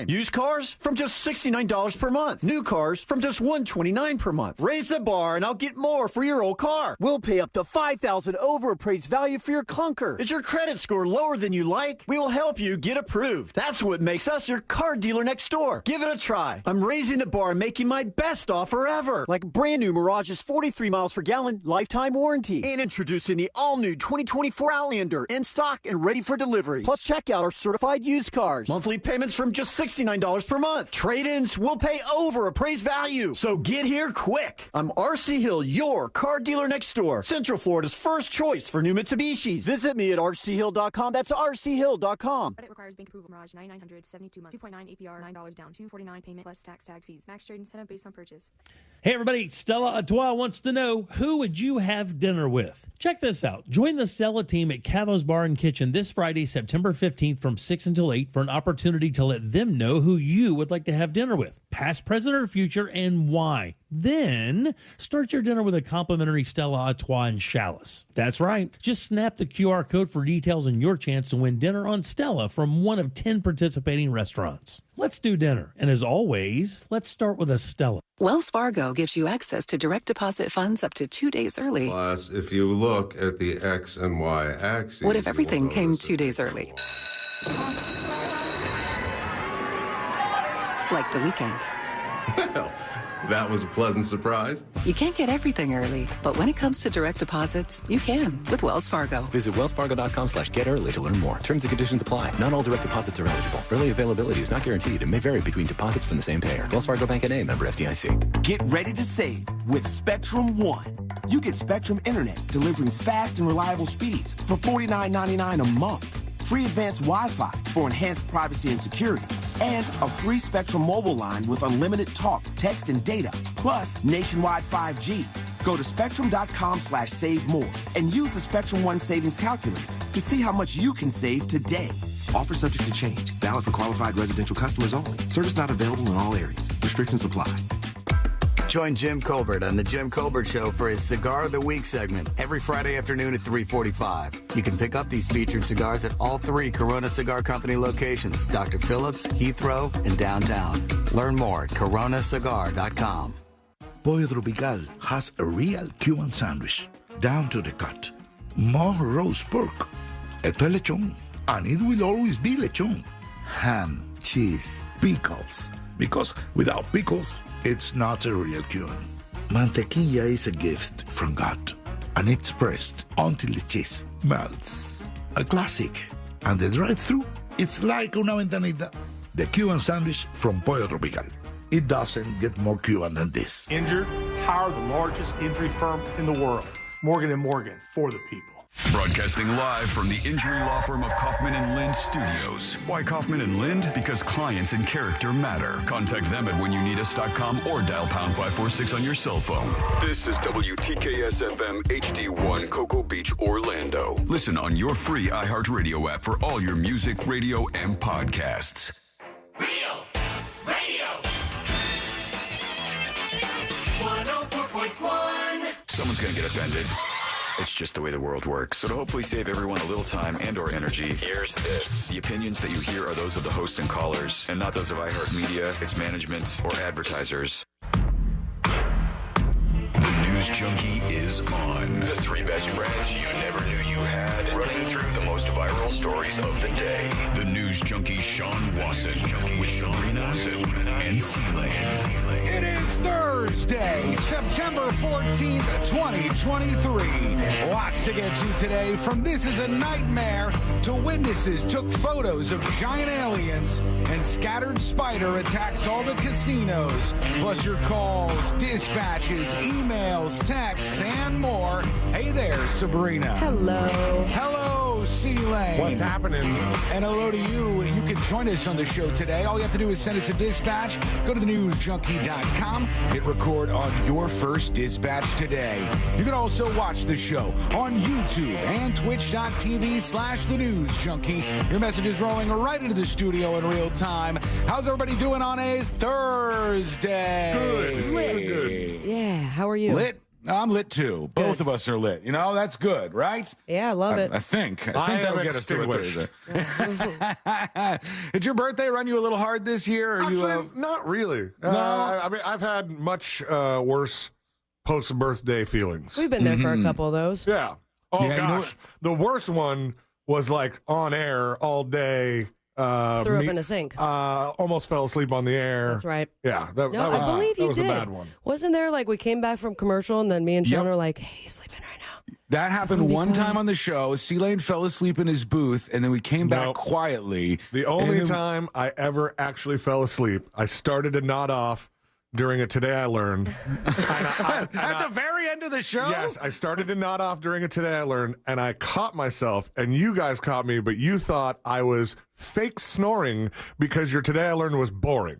Used cars from just $69 per month. New cars from just $129 per month. Raise the bar and I'll get more for your old car. We'll pay up to $5,000 over appraised value for your clunker. Is your credit score lower than you like? We will help you get approved. That's what makes us your car dealer next door. Give it a try. I'm raising the bar and making my best offer ever. Like brand new Mirage's 43 miles per gallon lifetime warranty. And introducing the all-new 2024 Outlander in stock and ready for delivery. Plus, check out our certified used cars. Monthly payments from just $69 per month. Trade-ins will pay over appraised value. So get here quick. I'm RC Hill, your car dealer next door. Central Florida's first choice for new Mitsubishis. Visit me at rchill.com. That's rchill.com. Credit requires bank approval. Mirage 9900 72 months. 2.9 APR. $9 down. $249 payment plus tax tag fees. Max trade incentive based on purchase. Hey everybody, Stella Atois wants to know, who would you have dinner with? Check this out. Join the Stella team at Cavo's Bar and Kitchen this Friday, September 15th from 6 until 8 for an opportunity to let them know who you would like to have dinner with, past, present, or future, and why. Then start your dinner with a complimentary Stella Artois and chalice. That's right. Just snap the QR code for details and your chance to win dinner on Stella from one of 10 participating restaurants. Let's do dinner. And as always, let's start with a Stella. Wells Fargo gives you access to direct deposit funds up to 2 days early. Plus, if you look at the X and Y axes... What if everything came 2 days early? Like the weekend. Well, that was a pleasant surprise. You can't get everything early, but when it comes to direct deposits, you can with Wells Fargo. Visit wellsfargo.com/getearly to learn more. Terms and conditions apply. Not all direct deposits are eligible. Early availability is not guaranteed and may vary between deposits from the same payer. Wells Fargo Bank N.A., member FDIC. Get ready to save with Spectrum One. You get Spectrum Internet delivering fast and reliable speeds for $49.99 a month. Free advanced Wi-Fi for enhanced privacy and security. And a free Spectrum mobile line with unlimited talk, text, and data, plus nationwide 5G. Go to spectrum.com/save more and use the Spectrum One savings calculator to see how much you can save today. Offer subject to change. Valid for qualified residential customers only. Service not available in all areas. Restrictions apply. Join Jim Colbert on The Jim Colbert Show for his Cigar of the Week segment every Friday afternoon at 3:45. You can pick up these featured cigars at all 3 Corona Cigar Company locations, Dr. Phillips, Heathrow, and downtown. Learn more at coronacigar.com. Pollo Tropical has a real Cuban sandwich, down to the cut. More roast pork. Esto es lechón, and it will always be lechón. Ham, cheese, pickles. Because without pickles, it's not a real Cuban. Mantequilla is a gift from God, and it's pressed until the cheese melts. A classic. And the drive-thru, it's like una ventanita. The Cuban sandwich from Pollo Tropical. It doesn't get more Cuban than this. Injured? Hire the largest injury firm in the world. Morgan & Morgan, for the people. Broadcasting live from the injury law firm of Kaufman & Lind Studios. Why Kaufman & Lind? Because clients and character matter. Contact them at whenyounitus.com or dial pound 546 on your cell phone. This is WTKS-FM HD1 Cocoa Beach, Orlando. Listen on your free iHeartRadio app for all your music, radio, and podcasts. Radio! 104.1. Someone's going to get offended. It's just the way the world works. So to hopefully save everyone a little time and or energy, here's this. The opinions that you hear are those of the host and callers, and not those of iHeartMedia, its management, or advertisers. The News Junkie is on. The 3 best friends you never knew you had, running through the most viral stories of the day. The News Junkie Sean Wasson with Sabrina and C-Lane. It is Thursday, September 14th, 2023. Lots to get to today, from This Is a Nightmare to witnesses took photos of giant aliens and scattered spider attacks all the casinos, plus your calls, dispatches, emails, texts, and more. Hey there, Sabrina. Hello. Hello, C-Lane. What's happening? And hello to you. You can join us on the show today. All you have to do is send us a dispatch. Go to thenewsjunkie.com. Hit record on your first dispatch today. You can also watch the show on YouTube and twitch.tv/thenewsjunkie. Your message is rolling right into the studio in real time. How's everybody doing on a Thursday? Good. Yeah, how are you? Lit. I'm lit too. Both of us are lit. You know, that's good, right? Yeah, I love it. I think that'll get us to a Thursday. Did your birthday run you a little hard this year? Or Actually, not really. No? I mean, I've had much worse post-birthday feelings. We've been there for a couple of those. Yeah. Oh, Yeah, you know gosh. The worst one was like on air all day. Threw up in a sink. Almost fell asleep on the air. That's right. Yeah, that No, was, I believe you was did. a bad one. Wasn't there like we came back from commercial and then me and Sean Yep. were like, "Hey, he's sleeping right now." That happened one time on the show. C-Lane fell asleep in his booth, and then we came back Nope. quietly. The only And then- time I ever actually fell asleep, I started to nod off during a Today I Learned. At the very end of the show? Yes, I started to nod off during a Today I Learned, and I caught myself, and you guys caught me, but you thought I was fake snoring because your Today I Learned was boring.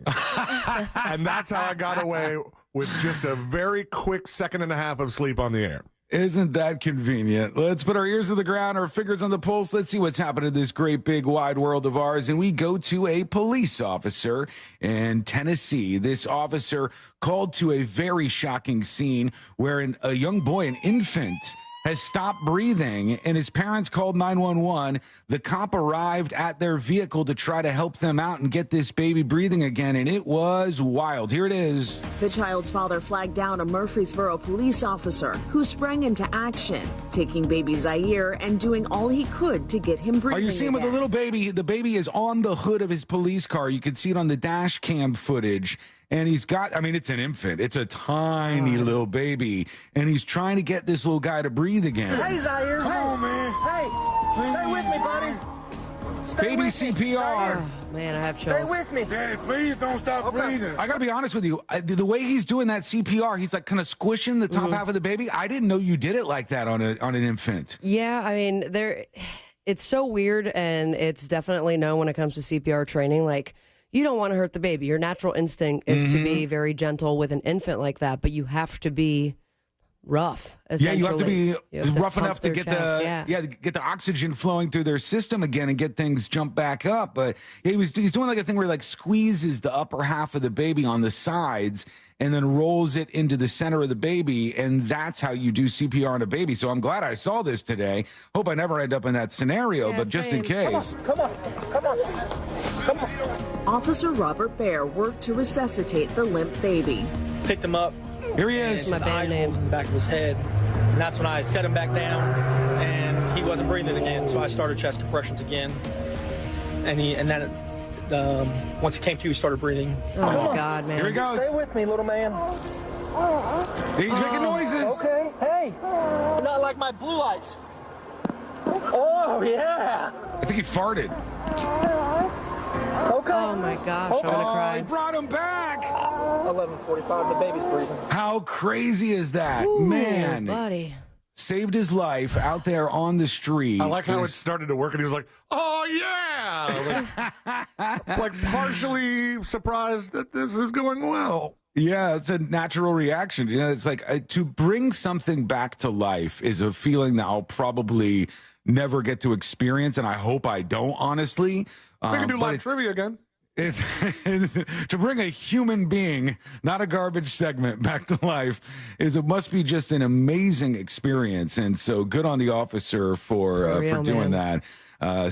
And that's how I got away with just a very quick second and a half of sleep on the air. Isn't that convenient? Let's put our ears to the ground, our fingers on the pulse. Let's see what's happening in this great big wide world of ours. And we go to a police officer in Tennessee. This officer called to a very shocking scene where a young boy, an infant, has stopped breathing, and his parents called 911. The cop arrived at their vehicle to try to help them out and get this baby breathing again, and it was wild. Here it is. The child's father flagged down a Murfreesboro police officer who sprang into action, taking baby Zaire and doing all he could to get him breathing. Are you seeing with the little baby? The baby is on the hood of his police car. You can see it on the dash cam footage. And he's got, I mean, it's an infant. It's a tiny little baby. And he's trying to get this little guy to breathe again. Hey, Zaire. Come on, man. Hey, stay with me, buddy. Baby CPR. Man, I have Stay chills. with me. Daddy, please don't stop breathing. I got to be honest with you. The way he's doing that CPR, he's like kind of squishing the top half of the baby. I didn't know you did it like that on an infant. Yeah, I mean, it's so weird, and it's definitely known when it comes to CPR training. Like, you don't want to hurt the baby. Your natural instinct is to be very gentle with an infant like that, but you have to be rough. Yeah, you have to be rough pump enough to their get chest, get the oxygen flowing through their system again and get things jump back up. But yeah, he's doing like a thing where he like squeezes the upper half of the baby on the sides and then rolls it into the center of the baby, and that's how you do CPR on a baby. So I'm glad I saw this today. Hope I never end up in that scenario, but just in case. Come on. Officer Robert Baer worked to resuscitate the limp baby. Picked him up. Here he is. And his eyes rolled in the back of his head. And that's when I set him back down, and he wasn't breathing again. So I started chest compressions again. And then once he came to, he started breathing. Oh, my God, man. Here he goes. Stay with me, little man. He's making noises. Okay. Hey. Not like my blue lights. Oh, yeah. I think he farted. Okay. Oh, my gosh, I'm going to He cry. brought him back. 11:45. The baby's breathing. How crazy is that? Ooh, Man. buddy. Saved his life out there on the street. I like how it started to work, and he was like, "Oh yeah!" like partially surprised that this is going well. Yeah, it's a natural reaction. You know, it's like to bring something back to life is a feeling that I'll probably never get to experience, and I hope I don't, honestly. We can do but live trivia again. It's to bring a human being, not a garbage segment, back to life it must be just an amazing experience. And so good on the officer for doing that.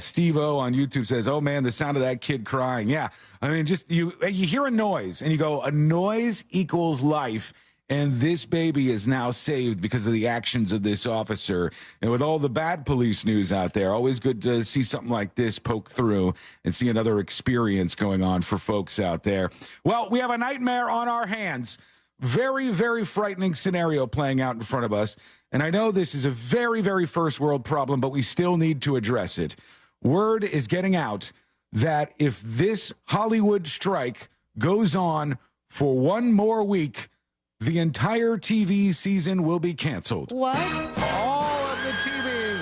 Steve O on YouTube says, "Oh man, the sound of that kid crying." Yeah, I mean, just you hear a noise and you go, a noise equals life. And this baby is now saved because of the actions of this officer. And with all the bad police news out there, always good to see something like this poke through and see another experience going on for folks out there. Well, we have a nightmare on our hands. Very, very frightening scenario playing out in front of us. And I know this is a very, very first world problem, but we still need to address it. Word is getting out that if this Hollywood strike goes on for one more week, the entire TV season will be canceled. What? All of the TV.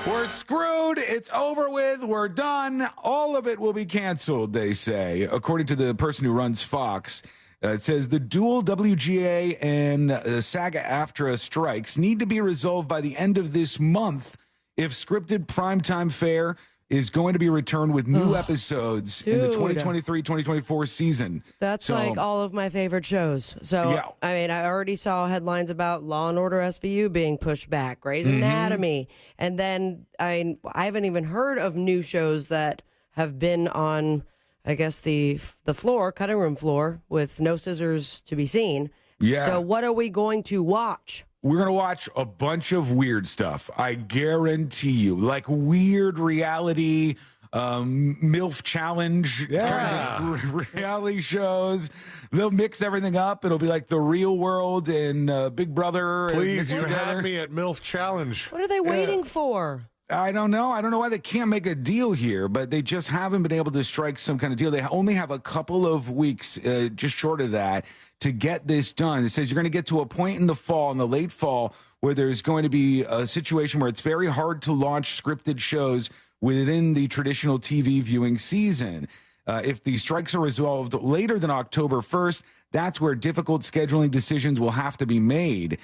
We're screwed. It's over with. We're done. All of it will be canceled, they say. According to the person who runs Fox, it says the dual WGA and SAG-AFTRA strikes need to be resolved by the end of this month if scripted primetime fare is going to be returned with new episodes in the Dude. 2023-2024 season. That's So- like all of my favorite shows. So, Yeah. I mean, I already saw headlines about Law and Order SVU being pushed back, Grey's Mm-hmm. Anatomy. And then I haven't even heard of new shows that have been on, I guess, the floor, cutting room floor, with no scissors to be seen. Yeah. So, what are we going to watch? We're going to watch a bunch of weird stuff. I guarantee you. Like weird reality, MILF challenge kind of reality shows. They'll mix everything up. It'll be like The Real World and Big Brother. Please, you together. had me at MILF Challenge. What are they waiting for? I don't know. I don't know why they can't make a deal here, but they just haven't been able to strike some kind of deal. They only have a couple of weeks, just short of that, to get this done. It says you're going to get to a point in the fall, in the late fall, where there's going to be a situation where it's very hard to launch scripted shows within the traditional TV viewing season. If the strikes are resolved later than October 1st, that's where difficult scheduling decisions will have to be made.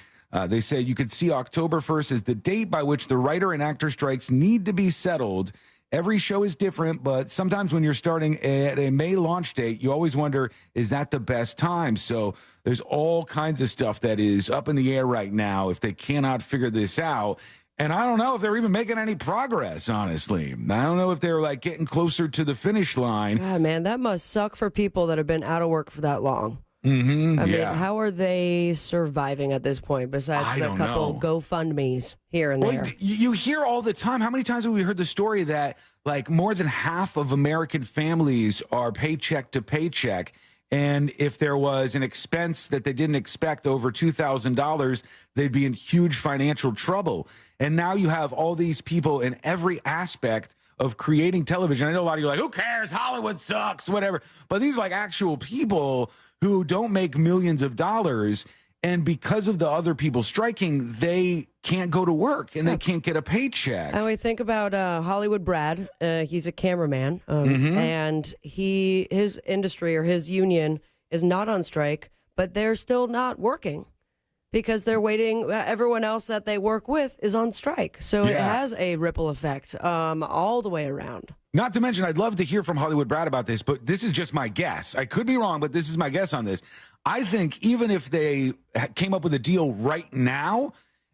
They say you could see October 1st as the date by which the writer and actor strikes need to be settled. Every show is different, but sometimes when you're starting at a May launch date, you always wonder, is that the best time? So there's all kinds of stuff that is up in the air right now if they cannot figure this out. And I don't know if they're even making any progress, honestly. I don't know if they're like getting closer to the finish line. God, man, that must suck for people that have been out of work for that long. Mm-hmm, I mean, how are they surviving at this point besides I the don't couple know. GoFundMes here and Well, there? you hear all the time. How many times have we heard the story that like more than half of American families are paycheck to paycheck? And if there was an expense that they didn't expect over $2,000, they'd be in huge financial trouble. And now you have all these people in every aspect of creating television. I know a lot of you are like, who cares? Hollywood sucks, whatever. But these are like actual people who don't make millions of dollars. And because of the other people striking, they can't go to work and they can't get a paycheck. And we think about Hollywood Brad. He's a cameraman, Mm-hmm. and his industry or his union is not on strike, but they're still not working because they're waiting. Everyone else that they work with is on strike, so it has a ripple effect all the way around. Not to mention, I'd love to hear from Hollywood Brad about this, but this is just my guess. I could be wrong, but this is my guess on this. I think even if they came up with a deal right now,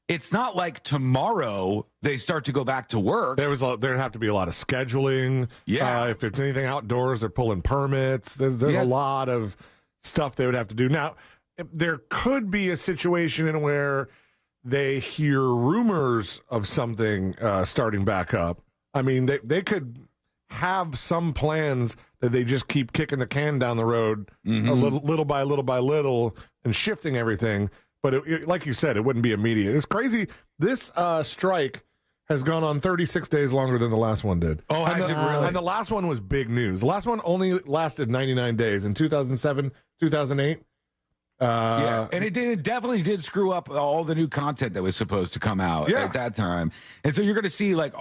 it's not like tomorrow they start to go back to work. There'd have to be a lot of scheduling. Yeah. If it's anything outdoors, they're pulling permits. There's a lot of stuff they would have to do. Now, there could be a situation in where they hear rumors of something starting back up. I mean, they could have some plans that they just keep kicking the can down the road a little by little and shifting everything. But like you said, it wouldn't be immediate. It's crazy. This strike has gone on 36 days longer than the last one did. Oh, has it really? And the last one was big news. The last one only lasted 99 days in 2007, 2008. Yeah, and it definitely did screw up all the new content that was supposed to come out at that time. And so you're going to see like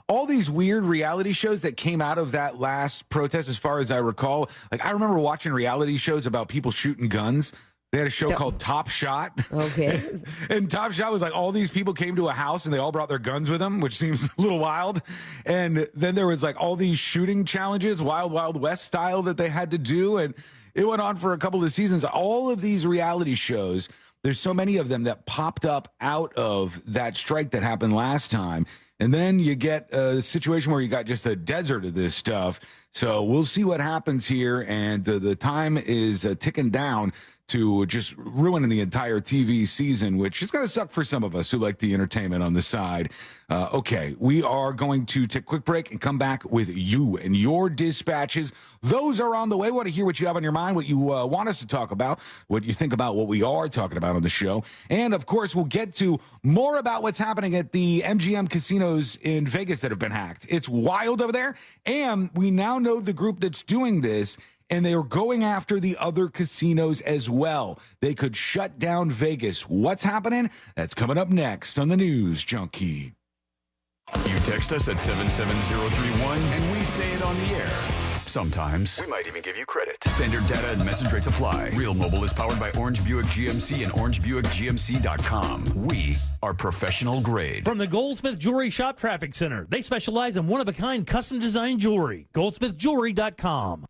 all these weird reality shows that came out of that last protest, as far as I recall. Like I remember watching reality shows about people shooting guns. They had a show called Top Shot. Okay. And Top Shot was like all these people came to a house and they all brought their guns with them, which seems a little wild. And then there was like all these shooting challenges, Wild Wild West style, that they had to do. And it went on for a couple of seasons. All of these reality shows, there's so many of them that popped up out of that strike that happened last time. And then you get a situation where you got just a desert of this stuff. So we'll see what happens here. And the time is ticking down to just ruining the entire TV season, which is going to suck for some of us who like the entertainment on the side. Okay, we are going to take a quick break and come back with you and your dispatches. Those are on the way. I want to hear what you have on your mind, what you want us to talk about, what you think about what we are talking about on the show. And, of course, we'll get to more about what's happening at the MGM casinos in Vegas that have been hacked. It's wild over there, and we now know the group that's doing this, and they are going after the other casinos as well. They could shut down Vegas. What's happening? That's coming up next on the News Junkie. You text us at 77031 and we say it on the air. Sometimes. We might even give you credit. Standard data and message rates apply. Real Mobile is powered by Orange Buick GMC and OrangeBuickGMC.com. We are professional grade. From the Goldsmith Jewelry Shop Traffic Center, they specialize in one-of-a-kind custom-designed jewelry. GoldsmithJewelry.com.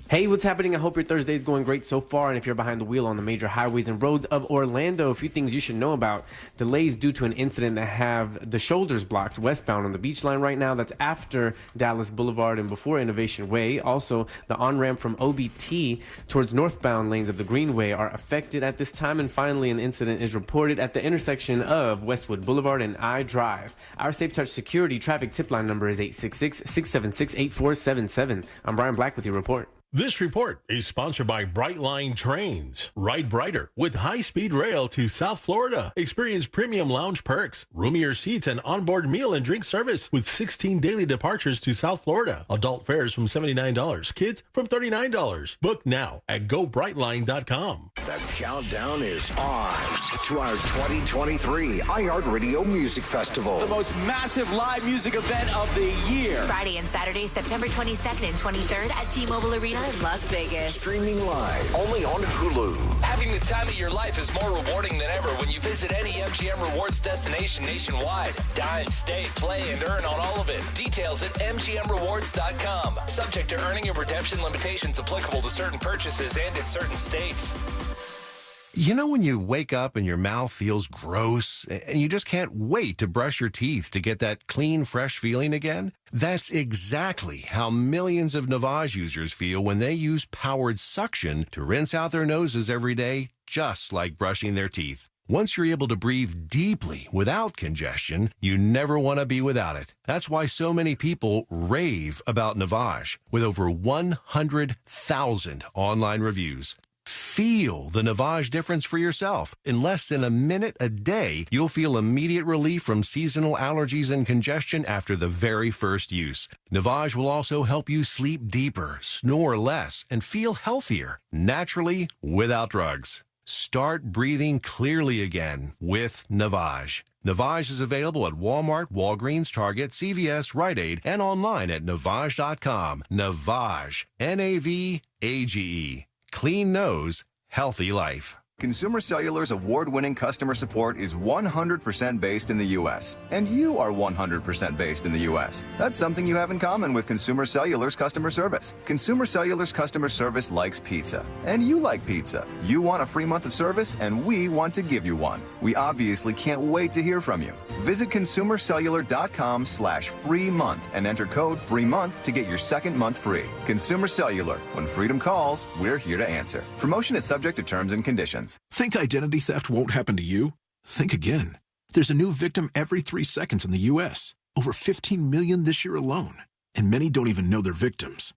Hey, what's happening? I hope your Thursday is going great so far. And if you're behind the wheel on the major highways and roads of Orlando, a few things you should know about. Delays due to an incident that have the shoulders blocked westbound on the beach line right now. That's after Dallas Boulevard and before Innovation Way. Also, the on-ramp from OBT towards northbound lanes of the Greenway are affected at this time. And finally, an incident is reported at the intersection of Westwood Boulevard and I Drive. Our Safe Touch Security traffic tip line number is 866-676-8477. I'm Brian Black with your report. This report is sponsored by Brightline Trains. Ride brighter with high-speed rail to South Florida. Experience premium lounge perks, roomier seats, and onboard meal and drink service with 16 daily departures to South Florida. Adult fares from $79, kids from $39. Book now at GoBrightline.com. The countdown is on to our 2023 iHeartRadio Music Festival. The most massive live music event of the year. Friday and Saturday, September 22nd and 23rd at T-Mobile Arena in Las Vegas. Streaming live only on Hulu. Having the time of your life is more rewarding than ever when you visit any MGM Rewards destination nationwide. Dine, stay, play, and earn on all of it. Details at MGMRewards.com. Subject to earning and redemption limitations applicable to certain purchases and in certain states. You know when you wake up and your mouth feels gross and you just can't wait to brush your teeth to get that clean, fresh feeling again? That's exactly how millions of Navage users feel when they use powered suction to rinse out their noses every day, just like brushing their teeth. Once you're able to breathe deeply without congestion, you never want to be without it. That's why so many people rave about Navage, with over 100,000 online reviews. Feel the Navage difference for yourself. In less than a minute a day, you'll feel immediate relief from seasonal allergies and congestion after the very first use. Navage will also help you sleep deeper, snore less, and feel healthier, naturally, without drugs. Start breathing clearly again with Navage. Navage is available at Walmart, Walgreens, Target, CVS, Rite Aid, and online at Navage.com. Navage. Navage. Clean nose, healthy life. Consumer Cellular's award-winning customer support is 100% based in the U.S., and you are 100% based in the U.S. That's something you have in common with Consumer Cellular's customer service. Consumer Cellular's customer service likes pizza, and you like pizza. You want a free month of service, and we want to give you one. We obviously can't wait to hear from you. Visit ConsumerCellular.com/free month and enter code FREEMONTH to get your second month free. Consumer Cellular. When freedom calls, we're here to answer. Promotion is subject to terms and conditions. Think identity theft won't happen to you? Think again. There's a new victim every 3 seconds in the U.S. Over 15 million this year alone. And many don't even know they're victims.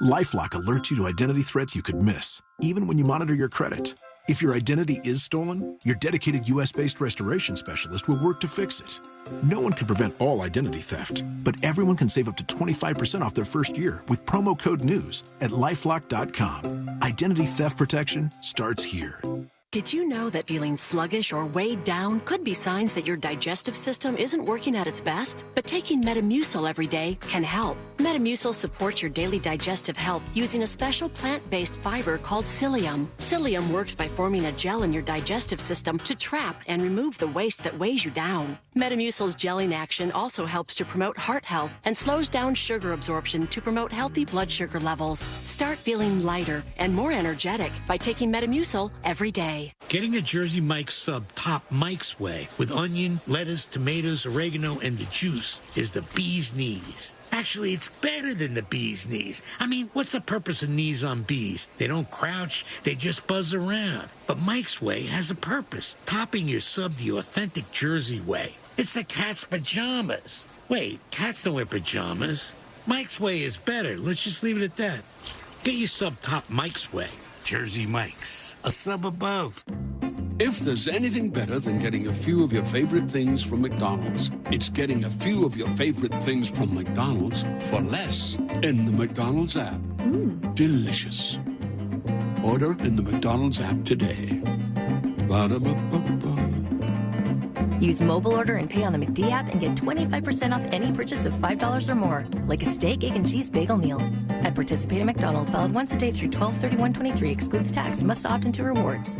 LifeLock alerts you to identity threats you could miss, even when you monitor your credit. If your identity is stolen, your dedicated U.S.-based restoration specialist will work to fix it. No one can prevent all identity theft, but everyone can save up to 25% off their first year with promo code NEWS at LifeLock.com. Identity theft protection starts here. Did you know that feeling sluggish or weighed down could be signs that your digestive system isn't working at its best? But taking Metamucil every day can help. Metamucil supports your daily digestive health using a special plant-based fiber called psyllium. Psyllium works by forming a gel in your digestive system to trap and remove the waste that weighs you down. Metamucil's gelling action also helps to promote heart health and slows down sugar absorption to promote healthy blood sugar levels. Start feeling lighter and more energetic by taking Metamucil every day. Getting a Jersey Mike's sub top Mike's way with onion, lettuce, tomatoes, oregano, and the juice is the bee's knees. Actually, it's better than the bee's knees. I mean, what's the purpose of knees on bees? They don't crouch, they just buzz around. But Mike's Way has a purpose, topping your sub the authentic Jersey way. It's the cat's pajamas. Wait, cats don't wear pajamas. Mike's Way is better. Let's just leave it at that. Get your sub top Mike's Way. Jersey Mike's, a sub above. If there's anything better than getting a few of your favorite things from McDonald's, it's getting a few of your favorite things from McDonald's for less in the McDonald's app. Delicious. Order in the McDonald's app today. Ba-da-ba-ba-ba. Use mobile order and pay on the McD app and get 25% off any purchase of $5 or more, like a steak, egg, and cheese bagel meal. At participating McDonald's, valid once a day through 12/31/23, excludes tax, must opt into rewards.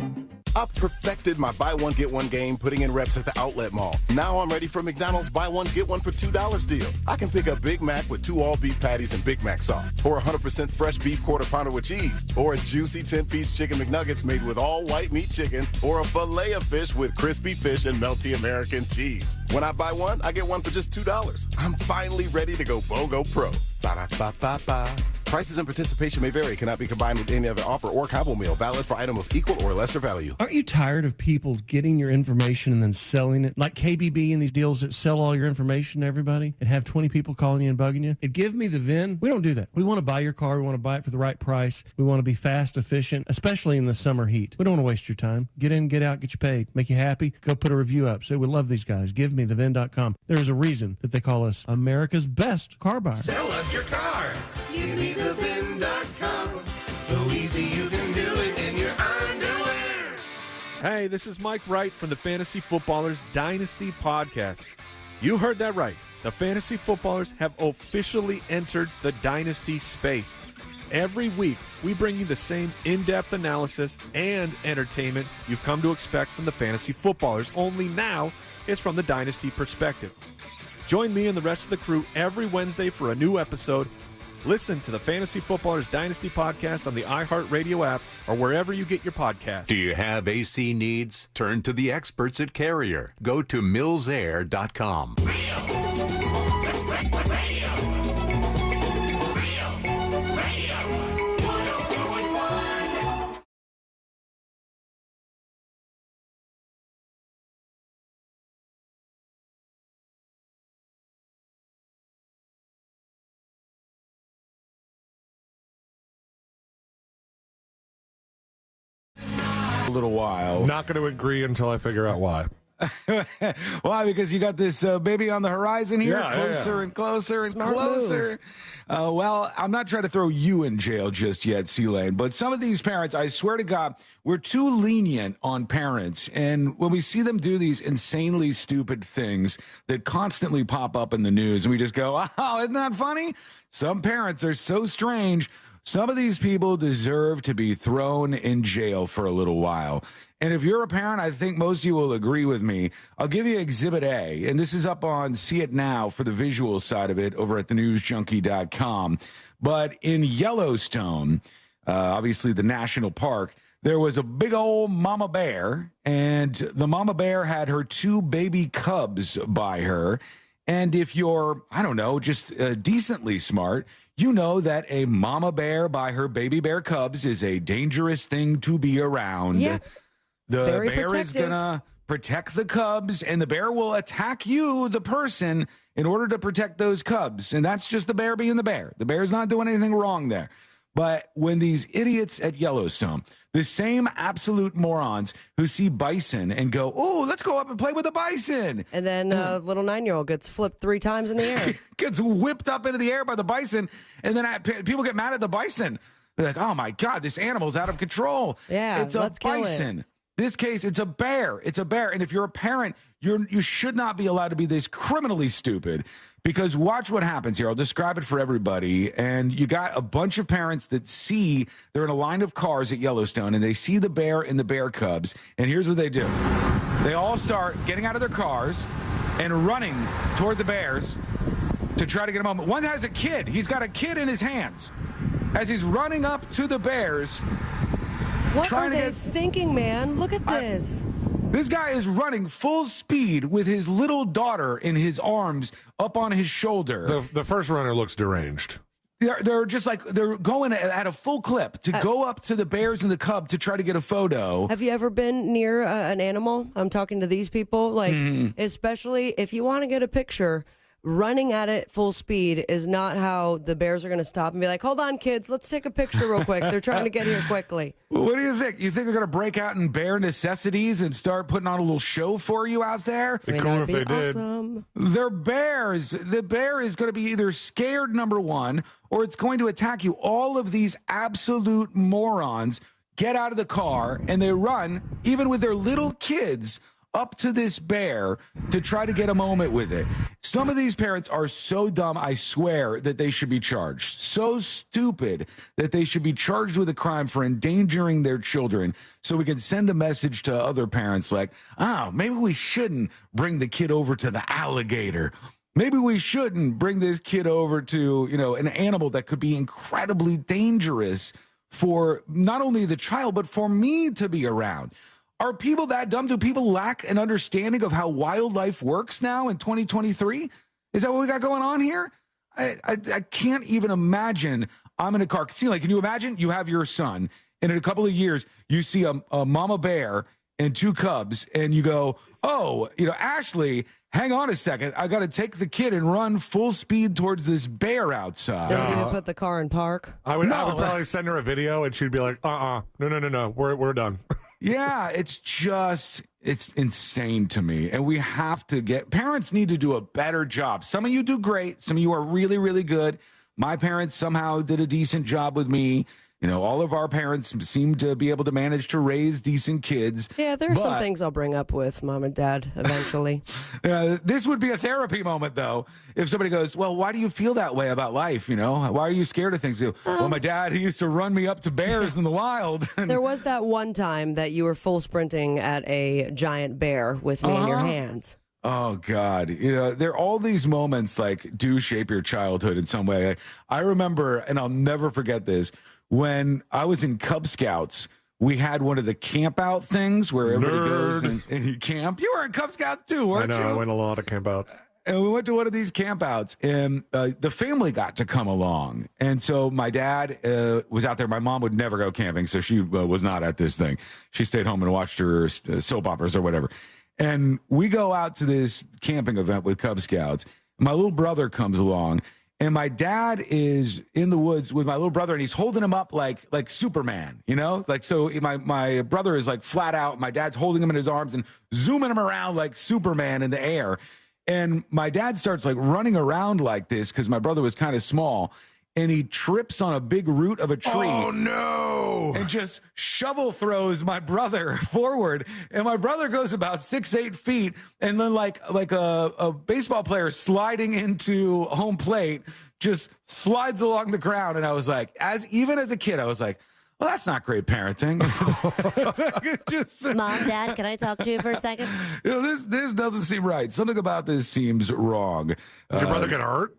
I've perfected my buy one, get one game putting in reps at the outlet mall. Now I'm ready for McDonald's buy one, get one for $2 deal. I can pick up Big Mac with 2 all-beef patties and Big Mac sauce, or 100% fresh beef quarter pounder with cheese, or a juicy 10-piece chicken McNuggets made with all white meat chicken, or a filet of fish with crispy fish and melty American cheese. When I buy one, I get one for just $2. I'm finally ready to go BOGO Pro. Ba-da-ba-ba-ba. Prices and participation may vary. Cannot be combined with any other offer or combo meal. Valid for item of equal or lesser value. Aren't you tired of people getting your information and then selling it? Like KBB and these deals that sell all your information to everybody and have 20 people calling you and bugging you? And Give Me the VIN. We don't do that. We want to buy your car. We want to buy it for the right price. We want to be fast, efficient, especially in the summer heat. We don't want to waste your time. Get in, get out, get you paid. Make you happy. Go put a review up. Say we love these guys. GiveMeTheVIN.com. There's a reason that they call us America's best car buyer. Sell us your car. GiveMeTheVIN.com. So easy you can do it in your underwear. Hey, this is Mike Wright from the Fantasy Footballers Dynasty Podcast. You heard that right. The Fantasy Footballers have officially entered the Dynasty space. Every week, we bring you the same in-depth analysis and entertainment you've come to expect from the Fantasy Footballers, only now it's from the Dynasty perspective. Join me and the rest of the crew every Wednesday for a new episode. Listen to the Fantasy Footballers Dynasty Podcast on the iHeartRadio app or wherever you get your podcasts. Do you have AC needs? Turn to the experts at Carrier. Go to millsair.com. A little while. Not going to agree until I figure out why. Why? Because you got this baby on the horizon here, Yeah, closer and closer and Smart closer. Well, I'm not trying to throw you in jail just yet, C-Lane, but some of these parents, I swear to God, we're too lenient on parents. And when we see them do these insanely stupid things that constantly pop up in the news, and we just go, oh, isn't that funny? Some parents are so strange. Some of these people deserve to be thrown in jail for a little while. And if you're a parent, I think most of you will agree with me. I'll give you Exhibit A, and this is up on See It Now for the visual side of it over at thenewsjunkie.com. But in Yellowstone, obviously the national park, there was a big old mama bear, and the mama bear had her 2 baby cubs by her. And if you're, I don't know, just decently smart, you know that a mama bear by her baby bear cubs is a dangerous thing to be around. Yeah. The Very bear is protective. going to protect the cubs, and the bear will attack you, the person, in order to protect those cubs. And that's just the bear being the bear. The bear's not doing anything wrong there. But when these idiots at Yellowstone, the same absolute morons who see bison and go, oh, let's go up and play with the bison. And then a little 9-year-old gets flipped 3 times in the air. Gets whipped up into the air by the bison. And then people get mad at the bison. They're like, oh, my God, this animal's out of control. Yeah, it's a let's kill it. bison. This case, it's a bear. It's a bear. And if you're a parent, you should not be allowed to be this criminally stupid, because watch what happens here. I'll describe it for everybody. And you got a bunch of parents that see they're in a line of cars at Yellowstone, and they see the bear and the bear cubs. And here's what they do. They all start getting out of their cars and running toward the bears to try to get a moment. One has a kid. He's got a kid in his hands as he's running up to the bears. What are they thinking, man? Look at this. This guy is running full speed with his little daughter in his arms up on his shoulder. The first runner looks deranged. They're just like, they're going at a full clip to go up to the bears and the cub to try to get a photo. Have you ever been near an animal? I'm talking to these people. Like, especially if you want to get a picture, running at it full speed is not how the bears are going to stop and be like, hold on, kids, let's take a picture real quick. They're trying to get here quickly. What do you think? You think they're going to break out in bear necessities and start putting on a little show for you out there? It'd be cool if they did. Awesome. They're bears. The bear is going to be either scared, number one, or it's going to attack you. All of these absolute morons get out of the car and they run, even with their little kids, up to this bear to try to get a moment with it. Some of these parents are so dumb, I swear, that they should be charged. So stupid that they should be charged with a crime for endangering their children, so we can send a message to other parents like, oh, maybe we shouldn't bring the kid over to the alligator. Maybe we shouldn't bring this kid over to, an animal that could be incredibly dangerous for not only the child, but for me to be around. Are people that dumb? Do people lack an understanding of how wildlife works now in 2023? Is that what we got going on here? I can't even imagine I'm in a car. See, can you imagine you have your son, and in a couple of years, you see a mama bear and 2 cubs, and you go, oh, Ashley, hang on a second. I got to take the kid and run full speed towards this bear outside. Doesn't even put the car in park. I would probably send her a video, and she'd be like, no, we're done. Yeah, it's insane to me. And we have to parents need to do a better job. Some of you do great. Some of you are really, really good. My parents somehow did a decent job with me. All of our parents seem to be able to manage to raise decent kids. Yeah, there are some things I'll bring up with mom and dad eventually. This would be a therapy moment, though. If somebody goes, well, why do you feel that way about life? Why are you scared of things? Well, my dad, he used to run me up to bears in the wild. There was that one time that you were full sprinting at a giant bear with me in your hands. Oh, God. There are all these moments do shape your childhood in some way. I remember, and I'll never forget this, when I was in Cub Scouts, we had one of the camp out things where everybody goes and you camp. You were in Cub Scouts too, weren't you? I know. I went a lot of camp outs. And we went to one of these camp outs, and the family got to come along. And so my dad was out there. My mom would never go camping, so she was not at this thing. She stayed home and watched her soap operas or whatever. And we go out to this camping event with Cub Scouts. My little brother comes along. And my dad is in the woods with my little brother, and he's holding him up like Superman, so my brother is flat out. My dad's holding him in his arms and zooming him around like Superman in the air. And my dad starts running around like this because my brother was kind of small, and he trips on a big root of a tree. Oh, no. And just shovel throws my brother forward. And my brother goes about 6-8 feet. And then like a baseball player sliding into home plate, just slides along the ground. And I was like, even as a kid, I was like, well, that's not great parenting. Mom, Dad, can I talk to you for a second? This doesn't seem right. Something about this seems wrong. Did your brother get hurt?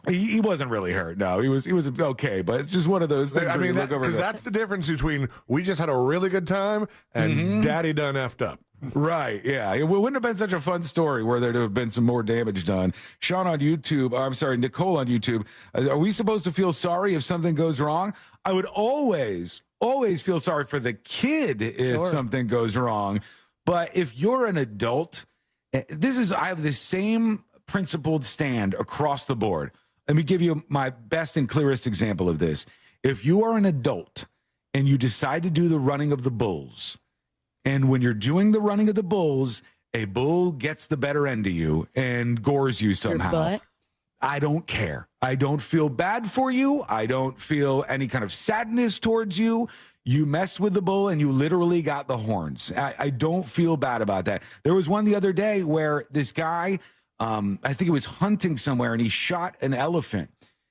He wasn't really hurt. No, he was okay, but it's just one of those things. Because that's the difference between we just had a really good time and Daddy done effed up. Right, yeah. It wouldn't have been such a fun story were there to have been some more damage done. Sean on YouTube, Nicole on YouTube, are we supposed to feel sorry if something goes wrong? I would always feel sorry for the kid if something goes wrong. But if you're an adult, I have the same principled stand across the board. Let me give you my best and clearest example of this. If you are an adult and you decide to do the running of the bulls, and when you're doing the running of the bulls, a bull gets the better end of you and gores you somehow, I don't care. I don't feel bad for you. I don't feel any kind of sadness towards you. You messed with the bull and you literally got the horns. I don't feel bad about that. There was one the other day where this guy, I think he was hunting somewhere, and he shot an elephant.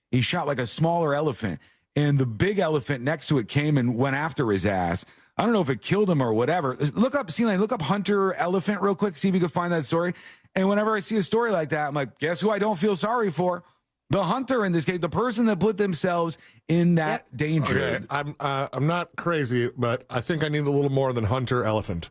He shot a smaller elephant, and the big elephant next to it came and went after his ass. I don't know if it killed him or whatever. Look up hunter elephant real quick, see if you can find that story. And whenever I see a story like that, I'm like, guess who I don't feel sorry for? The hunter, in this case, the person that put themselves in that danger. Okay. I'm not crazy, but I think I need a little more than hunter elephant.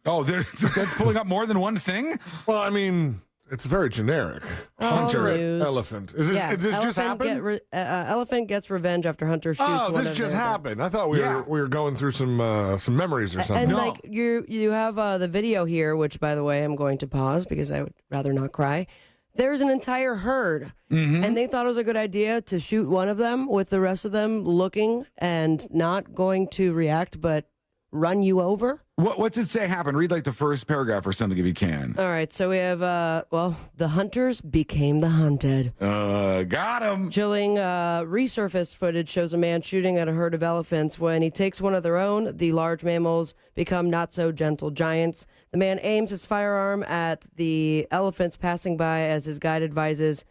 Oh, that's pulling up more than one thing? Well, I mean, it's very generic. Hunter elephant. Is this just happened? Elephant gets revenge after hunter shoots. Oh, this just happened. I thought we were going through some memories or something. And you have the video here, which, by the way, I'm going to pause because I would rather not cry. There's an entire herd, and they thought it was a good idea to shoot one of them with the rest of them looking and not going to react, but run you over. What's it say happened? Read like the first paragraph or something if you can. All right, so we have, the hunters became the hunted. Got him. Chilling resurfaced footage shows a man shooting at a herd of elephants. When he takes one of their own, the large mammals become not-so-gentle giants. The man aims his firearm at the elephants passing by as his guide advises,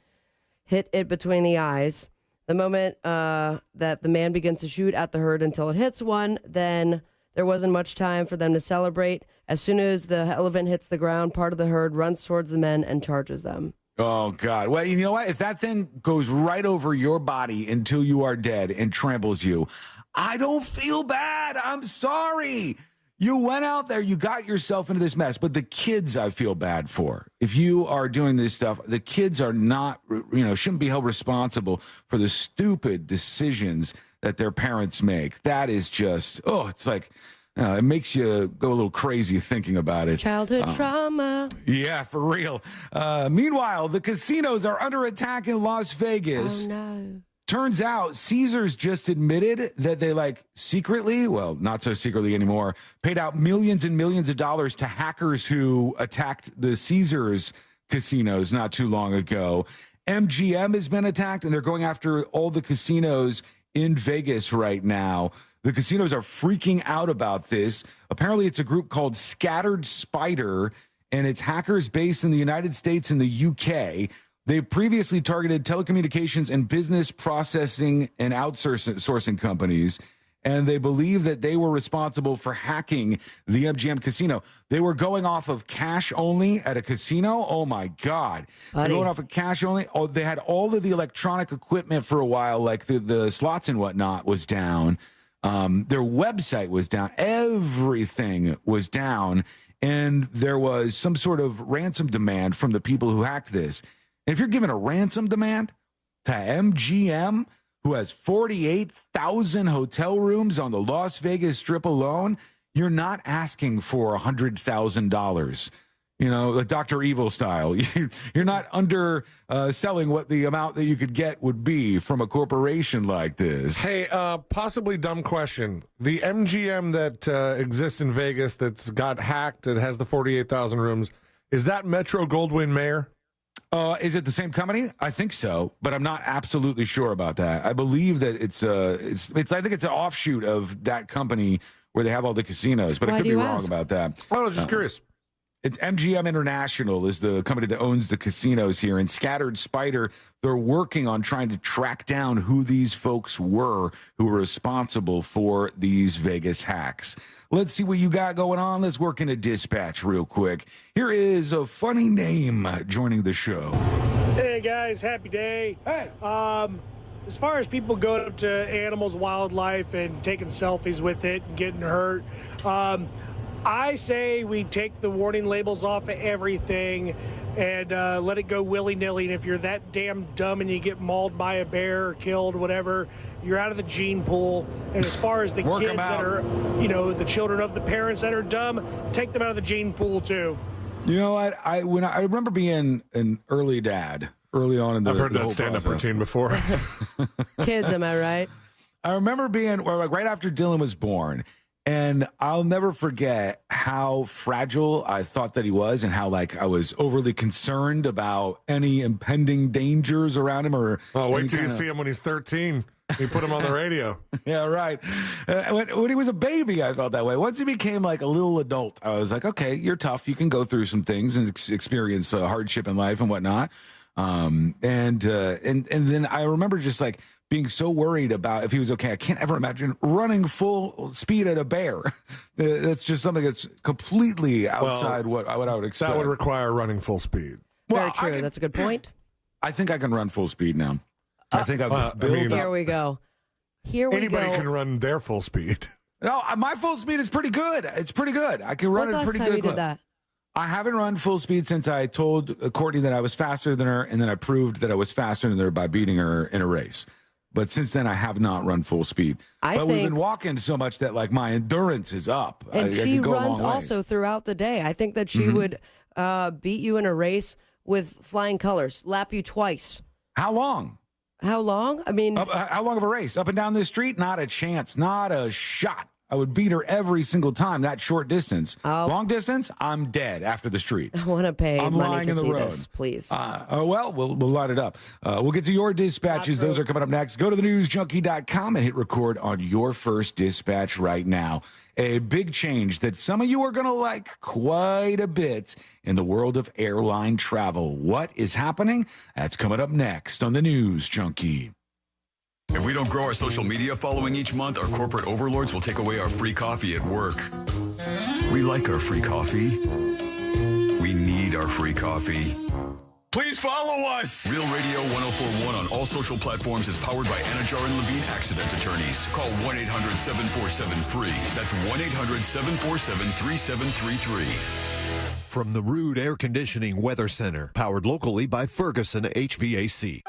hit it between the eyes. The moment that the man begins to shoot at the herd until it hits one, then there wasn't much time for them to celebrate. As soon as the elephant hits the ground, part of the herd runs towards the men and charges them. Oh, God. Well, you know what? If that thing goes right over your body until you are dead and tramples you, I don't feel bad. I'm sorry. You went out there, you got yourself into this mess, but the kids I feel bad for. If you are doing this stuff, the kids are not, shouldn't be held responsible for the stupid decisions that their parents make. That is just, it's like, it makes you go a little crazy thinking about it. Childhood trauma. Yeah, for real. Meanwhile, the casinos are under attack in Las Vegas. Oh, no. Turns out Caesars just admitted that they secretly, well, not so secretly anymore, paid out millions and millions of dollars to hackers who attacked the Caesars casinos not too long ago. MGM has been attacked, and they're going after all the casinos in Vegas right now. The casinos are freaking out about this. Apparently, it's a group called Scattered Spider, and it's hackers based in the United States and the UK. They've previously targeted telecommunications and business processing and outsourcing companies, and they believe that they were responsible for hacking the MGM casino. They were going off of cash only at a casino? Oh, my God. They're going off of cash only? Oh, they had all of the electronic equipment for a while, like the slots and whatnot was down. Their website was down. Everything was down, and there was some sort of ransom demand from the people who hacked this. If you're giving a ransom demand to MGM, who has 48,000 hotel rooms on the Las Vegas Strip alone, you're not asking for $100,000. Like Dr. Evil style. You're not selling what the amount that you could get would be from a corporation like this. Hey, possibly dumb question. The MGM that exists in Vegas that's got hacked, that has the 48,000 rooms, is that Metro Goldwyn Mayer? Is it the same company? I think so, but I'm not absolutely sure about that. I believe that it's I think it's an offshoot of that company where they have all the casinos, but I could be wrong about that. Oh, just curious. It's MGM International is the company that owns the casinos here, and Scattered Spider, they're working on trying to track down who these folks were who were responsible for these Vegas hacks. Let's see what you got going on. Let's work in a dispatch real quick. Here is a funny name joining the show. Hey, guys. Happy day. Hey. As far as people going up to animals, wildlife, and taking selfies with it and getting hurt, I say we take the warning labels off of everything and let it go willy-nilly. And if you're that damn dumb and you get mauled by a bear or killed, whatever, you're out of the gene pool. And as far as the kids that are, the children of the parents that are dumb, take them out of the gene pool too. You know what? I remember being an early dad early on in the I've heard the that whole stand-up process. routine before. Kids, am I right? I remember being right after Dylan was born. And I'll never forget how fragile I thought that he was and how I was overly concerned about any impending dangers around him. Wait till you see him when he's 13. You put him on the radio. Yeah, right. When he was a baby, I felt that way. Once he became a little adult, I was like, okay, you're tough. You can go through some things and experience hardship in life and whatnot. And then I remember just being so worried about if he was okay. I can't ever imagine running full speed at a bear. That's just something that's completely outside what I would expect. That would require running full speed. Very true. That's a good point. I think I can run full speed now. I think I've built up. Here we go. Anybody can run their full speed. No, my full speed is pretty good. It's pretty good. I can run When's it pretty the last time good. you did that? I haven't run full speed since I told Courtney that I was faster than her, and then I proved that I was faster than her by beating her in a race. But since then, I have not run full speed. But we've been walking so much that my endurance is up. And she runs also throughout the day. I think that she would beat you in a race with flying colors, lap you twice. How long? How long? I mean, how long of a race? Up and down this street? Not a chance. Not a shot. I would beat her every single time, that short distance. Long distance, I'm dead after the street. I want to pay I'm money lying to in the see road. this, please. We'll line it up. We'll get to your dispatches. Those are coming up next. Go to thenewsjunkie.com and hit record on your first dispatch right now. A big change that some of you are going to like quite a bit in the world of airline travel. What is happening? That's coming up next on the News Junkie. If we don't grow our social media following each month, our corporate overlords will take away our free coffee at work. We like our free coffee. We need our free coffee. Please follow us! Real Radio 104.1 on all social platforms is powered by Anajar and Levine Accident Attorneys. Call 1-800-747-FREE. That's 1-800-747-3733. From the Rude Air Conditioning Weather Center, powered locally by Ferguson HVAC.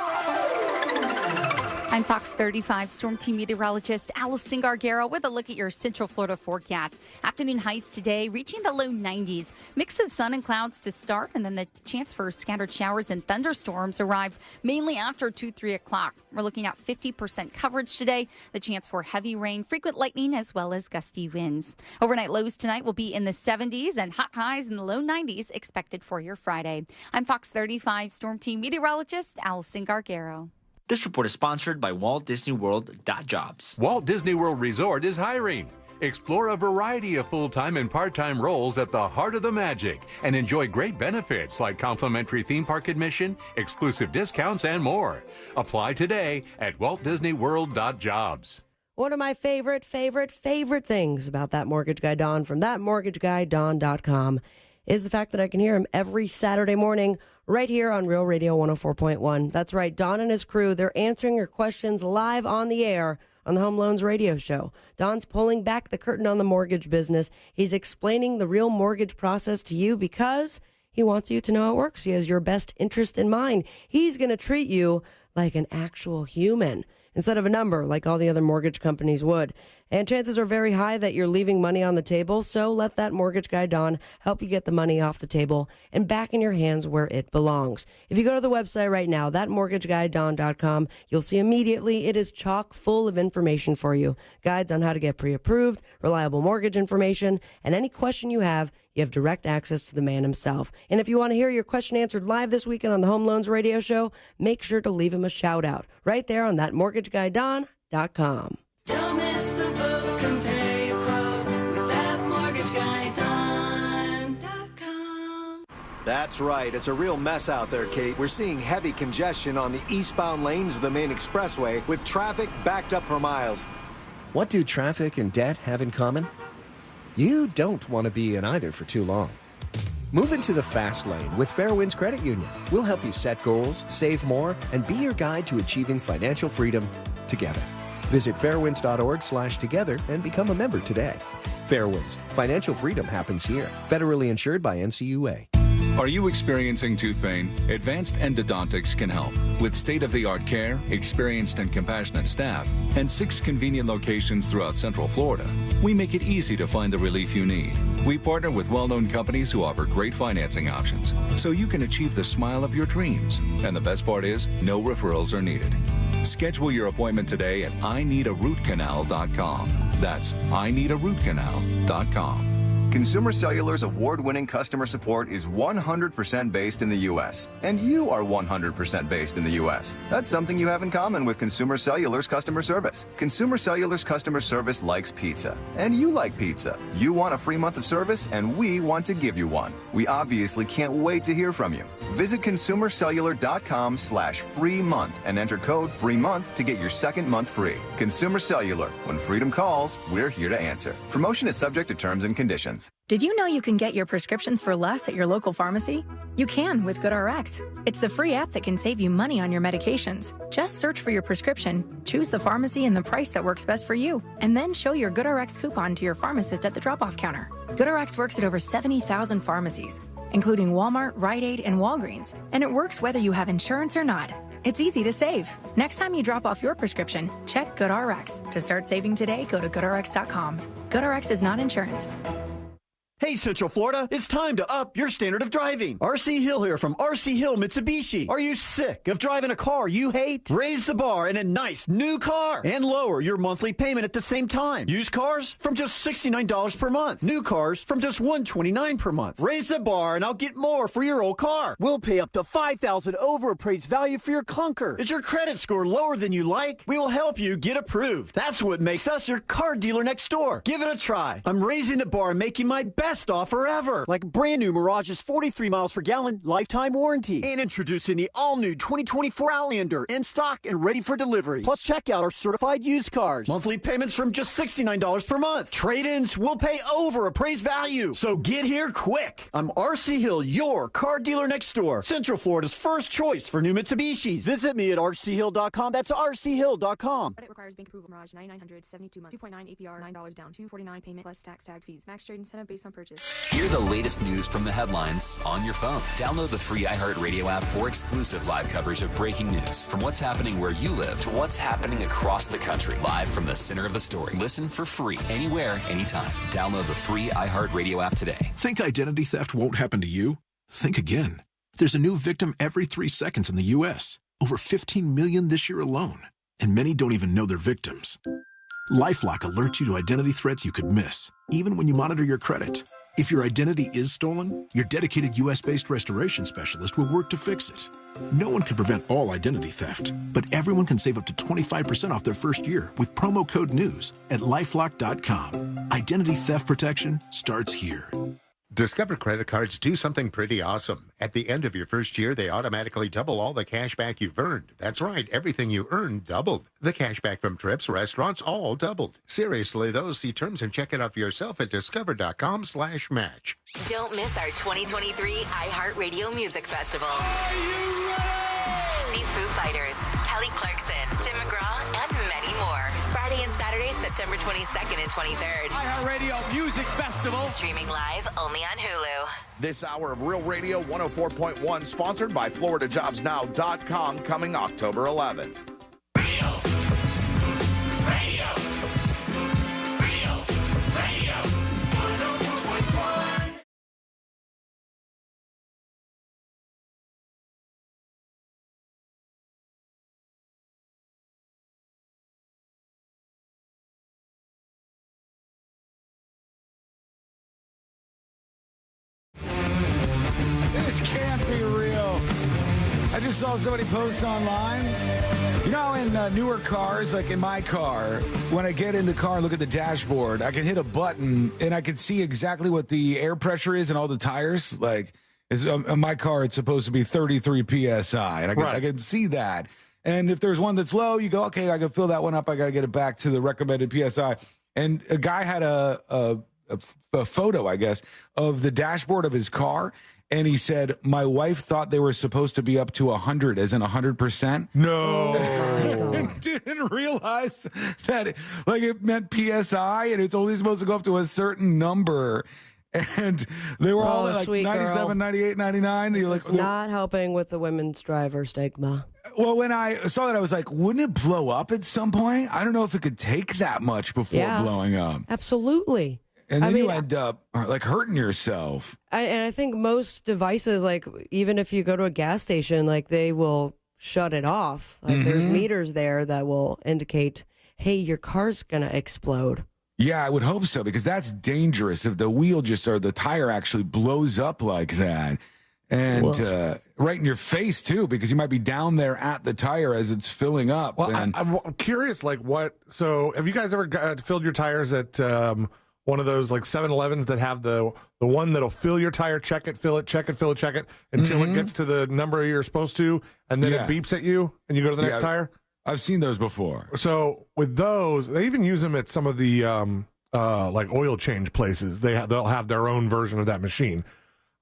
I'm Fox 35 Storm Team meteorologist Allison Gargaro with a look at your Central Florida forecast. Afternoon highs today reaching the low 90s. Mix of sun and clouds to start, and then the chance for scattered showers and thunderstorms arrives mainly after 2-3 o'clock. We're looking at 50% coverage today. The chance for heavy rain, frequent lightning, as well as gusty winds. Overnight lows tonight will be in the 70s and hot highs in the low 90s expected for your Friday. I'm Fox 35 Storm Team meteorologist Allison Gargaro. This report is sponsored by Walt Disney World Jobs. Walt Disney World Resort is hiring. Explore a variety of full-time and part-time roles at the heart of the magic and enjoy great benefits like complimentary theme park admission, exclusive discounts, and more. Apply today at waltdisneyworld.jobs. One of my favorite things about That Mortgage Guy Don from thatmortgageguyDon.com is the fact that I can hear him every Saturday morning right here on Real Radio 104.1. That's right, Don and his crew, they're answering your questions live on the air on the Home Loans Radio Show. Don's pulling back the curtain on the mortgage business. He's explaining the real mortgage process to you because he wants you to know how it works. He has your best interest in mind. He's going to treat you like an actual human instead of a number like all the other mortgage companies would. And chances are very high that you're leaving money on the table, so let That Mortgage Guy Don help you get the money off the table and back in your hands where it belongs. If you go to the website right now, thatmortgageguyDon.com, you'll see immediately it is chock full of information for you. Guides on how to get pre-approved, reliable mortgage information, and any question you have direct access to the man himself. And if you want to hear your question answered live this weekend on the Home Loans Radio Show, make sure to leave him a shout out right there on thatmortgageguyDon.com. Don't miss the boat, compare your quote with thatmortgageguyDon.com. That's right. It's a real mess out there, Kate. We're seeing heavy congestion on the eastbound lanes of the main expressway with traffic backed up for miles. What do traffic and debt have in common? You don't want to be in either for too long. Move into the fast lane with Fairwinds Credit Union. We'll help you set goals, save more, and be your guide to achieving financial freedom together. Visit fairwinds.org/together and become a member today. Fairwinds. Financial freedom happens here. Federally insured by NCUA. Are you experiencing tooth pain? Advanced Endodontics can help. With state-of-the-art care, experienced and compassionate staff, and 6 convenient locations throughout Central Florida, we make it easy to find the relief you need. We partner with well-known companies who offer great financing options, so you can achieve the smile of your dreams. And the best part is, no referrals are needed. Schedule your appointment today at ineedarootcanal.com. That's ineedarootcanal.com. Consumer Cellular's award-winning customer support is 100% based in the U.S., and you are 100% based in the U.S. That's something you have in common with Consumer Cellular's customer service. Consumer Cellular's customer service likes pizza, and you like pizza. You want a free month of service, and we want to give you one. We obviously can't wait to hear from you. Visit consumercellular.com/free month and enter code FREEMONTH to get your second month free. Consumer Cellular. When freedom calls, we're here to answer. Promotion is subject to terms and conditions. Did you know you can get your prescriptions for less at your local pharmacy? You can with GoodRx. It's the free app that can save you money on your medications. Just search for your prescription, choose the pharmacy and the price that works best for you, and then show your GoodRx coupon to your pharmacist at the drop-off counter. GoodRx works at over 70,000 pharmacies, including Walmart, Rite Aid, and Walgreens, and it works whether you have insurance or not. It's easy to save. Next time you drop off your prescription, check GoodRx. To start saving today, go to GoodRx.com. GoodRx is not insurance. Hey, Central Florida, it's time to up your standard of driving. RC Hill here from RC Hill Mitsubishi. Are you sick of driving a car you hate? Raise the bar in a nice new car and lower your monthly payment at the same time. Used cars from just $69 per month. New cars from just $129 per month. Raise the bar and I'll get more for your old car. We'll pay up to $5,000 over appraised value for your clunker. Is your credit score lower than you like? We will help you get approved. That's what makes us your car dealer next door. Give it a try. I'm raising the bar and making my best offer ever, like brand new Mirage's 43 miles per gallon lifetime warranty, and introducing the all-new 2024 Outlander in stock and ready for delivery. Plus, check out our certified used cars. Monthly payments from just $69 per month. Trade-ins will pay over appraised value. So get here quick. I'm RC Hill, your car dealer next door. Central Florida's first choice for new Mitsubishis. Visit me at rchill.com. That's rchill.com. Credit requires bank approval. Mirage 9900 72 months. 2.9 APR, $9 down. $249 payment plus tax tag fees. Max trade incentive based on purchase. Hear the latest news from the headlines on your phone. Download the free iHeartRadio app for exclusive live coverage of breaking news. From what's happening where you live to what's happening across the country. Live from the center of the story. Listen for free anywhere, anytime. Download the free iHeartRadio app today. Think identity theft won't happen to you? Think again. There's a new victim every 3 seconds in the U.S. Over 15 million this year alone. And many don't even know they're victims. LifeLock alerts you to identity threats you could miss, even when you monitor your credit. If your identity is stolen, your dedicated U.S.-based restoration specialist will work to fix it. No one can prevent all identity theft, but everyone can save up to 25% off their first year with promo code NEWS at LifeLock.com. Identity theft protection starts here. Discover credit cards do something pretty awesome. At the end of your first year, they automatically double all the cash back you've earned. That's right, everything you earned doubled. The cash back from trips, restaurants, all doubled. Seriously, though, see terms and check it out for yourself at discover.com/match. Don't miss our 2023 iHeartRadio Music Festival. See Foo Fighters, Kelly Clarkson, Tim McGraw, and many more. Friday and Saturday, September 22nd and 23rd. iHeartRadio Music Festival. Streaming live only on Hulu. This hour of Real Radio 104.1, sponsored by FloridaJobsNow.com, coming October 11th. This can't be real. I just saw somebody post online. You know, in newer cars, like in my car, when I get in the car and look at the dashboard, I can hit a button and I can see exactly what the air pressure is in all the tires. Like, in my car, it's supposed to be 33 PSI. And I can see that. And if there's one that's low, you go, okay, I can fill that one up. I got to get it back to the recommended PSI. And a guy had a photo, I guess, of the dashboard of his car. And he said, my wife thought they were supposed to be up to 100, as in 100%. No. And didn't realize that it meant PSI, and it's only supposed to go up to a certain number. And they were all at 97, 98, 99. It's not helping with the women's driver stigma. Well, when I saw that, I was like, wouldn't it blow up at some point? I don't know if it could take that much before blowing up. Absolutely. And then you end up hurting yourself. And I think most devices, even if you go to a gas station, they will shut it off. There's meters there that will indicate, hey, your car's going to explode. Yeah, I would hope so, because that's dangerous if the wheel or the tire actually blows up like that. And right in your face, too, because you might be down there at the tire as it's filling up. Well, I'm curious, so have you guys ever filled your tires at one of those 7-Elevens that have the one that'll fill your tire, check it, fill it, check it, fill it, check it, until it gets to the number you're supposed to, and then it beeps at you, and you go to the next tire? I've seen those before. So with those, they even use them at some of the oil change places. They'll have their own version of that machine.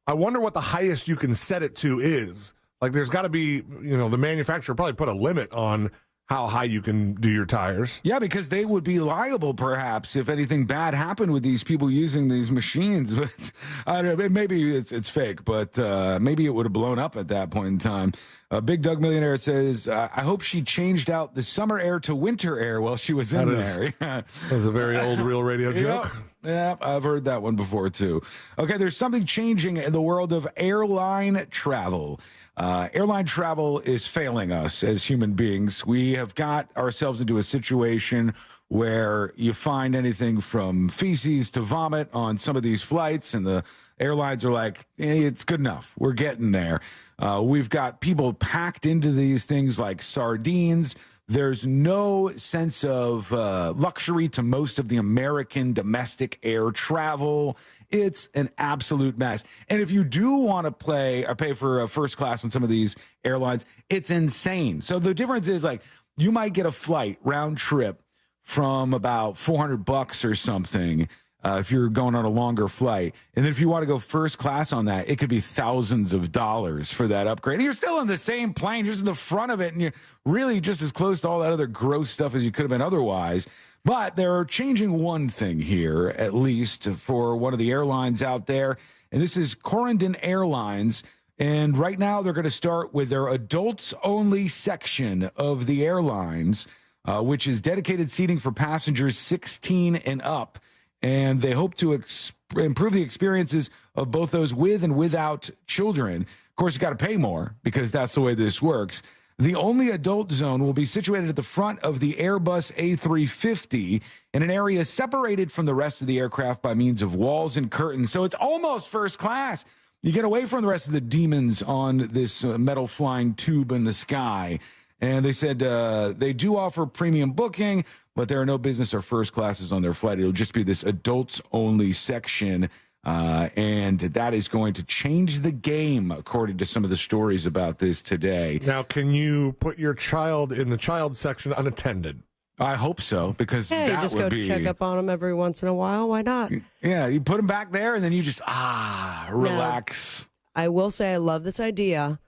I wonder what the highest you can set it to is. There's got to be, the manufacturer probably put a limit on how high you can do your tires. Yeah, because they would be liable, perhaps, if anything bad happened with these people using these machines. But I don't know, maybe it's fake, but maybe it would have blown up at that point in time. Big Doug Millionaire says, I hope she changed out the summer air to winter air while she was in there. That's a very old Real Radio joke. Yeah, I've heard that one before, too. Okay, there's something changing in the world of airline travel. Airline travel is failing us as human beings. We have got ourselves into a situation where you find anything from feces to vomit on some of these flights, and the airlines are like, hey, it's good enough. We're getting there. We've got people packed into these things like sardines. There's no sense of luxury to most of the American domestic air travel. It's an absolute mess. And if you do want to pay for first class on some of these airlines, it's insane. So the difference is, like, you might get a flight round trip from about $400 or something if you're going on a longer flight. And then if you want to go first class on that, it could be thousands of dollars for that upgrade. And you're still in the same plane, just in the front of it, and you're really just as close to all that other gross stuff as you could have been otherwise. But they're changing one thing here, at least for one of the airlines out there, and this is Corendon Airlines. And right now they're going to start with their adults-only section of the airlines, which is dedicated seating for passengers 16 and up. And they hope to improve the experiences of both those with and without children. Of course, you got to pay more because that's the way this works. The only adult zone will be situated at the front of the Airbus A350 in an area separated from the rest of the aircraft by means of walls and curtains. So it's almost first class. You get away from the rest of the demons on this metal flying tube in the sky. And they said they do offer premium booking, but there are no business or first classes on their flight. It'll just be this adults-only section, and that is going to change the game, according to some of the stories about this today. Now, can you put your child in the child section unattended? I hope so, because Hey, that just would go be... check up on them every once in a while. Why not? Yeah, you put them back there, and then you just, relax. Now, I will say I love this idea,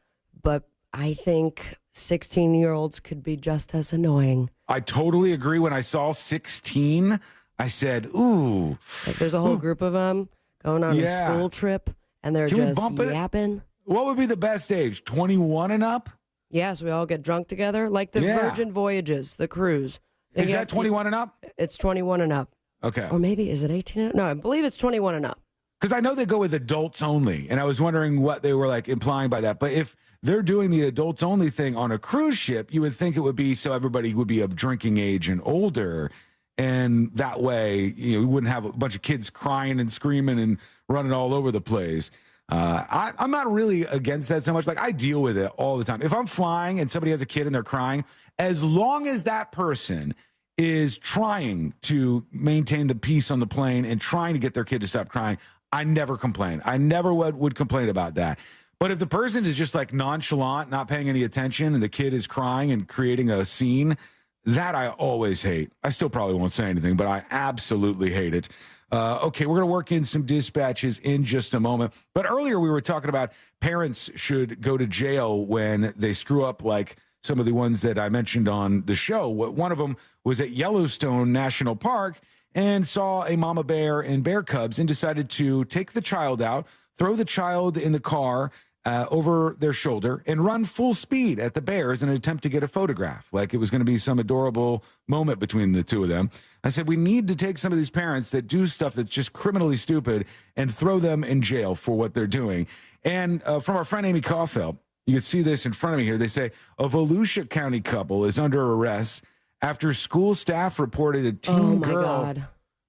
but I think 16-year-olds could be just as annoying. I totally agree. When I saw 16, I said, ooh. Like, there's a whole group of them going on a school trip, and they're Can we just bump it? yapping. What would be the best age? 21 and up? Yeah, so we all get drunk together, like the Virgin Voyages, the cruise. Is that 21 and up? It's 21 and up. Okay. Or maybe, is it 18? No, I believe it's 21 and up. Because I know they go with adults only, and I was wondering what they were like implying by that. But if they're doing the adults only thing on a cruise ship, you would think it would be so everybody would be of drinking age and older, and that way we wouldn't have a bunch of kids crying and screaming and running all over the place. I'm not really against that so much. Like, I deal with it all the time. If I'm flying and somebody has a kid and they're crying, as long as that person is trying to maintain the peace on the plane and trying to get their kid to stop crying, I never complain. I never would complain about that. But if the person is just like nonchalant, not paying any attention, and the kid is crying and creating a scene, that I always hate. I still probably won't say anything, but I absolutely hate it. Okay, we're going to work in some dispatches in just a moment. But earlier we were talking about parents should go to jail when they screw up, like some of the ones that I mentioned on the show. One of them was at Yellowstone National Park and saw a mama bear and bear cubs and decided to take the child out, throw the child in the car over their shoulder, and run full speed at the bears in an attempt to get a photograph, like it was going to be some adorable moment between the two of them. I said, we need to take some of these parents that do stuff that's just criminally stupid and throw them in jail for what they're doing. And from our friend Amy Caulfield, you can see this in front of me here. They say a Volusia County couple is under arrest after school staff reported a teen girl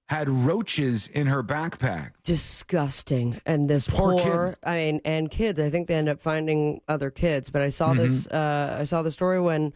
had roaches in her backpack. Disgusting. And this poor kid. I mean, and kids. I think they end up finding other kids. But I saw this. I saw the story when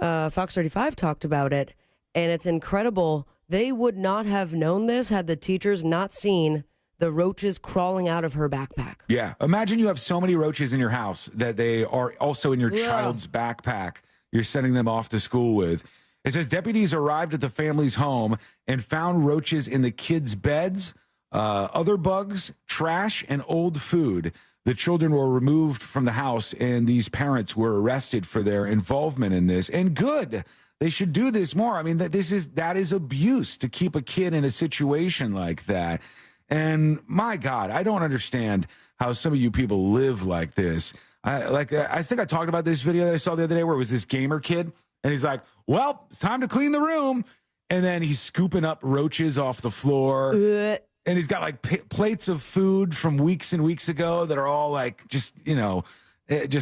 Fox 35 talked about it, and it's incredible. They would not have known this had the teachers not seen the roaches crawling out of her backpack. Yeah. Imagine you have so many roaches in your house that they are also in your child's backpack you're sending them off to school with. It says deputies arrived at the family's home and found roaches in the kids' beds, other bugs, trash, and old food. The children were removed from the house, and these parents were arrested for their involvement in this. And good. They should do this more. I mean, that is abuse to keep a kid in a situation like that. And my God, I don't understand how some of you people live like this. I think I talked about this video that I saw the other day where it was this gamer kid, and he's like, well, it's time to clean the room. and then he's scooping up roaches off the floor. And he's got like plates of food from weeks and weeks ago that are all like just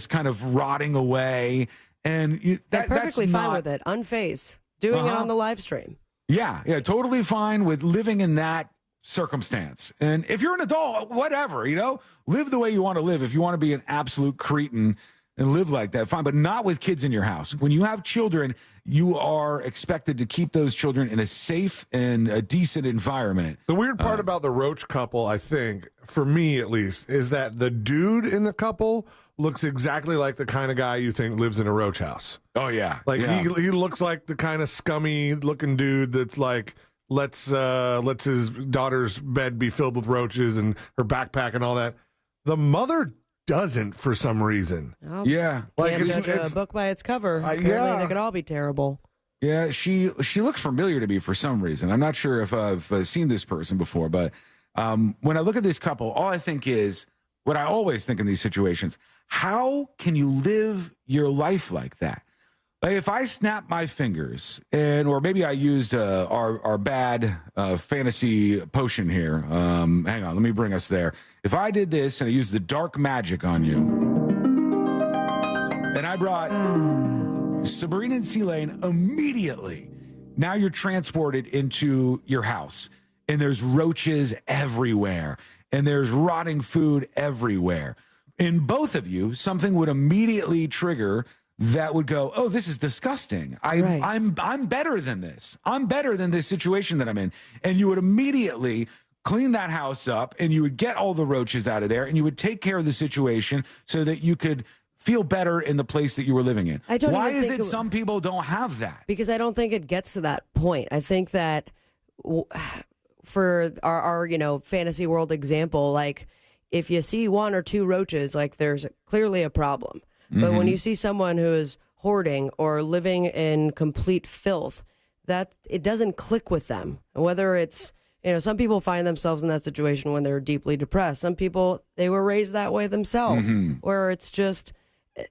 kind of rotting away. And They're perfectly that's fine not, with it, unfazed, doing it on the live stream. Yeah, totally fine with living in that circumstance. And if you're an adult, whatever, live the way you want to live. If you want to be an absolute cretin and live like that, fine, but not with kids in your house. When you have children, you are expected to keep those children in a safe and a decent environment. The weird part about the roach couple, I think, for me at least, is that the dude in the couple looks exactly like the kind of guy you think lives in a roach house. Oh, yeah. He looks like the kind of scummy looking dude that's like, lets his daughter's bed be filled with roaches and her backpack and all that. The mother doesn't for some reason. Oh, yeah. Can't judge a book by its cover. Apparently they could all be terrible. Yeah, she looks familiar to me for some reason. I'm not sure if I've seen this person before, but when I look at this couple, all I think is what I always think in these situations: how can you live your life like that? Like if I snap my fingers, or maybe I used our bad fantasy potion here. Hang on, let me bring us there. If I did this and I used the dark magic on you, and I brought Sabrina and C-Lane immediately, now you're transported into your house, and there's roaches everywhere, and there's rotting food everywhere. In both of you, something would immediately trigger that would go, oh, this is disgusting. I'm better than this. I'm better than this situation that I'm in. And you would immediately clean that house up, and you would get all the roaches out of there, and you would take care of the situation so that you could feel better in the place that you were living in. Why is it some people don't have that? Because I don't think it gets to that point. I think that for our fantasy world example, like if you see one or two roaches, like there's clearly a problem. But when you see someone who is hoarding or living in complete filth, that it doesn't click with them. Whether it's, some people find themselves in that situation when they're deeply depressed. Some people, they were raised that way themselves, where it's just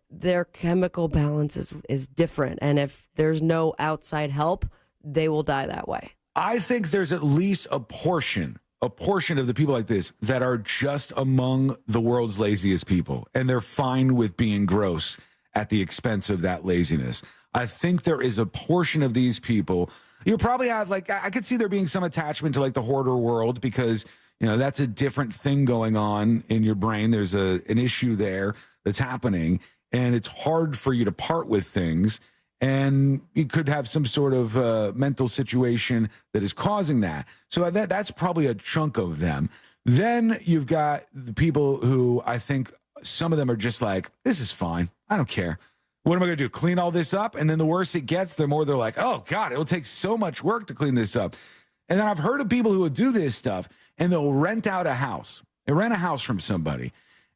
their chemical balance is different. And if there's no outside help, they will die that way. I think there's at least a portion of the people like this that are just among the world's laziest people, and they're fine with being gross at the expense of that laziness. I think there is a portion of these people. You probably have, like, I could see there being some attachment to like the hoarder world, because that's a different thing going on in your brain. There's an issue there that's happening, and it's hard for you to part with things. And you could have some sort of mental situation that is causing that. So that's probably a chunk of them. Then you've got the people who I think some of them are just like, this is fine. I don't care. What am I going to do? Clean all this up? And then the worse it gets, they're like, oh, God, it will take so much work to clean this up. And then I've heard of people who will do this stuff, and they'll rent out a house. They rent a house from somebody,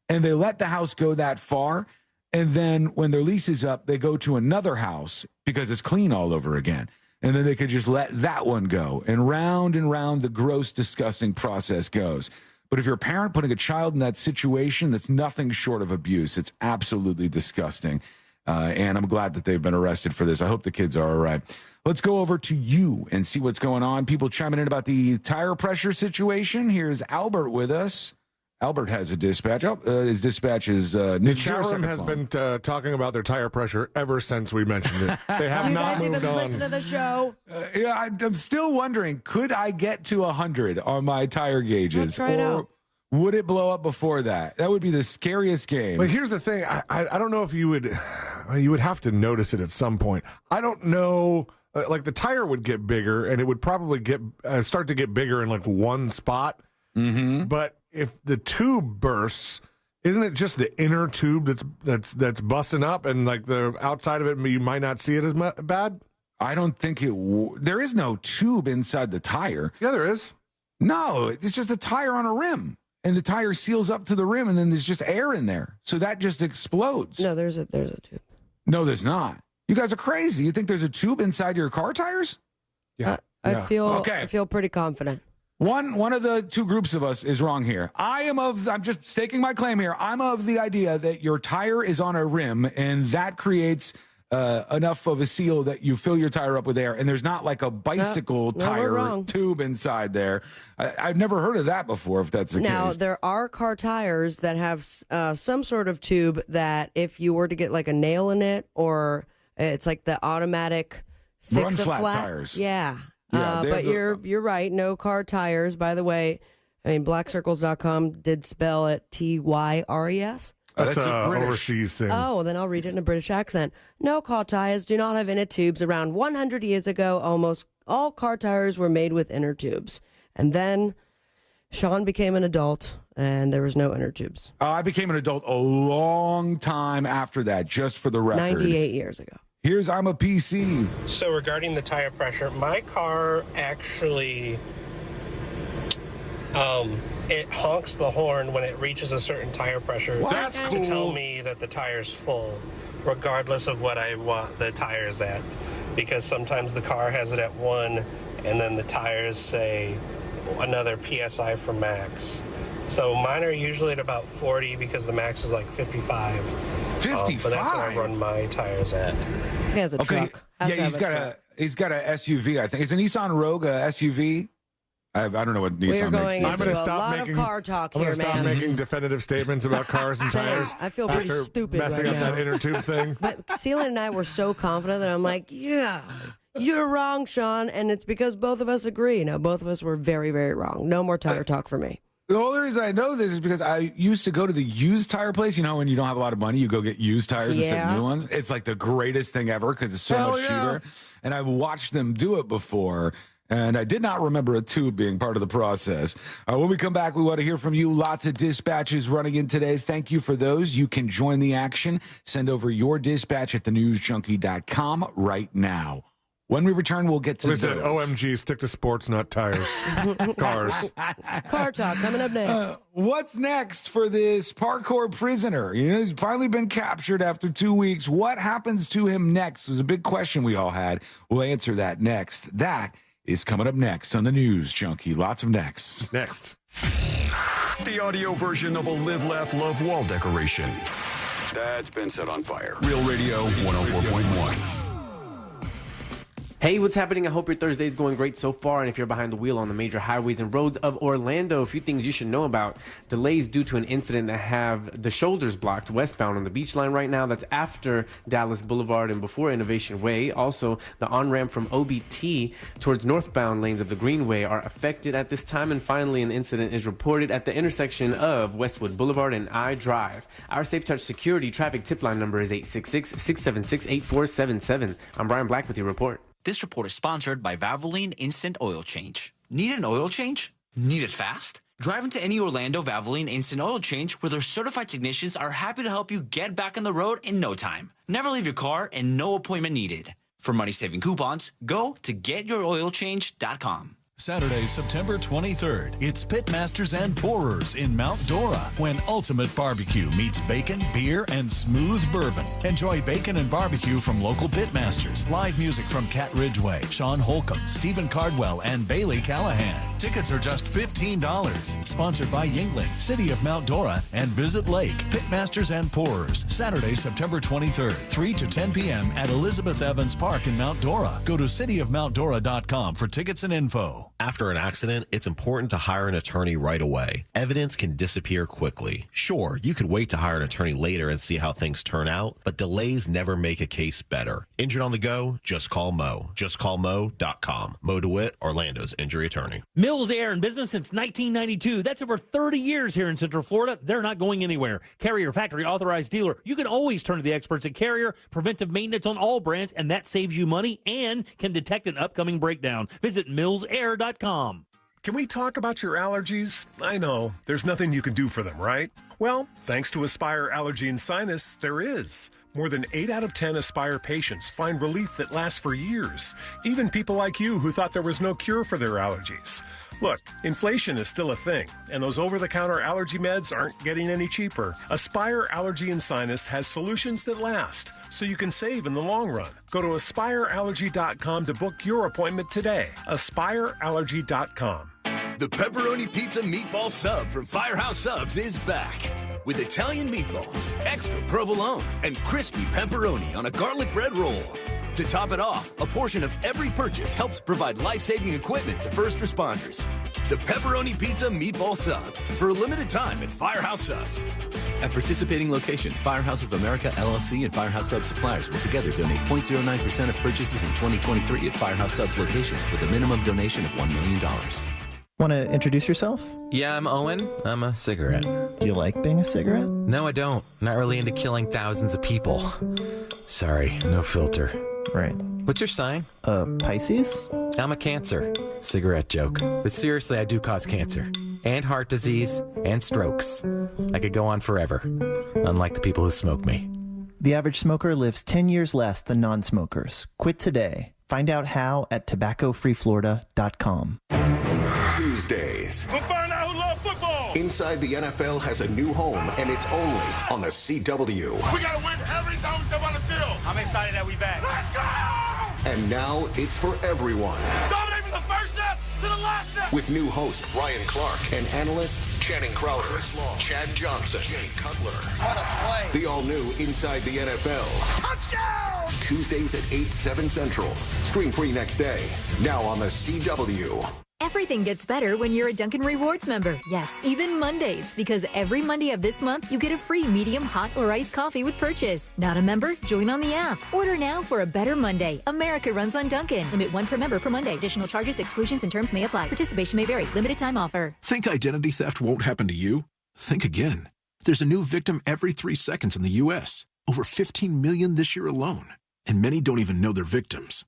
and they let the house go that far. And then when their lease is up, they go to another house because it's clean all over again. And then they could just let that one go. And round the gross, disgusting process goes. But if you're a parent putting a child in that situation, that's nothing short of abuse. It's absolutely disgusting. And I'm glad that they've been arrested for this. I hope the kids are all right. Let's go over to you and see what's going on. People chiming in about the tire pressure situation. Here's Albert with us. Albert has a dispatch. His dispatch is the chat room has been talking about their tire pressure ever since we mentioned it. They have not moved on. Do you guys even listen to the show? I'm still wondering, could I get to 100 on my tire gauges? Let's try it out. Would it blow up before that? That would be the scariest game. But here's the thing. I don't know if you would have to notice it at some point. I don't know. Like the tire would get bigger, and it would probably start to get bigger in like one spot. Mm-hmm. But if the tube bursts, isn't it just the inner tube that's busting up, and like the outside of it, you might not see it as bad? I don't think there is no tube inside the tube. Yeah, there is. No, it's just a tire on a rim, and the tire seals up to the rim, and then there's just air in there, so that just explodes. No, there's a tube. No, there's not. You guys are crazy. You think there's a tube inside your car tires? Yeah. I feel pretty confident. One of the two groups of us is wrong here. I'm just staking my claim here. I'm of the idea that your tire is on a rim, and that creates enough of a seal that you fill your tire up with air, and there's not like a bicycle tire tube inside there. I've never heard of that before, if that's the case. Now, there are car tires that have some sort of tube that if you were to get like a nail in it, or it's like the automatic fix a flat tires. Yeah. But you're right. No car tires. By the way, I mean, blackcircles.com did spell it TYRES. That's an overseas thing. Oh, well, then I'll read it in a British accent. No car tires do not have inner tubes. Around 100 years ago, almost all car tires were made with inner tubes. And then Sean became an adult, and there was no inner tubes. I became an adult a long time after that, just for the record. 98 years ago. Here's I'm a PC. So regarding the tire pressure, my car actually... it honks the horn when it reaches a certain tire pressure. That's cool. To tell me that the tire's full, regardless of what I want the tires at. Because sometimes the car has it at 1, and then the tires say another PSI for max. So mine are usually at about 40 because the max is like 55. 55? But that's what I run my tires at. He has a truck. He's got a SUV, I think. Is a Nissan Rogue a SUV? I don't know what Nissan makes. I'm going to stop making car talk here, man. I'm going to stop making definitive statements about cars and tires. I feel pretty stupid messing right up now. that inner tube thing. But Celia and I were so confident that I'm like, yeah, you're wrong, Sean. And it's because both of us agree. No, both of us were very, very wrong. No more tire talk for me. The only reason I know this is because I used to go to the used tire place. You know, when you don't have a lot of money, you go get used tires instead of new ones. It's like the greatest thing ever because it's so much cheaper. And I've watched them do it before. And I did not remember a tube being part of the process. When we come back, we want to hear from you. Lots of dispatches running in today. Thank you for those. You can join the action. Send over your dispatch at thenewsjunkie.com right now. When we return, we'll get to those. Said, OMG, stick to sports, not tires. Cars. Car talk coming up next. What's next for this parkour prisoner? You know, he's finally been captured after 2 weeks. What happens to him next was a big question we all had. We'll answer that next. That is coming up next on the News Junkie. Lots of next. Next. The audio version of a Live, Laugh, Love wall decoration that's been set on fire. Real Radio 104.1. Hey, what's happening? I hope your Thursday is going great so far. And if you're behind the wheel on the major highways and roads of Orlando, a few things you should know about. Delays due to an incident that have the shoulders blocked westbound on the beach line right now. That's after Dallas Boulevard and before Innovation Way. Also, the on-ramp from OBT towards northbound lanes of the Greenway are affected at this time. And finally, an incident is reported at the intersection of Westwood Boulevard and I Drive. Our Safe Touch Security traffic tip line number is 866-676-8477. I'm Brian Black with your report. This report is sponsored by Valvoline Instant Oil Change. Need an oil change? Need it fast? Drive into any Orlando Valvoline Instant Oil Change where their certified technicians are happy to help you get back on the road in no time. Never leave your car and no appointment needed. For money-saving coupons, go to getyouroilchange.com. Saturday, September 23rd, it's Pitmasters and Pourers in Mount Dora when Ultimate Barbecue meets bacon, beer, and smooth bourbon. Enjoy bacon and barbecue from local Pitmasters. Live music from Cat Ridgway, Sean Holcomb, Stephen Cardwell, and Bailey Callahan. Tickets are just $15. Sponsored by Yingling, City of Mount Dora, and Visit Lake. Pitmasters and Pourers, Saturday, September 23rd, 3 to 10 p.m. at Elizabeth Evans Park in Mount Dora. Go to cityofmountdora.com for tickets and info. After an accident, it's important to hire an attorney right away. Evidence can disappear quickly. Sure, you could wait to hire an attorney later and see how things turn out, but delays never make a case better. Injured on the go? Just call Mo. JustCallMo.com. Mo DeWitt, Orlando's injury attorney. Mills Air in business since 1992. That's over 30 years here in Central Florida. They're not going anywhere. Carrier Factory Authorized Dealer. You can always turn to the experts at Carrier. Preventive maintenance on all brands, and that saves you money and can detect an upcoming breakdown. Visit millsair.com. Can we talk about your allergies? I know, there's nothing you can do for them, right? Well, thanks to Aspire Allergy and Sinus, there is. More than 8 out of 10 Aspire patients find relief that lasts for years. Even people like you who thought there was no cure for their allergies. Look, inflation is still a thing, and those over-the-counter allergy meds aren't getting any cheaper. Aspire Allergy and Sinus has solutions that last, so you can save in the long run. Go to aspireallergy.com to book your appointment today. Aspireallergy.com. The Pepperoni Pizza Meatball Sub from Firehouse Subs is back. with Italian meatballs, extra provolone, and crispy pepperoni on a garlic bread roll. To top it off, a portion of every purchase helps provide life-saving equipment to first responders. The Pepperoni Pizza Meatball Sub, for a limited time at Firehouse Subs. At participating locations, Firehouse of America, LLC, and Firehouse Subs suppliers will together donate 0.09% of purchases in 2023 at Firehouse Subs locations with a minimum donation of $1 million. Want to introduce yourself? Yeah, I'm Owen. I'm a cigarette. Do you like being a cigarette? No, I don't. Not really into killing thousands of people. Sorry, no filter. Right. What's your sign? Pisces? I'm a Cancer. Cigarette joke. But seriously, I do cause cancer. And heart disease. And strokes. I could go on forever. Unlike the people who smoke me. The average smoker lives 10 years less than non-smokers. Quit today. Find out how at tobaccofreeflorida.com. Tuesdays. We'll find out who loves football. Inside the NFL has a new home, and it's only on the CW. We got to win every time we step on the field. I'm excited that we back. Let's go! And now it's for everyone. Dominate from the first step to the last step. With new host Ryan Clark and analysts Channing Crowder, Chad Johnson, Jay Cutler. What a play. The all-new Inside the NFL. Touchdown! Tuesdays at 8, 7 Central. Stream free next day. Now on the CW. Everything gets better when you're a Dunkin' Rewards member. Yes, even Mondays, because every Monday of this month, you get a free medium, hot, or iced coffee with purchase. Not a member? Join on the app. Order now for a better Monday. America runs on Dunkin'. Limit 1 per member per Monday. Additional charges, exclusions, and terms may apply. Participation may vary. Limited time offer. Think identity theft won't happen to you? Think again. There's a new victim every 3 seconds in the U.S. Over 15 million this year alone. And many don't even know they're victims.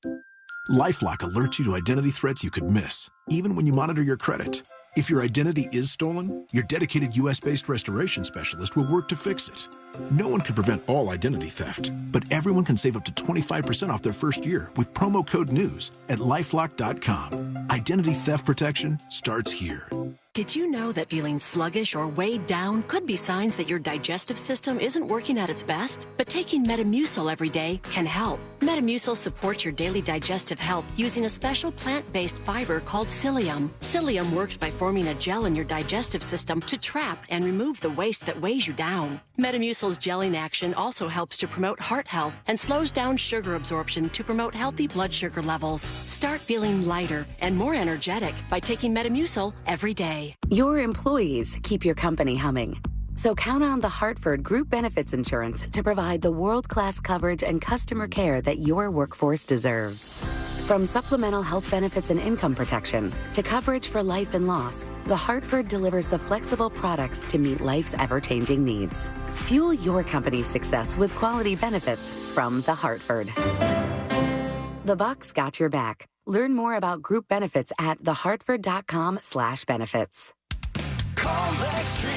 LifeLock alerts you to identity threats you could miss, even when you monitor your credit. If your identity is stolen, your dedicated U.S.-based restoration specialist will work to fix it. No one can prevent all identity theft, but everyone can save up to 25% off their first year with promo code NEWS at LifeLock.com. Identity theft protection starts here. Did you know that feeling sluggish or weighed down could be signs that your digestive system isn't working at its best? But taking Metamucil every day can help. Metamucil supports your daily digestive health using a special plant-based fiber called psyllium. Psyllium works by forming a gel in your digestive system to trap and remove the waste that weighs you down. Metamucil's gelling action also helps to promote heart health and slows down sugar absorption to promote healthy blood sugar levels. Start feeling lighter and more energetic by taking Metamucil every day. Your employees keep your company humming. So count on the Hartford Group Benefits Insurance to provide the world-class coverage and customer care that your workforce deserves. From supplemental health benefits and income protection to coverage for life and loss, the Hartford delivers the flexible products to meet life's ever-changing needs. Fuel your company's success with quality benefits from the Hartford. The Bucks got your back. Learn more about group benefits at thehartford.com/benefits. Call Extreme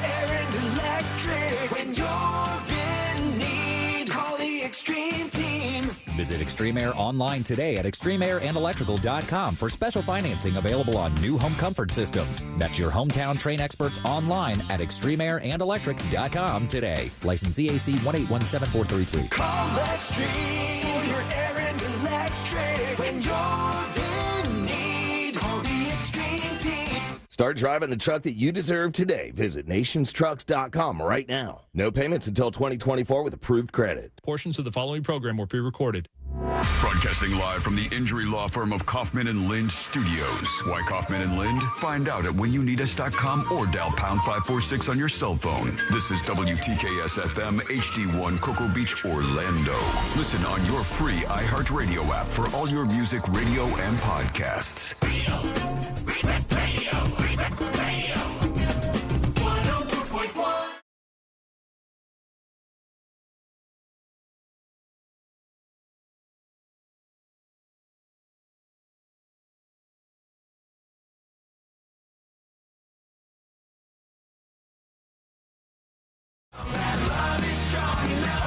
Air and Electric. When you're in need, call the Extreme team. Visit Extreme Air online today at extremeairandelectrical.com for special financing available on new home comfort systems. That's your hometown Train experts online at extremeairandelectric.com today. License EAC 1817433. Call Extreme for your air and electric. When you're in need, call the Extreme team. Start driving the truck that you deserve today. Visit nationstrucks.com right now. No payments until 2024 with approved credit. Portions of the following program were pre-recorded. Broadcasting live from the injury law firm of Kaufman and Lind Studios. Why Kaufman and Lind? Find out at whenyounitus.com or dial pound 546 on your cell phone. This is WTKS FM HD1 Cocoa Beach, Orlando. Listen on your free iHeartRadio app for all your music, radio, and podcasts. Radio. 104.1.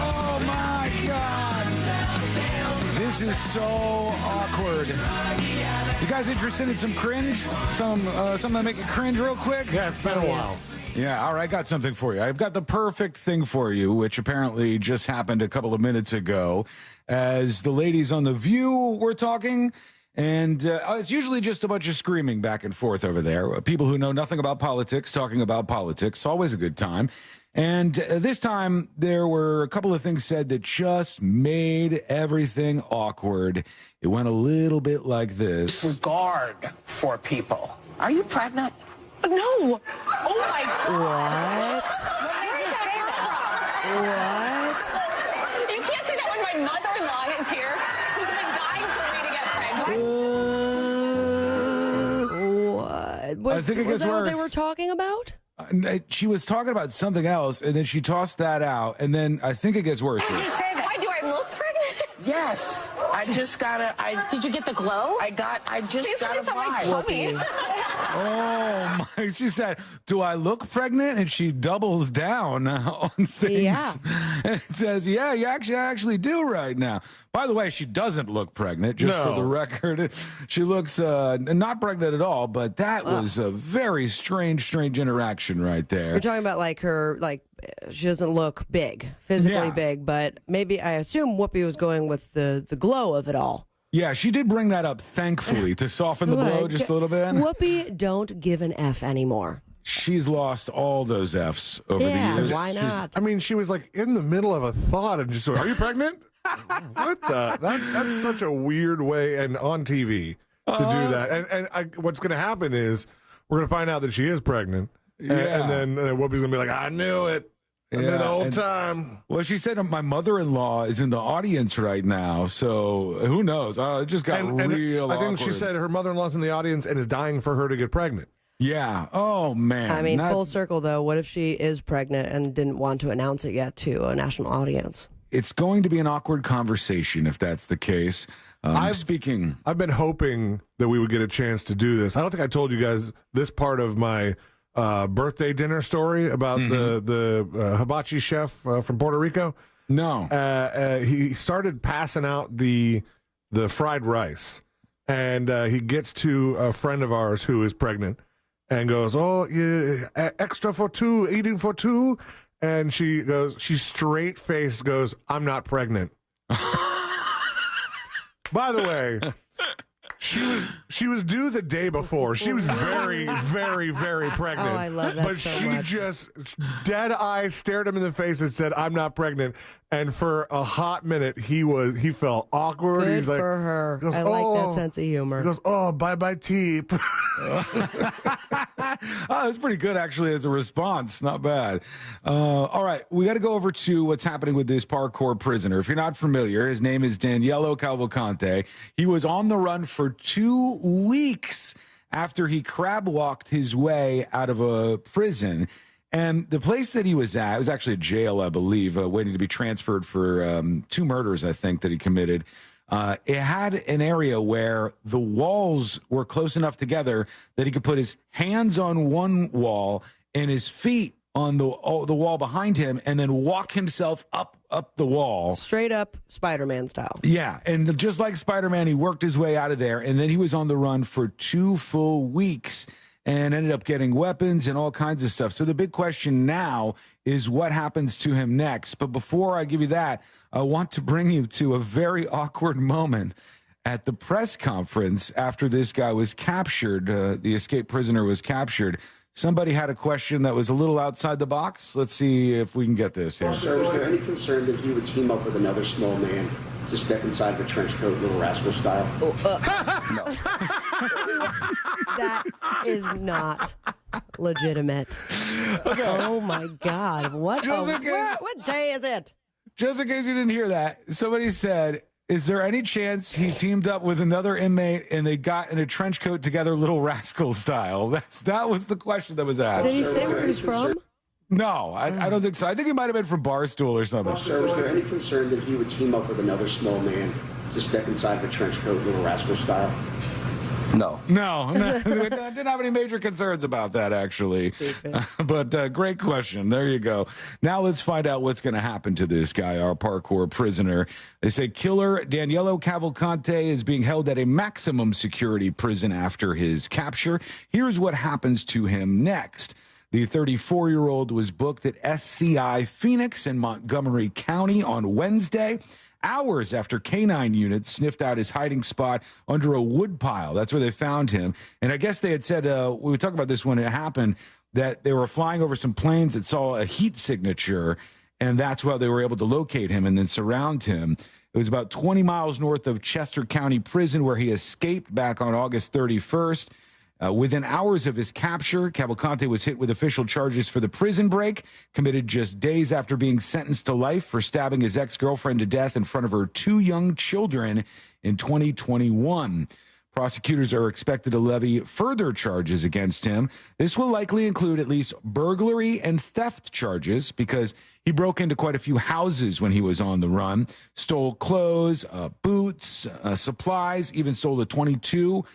Oh my God! This is so awkward. You guys interested in some cringe? Something to make you cringe real quick? Yeah, it's been a while. Yeah, all right, got something for you. I've got the perfect thing for you, which apparently just happened a couple of minutes ago. As the ladies on The View were talking, And it's usually just a bunch of screaming back and forth over there. People who know nothing about politics talking about politics. Always a good time. And this time, there were a couple of things said that just made everything awkward. It went a little bit like this. Regard for people. Are you pregnant? No. Oh, my God. What? You can't say that when my mother-in-law is here, who's been dying for me to get pregnant. I think it gets was that worse. what they were talking about? She was talking about something else, and then she tossed that out, and then I think it gets worse. Why do I look pregnant? Yes. I just gotta. Did you get the glow? I just Please got a tell me vibe. tummy. Oh my! She said, "Do I look pregnant?" And she doubles down on things. Yeah. And it says, "Yeah, I actually do right now." By the way, she doesn't look pregnant. Just for the record, she looks not pregnant at all. But that was a very strange interaction right there. You're talking about like her, like she doesn't look big, physically big, but maybe I assume Whoopi was going with the glow of it all. Yeah, she did bring that up, thankfully, to soften the blow just a little bit. Whoopi, don't give an F anymore. She's lost all those Fs over the years. Why not? I mean, she was like in the middle of a thought and just, are you pregnant? What the? That's such a weird way and on TV to do that. And what's going to happen is we're going to find out that she is pregnant. And then Whoopi's going to be like, I knew it. I knew the whole time. Well, she said my mother-in-law is in the audience right now, so who knows? It just got real I think she awkward. said her mother-in-law's in the audience and is dying for her to get pregnant. Yeah. Oh, man. I mean, full circle, though. What if she is pregnant and didn't want to announce it yet to a national audience? It's going to be an awkward conversation if that's the case. I've been hoping that we would get a chance to do this. I don't think I told you guys this part of my birthday dinner story about the hibachi chef from Puerto Rico. No. He started passing out the fried rice, and he gets to a friend of ours who is pregnant and goes, "Oh, yeah, extra for two, eating for two." And she straight faced goes, "I'm not pregnant." By the way, she was due the day before. She was very, very, very pregnant. Oh, I love that but so she much. just dead eye stared him in the face and said, "I'm not pregnant." And for a hot minute, he felt awkward. Good He's like, for her. He goes, I like that sense of humor. He goes, "Oh, bye, Teep." Oh, that's pretty good, actually, as a response. Not bad. All right, we got to go over to what's happening with this parkour prisoner. If you're not familiar, his name is Daniello Cavalcante. He was on the run for 2 weeks after he crab walked his way out of a prison. And the place that he was at, it was actually a jail, I believe, waiting to be transferred for 2 murders, I think, that he committed. It had an area where the walls were close enough together that he could put his hands on one wall and his feet on the wall behind him and then walk himself up the wall. Straight up Spider-Man style. Yeah, and just like Spider-Man, he worked his way out of there, and then he was on the run for 2 full weeks and ended up getting weapons and all kinds of stuff. So the big question now is what happens to him next. But before I give you that, I want to bring you to a very awkward moment at the press conference after this guy was captured. The escaped prisoner was captured. Somebody had a question that was a little outside the box. Let's see if we can get this here. Sir, is there any concern that he would team up with another small man to step inside of a trench coat, Little Rascal style? No. That is not legitimate. Oh my God! What day is it? Just in case you didn't hear that, somebody said, "Is there any chance he teamed up with another inmate and they got in a trench coat together, Little Rascal style?" That was the question that was asked. Did he say where he's from? No, I don't think so. I think he might have been from Barstool or something. Sir, is there any concern that he would team up with another small man to step inside of a trench coat, Little Rascal style? No. No, I didn't have any major concerns about that, actually. But great question. There you go. Now let's find out what's going to happen to this guy, our parkour prisoner. They say killer Daniello Cavalcante is being held at a maximum security prison after his capture. Here's what happens to him next. The 34-year-old was booked at SCI Phoenix in Montgomery County on Wednesday. hours after canine units sniffed out his hiding spot under a wood pile. That's where they found him. And I guess they had said, we would talk about this when it happened, that they were flying over some planes that saw a heat signature, and that's why they were able to locate him and then surround him. It was about 20 miles north of Chester County Prison, where he escaped back on August 31st. Within hours of his capture, Cavalcante was hit with official charges for the prison break, committed just days after being sentenced to life for stabbing his ex-girlfriend to death in front of her 2 young children in 2021. Prosecutors are expected to levy further charges against him. This will likely include at least burglary and theft charges, because he broke into quite a few houses when he was on the run, stole clothes, boots, supplies, even stole a .22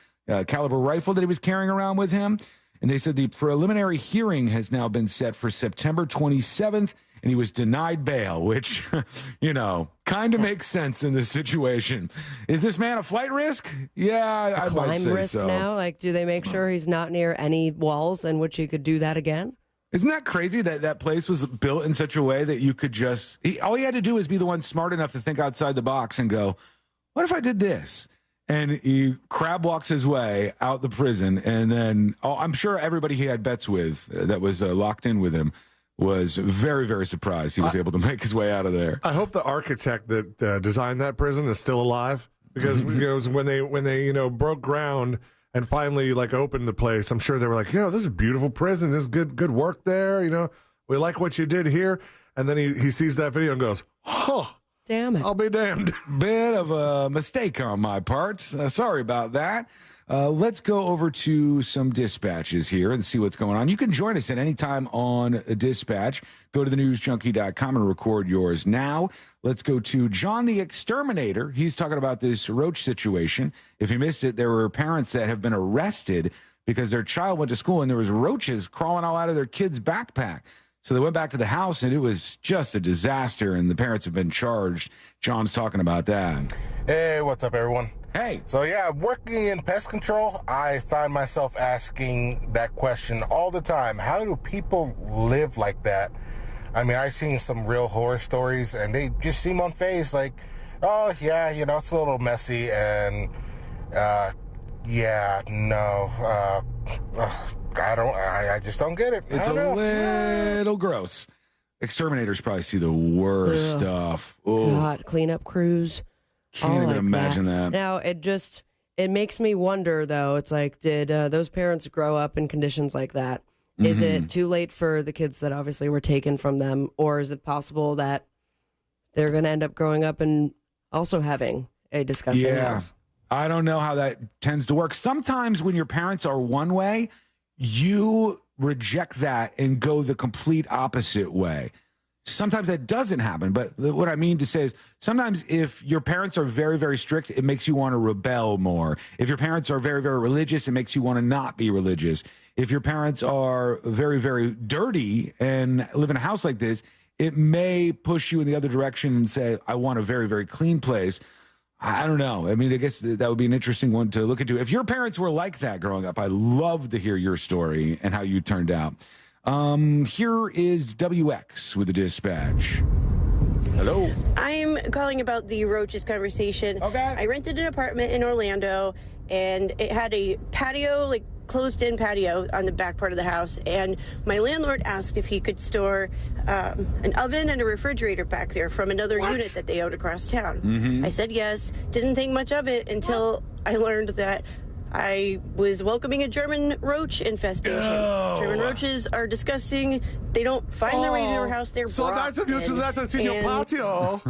caliber rifle that he was carrying around with him. And they said the preliminary hearing has now been set for September 27th, and he was denied bail, which, kind of makes sense in this situation. Is this man a flight risk? Yeah, I'd like to say Climb risk so. now? Like, do they make sure he's not near any walls in which he could do that again? Isn't that crazy that that place was built in such a way that you could just, all he had to do was be the one smart enough to think outside the box and go, what if I did this? And he crab walks his way out the prison, and then I'm sure everybody he had bets with that was locked in with him was very, very surprised he was able to make his way out of there. I hope the architect that designed that prison is still alive, because when they broke ground and finally opened the place, I'm sure they were like, this is a beautiful prison. There's good work there. We like what you did here. And then he sees that video and goes, damn it. I'll be damned. Bit of a mistake on my part. Sorry about that. Let's go over to some dispatches here and see what's going on. You can join us at any time on a dispatch. Go to thenewsjunkie.com and record yours now. Let's go to John the Exterminator. He's talking about this roach situation. If you missed it, there were parents that have been arrested because their child went to school and there was roaches crawling all out of their kid's backpack. So they went back to the house, and it was just a disaster, and the parents have been charged. John's talking about that. Hey, what's up, everyone? Hey. So, working in pest control, I find myself asking that question all the time. How do people live like that? I mean, I've seen some real horror stories, and they just seem unfazed, like, oh, yeah, it's a little messy, and, I just don't get it. It's a little gross. Exterminators probably see the worst stuff. Oh, God, cleanup crews. Can't even imagine that. Now, it makes me wonder, though. It's like, did those parents grow up in conditions like that? Is it too late for the kids that obviously were taken from them? Or is it possible that they're going to end up growing up and also having a disgusting house? I don't know how that tends to work. Sometimes when your parents are one way, you reject that and go the complete opposite way. Sometimes that doesn't happen. But what I mean to say is sometimes if your parents are very, very strict, it makes you want to rebel more. If your parents are very, very religious, it makes you want to not be religious. If your parents are very, very dirty and live in a house like this, it may push you in the other direction and say, I want a very, very clean place. I don't know. I mean, I guess that would be an interesting one to look into. If your parents were like that growing up, I'd love to hear your story and how you turned out. Here is WX with the dispatch. Hello. I'm calling about the roaches conversation. Okay. I rented an apartment in Orlando, and it had a patio, closed-in patio on the back part of the house, and my landlord asked if he could store an oven and a refrigerator back there from another unit that they owned across town. I said yes, didn't think much of it until I learned that I was welcoming a German roach infestation. German roaches are disgusting. They don't find their way to their house. They're so brought that's if you do that in your patio.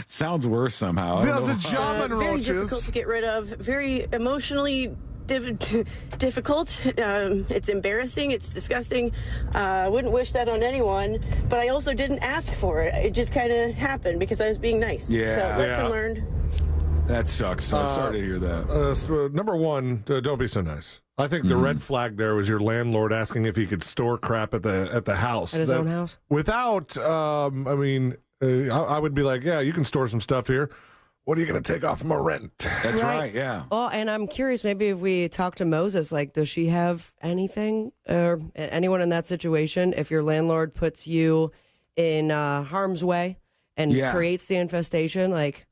Sounds worse somehow. There's a German very roaches. difficult to get rid of. Very emotionally difficult. It's embarrassing. It's disgusting. I wouldn't wish that on anyone, but I also didn't ask for it. It just kind of happened because I was being nice. Yeah. So lesson learned. That sucks. Sorry to hear that. Number one, don't be so nice. I think the red flag there was your landlord asking if he could store crap at the house. At his own house? Without, I would be like, yeah, you can store some stuff here. What are you going to take off my rent? That's right, yeah. Oh, and I'm curious, maybe if we talk to Moses, does she have anything, or anyone in that situation, if your landlord puts you in harm's way and Yeah. creates the infestation, like,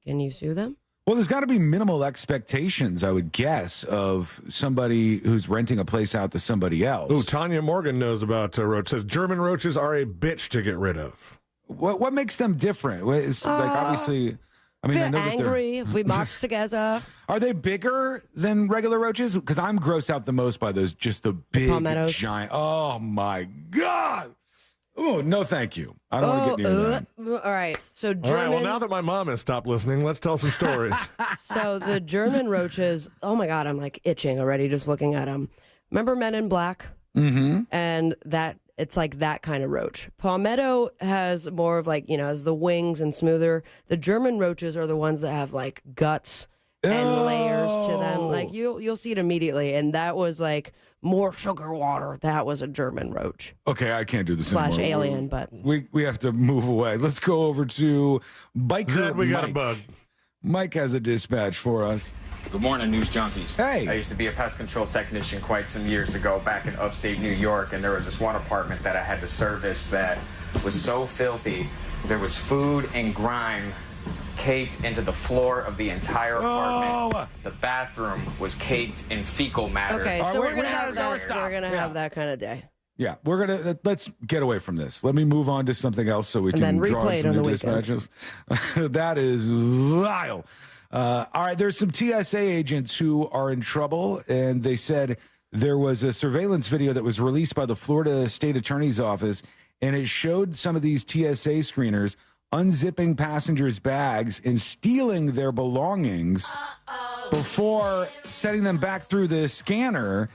can you sue them? Well, there's got to be minimal expectations, I would guess, of somebody who's renting a place out to somebody else. Ooh, Tanya Morgan knows about roaches. Says German roaches are a bitch to get rid of. What makes them different? It's like obviously, I mean, I They're know that angry if we march together. Are they bigger than regular roaches? Because I'm grossed out the most by those, just the big, palmettos? giant. Oh my God! Oh no, thank you. I don't want to get near that. All right, so German. All right, well, now that my mom has stopped listening, let's tell some stories. So the German roaches, oh my God, I'm like itching already just looking at them. Remember Men in Black? Mm-hmm. And that it's like that kind of roach. Palmetto has more of like, has the wings and smoother. The German roaches are the ones that have like guts and layers to them. Like you'll see it immediately. And that was like more sugar water. That was a German roach. Okay, I can't do this / anymore. alien, but we have to move away. Let's go over to Biker Zed, we got Mike. a bug. Mike has a dispatch for us. Good morning, News Junkies. Hey. I used to be a pest control technician quite some years ago back in upstate New York, and there was this one apartment that I had to service that was so filthy. There was food and grime caked into the floor of the entire apartment. The bathroom was caked in fecal matter. okay, so we're gonna have that. We're gonna Yeah. have that kind of day. Yeah, let's get away from this. Let me move on to something else so we And can then draw replay it some on new the weekends. dispatches. That is vile. All right, there's some TSA agents who are in trouble, and they said there was a surveillance video that was released by the Florida State Attorney's Office, and it showed some of these TSA screeners unzipping passengers' bags and stealing their belongings before setting them back through the scanner.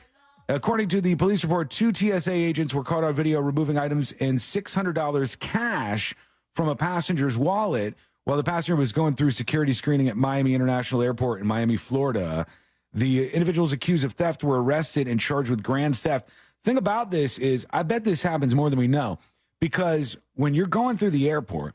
According to the police report, 2 TSA agents were caught on video removing items and $600 cash from a passenger's wallet while the passenger was going through security screening at Miami International Airport in Miami, Florida. The individuals accused of theft were arrested and charged with grand theft. Thing about this is, I bet this happens more than we know, because when you're going through the airport,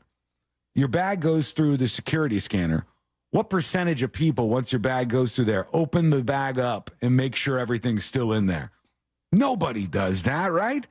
your bag goes through the security scanner. What percentage of people, once your bag goes through there, open the bag up and make sure everything's still in there? Nobody does that, right?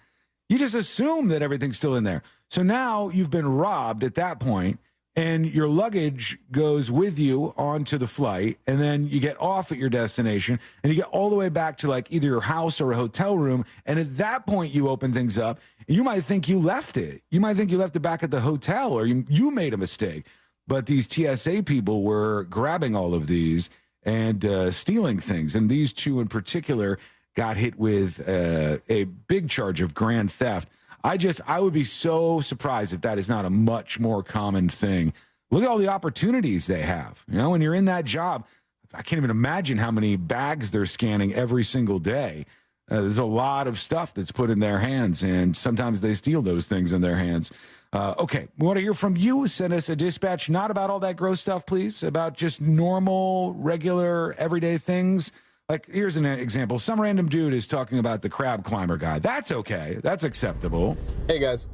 You just assume that everything's still in there. So now you've been robbed at that point, and your luggage goes with you onto the flight, and then you get off at your destination, and you get all the way back to like either your house or a hotel room, and at that point you open things up, and you might think you left it. You might think you left it back at the hotel, or you made a mistake. But these TSA people were grabbing all of these and stealing things. And these 2 in particular got hit with a big charge of grand theft. I would be so surprised if that is not a much more common thing. Look at all the opportunities they have. When you're in that job, I can't even imagine how many bags they're scanning every single day. There's a lot of stuff that's put in their hands, and sometimes they steal those things in their hands. Okay, we want to hear from you. Send us a dispatch, not about all that gross stuff, please, about just normal, regular, everyday things. Like, here's an example. Some random dude is talking about the crab climber guy. That's okay. That's acceptable. Hey, guys.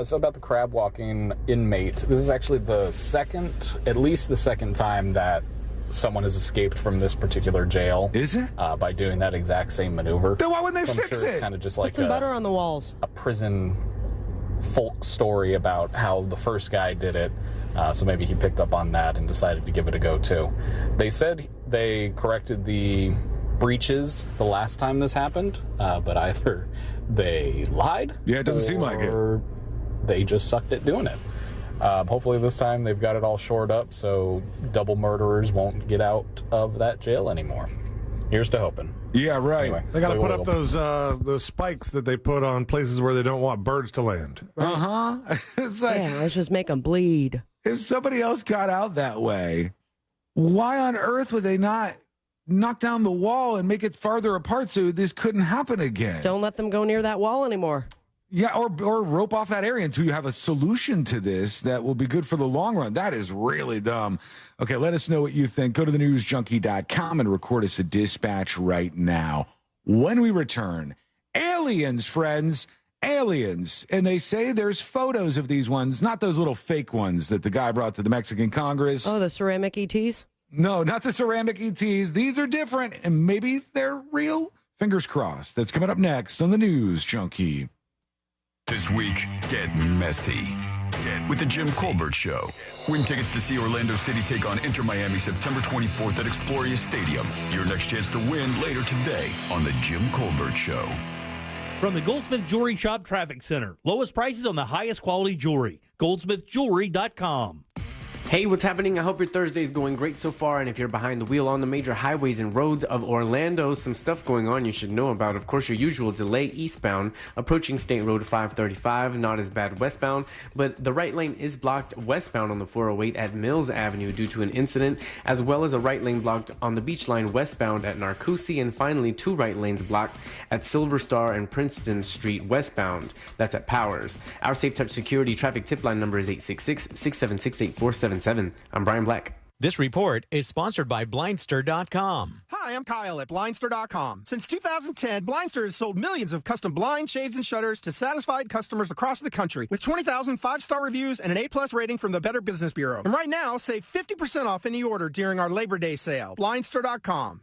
So about the crab walking inmate, this is actually at least the second time that someone has escaped from this particular jail. Is it? By doing that exact same maneuver. Then why wouldn't they So I'm fix sure it? It's kind of just like Put some butter on the walls. a prison folk story about how the first guy did it. So maybe he picked up on that and decided to give it a go too. They said they corrected the breaches the last time this happened, but either they lied. Yeah, it doesn't seem like it. Or they just sucked at doing it. Hopefully this time they've got it all shored up so double murderers won't get out of that jail anymore. Here's to hoping. Yeah, right. Anyway, They got to play put up wiggle. those spikes that they put on places where they don't want birds to land. It's like, Yeah, let's just make them bleed. if somebody else got out that way, why on earth would they not knock down the wall and make it farther apart so this couldn't happen again? Don't let them go near that wall anymore. Yeah, or rope off that area until you have a solution to this that will be good for the long run. That is really dumb. Okay, let us know what you think. Go to thenewsjunkie.com and record us a dispatch right now. When we return, aliens, friends, aliens. And they say there's photos of these ones, not those little fake ones that the guy brought to the Mexican Congress. Oh, the ceramic ETs? No, not the ceramic ETs. These are different, and maybe they're real. Fingers crossed. That's coming up next on the News Junkie. This week, get messy. with the Jim Colbert Show. Win tickets to see Orlando City take on Inter Miami September 24th at Exploria Stadium. Your next chance to win later today on the Jim Colbert Show. From the Goldsmith Jewelry Shop Traffic Center. Lowest prices on the highest quality jewelry. GoldsmithJewelry.com. Hey, what's happening? I hope your Thursday is going great so far, and if you're behind the wheel on the major highways and roads of Orlando, some stuff going on you should know about. Of course, your usual delay eastbound, approaching State Road 535, not as bad westbound, but the right lane is blocked westbound on the 408 at Mills Avenue due to an incident, as well as a right lane blocked on the beach line westbound at Narcoossee, and finally 2 right lanes blocked at Silver Star and Princeton Street westbound. That's at Powers. Our Safe Touch Security traffic tip line number is 866-676-8477. I'm Brian Black. This report is sponsored by Blindster.com. Hi, I'm Kyle at Blindster.com. Since 2010, Blindster has sold millions of custom blinds, shades, and shutters to satisfied customers across the country with 20,000 5-star reviews and an A+ rating from the Better Business Bureau. And right now, save 50% off any order during our Labor Day sale. Blindster.com.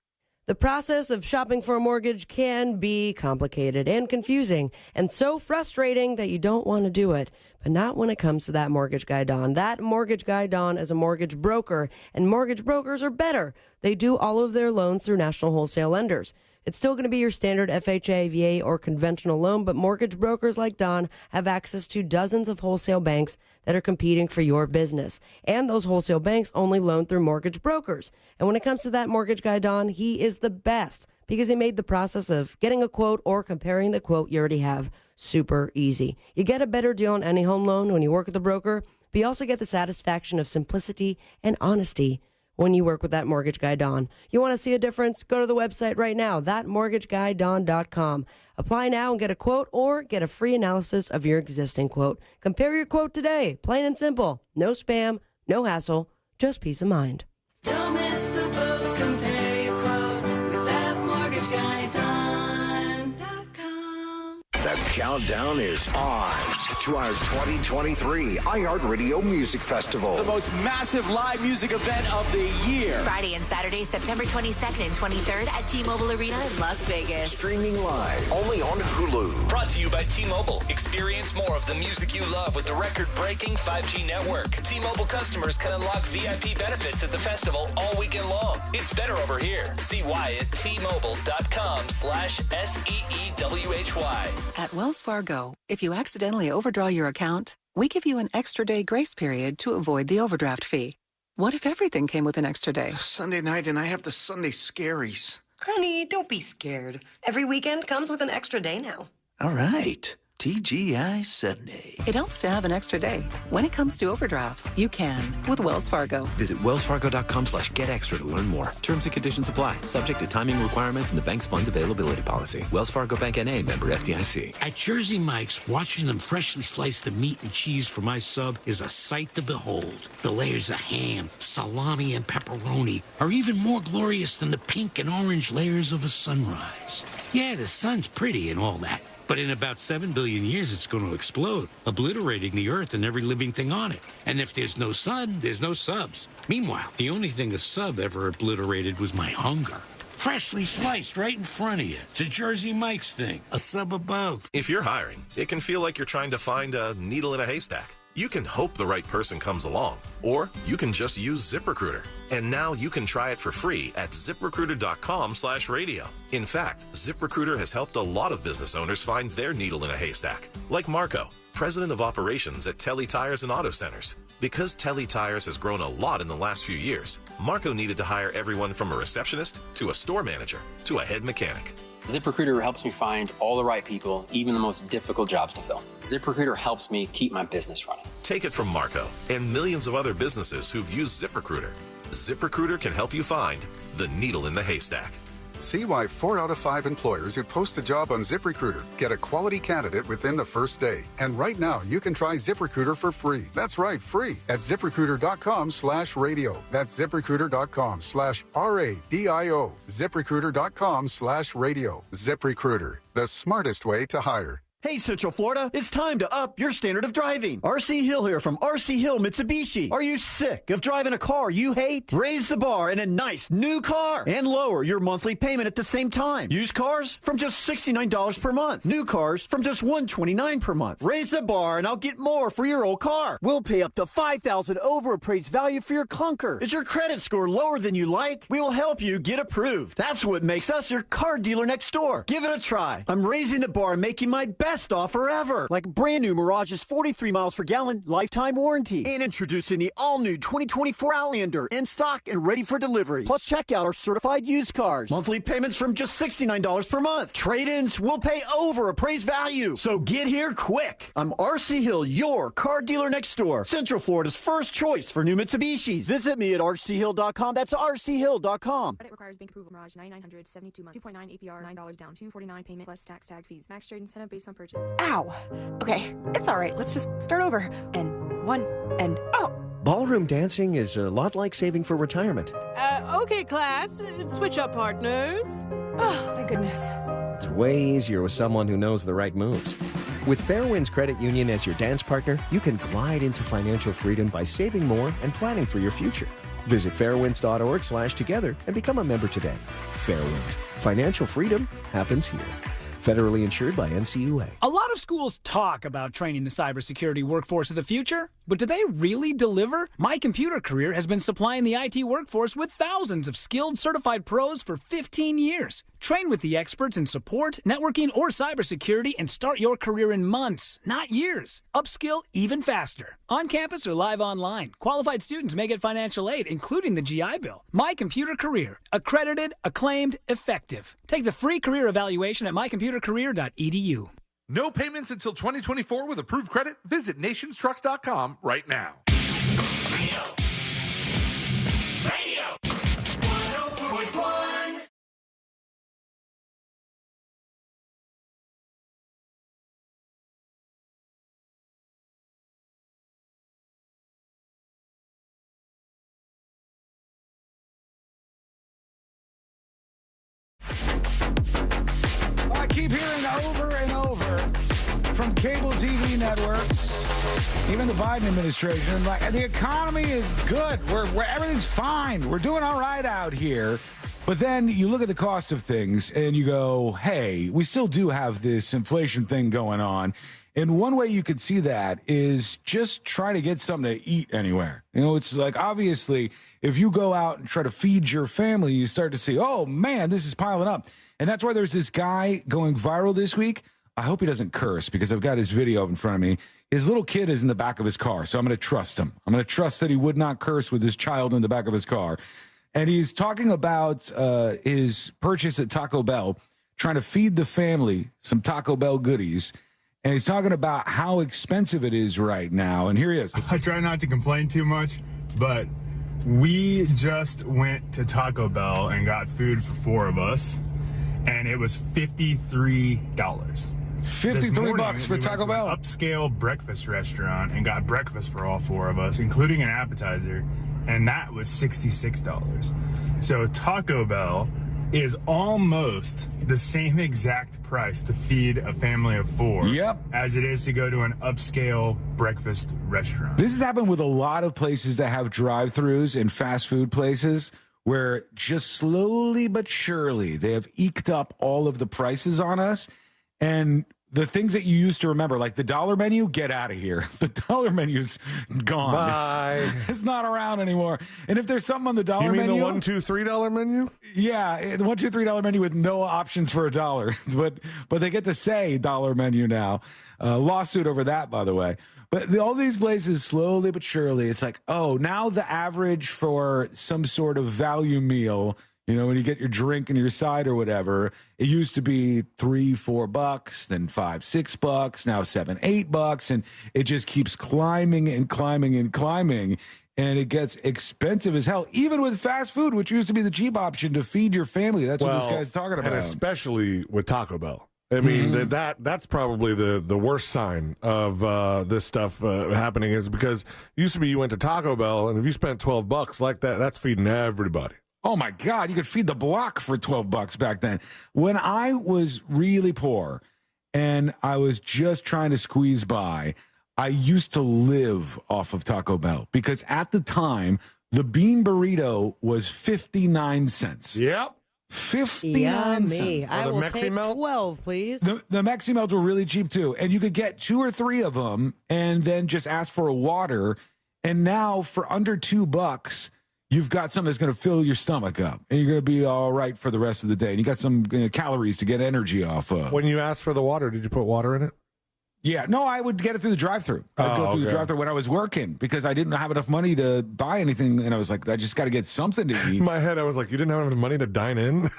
The process of shopping for a mortgage can be complicated and confusing and so frustrating that you don't want to do it. But not when it comes to That Mortgage Guy Don. That Mortgage Guy Don is a mortgage broker, and mortgage brokers are better. They do all of their loans through national wholesale lenders. It's still going to be your standard FHA, VA, or conventional loan, but mortgage brokers like Don have access to dozens of wholesale banks that are competing for your business. And those wholesale banks only loan through mortgage brokers. And when it comes to That Mortgage Guy Don, he is the best because he made the process of getting a quote or comparing the quote you already have super easy. You get a better deal on any home loan when you work with a broker, but you also get the satisfaction of simplicity and honesty when you work with That Mortgage Guy Don. You want to see a difference? Go to the website right now, thatmortgageguyDon.com. Apply now and get a quote or get a free analysis of your existing quote. Compare your quote today. Plain and simple. No spam, no hassle, just peace of mind. Don't miss the boat. Compare your quote with thatmortgageguyDon.com. The countdown is on to our 2023 iHeartRadio Music Festival. The most massive live music event of the year. Friday and Saturday, September 22nd and 23rd at T-Mobile Arena in Las Vegas. Streaming live only on Hulu. Brought to you by T-Mobile. Experience more of the music you love with the record-breaking 5G network. T-Mobile customers can unlock VIP benefits at the festival all weekend long. It's better over here. See why at T-Mobile.com/SEEWHY. At Wells Fargo, if you accidentally overdraw your account, we give you an extra day grace period to avoid the overdraft fee. What if everything came with an extra day? Sunday night and I have the Sunday scaries. Honey, don't be scared. Every weekend comes with an extra day now. All right. TGI Sunday. It helps to have an extra day. When it comes to overdrafts, you can with Wells Fargo. Visit wellsfargo.com/getextra to learn more. Terms and conditions apply. Subject to timing requirements and the bank's funds availability policy. Wells Fargo Bank N.A. member FDIC. At Jersey Mike's, watching them freshly slice the meat and cheese for my sub is a sight to behold. The layers of ham, salami, and pepperoni are even more glorious than the pink and orange layers of a sunrise. Yeah, the sun's pretty and all that. But in about 7 billion years, it's going to explode, obliterating the Earth and every living thing on it. And if there's no sun, there's no subs. Meanwhile, the only thing a sub ever obliterated was my hunger. Freshly sliced right in front of you. It's a Jersey Mike's thing. A sub above. If you're hiring, it can feel like you're trying to find a needle in a haystack. You can hope the right person comes along, or you can just use ZipRecruiter. And now you can try it for free at ZipRecruiter.com/radio. In fact, ZipRecruiter has helped a lot of business owners find their needle in a haystack, like Marco, president of operations at Telly Tires and Auto Centers. Because Telly Tires has grown a lot in the last few years, Marco needed to hire everyone from a receptionist to a store manager to a head mechanic. ZipRecruiter helps me find all the right people, even the most difficult jobs to fill. ZipRecruiter helps me keep my business running. Take it from Marco and millions of other businesses who've used ZipRecruiter. ZipRecruiter can help you find the needle in the haystack. See why 4 out of 5 employers who post a job on ZipRecruiter get a quality candidate within the first day. And right now, you can try ZipRecruiter for free. That's right, free at ZipRecruiter.com/radio. That's ZipRecruiter.com/RADIO. ZipRecruiter.com/radio. ZipRecruiter, the smartest way to hire. Hey, Central Florida, it's time to up your standard of driving. RC Hill here from RC Hill Mitsubishi. Are you sick of driving a car you hate? Raise the bar in a nice new car and lower your monthly payment at the same time. Used cars from just $69 per month. New cars from just $129 per month. Raise the bar and I'll get more for your old car. We'll pay up to $5,000 over appraised value for your clunker. Is your credit score lower than you like? We will help you get approved. That's what makes us your car dealer next door. Give it a try. I'm raising the bar and making my best offer ever, like brand new Mirage's 43 miles per gallon lifetime warranty, and introducing the all-new 2024 Outlander in stock and ready for delivery. Plus, check out our certified used cars. Monthly payments from just $69 per month. Trade-ins will pay over appraised value. So get here quick. I'm RC Hill, your car dealer next door. Central Florida's first choice for new Mitsubishis. Visit me at rchill.com. That's rchill.com. Credit requires bank approval. Mirage 9900 72 months. 2.9 APR. $9 down. $249 payment plus tax tag fees. Max trade incentive based on purchase. Ow. Okay, it's all right. Let's just start over. And one, and oh. Ballroom dancing is a lot like saving for retirement. Okay, class. Switch up partners. Oh, thank goodness. It's way easier with someone who knows the right moves. With Fairwinds Credit Union as your dance partner, you can glide into financial freedom by saving more and planning for your future. Visit fairwinds.org/together and become a member today. Fairwinds. Financial freedom happens here. Federally insured by NCUA. A lot of schools talk about training the cybersecurity workforce of the future, but do they really deliver? My Computer Career has been supplying the IT workforce with thousands of skilled, certified pros for 15 years. Train with the experts in support, networking, or cybersecurity and start your career in months, not years. Upskill even faster. On campus or live online. Qualified students may get financial aid, including the GI Bill. My Computer Career. Accredited, acclaimed, effective. Take the free career evaluation at mycomputercareer.edu. No payments until 2024 with approved credit? Visit nationstrucks.com right now. Radio 104.1. I keep hearing over and over from cable TV networks, even the Biden administration, like the economy is good. We're everything's fine. We're doing all right out here. But then you look at the cost of things and you go, hey, we still do have this inflation thing going on. And one way you could see that is just try to get something to eat anywhere. You know, it's like, obviously, if you go out and try to feed your family, you start to see, oh, man, this is piling up. And that's why there's this guy going viral this week. I hope he doesn't curse because I've got his video in front of me. His little kid is in the back of his car, so I'm going to trust him. I'm going to trust that he would not curse with his child in the back of his car. And he's talking about his purchase at Taco Bell, trying to feed the family some Taco Bell goodies. And he's talking about how expensive it is right now. And here he is. I try not to complain too much, but we just went to Taco Bell and got food for 4 of us, and it was $53. $53 for Taco Bell. An upscale breakfast restaurant and got breakfast for all 4 of us, including an appetizer, and that was $66. So Taco Bell is almost the same exact price to feed a family of 4 as it is to go to an upscale breakfast restaurant. This has happened with a lot of places that have drive-thrus and fast food places where just slowly but surely they have eked up all of the prices on us. And the things that you used to remember, like the dollar menu, get out of here. The dollar menu's gone. Bye. It's not around anymore. And if there's something on the dollar menu, you mean the $1, $2, $3 menu? Yeah, the $1, $2, $3 menu with no options for $1, but they get to say dollar menu now. Lawsuit over that, by the way. But all these places, slowly but surely, it's like, oh, now the average for some sort of value meal, you know, when you get your drink and your side or whatever, it used to be $3, $4, then $5, $6, now $7, $8, and it just keeps climbing and climbing and climbing, and it gets expensive as hell, even with fast food, which used to be the cheap option to feed your family. That's what this guy's talking about. And especially with Taco Bell. I mean, that's probably the worst sign of this stuff happening is because it used to be you went to Taco Bell, and if you spent $12 like that, that's feeding everybody. Oh, my God. You could feed the block for $12 back then. When I was really poor and I was just trying to squeeze by. I used to live off of Taco Bell because at the time, the bean burrito was 59 cents. Yep. 59 cents. I will take 12, please. The Mexi Melts were really cheap too. And you could get 2 or 3 of them and then just ask for a water. And now for under $2, you've got something that's going to fill your stomach up. And you're going to be all right for the rest of the day. And you got some calories to get energy off of. When you asked for the water, did you put water in it? Yeah, no, I would get it through the drive-thru. I'd go through the drive-thru when I was working because I didn't have enough money to buy anything, and I was like, I just got to get something to eat. In my head, I was like, you didn't have enough money to dine in?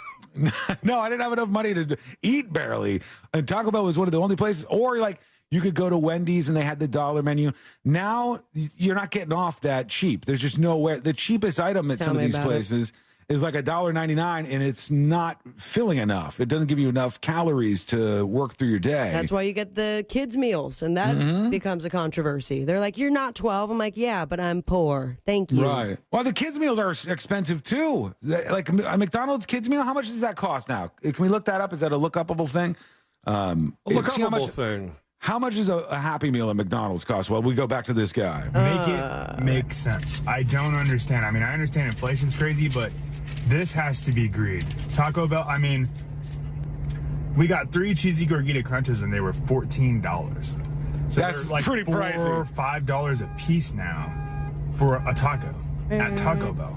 No, I didn't have enough money to eat barely. And Taco Bell was one of the only places, or like you could go to Wendy's and they had the dollar menu. Now you're not getting off that cheap. There's just nowhere. The cheapest item at some of these places is like $1.99, and it's not filling enough. It doesn't give you enough calories to work through your day. That's why you get the kids' meals, and that becomes a controversy. They're like, you're not 12. I'm like, yeah, but I'm poor. Thank you. Right. Well, the kids' meals are expensive, too. Like a McDonald's kids' meal, how much does that cost now? Can we look that up? Is that a look-upable thing? A look-upable thing. How much does a Happy Meal at McDonald's cost? Well, we go back to this guy. Make it make sense. I don't understand. I mean, I understand inflation's crazy, but this has to be greed. Taco Bell, I mean, we got 3 cheesy gordita crunches and they were $14. So that's they're like pretty pricey. $4 or $5 a piece now for a taco at Taco Bell.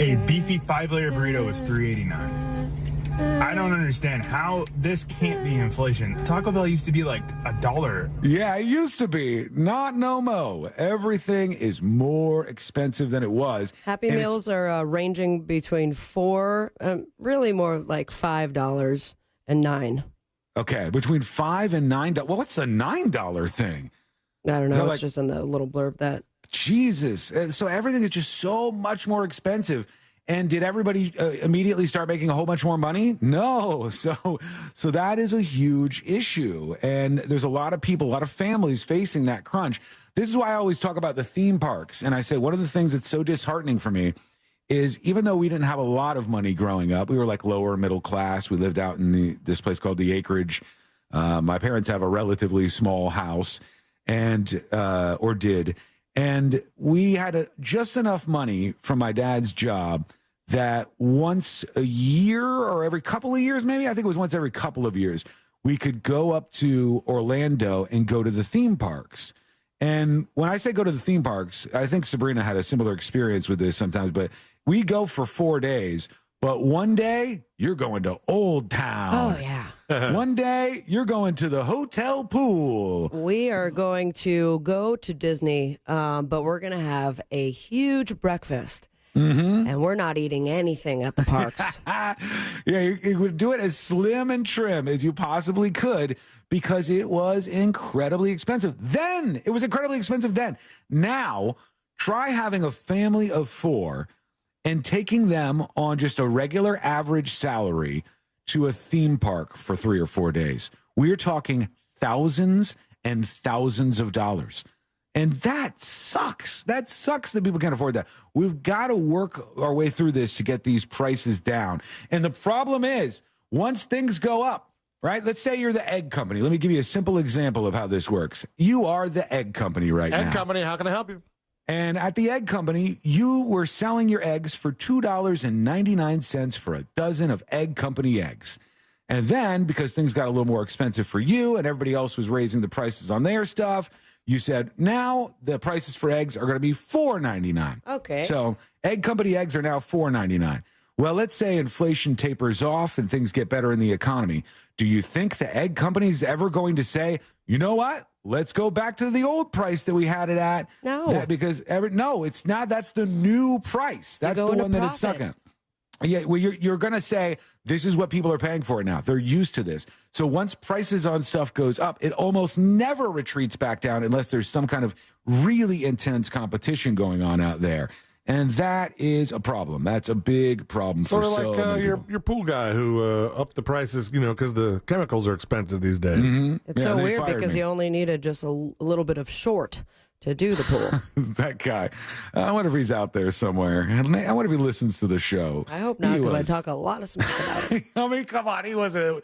A beefy 5-layer burrito is $3.89. I don't understand how this can't be inflation. Taco Bell used to be like $1. Yeah, it used to be. Not no mo. Everything is more expensive than it was. Happy Meals are ranging between $4, really more like $5 and $9. Okay, between $5 and $9. Well, what's the $9 thing? I don't know. It's like, just in the little blurb that. Jesus. So everything is just so much more expensive. And did everybody immediately start making a whole bunch more money? No. So that is a huge issue. And there's a lot of people, a lot of families facing that crunch. This is why I always talk about the theme parks. And I say one of the things that's so disheartening for me is even though we didn't have a lot of money growing up, we were like lower middle class. We lived out in this place called the Acreage. My parents have a relatively small house or did. And we had just enough money from my dad's job that once a year or every couple of years, maybe, I think it was once every couple of years, we could go up to Orlando and go to the theme parks. And when I say go to the theme parks, I think Sabrina had a similar experience with this sometimes, but we go for 4 days. But one day, you're going to Old Town. Oh, yeah. One day, you're going to the hotel pool. We are going to go to Disney, but we're going to have a huge breakfast. And we're not eating anything at the parks. Yeah, you would do it as slim and trim as you possibly could because it was incredibly expensive. Then, it was incredibly expensive then. Now, try having a family of 4 and taking them on just a regular average salary to a theme park for 3 or 4 days. We're talking thousands and thousands of dollars. And that sucks. That sucks that people can't afford that. We've got to work our way through this to get these prices down. And the problem is, once things go up, right? Let's say you're the egg company. Let me give you a simple example of how this works. You are the egg company right now. Egg company, how can I help you? And at the egg company, you were selling your eggs for $2.99 for a dozen of egg company eggs. And then, because things got a little more expensive for you and everybody else was raising the prices on their stuff, you said, now the prices for eggs are going to be $4.99. Okay. So egg company eggs are now $4.99. Well, let's say inflation tapers off and things get better in the economy. Do you think the egg company is ever going to say, you know what? Let's go back to the old price that we had it at. No. No, it's not. That's the new price. That's the one that it's stuck in. Yeah, well, you're going to say this is what people are paying for it now. They're used to this. So once prices on stuff goes up, it almost never retreats back down unless there's some kind of really intense competition going on out there. And that is a problem. That's a big problem sort for of so like many your people. pool guy who upped the prices, because the chemicals are expensive these days. It's so weird because he only needed just a little bit of short to do the pool. That guy. I wonder if he's out there somewhere. I wonder if he listens to the show. I hope not, because I talk a lot of smack about him. I mean, come on. He was a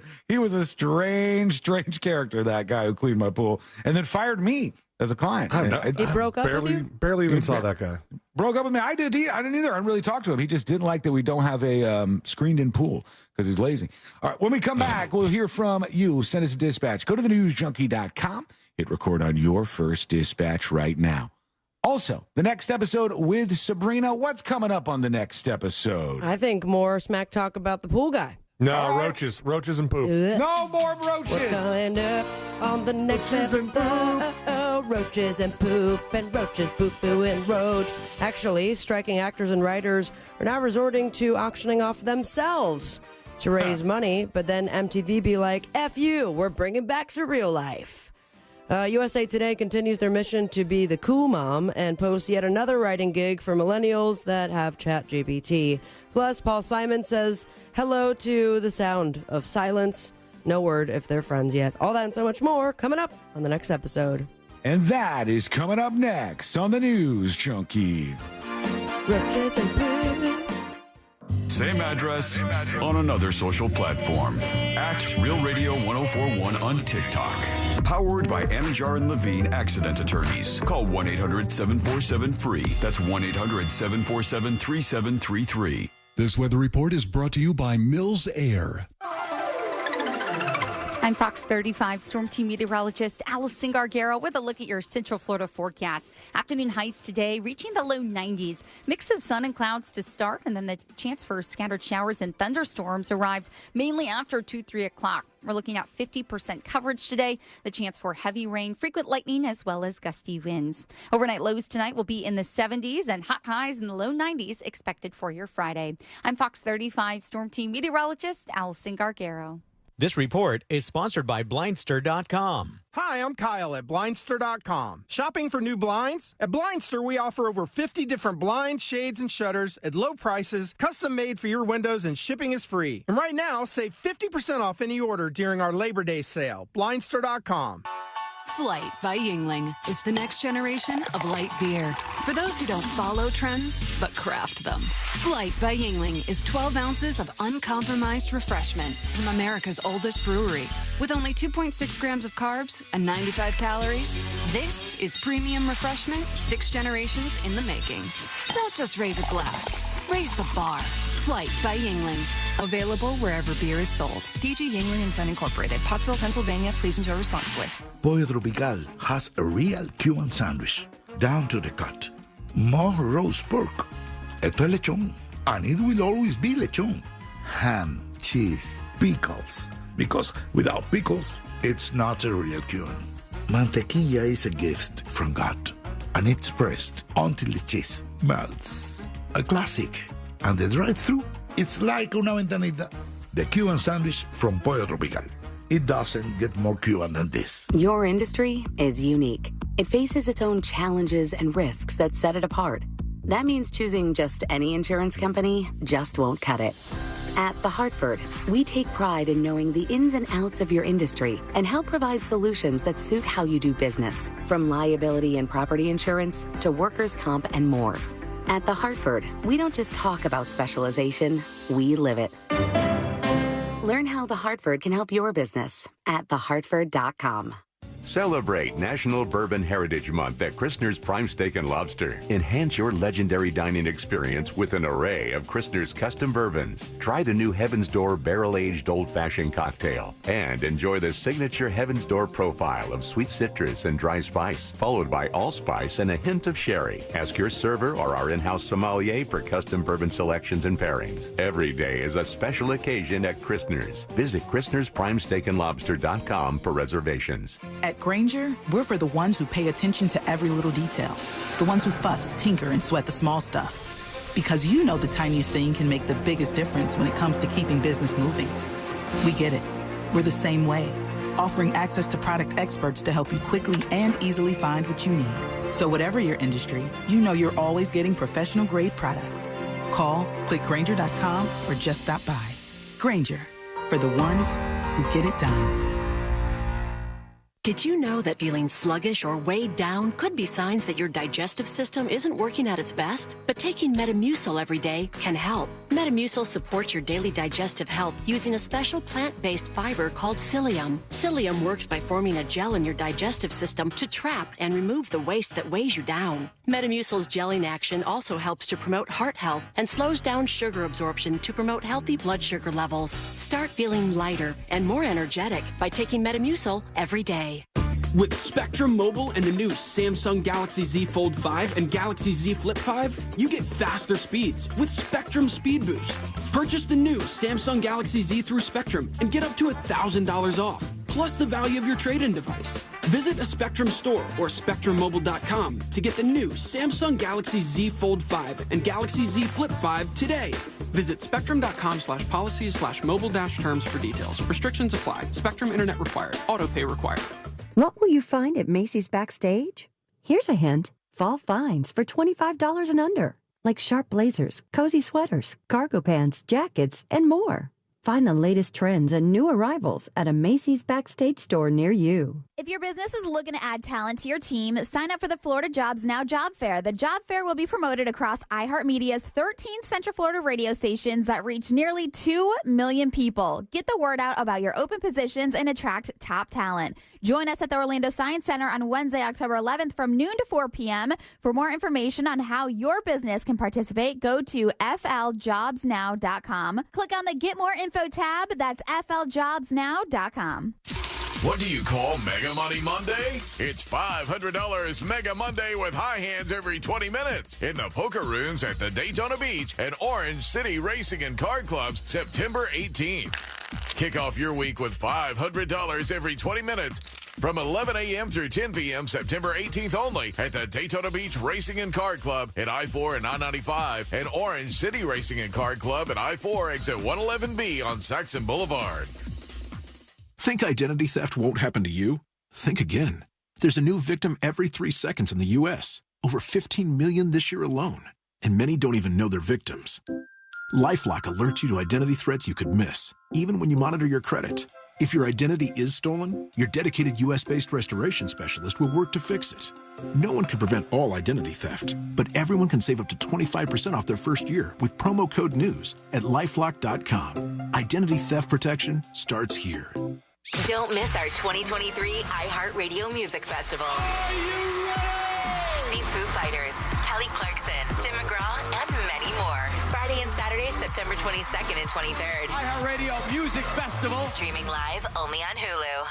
strange character, that guy who cleaned my pool and then fired me as a client. He broke up with you? Barely even saw that guy. Broke up with me. I didn't either. I didn't really talk to him. He just didn't like that we don't have a screened-in pool because he's lazy. All right, when we come back, we'll hear from you. Send us a dispatch. Go to thenewsjunkie.com. Hit record on your first dispatch right now. Also, the next episode with Sabrina. What's coming up on the next episode? I think more smack talk about the pool guy. No, roaches and poop. No more roaches. We're coming up on the next episode. Roaches and poop and roaches, poo-poo and roach. Actually, striking actors and writers are now resorting to auctioning off themselves to raise money, but then MTV be like, F you, we're bringing back Surreal Life. USA Today continues their mission to be the cool mom and posts yet another writing gig for millennials that have ChatGPT. Plus, Paul Simon says hello to the sound of silence. No word if they're friends yet. All that and so much more coming up on the next episode. And that is coming up next on the News Junkie. Roaches and poop. Same address on another social platform. At Real Radio 1041 on TikTok. Powered by Anajar and Levine Accident Attorneys. Call 1-800-747-FREE. That's 1-800-747-3733. This weather report is brought to you by Mills Air. I'm Fox 35 Storm Team meteorologist Allison Gargaro with a look at your Central Florida forecast. Afternoon highs today reaching the low 90s. Mix of sun and clouds to start, and then the chance for scattered showers and thunderstorms arrives mainly after 2-3 o'clock. We're looking at 50% coverage today, the chance for heavy rain, frequent lightning, as well as gusty winds. Overnight lows tonight will be in the 70s and hot highs in the low 90s expected for your Friday. I'm Fox 35 Storm Team meteorologist Allison Gargaro. This report is sponsored by Blindster.com. Hi, I'm Kyle at Blindster.com. Shopping for new blinds? At Blindster, we offer over 50 different blinds, shades, and shutters at low prices, custom made for your windows, and shipping is free. And right now, save 50% off any order during our Labor Day sale. Blindster.com. Flight by Yuengling is the next generation of light beer. For those who don't follow trends, but craft them. Flight by Yuengling is 12 ounces of uncompromised refreshment from America's oldest brewery. With only 2.6 grams of carbs and 95 calories, this is premium refreshment 6 generations in the making. Don't just raise a glass, raise the bar. Flight by Yuengling. Available wherever beer is sold. DG Yuengling & Son Incorporated, Pottsville, Pennsylvania. Please enjoy responsibly. Pollo Tropical has a real Cuban sandwich, down to the cut. More roast pork. Esto es lechón, and it will always be lechón. Ham, cheese, pickles. Because without pickles, it's not a real Cuban. Mantequilla is a gift from God, and it's pressed until the cheese melts. A classic. And the drive-thru, it's like una ventanita. The Cuban sandwich from Pollo Tropical. It doesn't get more Cuban than this. Your industry is unique. It faces its own challenges and risks that set it apart. That means choosing just any insurance company just won't cut it. At The Hartford, we take pride in knowing the ins and outs of your industry and help provide solutions that suit how you do business, from liability and property insurance to workers' comp and more. At The Hartford, we don't just talk about specialization, we live it. Learn how The Hartford can help your business at thehartford.com. Celebrate National Bourbon Heritage Month at Christner's Prime Steak and Lobster. Enhance your legendary dining experience with an array of Christner's custom bourbons. Try the new Heaven's Door barrel-aged old-fashioned cocktail. And enjoy the signature Heaven's Door profile of sweet citrus and dry spice, followed by allspice and a hint of sherry. Ask your server or our in-house sommelier for custom bourbon selections and pairings. Every day is a special occasion at Christner's. Visit Christner'sPrimeSteakandLobster.com for reservations. At Grainger, we're for the ones who pay attention to every little detail. The ones who fuss, tinker, and sweat the small stuff. Because you know the tiniest thing can make the biggest difference when it comes to keeping business moving. We get it. We're the same way. Offering access to product experts to help you quickly and easily find what you need. So whatever your industry, you know you're always getting professional-grade products. Call, click Grainger.com, or just stop by. Grainger, for the ones who get it done. Did you know that feeling sluggish or weighed down could be signs that your digestive system isn't working at its best? But taking Metamucil every day can help. Metamucil supports your daily digestive health using a special plant-based fiber called psyllium. Psyllium works by forming a gel in your digestive system to trap and remove the waste that weighs you down. Metamucil's gelling action also helps to promote heart health and slows down sugar absorption to promote healthy blood sugar levels. Start feeling lighter and more energetic by taking Metamucil every day. With Spectrum Mobile and the new Samsung Galaxy Z Fold 5 and Galaxy Z Flip 5, you get faster speeds with Spectrum Speed Boost. Purchase the new Samsung Galaxy Z through Spectrum and get up to $1,000 off, plus the value of your trade-in device. Visit a Spectrum store or SpectrumMobile.com to get the new Samsung Galaxy Z Fold 5 and Galaxy Z Flip 5 today. Visit spectrum.com/policies/mobile-terms for details. Restrictions apply. Spectrum Internet required. Auto pay required. What will you find at Macy's Backstage? Here's a hint. Fall finds for $25 and under, like sharp blazers, cozy sweaters, cargo pants, jackets, and more. Find the latest trends and new arrivals at a Macy's Backstage store near you. If your business is looking to add talent to your team, sign up for the Florida Jobs Now Job Fair. The Job Fair will be promoted across iHeartMedia's 13 Central Florida radio stations that reach nearly 2 million people. Get the word out about your open positions and attract top talent. Join us at the Orlando Science Center on Wednesday, October 11th from noon to 4 p.m. For more information on how your business can participate, go to fljobsnow.com. Click on the Get More Info tab. That's fljobsnow.com. What do you call Mega Money Monday? It's $500 Mega Monday with high hands every 20 minutes in the poker rooms at the Daytona Beach and Orange City Racing and Card Clubs September 18th. Kick off your week with $500 every 20 minutes from 11 a.m. through 10 p.m. September 18th only at the Daytona Beach Racing and Card Club at I-4 and I-95 and Orange City Racing and Card Club at I-4 exit 111B on Saxon Boulevard. Think identity theft won't happen to you? Think again. There's a new victim every 3 seconds in the U.S., over 15 million this year alone, and many don't even know they're victims. LifeLock alerts you to identity threats you could miss, even when you monitor your credit. If your identity is stolen, your dedicated U.S.-based restoration specialist will work to fix it. No one can prevent all identity theft, but everyone can save up to 25% off their first year with promo code NEWS at LifeLock.com. Identity theft protection starts here. Don't miss our 2023 iHeartRadio Music Festival. Are you ready? See Foo Fighters, Kelly Clarkson, Tim McGraw, and many more. Friday and Saturday, September 22nd and 23rd. iHeartRadio Music Festival. Streaming live only on Hulu.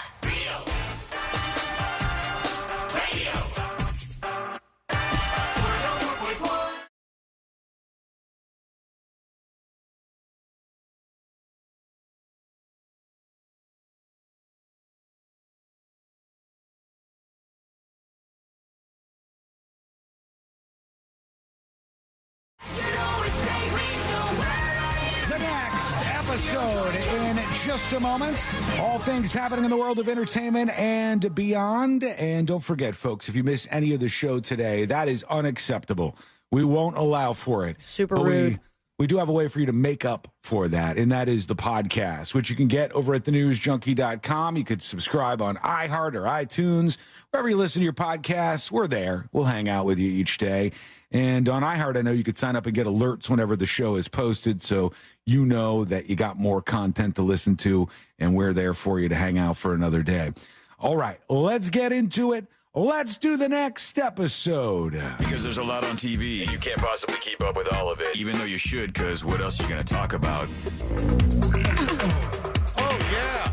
The next episode in just a moment. All things happening in the world of entertainment and beyond. And don't forget, folks, if you miss any of the show today, that is unacceptable. We won't allow for it. Super But rude. We do have a way for you to make up for that, and that is the podcast, which you can get over at thenewsjunkie.com. You could subscribe on iHeart or iTunes. Wherever you listen to your podcasts, we're there. We'll hang out with you each day. And on iHeart, I know you could sign up and get alerts whenever the show is posted, so you know that you got more content to listen to, and we're there for you to hang out for another day. All right, let's get into it. Let's do the next episode. Because there's a lot on TV, and you can't possibly keep up with all of it, even though you should, because what else are you going to talk about? Oh, yeah.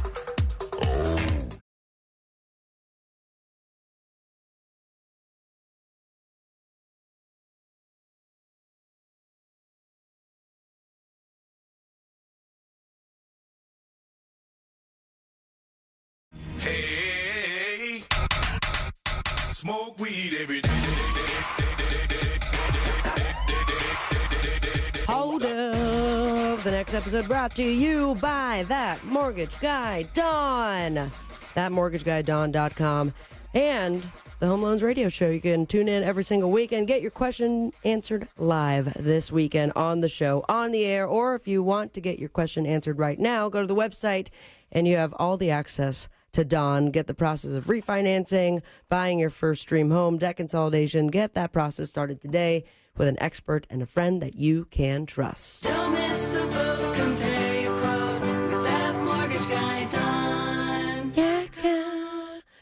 Hey, smoke weed every day. Hold up. The next episode brought to you by That Mortgage Guy Dawn. ThatMortgageGuyDawn.com. And the Home Loans Radio Show. You can tune in every single week and get your question answered live this weekend on the show, on the air. Or if you want to get your question answered right now, go to the website and you have all the access to dawn. Get the process of refinancing, buying your first dream home, debt consolidation. Get that process started today with an expert and a friend that you can trust. Don't miss the boat. Compare your quote with that mortgage guy, Don.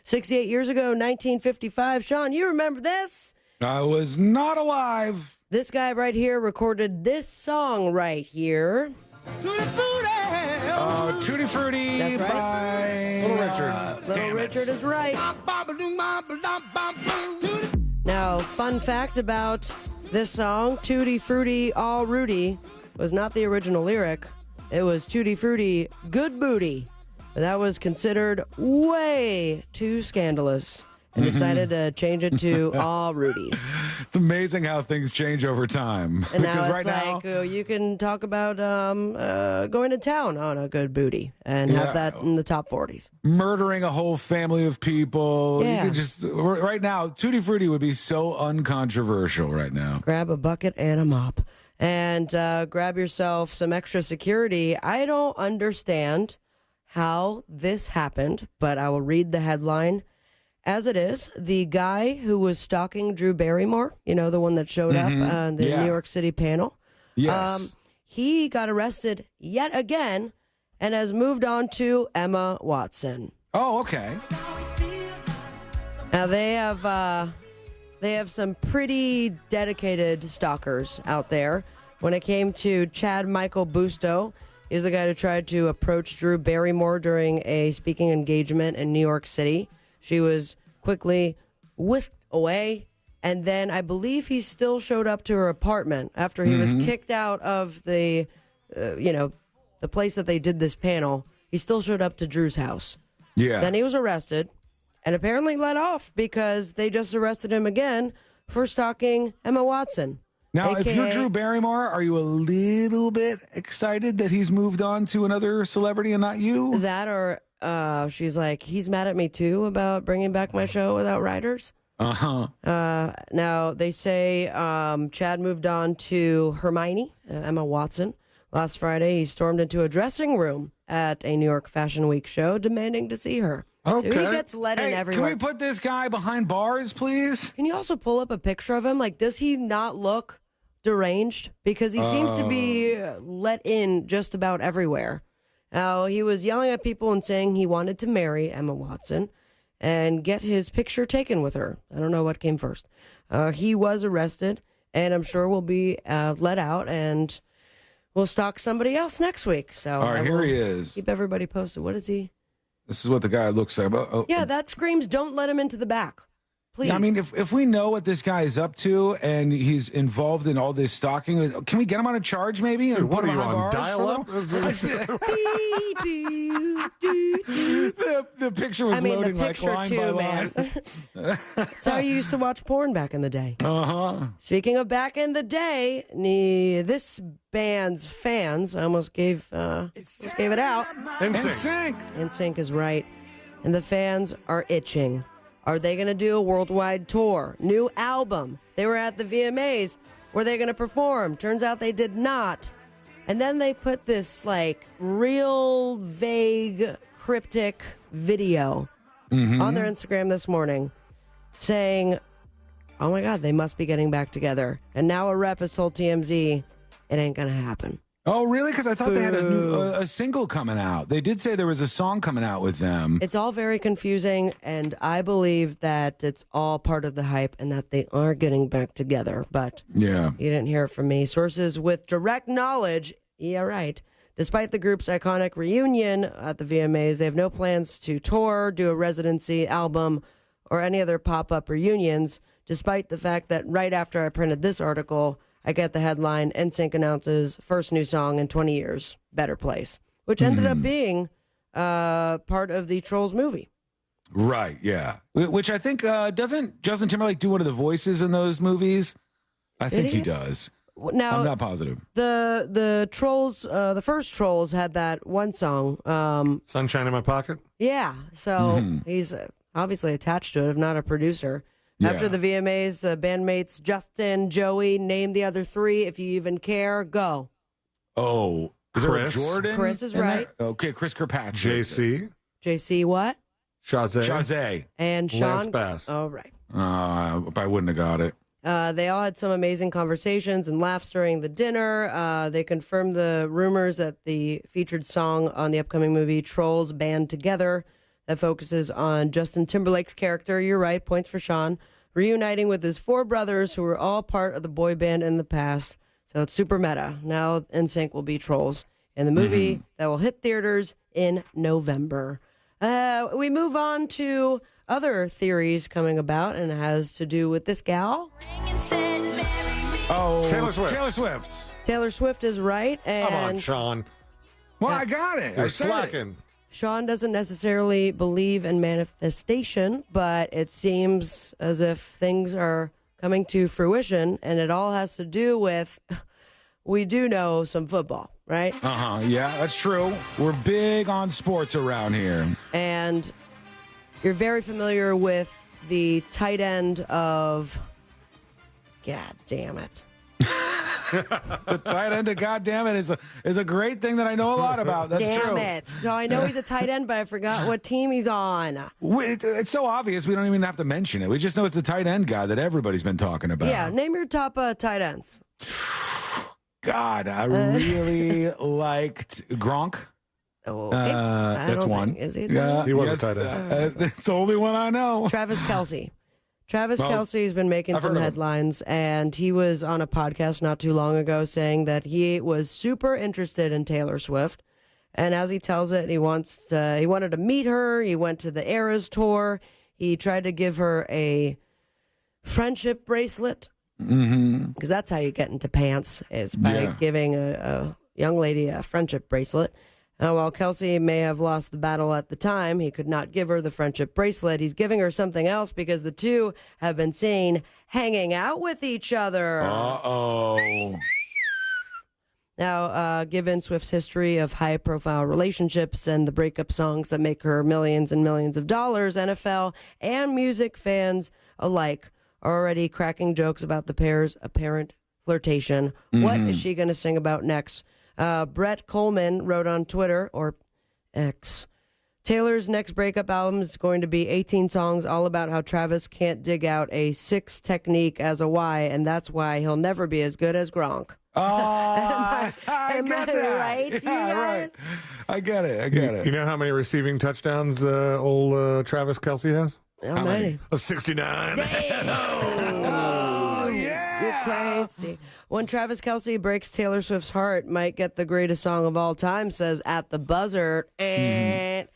68 years ago, 1955. Sean, you remember this? I was not alive. This guy right here recorded this song right here. Tutti Frutti That's right. by Little Richard. Little Richard is right. Now, fun fact about this song, Tutti Frutti All Rudy, was not the original lyric. It was Tutti Frutti Good Booty. But that was considered way too scandalous and decided to change it to All Rudy. It's amazing how things change over time. And now Because it's you can talk about going to town on a good booty and have that in the top 40s. Murdering a whole family of people. Yeah. You could just right now, Tutti Frutti would be so uncontroversial right now. Grab a bucket and a mop and grab yourself some extra security. I don't understand how this happened, but I will read the headline as it is. The guy who was stalking Drew Barrymore, you know, the one that showed up on the New York City panel. Yes. He got arrested yet again and has moved on to Emma Watson. Oh, okay. Now they have some pretty dedicated stalkers out there. When it came to Chad Michael Busto, he's the guy who tried to approach Drew Barrymore during a speaking engagement in New York City. She was quickly whisked away, and then I believe he still showed up to her apartment after he was kicked out of the place that they did this panel. He still showed up to Drew's house. Yeah. Then he was arrested and apparently let off because they just arrested him again for stalking Emma Watson. Now, if you're AKA Drew Barrymore, are you a little bit excited that he's moved on to another celebrity and not you? That or she's like, he's mad at me too about bringing back my show without writers. Uh-huh. Now, they say Chad moved on to Hermione, Emma Watson. Last Friday, he stormed into a dressing room at a New York Fashion Week show demanding to see her. Okay. So he gets let in everywhere. Can we put this guy behind bars, please? Can you also pull up a picture of him? Like, does he not look deranged? Because he seems to be let in just about everywhere. Now, he was yelling at people and saying he wanted to marry Emma Watson and get his picture taken with her. I don't know what came first. He was arrested, and I'm sure will be let out, and we'll stalk somebody else next week. So All right, here he is. Keep everybody posted. What is he? This is what the guy looks like. Yeah, that screams, don't let him into the back. Please. I mean, if we know what this guy is up to and he's involved in all this stalking, can we get him on a charge maybe? And What put are him you behind on bars dial-up? the picture was loading the like picture line too, by man. line. That's how you used to watch porn back in the day. Uh-huh. Speaking of back in the day, this band's fans, I almost gave it out. NSYNC. NSYNC is right. And the fans are itching. Are they going to do a worldwide tour? New album. They were at the VMAs. Were they going to perform? Turns out they did not. And then they put this real vague, cryptic video on their Instagram this morning saying, oh my God, they must be getting back together. And now a rep has told TMZ it ain't going to happen. Oh, really? Because I thought they had a single coming out. They did say there was a song coming out with them. It's all very confusing, and I believe that it's all part of the hype and that they are getting back together. But yeah, you didn't hear it from me. Sources with direct knowledge, yeah, right. Despite the group's iconic reunion at the VMAs, they have no plans to tour, do a residency album, or any other pop-up reunions, despite the fact that right after I printed this article, I get the headline, NSYNC announces first new song in 20 years, Better Place, which ended up being part of the Trolls movie. Right, yeah. Which I think, doesn't Justin Timberlake do one of the voices in those movies? I think he does. Now, I'm not positive. The Trolls, the first Trolls had that one song. Sunshine in My Pocket? Yeah, so he's obviously attached to it, if not a producer. Yeah. After the VMAs, bandmates Justin, Joey, name the other three. If you even care, go. Oh, is there a Chris. Jordan? Chris is in right. there? Okay, Chris Kirkpatrick. JC. JC what? Shazay. And Lance Sean. Bass. Oh, right. I wouldn't have got it. They all had some amazing conversations and laughs during the dinner. They confirmed the rumors that the featured song on the upcoming movie Trolls Band Together that focuses on Justin Timberlake's character, you're right, points for Sean, reuniting with his 4 brothers who were all part of the boy band in the past. So it's super meta. Now NSYNC will be Trolls in the movie that will hit theaters in November. We move on to other theories coming about, and it has to do with this gal. Oh, Taylor Swift. Taylor Swift. Taylor Swift is right. And Come on, Sean. Well, I got it. I You're said it. slacking. Sean doesn't necessarily believe in manifestation, but it seems as if things are coming to fruition, and it all has to do with, we do know some football, right? Yeah, that's true. We're big on sports around here. And you're very familiar with the tight end of, God damn it. The tight end of goddamn it is a great thing that I know a lot about. That's Damn true. it. So I know he's a tight end, but I forgot what team he's on. It's so obvious we don't even have to mention it. We just know it's the tight end guy that everybody's been talking about. Yeah, name your top tight ends. God, I really liked Gronk. Oh, That's one. Is he a tight end? He was a tight end. It's the only one I know. Travis Kelce. Travis Oh, Kelce's been making I've some heard of him. headlines, and he was on a podcast not too long ago saying that he was super interested in Taylor Swift. And as he tells it, he wanted to meet her. He went to the Eras tour. He tried to give her a friendship bracelet, because that's how you get into pants, is by giving a young lady a friendship bracelet. While Kelce may have lost the battle at the time, he could not give her the friendship bracelet. He's giving her something else because the two have been seen hanging out with each other. Uh-oh. Now, given Swift's history of high-profile relationships and the breakup songs that make her millions and millions of dollars, NFL and music fans alike are already cracking jokes about the pair's apparent flirtation. What is she going to sing about next? Brett Coleman wrote on Twitter, or X, Taylor's next breakup album is going to be 18 songs all about how Travis can't dig out a 6 technique as a Y, and that's why he'll never be as good as Gronk. Oh, I am get I that. right, you Yeah, guys? right. I get it. You know how many receiving touchdowns old Travis Kelce has? How many? 69. Oh, yeah. You're crazy. When Travis Kelce breaks Taylor Swift's heart, might get the greatest song of all time, says at the buzzer. And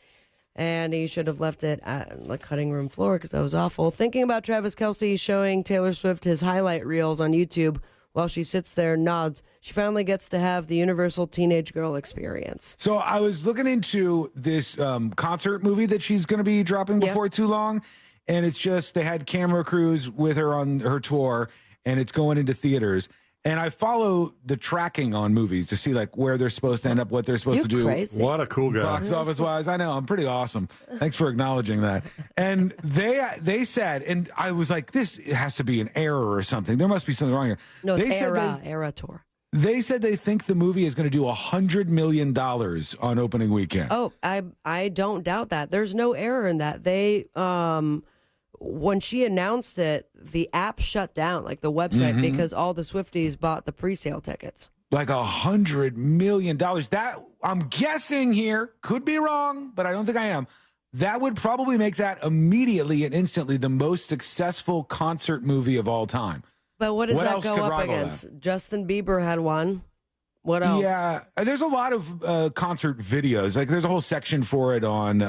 he should have left it at the cutting room floor because that was awful. Thinking about Travis Kelce showing Taylor Swift his highlight reels on YouTube while she sits there and nods, she finally gets to have the universal teenage girl experience. So I was looking into this concert movie that she's going to be dropping before too long, and it's just they had camera crews with her on her tour, and it's going into theaters. And I follow the tracking on movies to see like where they're supposed to end up, what they're supposed to do. Crazy. What a cool guy. Box office wise, I know I'm pretty awesome. Thanks for acknowledging that. And they said, and I was like, this has to be an error or something. There must be something wrong here. No, it's they said Era Tour. They said they think the movie is going to do $100 million on opening weekend. Oh, I don't doubt that. There's no error in that. They when she announced it, the app shut down, like the website, because all the Swifties bought the pre-sale tickets. Like $100 million. That, I'm guessing here, could be wrong, but I don't think I am. That would probably make that immediately and instantly the most successful concert movie of all time. But what does that else go could up rival against? that? Justin Bieber had one. What else? Yeah, there's a lot of concert videos. Like, there's a whole section for it on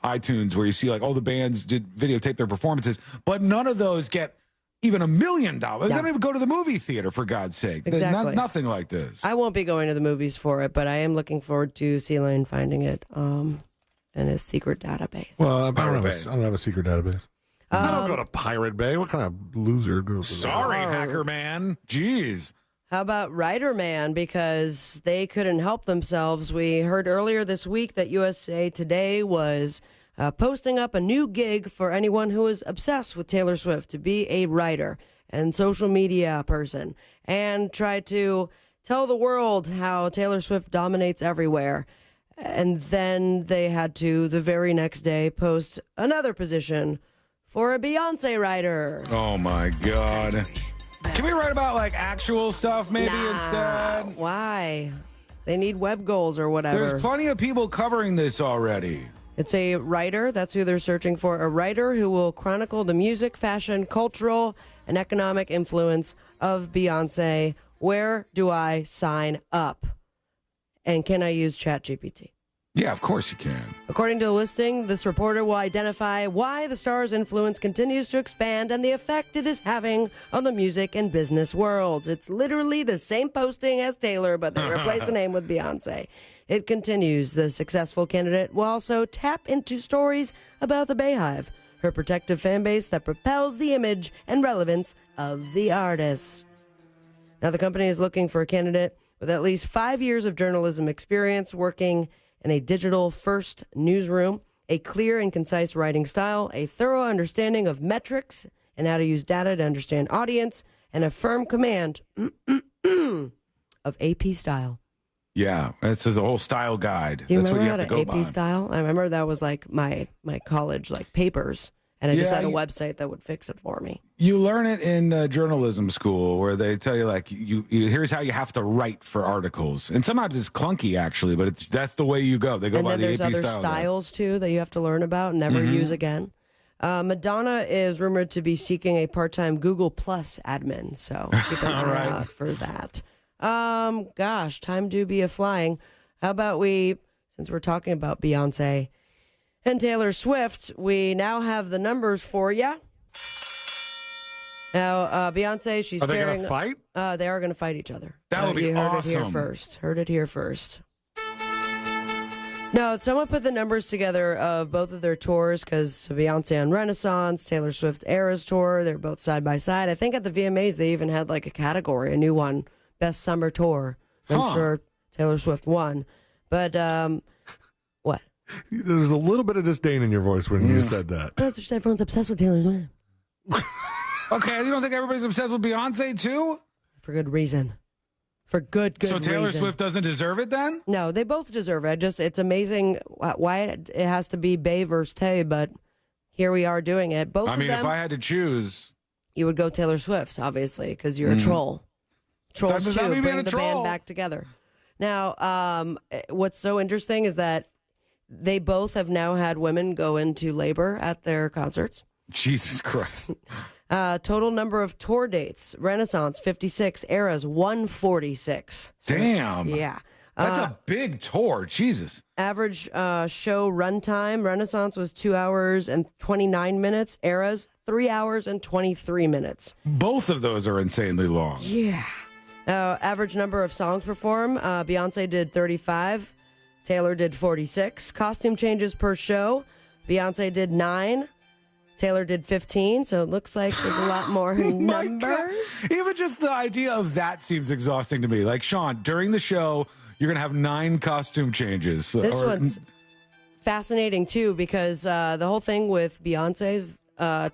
iTunes where you see like all the bands did videotape their performances, but none of those get even $1 million. They don't even go to the movie theater, for God's sake. Exactly. Nothing like this. I won't be going to the movies for it, but I am looking forward to C-Lane finding it in his secret database. Well, I don't have a secret database. I don't go to Pirate Bay. What kind of loser goes to Sorry, Hacker Man. Jeez. How about Rider Man? Because they couldn't help themselves. We heard earlier this week that USA Today was posting up a new gig for anyone who is obsessed with Taylor Swift to be a writer and social media person and try to tell the world how Taylor Swift dominates everywhere. And then they had to, the very next day, post another position for a Beyonce writer. Oh, my God. Can we write about, like, actual stuff maybe instead? Why? They need web goals or whatever. There's plenty of people covering this already. It's a writer. That's who they're searching for. A writer who will chronicle the music, fashion, cultural, and economic influence of Beyonce. Where do I sign up? And can I use ChatGPT? Yeah, of course you can. According to the listing, this reporter will identify why the star's influence continues to expand and the effect it is having on the music and business worlds. It's literally the same posting as Taylor, but they replace the name with Beyonce. It continues, the successful candidate will also tap into stories about the Bayhive, her protective fan base that propels the image and relevance of the artist. Now, the company is looking for a candidate with at least 5 years of journalism experience working in a digital-first newsroom, a clear and concise writing style, a thorough understanding of metrics and how to use data to understand audience, and a firm command of AP style. Yeah, it's a whole style guide. Do you That's what you remember have to how go AP by. style? I remember that was like my college papers, and I just Yeah, had a website that would fix it for me. You learn it in journalism school where they tell you, like, you here's how you have to write for articles. And sometimes it's clunky, actually, but that's the way you go. They go And by then the there's AP other style guide. styles, too, that you have to learn about and never use again. Madonna is rumored to be seeking a part-time Google Plus admin, so keep an eye out for that. Gosh, time do be a-flying. How about since we're talking about Beyonce and Taylor Swift, we now have the numbers for you. Now, Beyonce, she's Are they tearing... going to fight? They are going to fight each other. That would be you heard it here awesome. first. Heard it here first. No, someone put the numbers together of both of their tours because Beyonce on Renaissance, Taylor Swift Eras Tour, they're both side by side. I think at the VMAs they even had like a category, a new one, Best Summer Tour. I'm sure Taylor Swift won. But, what? There's a little bit of disdain in your voice when you said that. That's just everyone's obsessed with Taylor Swift. Okay, you don't think everybody's obsessed with Beyonce, too? For good reason. For good So Taylor reason. Swift doesn't deserve it then? No, they both deserve it. It's amazing why it has to be Bay versus Tay, but here we are doing it. Both I mean, of them, if I had to choose... you would go Taylor Swift, obviously, because you're a troll. Trolls Does too, that mean being bring a the troll? band back together. Now, what's so interesting is that they both have now had women go into labor at their concerts. Jesus Christ. Total number of tour dates: Renaissance 56, Eras 146. Damn. Yeah. That's a big tour. Jesus. Average show runtime: Renaissance was 2 hours and 29 minutes. Eras 3 hours and 23 minutes. Both of those are insanely long. Yeah. Average number of songs performed: Beyonce did 35, Taylor did 46. Costume changes per show: Beyonce did 9. Taylor did 15, so it looks like there's a lot more numbers. Even just the idea of that seems exhausting to me. Like, Sean, during the show, you're going to have 9 costume changes. This one's fascinating, too, because the whole thing with Beyonce's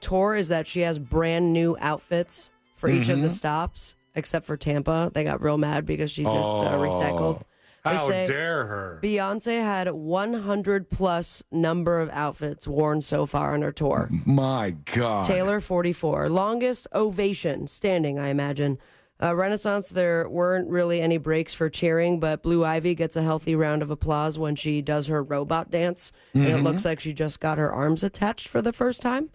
tour is that she has brand new outfits for each of the stops, except for Tampa. They got real mad because she just recycled. They How say dare her? Beyonce had 100-plus number of outfits worn so far on her tour. My God. Taylor, 44. Longest ovation, standing, I imagine. Renaissance, there weren't really any breaks for cheering, but Blue Ivy gets a healthy round of applause when she does her robot dance. And it looks like she just got her arms attached for the first time.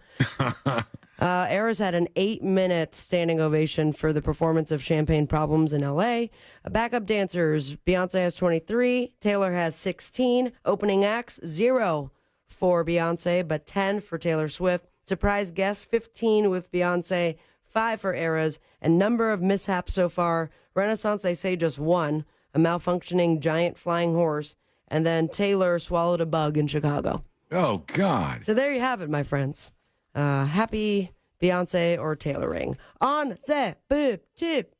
Eras had an 8-minute standing ovation for the performance of Champagne Problems in L.A. Backup dancers: Beyonce has 23, Taylor has 16. Opening acts: 0 for Beyonce, but 10 for Taylor Swift. Surprise guests: 15 with Beyonce, 5 for Eras. And number of mishaps so far: Renaissance, they say just 1, a malfunctioning giant flying horse, and then Taylor swallowed a bug in Chicago. Oh, God. So there you have it, my friends. Happy Beyonce or Tayloring. On the boob tip.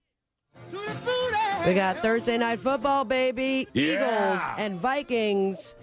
We got Thursday Night Football, baby. Yeah. Eagles and Vikings.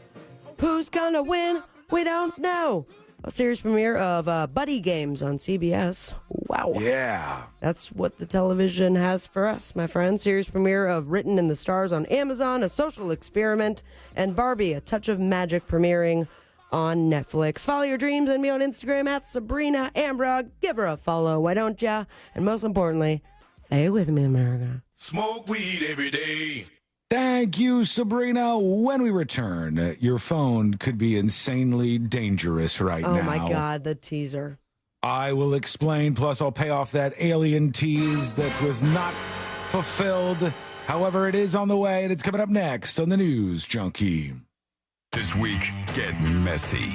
Who's gonna win? We don't know. a series premiere of Buddy Games on CBS. Wow. Yeah. That's what the television has for us, my friend. Series premiere of Written in the Stars on Amazon, A Social Experiment, and Barbie, A Touch of Magic premiering on Netflix. Follow your dreams and me on Instagram at Sabrina Ambra. Give her a follow, why don't ya? And most importantly, stay with me, America. Smoke weed every day. Thank you, Sabrina. When we return, your phone could be insanely dangerous right now. Oh, my God, the teaser. I will explain, plus I'll pay off that alien tease that was not fulfilled. However, it is on the way, and it's coming up next on the News Junkie. This week, get messy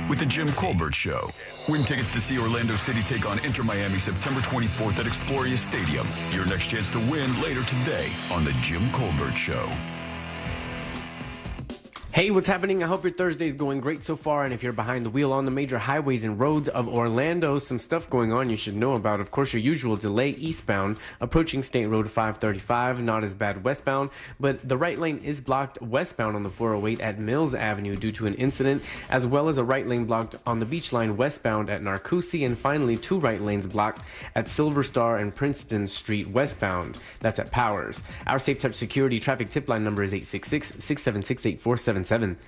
with the Jim Colbert Show. Win tickets to see Orlando City take on Inter Miami September 24th at Exploria Stadium. Your next chance to win later today on the Jim Colbert Show. Hey, what's happening? I hope your Thursday is going great so far, and if you're behind the wheel on the major highways and roads of Orlando, some stuff going on you should know about. Of course, your usual delay eastbound, approaching State Road 535, not as bad westbound, but the right lane is blocked westbound on the 408 at Mills Avenue due to an incident, as well as a right lane blocked on the beach line westbound at Narcoossee, and finally 2 right lanes blocked at Silver Star and Princeton Street westbound. That's at Powers. Our Safe Touch Security traffic tip line number is 866-676-8477.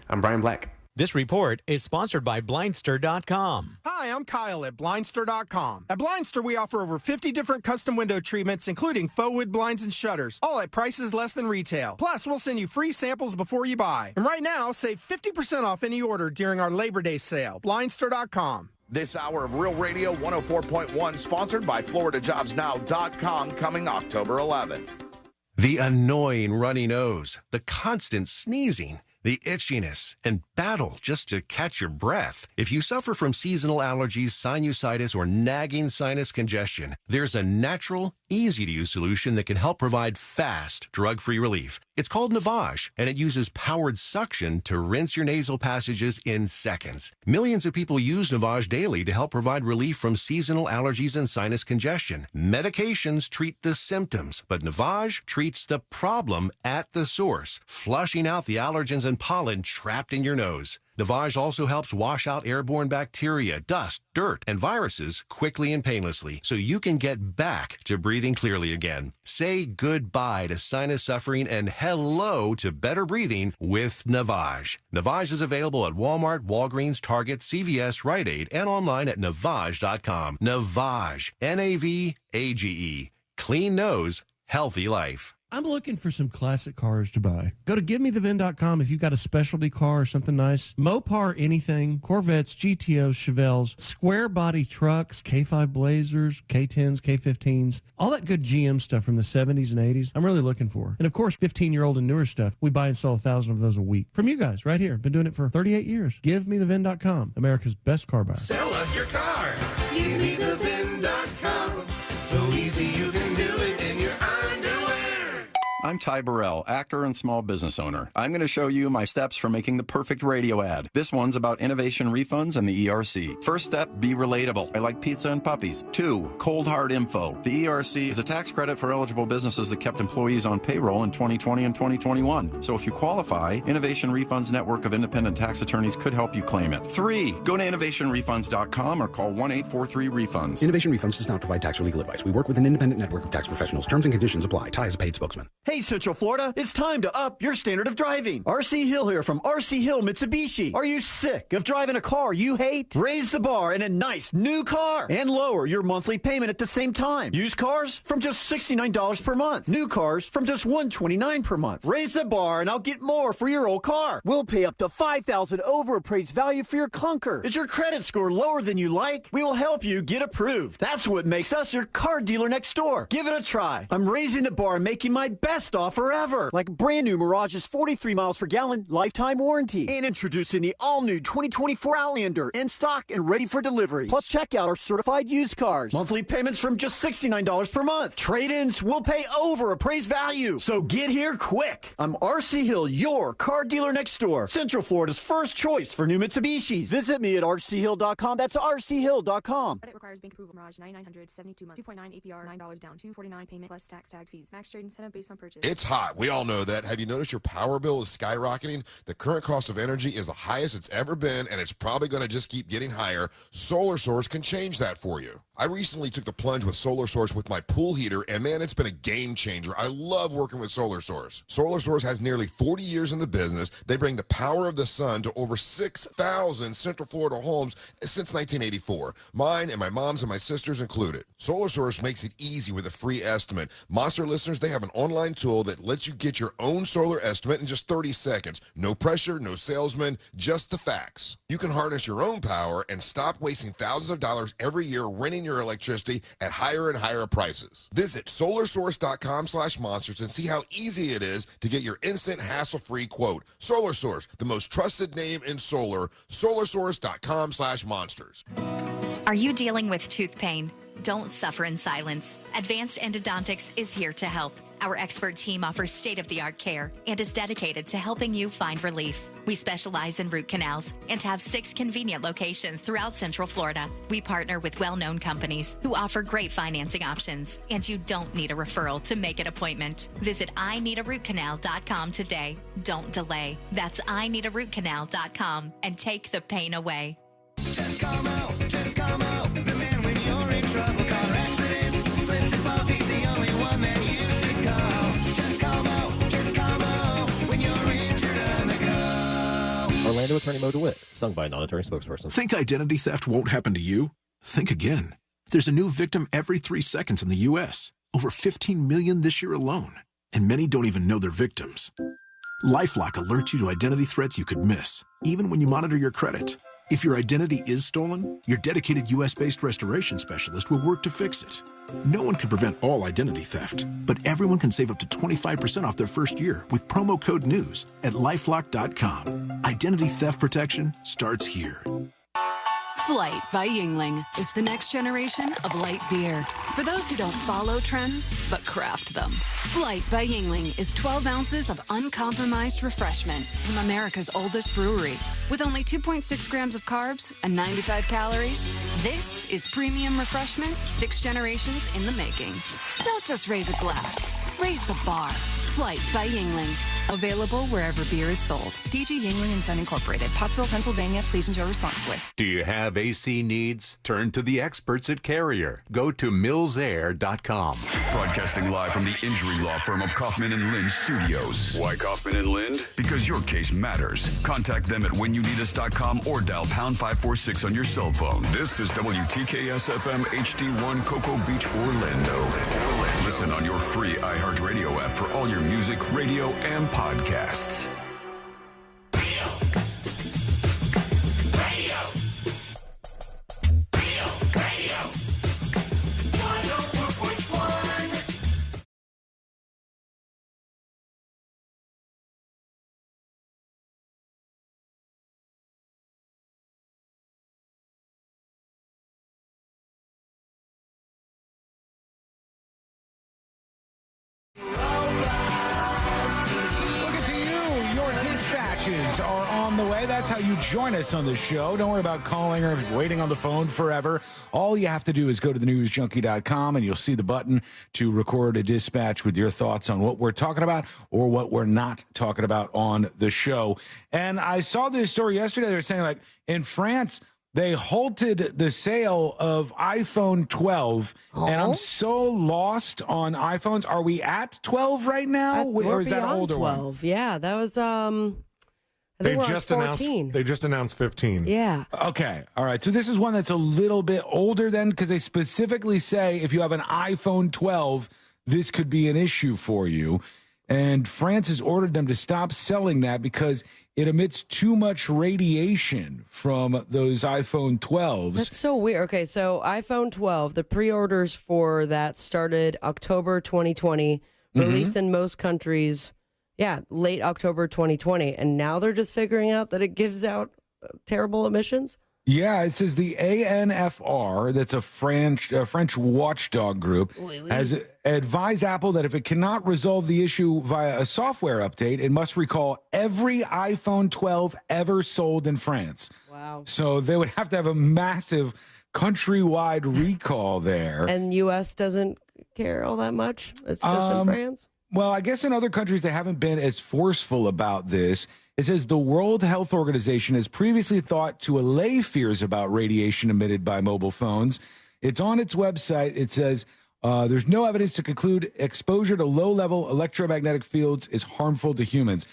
I'm Brian Black. This report is sponsored by Blindster.com. Hi, I'm Kyle at Blindster.com. At Blindster, we offer over 50 different custom window treatments, including faux wood blinds and shutters, all at prices less than retail. Plus, we'll send you free samples before you buy. And right now, save 50% off any order during our Labor Day sale. Blindster.com. This hour of Real Radio 104.1, sponsored by FloridaJobsNow.com, coming October 11th. The annoying runny nose, the constant sneezing, the itchiness, and battle just to catch your breath. If you suffer from seasonal allergies, sinusitis, or nagging sinus congestion, there's a natural, easy-to-use solution that can help provide fast, drug-free relief. It's called Navage, and it uses powered suction to rinse your nasal passages in seconds. Millions of people use Navage daily to help provide relief from seasonal allergies and sinus congestion. Medications treat the symptoms, but Navage treats the problem at the source, flushing out the allergens and pollen trapped in your nose. Navage also helps wash out airborne bacteria, dust, dirt, and viruses quickly and painlessly, so you can get back to breathing clearly again. Say goodbye to sinus suffering and hello to better breathing with Navage. Navage is available at Walmart, Walgreens, Target, CVS, Rite Aid, and online at Navage.com. Navage, N-A-V-A-G-E. Clean nose, healthy life. I'm looking for some classic cars to buy. Go to GiveMeTheVin.com if you've got a specialty car or something nice. Mopar anything, Corvettes, GTOs, Chevelles, square body trucks, K5 Blazers, K10s, K15s, all that good GM stuff from the 70s and 80s I'm really looking for. And of course, 15-year-old and newer stuff. We buy and sell 1,000 of those a week. From you guys right here. Been doing it for 38 years. GiveMeTheVin.com, America's best car buyer. Sell us your car. GiveMeTheVin.com. So easy you can do it in your underwear. I'm Ty Burrell, actor and small business owner. I'm going to show you my steps for making the perfect radio ad. This one's about innovation refunds and the ERC. First step, be relatable. I like pizza and puppies. 2, cold hard info. The ERC is a tax credit for eligible businesses that kept employees on payroll in 2020 and 2021. So if you qualify, Innovation Refunds Network of Independent Tax Attorneys could help you claim it. 3, go to innovationrefunds.com or call 1-843-REFUNDS. Innovation Refunds does not provide tax or legal advice. We work with an independent network of tax professionals. Terms and conditions apply. Ty is a paid spokesman. Hey, Central Florida, it's time to up your standard of driving. RC Hill here from RC Hill Mitsubishi. Are you sick of driving a car you hate? Raise the bar in a nice new car and lower your monthly payment at the same time. Used cars from just $69 per month. New cars from just $129 per month. Raise the bar and I'll get more for your old car. We'll pay up to $5,000 over appraised value for your clunker. Is your credit score lower than you like? We will help you get approved. That's what makes us your car dealer next door. Give it a try. I'm raising the bar and making my best offer ever. Like brand new Mirage's 43 miles per gallon lifetime warranty. And introducing the all-new 2024 Outlander in stock and ready for delivery. Plus, check out our certified used cars. Monthly payments from just $69 per month. Trade-ins will pay over appraised value. So get here quick. I'm RC Hill, your car dealer next door. Central Florida's first choice for new Mitsubishis. Visit me at rchill.com. That's rchill.com. Credit requires bank approval. Mirage 9900 72 months. 2.9 APR. $9 down. $249 payment plus tax tag fees. Max trade incentive based on purchase. It's hot. We all know that. Have you noticed your power bill is skyrocketing? The current cost of energy is the highest it's ever been, and it's probably going to just keep getting higher. Solar Source can change that for you. I recently took the plunge with Solar Source with my pool heater, and man, it's been a game changer. I love working with Solar Source. Solar Source has nearly 40 years in the business. They bring the power of the sun to over 6,000 Central Florida homes since 1984. Mine and my mom's and my sister's included. Solar Source makes it easy with a free estimate. Monster listeners, they have an online tool that lets you get your own solar estimate in just 30 seconds. No pressure, no salesman, just the facts. You can harness your own power and stop wasting thousands of dollars every year renting your electricity at higher and higher prices. Visit solarsource.com/monsters and see how easy it is to get your instant hassle-free quote. Solar Source, the most trusted name in solar. solarsource.com/monsters. Are you dealing with tooth pain? Don't suffer in silence. Advanced Endodontics is here to help. Our expert team offers state-of-the-art care and is dedicated to helping you find relief. We specialize in root canals and have 6 convenient locations throughout Central Florida. We partner with well-known companies who offer great financing options, and you don't need a referral to make an appointment. Visit IneedARootCanal.com today. Don't delay. That's IneedARootCanal.com and take the pain away. Just come out, just come out. The man when you're in trouble, car accidents, slips and falls, he's the only one that you should call. Just come out when you're injured on the go. Orlando attorney Mo DeWitt, sung by a non-attorney spokesperson. Think identity theft won't happen to you? Think again. There's a new victim every 3 seconds in the U.S. Over 15 million this year alone. And many don't even know they're victims. LifeLock alerts you to identity threats you could miss, even when you monitor your credit. If your identity is stolen, your dedicated U.S.-based restoration specialist will work to fix it. No one can prevent all identity theft, but everyone can save up to 25% off their first year with promo code NEWS at LifeLock.com. Identity theft protection starts here. Flight by Yingling. It's the next generation of light beer. For those who don't follow trends, but craft them. Flight by Yingling is 12 ounces of uncompromised refreshment from America's oldest brewery. With only 2.6 grams of carbs and 95 calories, this is premium refreshment 6 generations in the making. Don't just raise a glass, raise the bar. Flight by Yingling. Available wherever beer is sold. DG Yingling and Son Incorporated, Pottsville, Pennsylvania. Please enjoy responsibly. Do you have AC needs? Turn to the experts at Carrier. Go to millsair.com. Broadcasting live from the injury law firm of Kaufman and Lind Studios. Why Kaufman and Lind? Because your case matters. Contact them at whenyouneedus.com or dial pound 546 on your cell phone. This is WTKS FM HD1 Cocoa Beach, Orlando. Listen on your free iHeartRadio app for all your music, radio, and podcasts. Are on the way. That's how you join us on the show. Don't worry about calling or waiting on the phone forever. All you have to do is go to thenewsjunkie.com and you'll see the button to record a dispatch with your thoughts on what we're talking about or what we're not talking about on the show. And I saw this story yesterday. They were saying, like, in France, they halted the sale of iPhone 12, and I'm so lost on iPhones. Are we at 12 right now, or is that an older 12. one? Yeah, that was They just announced 15. Yeah. Okay. All right. So this is one that's a little bit older then, because they specifically say if you have an iPhone 12, this could be an issue for you. And France has ordered them to stop selling that because it emits too much radiation from those iPhone 12s. That's so weird. Okay, so iPhone 12, the pre-orders for that started October 2020, released in most countries. Yeah, late October 2020. And now they're just figuring out that it gives out terrible emissions? Yeah, it says the ANFR, that's a French watchdog group, has advised Apple that if it cannot resolve the issue via a software update, it must recall every iPhone 12 ever sold in France. Wow. So they would have to have a massive countrywide recall there. And U.S. doesn't care all that much? It's just in France? Well, I guess in other countries, they haven't been as forceful about this. It says the World Health Organization has previously thought to allay fears about radiation emitted by mobile phones. It's on its website. It says there's no evidence to conclude exposure to low-level electromagnetic fields is harmful to humans.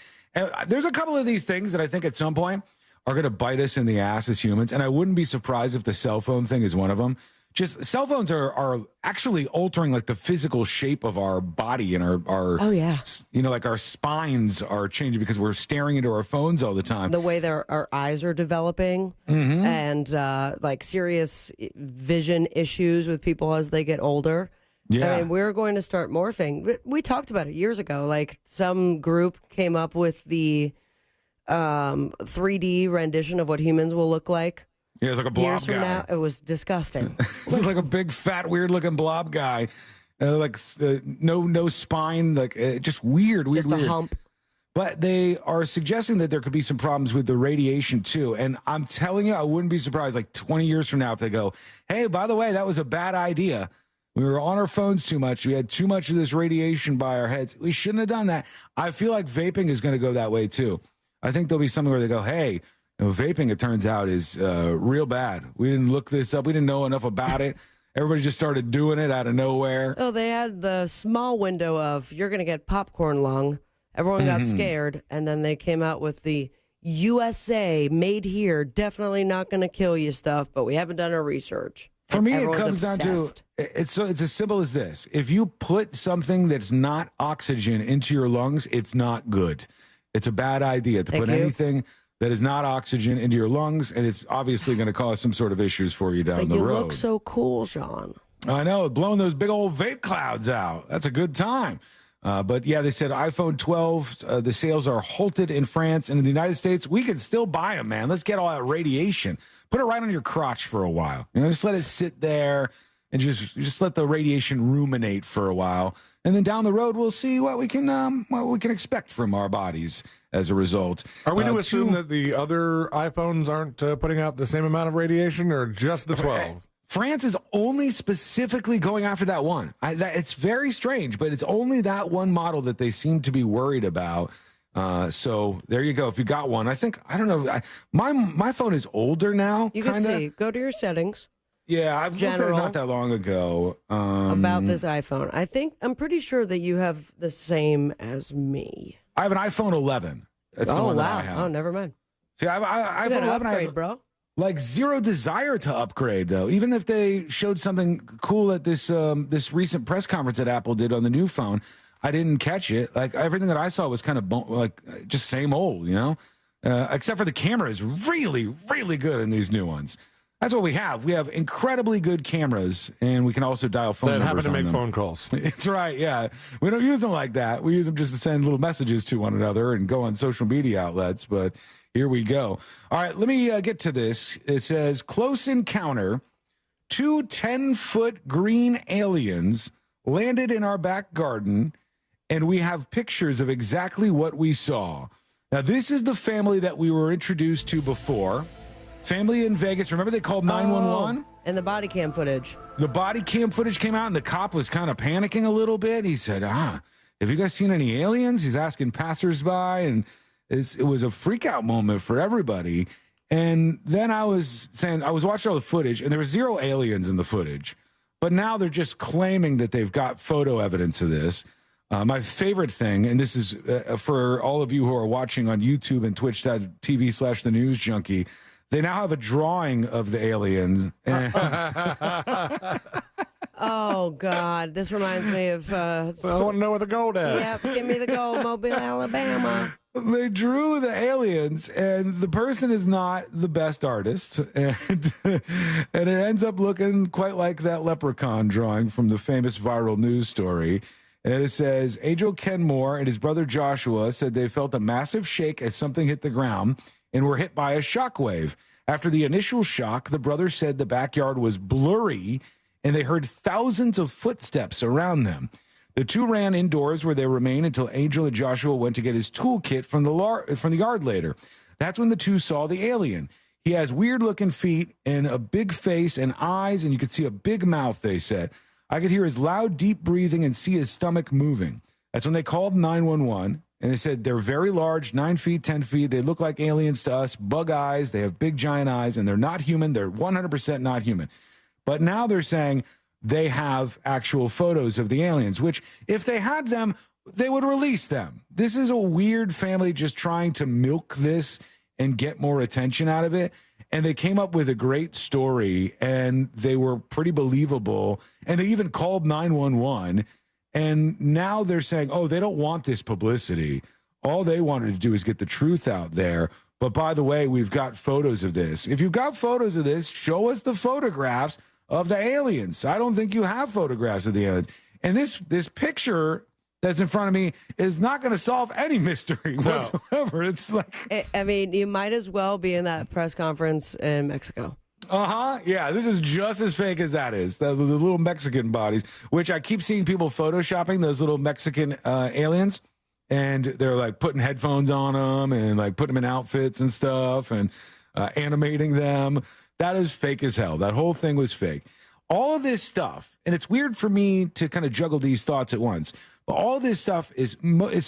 There's a couple of these things that I think at some point are going to bite us in the ass as humans, and I wouldn't be surprised if the cell phone thing is one of them. Just cell phones are actually altering like the physical shape of our body and our oh yeah, like our spines are changing because we're staring into our phones all the time. The way our eyes are developing and like serious vision issues with people as they get older. Yeah. I mean, we're going to start morphing. We talked about it years ago. Like some group came up with the 3D rendition of what humans will look like. Yeah, it's like a blob Years from guy. now, it was disgusting. It's like a big, fat, weird-looking blob guy. No spine, just weird. Just a hump. But they are suggesting that there could be some problems with the radiation, too. And I'm telling you, I wouldn't be surprised, like 20 years from now, if they go, hey, by the way, that was a bad idea. We were on our phones too much. We had too much of this radiation by our heads. We shouldn't have done that. I feel like vaping is going to go that way, too. I think there'll be something where they go, hey, vaping, it turns out, is real bad. We didn't look this up. We didn't know enough about it. Everybody just started doing it out of nowhere. Oh, they had the small window of you're going to get popcorn lung. Everyone got scared, and then they came out with the USA, made here, definitely not going to kill you stuff, but we haven't done our research. For me, it Everyone's comes down obsessed. to it's as simple as this. If you put something that's not oxygen into your lungs, it's not good. It's a bad idea to Thank put you. anything that is not oxygen into your lungs, and it's obviously going to cause some sort of issues for you down But the you road. look so cool, Sean. I know, blowing those big old vape clouds out. That's a good time. But yeah, they said iPhone 12, the sales are halted in France and in the United States. We can still buy them, man. Let's get all that radiation. Put it right on your crotch for a while. Just let it sit there and just let the radiation ruminate for a while. And then down the road, we'll see what we can expect from our bodies as a result. Are we to assume that the other iPhones aren't putting out the same amount of radiation, or just the 12? France is only specifically going after that one. It's very strange, but it's only that one model that they seem to be worried about. So there you go. If you got one, I don't know. My phone is older now. You can see. Go to your settings. Yeah, I've looked at it not that long ago. About this iPhone. I'm pretty sure that you have the same as me. I have an iPhone 11. That's the one that I have. Oh, never mind. See, I You gotta iPhone 11. I upgrade, have, bro. Like zero desire to upgrade, though. Even if they showed something cool at this recent press conference that Apple did on the new phone, I didn't catch it. Like everything that I saw was kind of just same old, except for the camera is really, really good in these new ones. That's what we have. We have incredibly good cameras, and we can also dial phone That numbers happen to on make them. phone calls. It's right, yeah. We don't use them like that. We use them just to send little messages to one another and go on social media outlets, but here we go. All right, let me get to this. It says, close encounter. 2 10-foot green aliens landed in our back garden, and we have pictures of exactly what we saw. Now, this is the family that we were introduced to before. Family in Vegas. Remember they called 911? And the body cam footage. The body cam footage came out, and the cop was kind of panicking a little bit. He said, have you guys seen any aliens? He's asking passersby, and it was a freak out moment for everybody. And then I was watching all the footage, and there was zero aliens in the footage. But now they're just claiming that they've got photo evidence of this. My favorite thing, and this is for all of you who are watching on YouTube and twitch.tv/The News Junkie, they now have a drawing of the aliens. Oh, God. This reminds me of... I want to know where the gold is. Yep, give me the gold, Mobile, Alabama. They drew the aliens, and the person is not the best artist, and it ends up looking quite like that leprechaun drawing from the famous viral news story. And it says, Angel Kenmore and his brother Joshua said they felt a massive shake as something hit the ground and were hit by a shockwave. After the initial shock, the brothers said the backyard was blurry, and they heard thousands of footsteps around them. The two ran indoors where they remained until Angel and Joshua went to get his toolkit from the yard later. That's when the two saw the alien. He has weird-looking feet and a big face and eyes, and you could see a big mouth, they said. I could hear his loud, deep breathing and see his stomach moving. That's when they called 911, and they said they're very large, 9 feet, 10 feet. They look like aliens to us, bug eyes. They have big, giant eyes, and they're not human. They're 100% not human. But now they're saying they have actual photos of the aliens, which if they had them, they would release them. This is a weird family just trying to milk this and get more attention out of it. And they came up with a great story, and they were pretty believable. And they even called 911. And now they're saying, oh, they don't want this publicity. All they wanted to do is get the truth out there. But by the way, we've got photos of this. If you've got photos of this, show us the photographs of the aliens. I don't think you have photographs of the aliens. And this picture that's in front of me is not going to solve any mystery whatsoever. It's like, I mean, you might as well be in that press conference in Mexico. Yeah, this is just as fake as that is. The little Mexican bodies, which I keep seeing people photoshopping those little Mexican aliens, and they're like putting headphones on them and like putting them in outfits and stuff and animating them. That is fake as hell. That whole thing was fake. All of this stuff, and it's weird for me to kind of juggle these thoughts at once, but all this stuff is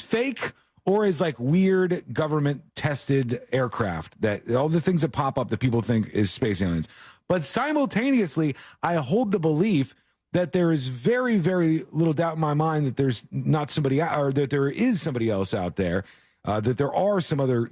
fake or is like weird government tested aircraft, that all the things that pop up that people think is space aliens. But simultaneously, I hold the belief that there is very, very little doubt in my mind that there's not somebody out, or that there is somebody else out there, that there are some other,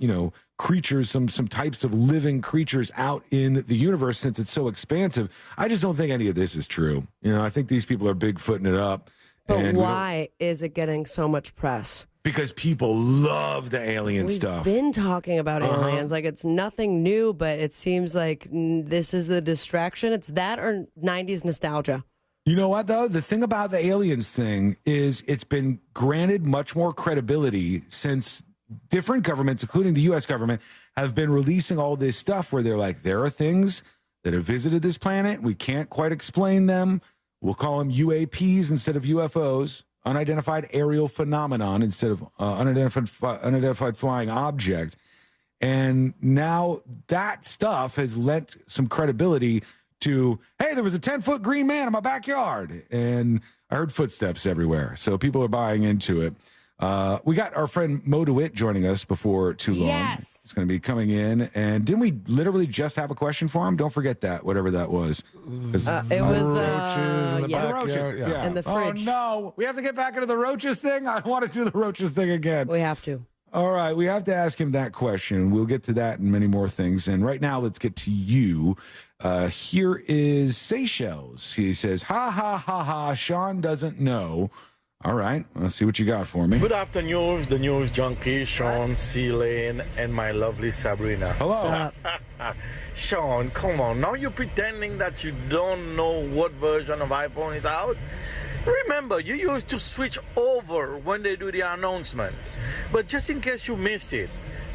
creatures, some types of living creatures out in the universe, since it's so expansive. I just don't think any of this is true. I think these people are bigfooting it up. But why is it getting so much press? Because people love the alien stuff. We've been talking about aliens. Like, it's nothing new, but it seems like this is the distraction. It's that or 90s nostalgia. You know what, though? The thing about the aliens thing is it's been granted much more credibility since different governments, including the U.S. government, have been releasing all this stuff where they're like, there are things that have visited this planet. We can't quite explain them. We'll call them UAPs instead of UFOs. Unidentified aerial phenomenon instead of unidentified flying object. And now that stuff has lent some credibility to, hey, there was a 10-foot green man in my backyard. And I heard footsteps everywhere. So people are buying into it. We got our friend Mo DeWitt joining us before too long. Yes. It's going to be coming in. And didn't we literally just have a question for him? Don't forget that, whatever that was. It was roaches in the yeah. backyard. Yeah. In the fridge. Oh, no. We have to get back into the roaches thing? I want to do the roaches thing again. We have to. All right. We have to ask him that question. We'll get to that and many more things. And right now, let's get to you. Here is Seychelles. He says, ha, ha, ha, ha. Sean doesn't know. All right. Let's see what you got for me. Good afternoon, the news junkie, Sean, C-Lane, and my lovely Sabrina. Hello. Sean, come on. Now you're pretending that you don't know what version of iPhone is out? Remember, you used to switch over when they do the announcement. But just in case you missed it,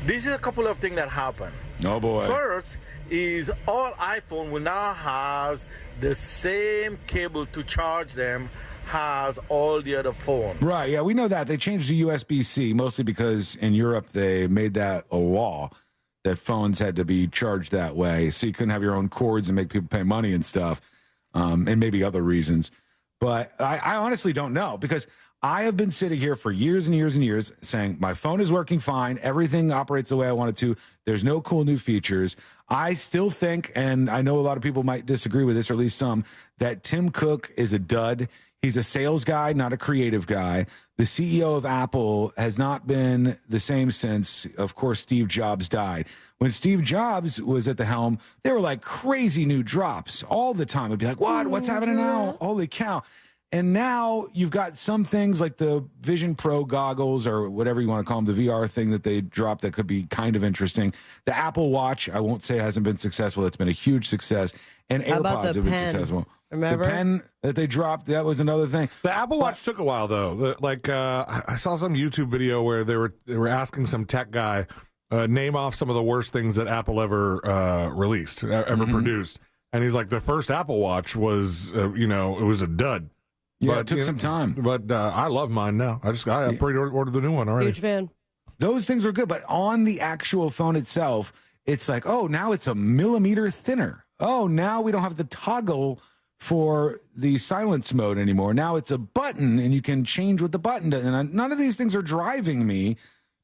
this is a couple of things that happen. Oh, boy. First is all iPhone will now have the same cable to charge them has all the other phones. Right, yeah, we know that. They changed to USB-C, mostly because in Europe they made that a law that phones had to be charged that way, so you couldn't have your own cords and make people pay money and stuff, and maybe other reasons. But I honestly don't know, because I have been sitting here for years and years and years saying my phone is working fine, everything operates the way I want it to, there's no cool new features. I still think, and I know a lot of people might disagree with this, or at least some, that Tim Cook is a dud. He's a sales guy, not a creative guy. The CEO of Apple has not been the same since, of course, Steve Jobs died. When Steve Jobs was at the helm, there were like crazy new drops all the time. It'd be like, what? What's happening now? Holy cow. And now you've got some things like the Vision Pro goggles, or whatever you want to call them, the VR thing that they dropped that could be kind of interesting. The Apple Watch, I won't say hasn't been successful. It's been a huge success. And AirPods have been successful. Remember? The pen that they dropped, that was another thing. The Apple Watch took a while, though. I saw some YouTube video where they were asking some tech guy, name off some of the worst things that Apple ever released, ever produced. And he's like, the first Apple Watch was, it was a dud. Yeah, but, it took some time. But I love mine now. I pre-ordered the new one already. Huge fan. Those things were good, but on the actual phone itself, it's like, oh, now it's a millimeter thinner. Oh, now we don't have the toggle for the silence mode anymore. Now it's a button, and you can change what the button does. And none of these things are driving me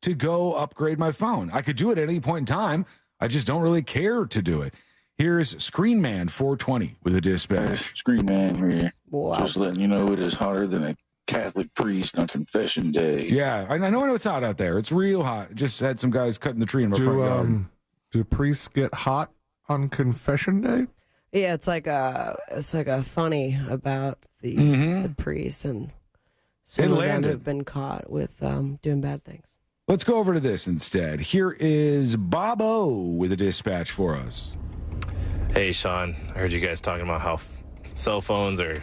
to go upgrade my phone. I could do it at any point in time. I just don't really care to do it. Here's Screen Man 420 with a dispatch. Screen Man here. Wow. Just letting you know it is hotter than a Catholic priest on confession day. Yeah, I know it's hot out there. It's real hot. Just had some guys cutting the tree in my front yard. Do priests get hot on confession day? Yeah, it's like a funny about the priests, and some of them have been caught with doing bad things. Let's go over to this instead. Here is Bob O with a dispatch for us. Hey, Sean, I heard you guys talking about how cell phones are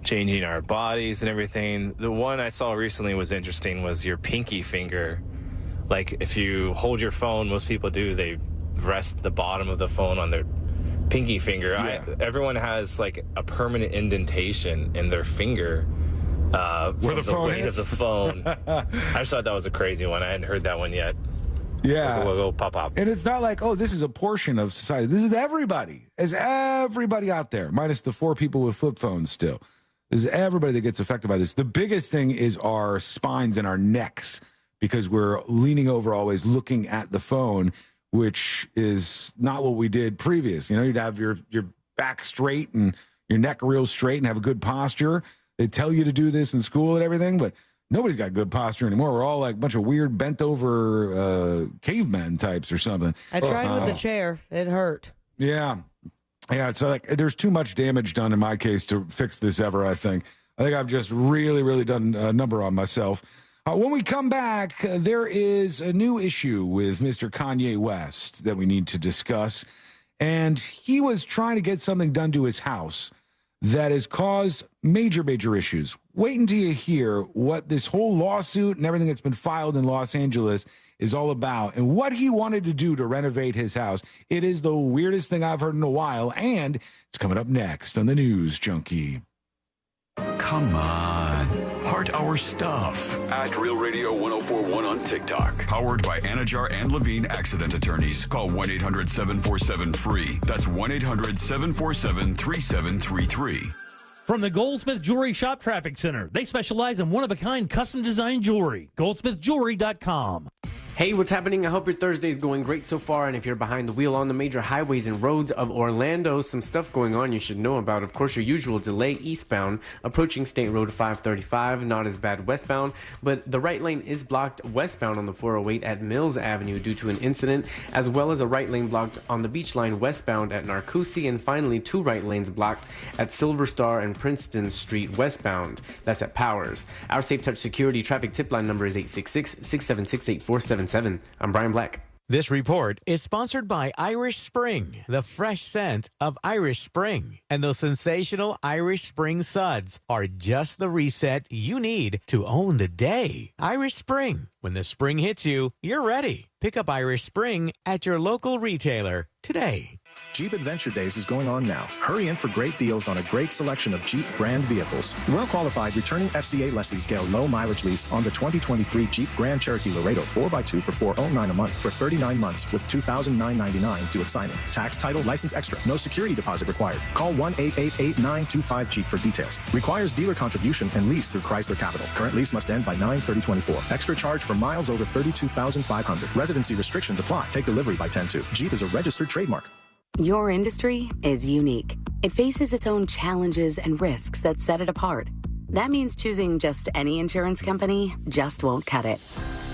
changing our bodies and everything. The one I saw recently was interesting, was your pinky finger. Like, if you hold your phone, most people do, they rest the bottom of the phone on their pinky finger. Yeah. Everyone has like a permanent indentation in their finger where the phone weight hits? of the phone. I just thought that was a crazy one. I hadn't heard that one yet. Yeah. We'll go pop. And it's not like, oh, this is a portion of society. This is everybody. It's everybody out there, minus the 4 people with flip phones still. This is everybody that gets affected by this. The biggest thing is our spines and our necks, because we're leaning over always looking at the phone, which is not what we did previous. You know, you'd have your back straight and your neck real straight and have a good posture. They tell you to do this in school and everything, but nobody's got good posture anymore. We're all like a bunch of weird bent over cavemen types or something. I tried with the chair. It hurt. Yeah. So like, there's too much damage done in my case to fix this ever, I think. I've just really, really done a number on myself. When we come back, there is a new issue with Mr. Kanye West that we need to discuss. And he was trying to get something done to his house that has caused major, major issues. Wait until you hear what this whole lawsuit and everything that's been filed in Los Angeles is all about and what he wanted to do to renovate his house. It is the weirdest thing I've heard in a while, and it's coming up next on the News Junkie. Come on. Heart our stuff. At Real Radio 1041 on TikTok. Powered by Anajar and Levine Accident Attorneys. Call 1-800-747-FREE. That's 1-800-747-3733. From the Goldsmith Jewelry Shop Traffic Center. They specialize in one-of-a-kind custom-designed jewelry. GoldsmithJewelry.com. Hey, what's happening? I hope your Thursday is going great so far, and if you're behind the wheel on the major highways and roads of Orlando, some stuff going on you should know about. Of course, your usual delay eastbound, approaching State Road 535, not as bad westbound, but the right lane is blocked westbound on the 408 at Mills Avenue due to an incident, as well as a right lane blocked on the beach line westbound at Narcoossee, and finally 2 right lanes blocked at Silver Star and Princeton Street westbound. That's at Powers. Our Safe Touch Security traffic tip line number is 866-676-8477. I'm Brian Black. This report is sponsored by Irish Spring, the fresh scent of Irish Spring. And those sensational Irish Spring suds are just the reset you need to own the day. Irish Spring. When the spring hits you, you're ready. Pick up Irish Spring at your local retailer today. Jeep Adventure Days is going on now. Hurry in for great deals on a great selection of Jeep brand vehicles. Well-qualified returning FCA lessees get a low-mileage lease on the 2023 Jeep Grand Cherokee Laredo 4x2 for $409 a month for 39 months with $2,999 due at signing. Tax, title, license extra. No security deposit required. Call 1-888-925-JEEP for details. Requires dealer contribution and lease through Chrysler Capital. Current lease must end by 9/30/24. Extra charge for miles over 32,500. Residency restrictions apply. Take delivery by 10/2. Jeep is a registered trademark. Your industry is unique. It faces its own challenges and risks that set it apart. That means choosing just any insurance company just won't cut it.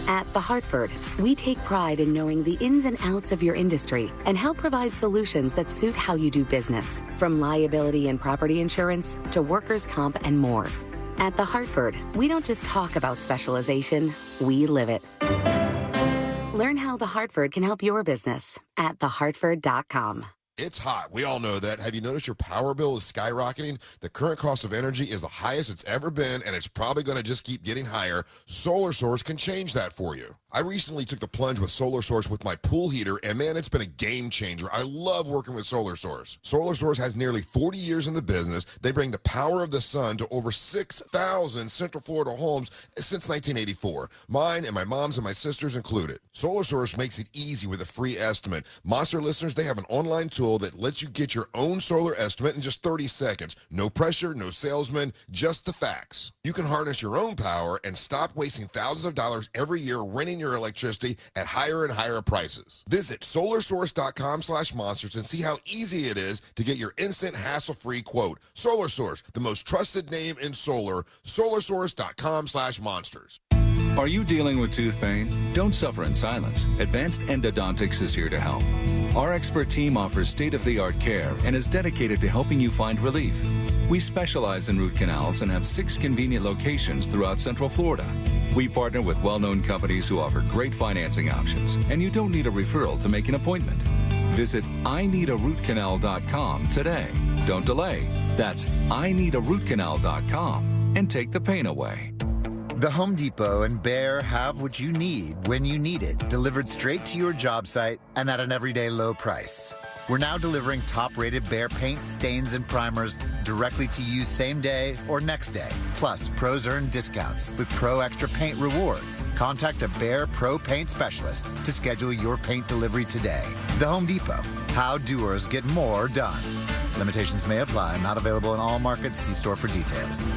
At The Hartford, we take pride in knowing the ins and outs of your industry and help provide solutions that suit how you do business, from liability and property insurance to workers' comp and more. At The Hartford, we don't just talk about specialization, we live it. Learn how The Hartford can help your business at thehartford.com. It's hot. We all know that. Have you noticed your power bill is skyrocketing? The current cost of energy is the highest it's ever been, and it's probably going to just keep getting higher. Solar Source can change that for you. I recently took the plunge with Solar Source with my pool heater, and man, it's been a game changer. I love working with Solar Source. Solar Source has nearly 40 years in the business. They bring the power of the sun to over 6,000 Central Florida homes since 1984. Mine and my mom's and my sister's included. Solar Source makes it easy with a free estimate. Monster listeners, they have an online tool tool that lets you get your own solar estimate in just 30 seconds. No pressure, no salesman, just the facts. You can harness your own power and stop wasting thousands of dollars every year renting your electricity at higher and higher prices. Visit solarsource.com/monsters and see how easy it is to get your instant hassle-free quote. Solar Source, the most trusted name in solar. solarsource.com/monsters. Are you dealing with tooth pain? Don't suffer in silence. Advanced Endodontics is here to help. Our expert team offers state-of-the-art care and is dedicated to helping you find relief. We specialize in root canals and have 6 convenient locations throughout Central Florida. We partner with well-known companies who offer great financing options, and you don't need a referral to make an appointment. Visit IneedARootCanal.com today. Don't delay. That's IneedARootCanal.com and take the pain away. The Home Depot and Behr have what you need when you need it, delivered straight to your job site and at an everyday low price. We're now delivering top-rated Behr paint, stains, and primers directly to you same day or next day. Plus, pros earn discounts with Pro Extra Paint rewards. Contact a Behr Pro Paint specialist to schedule your paint delivery today. The Home Depot. How doers get more done. Limitations may apply. Not available in all markets. See store for details.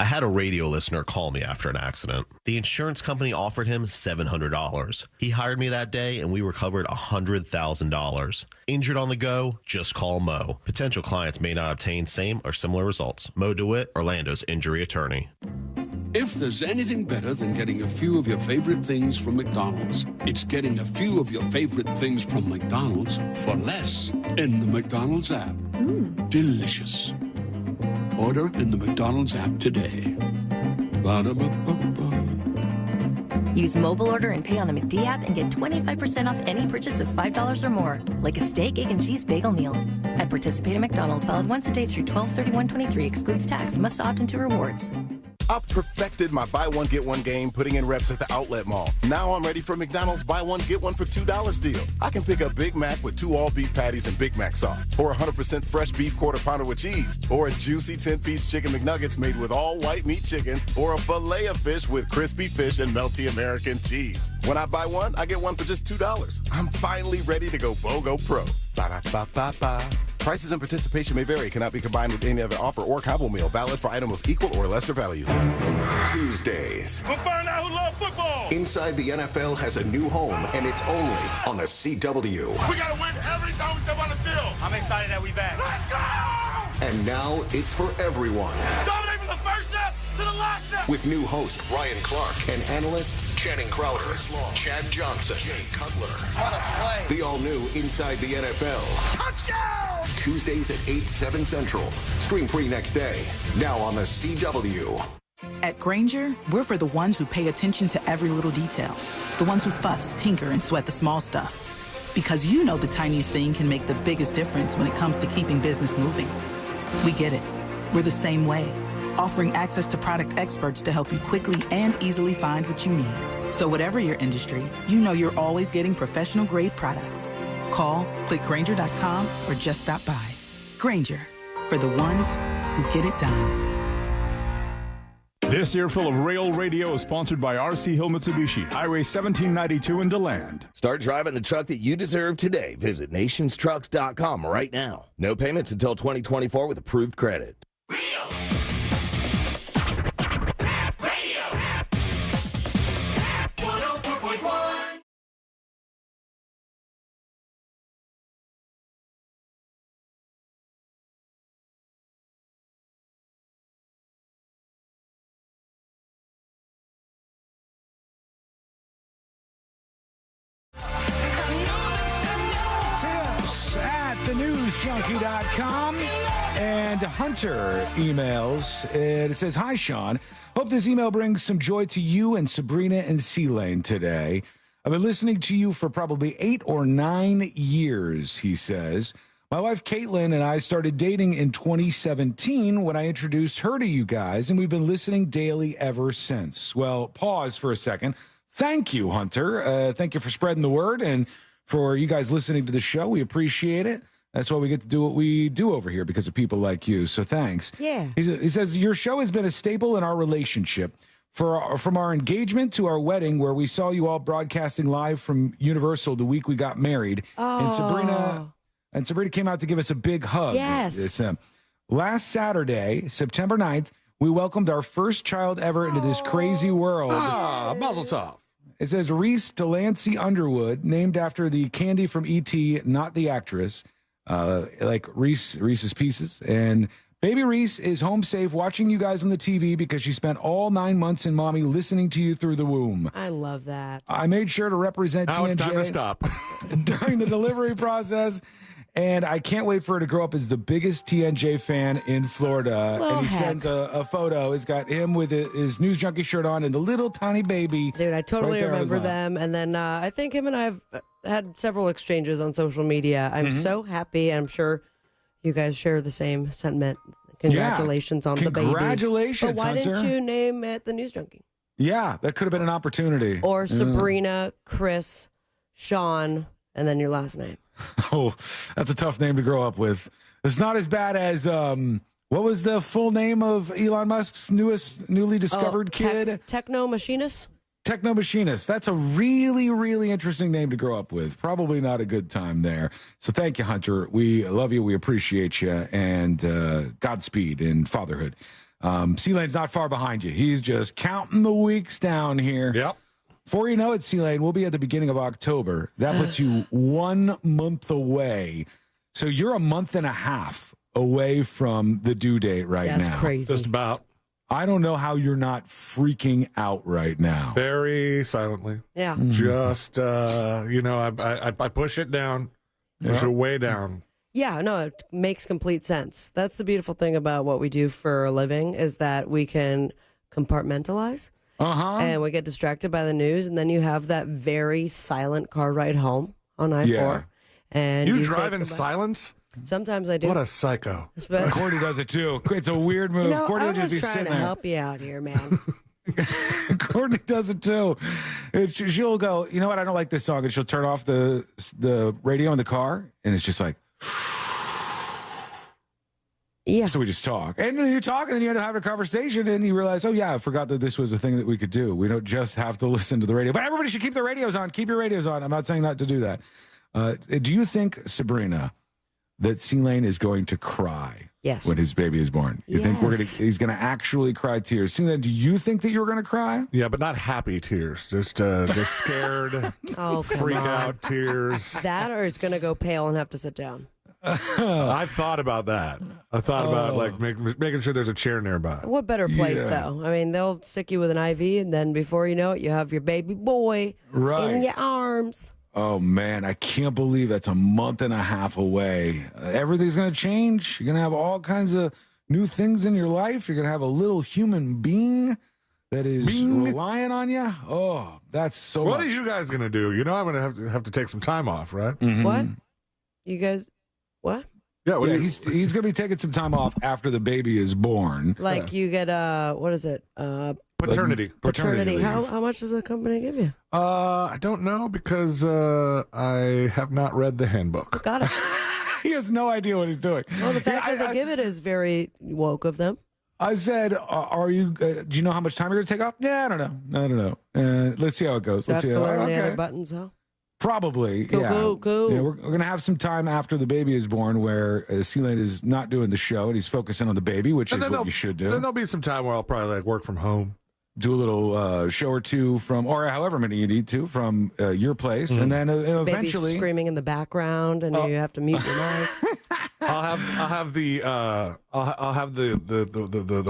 I had a radio listener call me after an accident. The insurance company offered him $700. He hired me that day and we recovered $100,000. Injured on the go? Just call Mo. Potential clients may not obtain same or similar results. Mo DeWitt, Orlando's injury attorney. If there's anything better than getting a few of your favorite things from McDonald's, it's getting a few of your favorite things from McDonald's for less in the McDonald's app. Delicious. Order in the McDonald's app today. Ba-da-ba-ba-ba. Use mobile order and pay on the McD app and get 25% off any purchase of $5 or more, like a steak, egg, and cheese bagel meal. At participating McDonald's, valid once a day through 12/31/23, excludes tax, must opt into rewards. I've perfected my buy one, get one game putting in reps at the outlet mall. Now I'm ready for McDonald's buy one, get one for $2 deal. I can pick up Big Mac with 2 all-beef patties and Big Mac sauce, or 100% fresh beef quarter pounder with cheese, or a juicy 10-piece chicken McNuggets made with all white meat chicken, or a filet of fish with crispy fish and melty American cheese. When I buy one, I get one for just $2. I'm finally ready to go BOGO Pro. Ba-da-ba-ba-ba. Prices and participation may vary. Cannot be combined with any other offer or combo meal. Valid for item of equal or lesser value. Tuesdays. We'll find out who loves football. Inside the NFL has a new home, and it's only on the CW. We got to win every time we step on the field. I'm excited that we back. Let's go! And now it's for everyone. Dominate from the first snap to the last snap. With new host Ryan Clark and analysts Channing Crowder, Chad Johnson, Jay Cutler. What a play. The all-new Inside the NFL. Touchdown! Tuesdays at 8, 7 Central. Stream free next day. Now on the CW. At Grainger, we're for the ones who pay attention to every little detail. The ones who fuss, tinker, and sweat the small stuff. Because you know the tiniest thing can make the biggest difference when it comes to keeping business moving. We get it. We're the same way. Offering access to product experts to help you quickly and easily find what you need. So whatever your industry, you know you're always getting professional-grade products. Call, click Grainger.com, or just stop by. Grainger, for the ones who get it done. This Earful of Rail Radio is sponsored by RC Hill Mitsubishi, Highway 1792 in DeLand. Start driving the truck that you deserve today. Visit nationstrucks.com right now. No payments until 2024 with approved credit. thenewsjunkie.com. And Hunter emails, and it says, "Hi, Sean. Hope this email brings some joy to you and Sabrina and C-Lane today. I've been listening to you for probably 8 or 9 years," he says. "My wife, Caitlin, and I started dating in 2017 when I introduced her to you guys, and we've been listening daily ever since." Well, pause for a second. Thank you, Hunter. Thank you for spreading the word and for you guys listening to the show. We appreciate it. That's why we get to do what we do over here, because of people like you. So thanks. Yeah. He says, "Your show has been a staple in our relationship. From our engagement to our wedding, where we saw you all broadcasting live from Universal the week we got married. And Sabrina And Sabrina came out to give us a big hug. Yes. Last Saturday, September 9th, we welcomed our first child ever into this crazy world. Mazel tov. It says Reese Delancey Underwood, named after the candy from E.T., not the actress, like Reese's Pieces. And baby Reese is home safe watching you guys on the TV because she spent all 9 months in mommy listening to you through the womb. I love that. I made sure to represent Now TNJ it's time to stop. during the delivery process. And I can't wait for her to grow up as the biggest TNJ fan in Florida. Well, and he sends a photo. It's got him with his News Junkie shirt on and the little tiny baby. Dude, I totally right there on his remember lap. them. And then I think him and I have had several exchanges on social media. I'm so happy. I'm sure you guys share the same sentiment. Congratulations on the baby. Congratulations, But why Hunter. didn't you name it the News Junkie? Yeah, that could have been an opportunity. Or Sabrina, Chris, Sean, and then your last name. Oh, that's a tough name to grow up with. It's not as bad as what was the full name of Elon Musk's newly discovered kid? Techno Machinist? Techno Machinist. That's a really, really interesting name to grow up with. Probably not a good time there. So thank you, Hunter. We love you. We appreciate you. And Godspeed in fatherhood. C-Lane's not far behind you. He's just counting the weeks down here. Yep. Before you know it, C-Lane, we'll be at the beginning of October. That puts you 1 month away. So you're a month and a half away from the due date now. That's crazy. Just about. I don't know how you're not freaking out right now. Very silently. Yeah. Just, I push it down. Push it way down. Yeah, no, it makes complete sense. That's the beautiful thing about what we do for a living is that we can compartmentalize. And we get distracted by the news, and then you have that very silent car ride home on I-4. Yeah. And You think drive in about- silence? Sometimes I do. What a psycho. Courtney does it too. It's a weird move. You know, Courtney I will just was be trying sitting to there. help you out here, man. Courtney does it too. She'll go, you know what? I don't like this song, and she'll turn off the radio in the car, and it's just like, yeah. So we just talk, and then you talk, and then you end up having a conversation, and you realize, oh yeah, I forgot that this was a thing that we could do. We don't just have to listen to the radio, but everybody should keep their radios on. Keep your radios on. I'm not saying not to do that. Do you think, Sabrina, that C-Lane is going to cry? Yes. When his baby is born, you think he's going to actually cry tears? C-Lane, do you think that you're going to cry? Yeah, but not happy tears. Just scared, Oh, come freak on. out tears. That or it's going to go pale and have to sit down. I've thought about that. I thought about making sure there's a chair nearby. What better place, though? I mean, they'll stick you with an IV, and then before you know it, you have your baby boy in your arms. Oh, man, I can't believe that's a month and a half away. Everything's going to change. You're going to have all kinds of new things in your life. You're going to have a little human being that is relying on you. Oh, that's so What much. are you guys going to do? You know I'm going to have to take some time off, right? What? You guys, what? Yeah, he's going to be taking some time off after the baby is born. Like you get, what is it? Paternity. Paternity. leave. How much does the company give you? I don't know because I have not read the handbook. Got it. He has no idea what he's doing. Well, the fact that they give it is very woke of them. I said, "Are you? Do you know how much time you're going to take off?" Yeah, I don't know. Let's see how it goes. Do I Let's have see. to learn the Okay. other buttons, huh? Probably. Cool, yeah. cool. Yeah, we're going to have some time after the baby is born where C-Lane is not doing the show and he's focusing on the baby, which is what you should do. Then there'll be some time where I'll probably work from home. Do a little show or two from, or however many you need to, from your place, and then eventually Baby's screaming in the background, and you have to mute your mic. I'll have the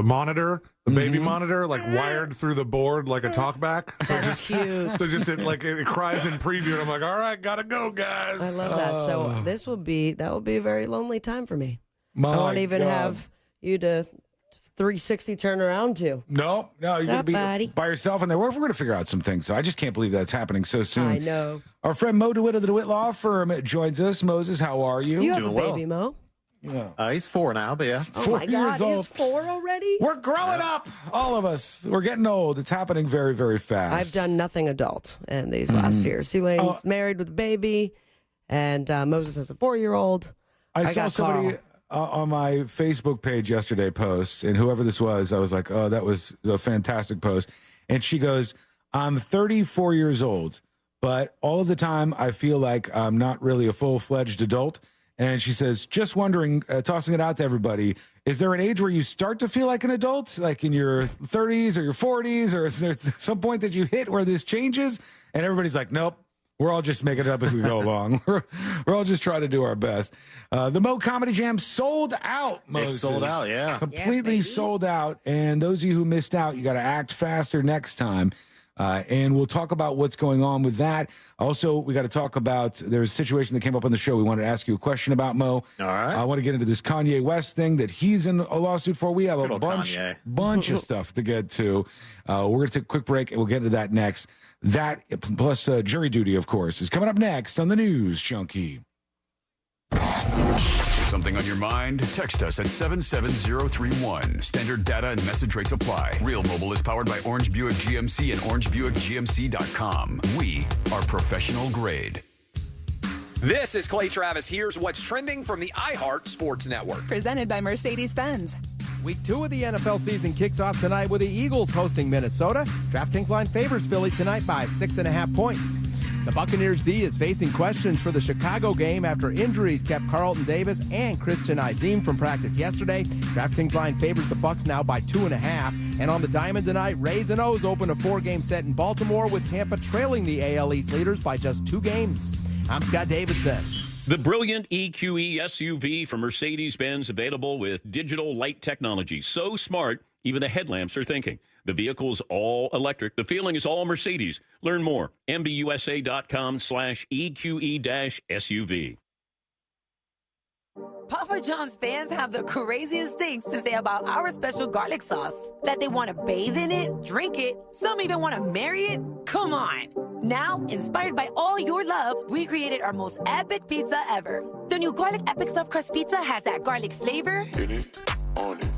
monitor, the baby monitor, wired through the board like a talkback. So That's cute. So it cries in preview, and I'm like, all right, gotta go, guys. I love that. So that will be a very lonely time for me. My I won't even God. have you to 360 turn around to. No, you're going to be buddy? by yourself in there. We're going to figure out some things. So I just can't believe that's happening so soon. I know. Our friend Mo DeWitt of the DeWitt Law Firm joins us. Moses, how are you? You have a baby, Mo. Yeah. He's 4 now, but yeah. Oh 4 my years God, old. he's 4 already? We're growing up, all of us. We're getting old. It's happening very, very fast. I've done nothing adult in these last years. C-Lane's married with a baby, and Moses has a 4-year-old. I saw got somebody Carl. on my Facebook page yesterday post, and whoever this was, I was like, oh, that was a fantastic post. And she goes, I'm 34 years old, but all of the time I feel like I'm not really a full-fledged adult. And she says, just wondering, tossing it out to everybody, is there an age where you start to feel like an adult, like in your 30s or your 40s, or is there some point that you hit where this changes? And everybody's like, nope, we're all just making it up as we go along. We're all just trying to do our best. The Mo Comedy Jam sold out, Moses. It's sold out, yeah. Completely sold out. And those of you who missed out, you got to act faster next time. And we'll talk about what's going on with that. Also, we got to talk about, there's a situation that came up on the show we wanted to ask you a question about, Mo. All right. I want to get into this Kanye West thing that he's in a lawsuit for. We have a bunch of stuff to get to. We're going to take a quick break, and we'll get into that next. That, plus jury duty, of course, is coming up next on the News Junkie. Something on your mind? Text us at 77031. Standard data and message rates apply. Real Mobile is powered by Orange Buick GMC and OrangeBuickGMC.com. We are professional grade. This is Clay Travis. Here's what's trending from the iHeart Sports Network. Presented by Mercedes-Benz. Week 2 of the NFL season kicks off tonight with the Eagles hosting Minnesota. DraftKings line favors Philly tonight by 6.5 points. The Buccaneers D is facing questions for the Chicago game after injuries kept Carlton Davis and Christian Iziem from practice yesterday. DraftKings line favors the Bucs now by 2.5. And on the diamond tonight, Rays and O's open a 4-game set in Baltimore with Tampa trailing the AL East leaders by just 2 games. I'm Scott Davidson. The brilliant EQE SUV from Mercedes-Benz, available with digital light technology. So smart, even the headlamps are thinking. The vehicle's all electric. The feeling is all Mercedes. Learn more. MBUSA.com/EQE-SUV. Papa John's fans have the craziest things to say about our special garlic sauce. That they want to bathe in it, drink it, some even want to marry it. Come on. Now, inspired by all your love, we created our most epic pizza ever. The new Garlic Epic Stuffed Crust Pizza has that garlic flavor. In it, on it,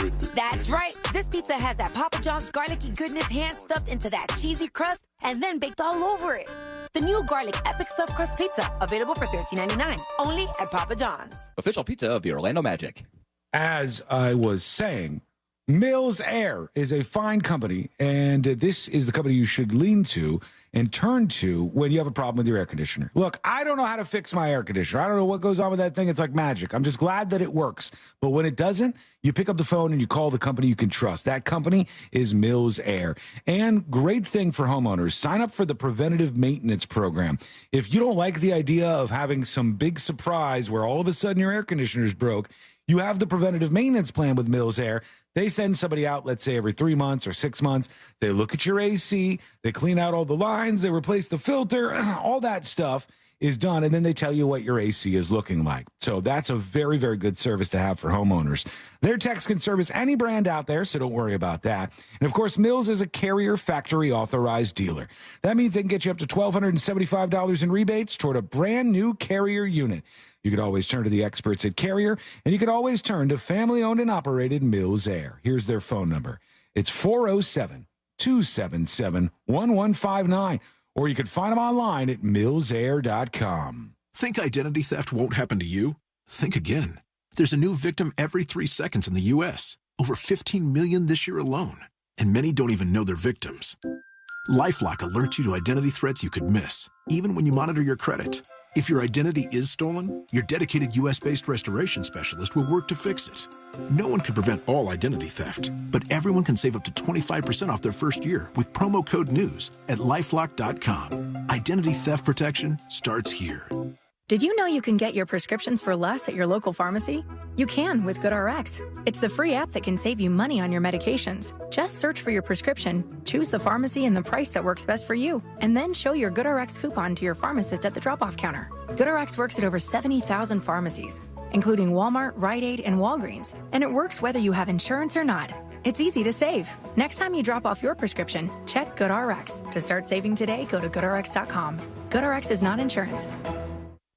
with it. That's right. This pizza has that Papa John's garlicky goodness hand stuffed into that cheesy crust and then baked all over it. The new Garlic Epic Stuffed Crust Pizza, available for $13.99, only at Papa John's. Official pizza of the Orlando Magic. As I was saying, Mills Air is a fine company, and this is the company you should lean to and turn to when you have a problem with your air conditioner. Look, I don't know how to fix my air conditioner. I don't know what goes on with that thing. It's like magic. I'm just glad that it works. But when it doesn't, you pick up the phone and you call the company you can trust. That company is Mills Air. And great thing for homeowners, sign up for the preventative maintenance program. If you don't like the idea of having some big surprise where all of a sudden your air conditioner's broke, you have the preventative maintenance plan with Mills Air. They send somebody out, let's say every 3 months or 6 months. They look at your AC, they clean out all the lines, they replace the filter, all that stuff is done, and then they tell you what your AC is looking like. So that's a very, very good service to have for homeowners. Their techs can service any brand out there, so don't worry about that. And of course, Mills is a Carrier factory authorized dealer. That means they can get you up to $1,275 in rebates toward a brand new Carrier unit. You can always turn to the experts at Carrier, and you can always turn to family-owned and operated Mills Air. Here's their phone number. It's 407-277-1159, or you can find them online at millsair.com. Think identity theft won't happen to you? Think again. There's a new victim every 3 seconds in the U.S., over 15 million this year alone, and many don't even know they're victims. LifeLock alerts you to identity threats you could miss, even when you monitor your credit. If your identity is stolen, your dedicated U.S.-based restoration specialist will work to fix it. No one can prevent all identity theft, but everyone can save up to 25% off their first year with promo code NEWS at LifeLock.com. Identity theft protection starts here. Did you know you can get your prescriptions for less at your local pharmacy? You can with GoodRx. It's the free app that can save you money on your medications. Just search for your prescription, choose the pharmacy and the price that works best for you, and then show your GoodRx coupon to your pharmacist at the drop-off counter. GoodRx works at over 70,000 pharmacies, including Walmart, Rite Aid, and Walgreens, and it works whether you have insurance or not. It's easy to save. Next time you drop off your prescription, check GoodRx. To start saving today, go to GoodRx.com. GoodRx is not insurance.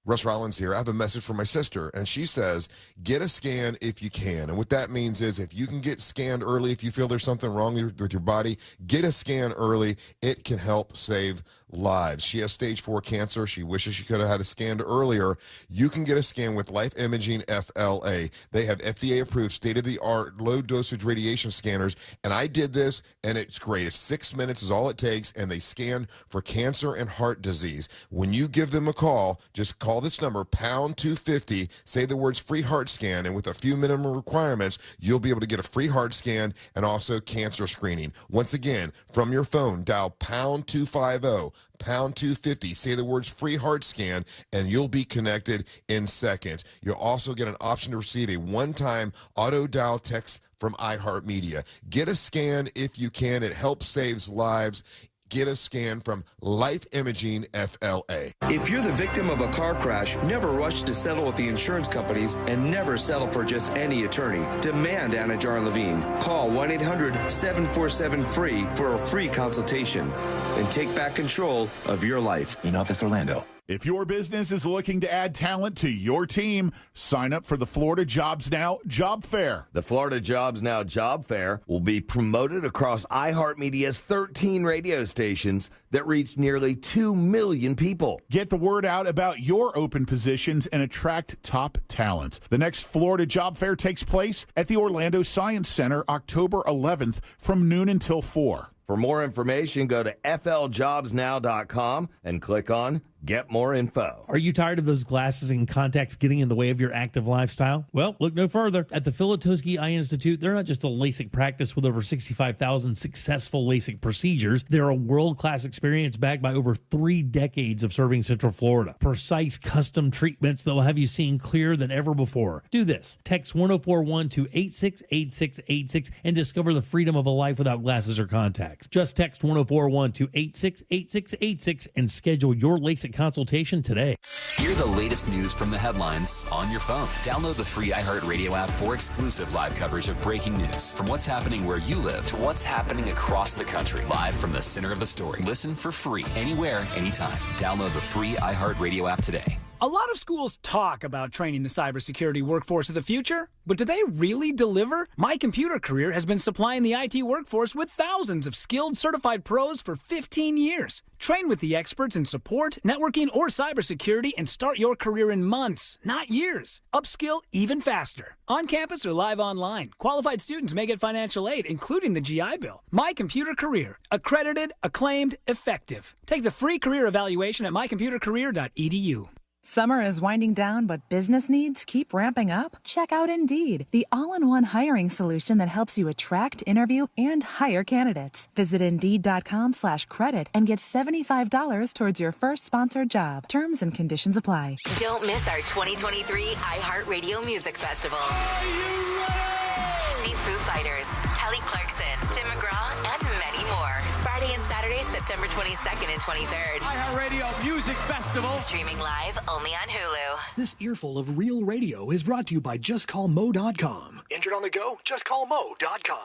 Russ Rollins here. I have a message from my sister, and she says, get a scan if you can. And what that means is if you can get scanned early, if you feel there's something wrong with your body, get a scan early. It can help save lives. She has stage 4 cancer. She wishes she could have had a scan earlier. You can get a scan with Life Imaging FLA. They have FDA-approved, state-of-the-art, low-dosage radiation scanners, and I did this, and it's great. It's 6 minutes is all it takes, and they scan for cancer and heart disease. When you give them a call, just call this number, pound 250, say the words free heart scan, and with a few minimum requirements, you'll be able to get a free heart scan and also cancer screening. Once again, from your phone, dial pound 250, pound 250, say the words free heart scan, and you'll be connected in seconds. You'll also get an option to receive a one-time auto dial text from iHeartMedia. Get a scan if you can. It helps save lives. Get a scan from Life Imaging FLA. If you're the victim of a car crash, never rush to settle with the insurance companies and never settle for just any attorney. Demand Anna Jar Levine. Call 1-800-747-FREE for a free consultation and take back control of your life. In Office Orlando. If your business is looking to add talent to your team, sign up for the Florida Jobs Now Job Fair. The Florida Jobs Now Job Fair will be promoted across iHeartMedia's 13 radio stations that reach nearly 2 million people. Get the word out about your open positions and attract top talent. The next Florida Job Fair takes place at the Orlando Science Center October 11th from noon until 4. For more information, go to fljobsnow.com and click on Get More Info. Are you tired of those glasses and contacts getting in the way of your active lifestyle? Well, look no further. At the Filatowski Eye Institute, they're not just a LASIK practice with over 65,000 successful LASIK procedures. They're a world-class experience backed by over 3 decades of serving Central Florida. Precise, custom treatments that will have you seeing clearer than ever before. Do this. Text 1041 to 868686 and discover the freedom of a life without glasses or contacts. Just text 1041 to 868686 and schedule your LASIK consultation today. Hear the latest news from the headlines on your phone. Download the free iHeartRadio app for exclusive live coverage of breaking news. From what's happening where you live to what's happening across the country. Live from the center of the story. Listen for free, anywhere, anytime. Download the free iHeartRadio app today. A lot of schools talk about training the cybersecurity workforce of the future, but do they really deliver? My Computer Career has been supplying the IT workforce with thousands of skilled, certified pros for 15 years. Train with the experts in support, networking, or cybersecurity and start your career in months, not years. Upskill even faster. On campus or live online, qualified students may get financial aid, including the GI Bill. My Computer Career. Accredited, acclaimed, effective. Take the free career evaluation at mycomputercareer.edu. Summer is winding down, but business needs keep ramping up? Check out Indeed, the all-in-one hiring solution that helps you attract, interview, and hire candidates. Visit Indeed.com/credit and get $75 towards your first sponsored job. Terms and conditions apply. Don't miss our 2023 iHeartRadio Music Festival. Are you ready? See Foo Fighters, Kelly Clarkson, Tim McGraw, and many more. Friday and Saturday, September 22nd and 23rd. iHeartRadio Music Festival. Streaming live only on Hulu. This earful of real radio is brought to you by JustCallMo.com. Injured on the go? JustCallMo.com.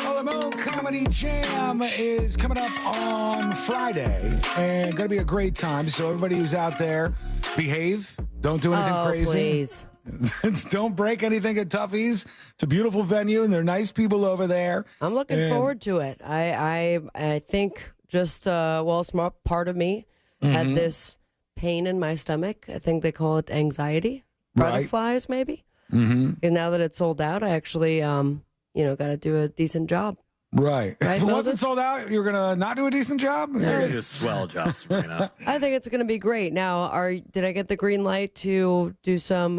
Alamo Comedy Jam is coming up on Friday and going to be a great time. So everybody who's out there, behave. Don't do anything crazy. Please. Don't break anything at Tuffy's. It's a beautiful venue and they're nice people over there. I'm looking forward to it. I think just a small part of me had this pain in my stomach. I think they call it anxiety. Butterflies, maybe. And now that it's sold out, I actually, got to do a decent job. Right. If it wasn't sold out, you're going to not do a decent job? You're going to do a swell job, Sabrina. I think it's going to be great. Now, did I get the green light to do some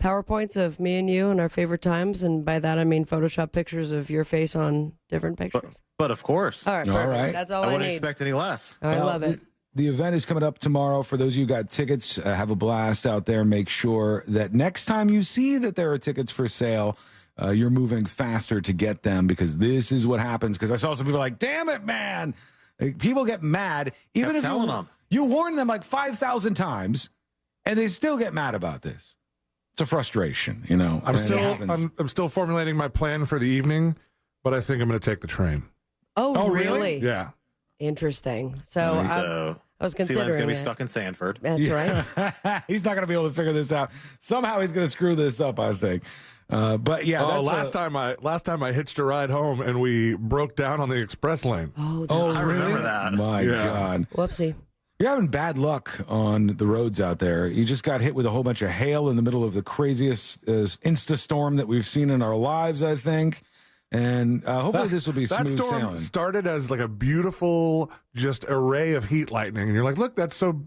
PowerPoints of me and you and our favorite times? And by that, I mean Photoshop pictures of your face on different pictures. But of course. All right, perfect. That's all I wouldn't need. expect any less. I love it. The event is coming up tomorrow. For those of you who got tickets, have a blast out there. Make sure that next time you see that there are tickets for sale, you're moving faster to get them, because this is what happens. Because I saw some people like, damn it, man. Like, people get mad. Even if telling them. you warn them like 5,000 times, and they still get mad about this. It's a frustration, you know. I'm and it still happens. I'm still formulating my plan for the evening, but I think I'm going to take the train. Oh, really? Yeah. Interesting. So I was Sea considering Lion's going to be it. stuck in Sanford. That's right. He's not going to be able to figure this out. Somehow he's going to screw this up, I think. But yeah, Oh, that's last time I hitched a ride home and we broke down on the express lane. Oh, I remember that. My Yeah. God. Whoopsie. You're having bad luck on the roads out there. You just got hit with a whole bunch of hail in the middle of the craziest Insta storm that we've seen in our lives, I think. And hopefully this will be That smooth storm sailing. started as like a beautiful just array of heat lightning, and you're like, look, that's so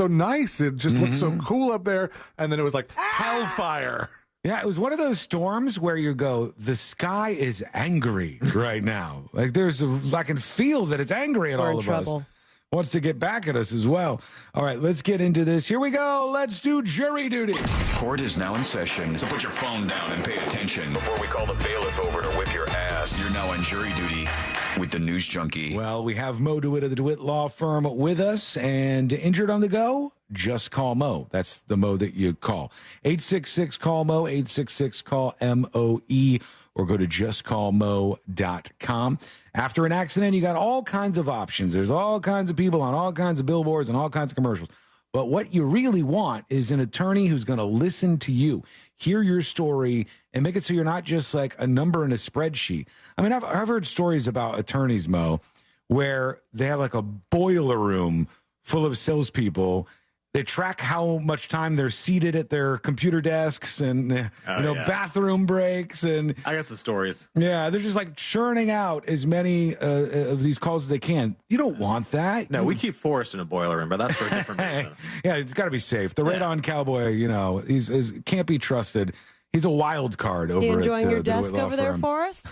nice. It just looks so cool up there. And then it was like hellfire. Yeah, it was one of those storms where you go, the sky is angry right now. Like I can feel that it's angry at We're all in of trouble. us. Wants to get back at us as well. All right, let's get into this. Here we go. Let's do jury duty. Court is now in session, so put your phone down and pay attention. Before we call the bailiff over to whip your ass, you're now on jury duty with the News Junkie. Well, we have Mo DeWitt of the DeWitt Law Firm with us, and injured on the go, just call Mo. That's the Mo that you call. 866-CALL-MO, 866-CALL-MOE, or go to justcallmo.com. After an accident, you got all kinds of options. There's all kinds of people on all kinds of billboards and all kinds of commercials. But what you really want is an attorney who's going to listen to you, hear your story, and make it so you're not just like a number in a spreadsheet. I mean, I've heard stories about attorneys, Mo, where they have like a boiler room full of salespeople. They track how much time they're seated at their computer desks and bathroom breaks, and I got some stories. Yeah, they're just like churning out as many of these calls as they can. You don't want that. No, we keep Forrest in a boiler room, but that's for a different reason. Yeah, it's got to be safe. The radon cowboy, you know, he's can't be trusted. He's a wild card over. You enjoying at, your the desk DeWitt Law over there, Firm. Forrest?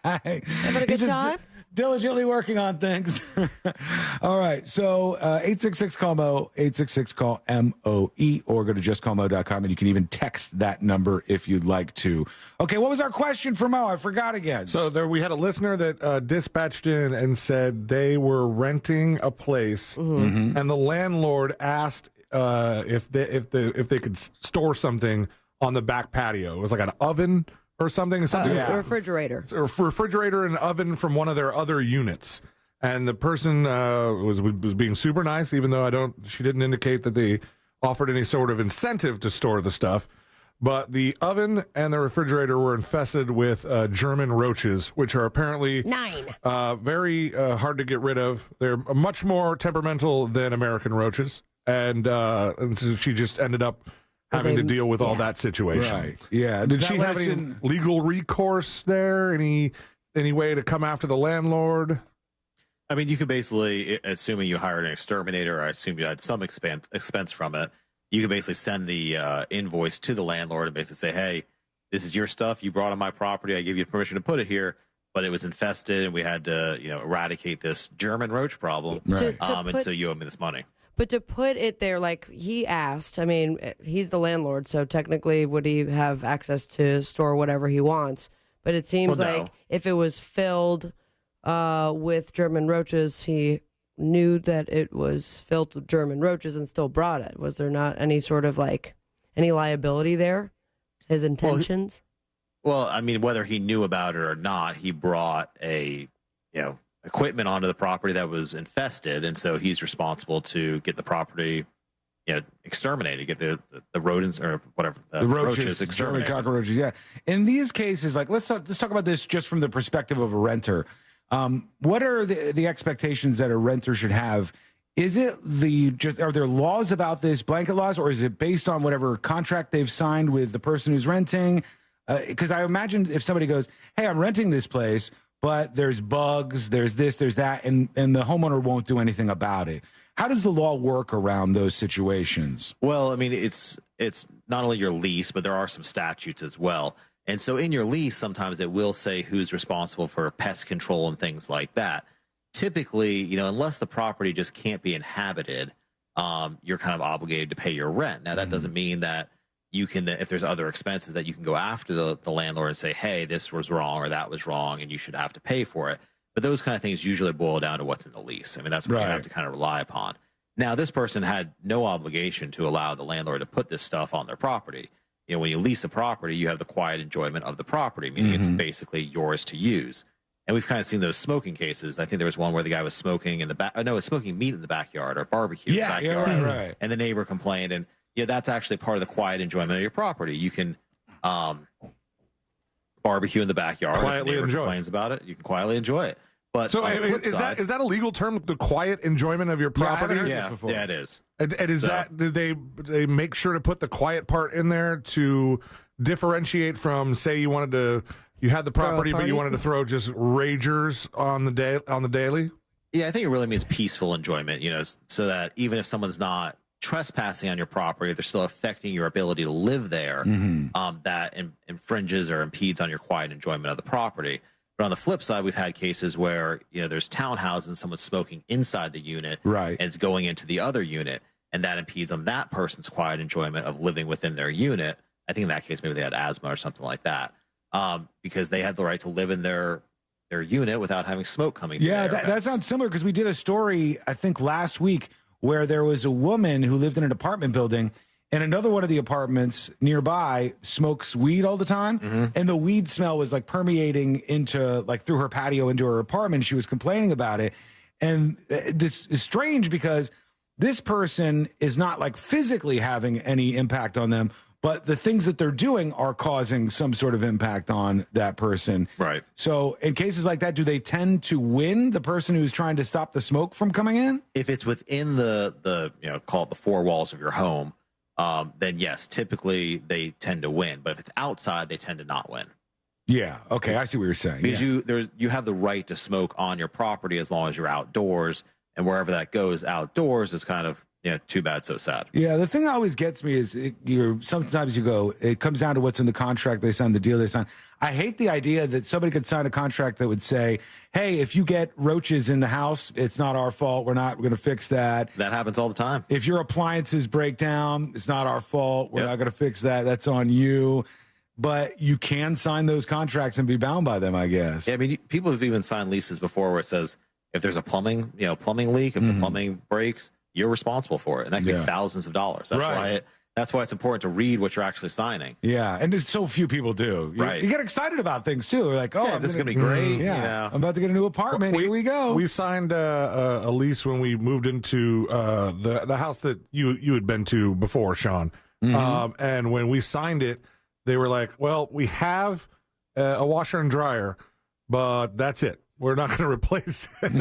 Having a good time? Diligently working on things. All right. So 866-CALL-MO, 866-CALL-MOE, or go to justcallmo.com, and you can even text that number if you'd like to. Okay, what was our question for Mo? I forgot again. So we had a listener that dispatched in and said they were renting a place, and the landlord asked if they could store something on the back patio. It was like an oven or something. A refrigerator. A refrigerator and oven from one of their other units. And the person was being super nice, even though she didn't indicate that they offered any sort of incentive to store the stuff. But the oven and the refrigerator were infested with German roaches, which are apparently 9. Very hard to get rid of. They're much more temperamental than American roaches. And so she just ended up having to deal with all that situation. Right. Yeah. Did she have any legal recourse there? Any way to come after the landlord? I mean, you could basically, assuming you hired an exterminator, I assume you had some expense from it, you could basically send the invoice to the landlord and basically say, hey, this is your stuff. You brought on my property. I give you permission to put it here, but it was infested and we had to, eradicate this German roach problem. Right. And so you owe me this money. But to put it there, like he asked, I mean, he's the landlord, so technically would he have access to store whatever he wants? But it seems like if it was filled with German roaches, he knew that it was filled with German roaches and still brought it. Was there not any sort of any liability there? His intentions? Well, I mean, whether he knew about it or not, he brought equipment onto the property that was infested, and so he's responsible to get the property, exterminated, get the rodents or whatever the roaches German exterminated. cockroaches. Yeah. In these cases, let's talk about this just from the perspective of a renter. What are the expectations that a renter should have? Is it are there laws about this, blanket laws, or is it based on whatever contract they've signed with the person who's renting? Because I imagine if somebody goes, hey, I'm renting this place, but there's bugs, there's this, there's that, and the homeowner won't do anything about it. How does the law work around those situations? Well, I mean, it's not only your lease, but there are some statutes as well. And so in your lease, sometimes it will say who's responsible for pest control and things like that. Typically, unless the property just can't be inhabited, you're kind of obligated to pay your rent. Now, that doesn't mean that you can, if there's other expenses, that you can go after the landlord and say, hey, this was wrong or that was wrong, and you should have to pay for it. But those kind of things usually boil down to what's in the lease. I mean, that's what you have to kind of rely upon. Now, this person had no obligation to allow the landlord to put this stuff on their property. You know, when you lease a property, you have the quiet enjoyment of the property, meaning it's basically yours to use. And we've kind of seen those smoking cases. I think there was one where the guy was smoking in the back. No, was smoking meat in the backyard or barbecue in the backyard. Right. And the neighbor complained. And that's actually part of the quiet enjoyment of your property. You can barbecue in the backyard. Quietly if the neighbor enjoy. complains about it, you can quietly enjoy it. But So on the flip is side, that a legal term? The quiet enjoyment of your property? yeah, it is. And is So- that did they make sure to put the quiet part in there to differentiate from, say, you had the property but party? you wanted to throw just ragers on the daily? Yeah, I think it really means peaceful enjoyment, so that even if someone's not trespassing on your property, they're still affecting your ability to live there, that infringes or impedes on your quiet enjoyment of the property. But on the flip side, we've had cases where, there's townhouses and someone's smoking inside the unit, Right. and it's going into the other unit, and that impedes on that person's quiet enjoyment of living within their unit. I think in that case, maybe they had asthma or something like that, because they had the right to live in their unit without having smoke coming through. Yeah, their that sounds similar because we did a story, I think, last week where there was a woman who lived in an apartment building and another one of the apartments nearby smokes weed all the time. And the weed smell was like permeating through her patio into her apartment. She was complaining about it. And this is strange because this person is not like physically having any impact on them, but the things that they're doing are causing some sort of impact on that person. Right. So in cases like that, do they tend to win the person who's trying to stop the smoke from coming in? If it's within the call it the four walls of your home, then yes, typically they tend to win. But if it's outside, they tend to not win. Yeah. Okay. I see what you're saying. Because Yeah. you have the right to smoke on your property as long as you're outdoors, and wherever that goes outdoors is kind of too bad, so sad. Yeah, the thing that always gets me is sometimes you go, it comes down to what's in the contract they sign, the deal they sign. I hate the idea that somebody could sign a contract that would say, hey, if you get roaches in the house, it's not our fault. We're going to fix that. That happens all the time. If your appliances break down, it's not our fault. We're not going to fix that. That's on you. But you can sign those contracts and be bound by them, I guess. Yeah, I mean, people have even signed leases before where it says if there's a plumbing leak, if the plumbing breaks, you're responsible for it, and that could be thousands of dollars. That's why it's important to read what you're actually signing. Yeah, and there's so few people do. You get excited about things too. We're like, this is gonna be great. Yeah, I'm about to get a new apartment. Here we go. We signed a lease when we moved into the house that you had been to before, Sean. And when we signed it, they were like, well, we have a washer and dryer, but that's it. We're not going to replace it.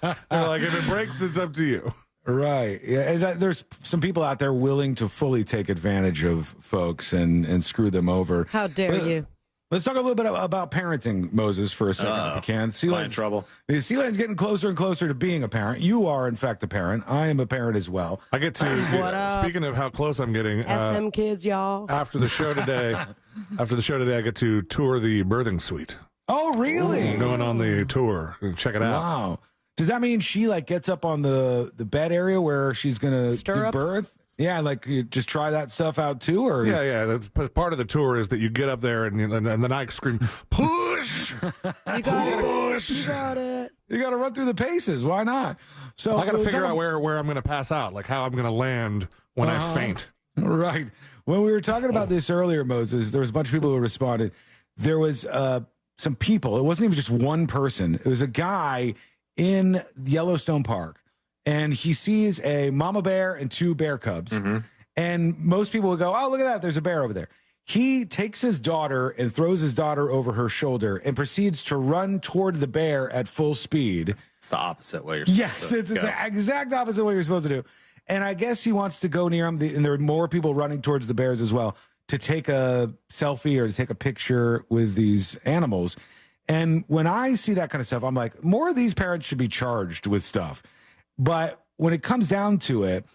They're like, if it breaks, it's up to you. Right. Yeah. And there's some people out there willing to fully take advantage of folks and screw them over. How dare you? Let's talk a little bit about parenting, Moses, for a second, if you can. Sea-Land's trouble. Sea-Land's getting closer and closer to being a parent. You are, in fact, a parent. I am a parent as well. I get to, What up? speaking of how close I'm getting, F them kids, y'all. after the show today, I get to tour the birthing suite. Oh, really? Going on the tour. Check it out. Wow. Does that mean she gets up on the bed area where she's going to give Stirrups? birth? Yeah, you just try that stuff out too, or Yeah. That's part of the tour is that you get up there and then I scream, push! You got it. You got it. You got to run through the paces. Why not? So I got to we're figure talking- out where I'm going to pass out, like how I'm going to land when I faint. Right. When we were talking about this earlier, Moses, there was a bunch of people who responded. There was some people. It wasn't even just one person. It was a guy in Yellowstone Park, and he sees a mama bear and two bear cubs. And most people would go, oh, look at that. There's a bear over there. He takes his daughter and throws his daughter over her shoulder and proceeds to run toward the bear at full speed. It's the opposite way you're Yes, it's the exact opposite way you're supposed to do. And I guess he wants to go near him, and there are more people running towards the bears as well to take a selfie or to take a picture with these animals. And when I see that kind of stuff, I'm like, more of these parents should be charged with stuff. But when it comes down to it,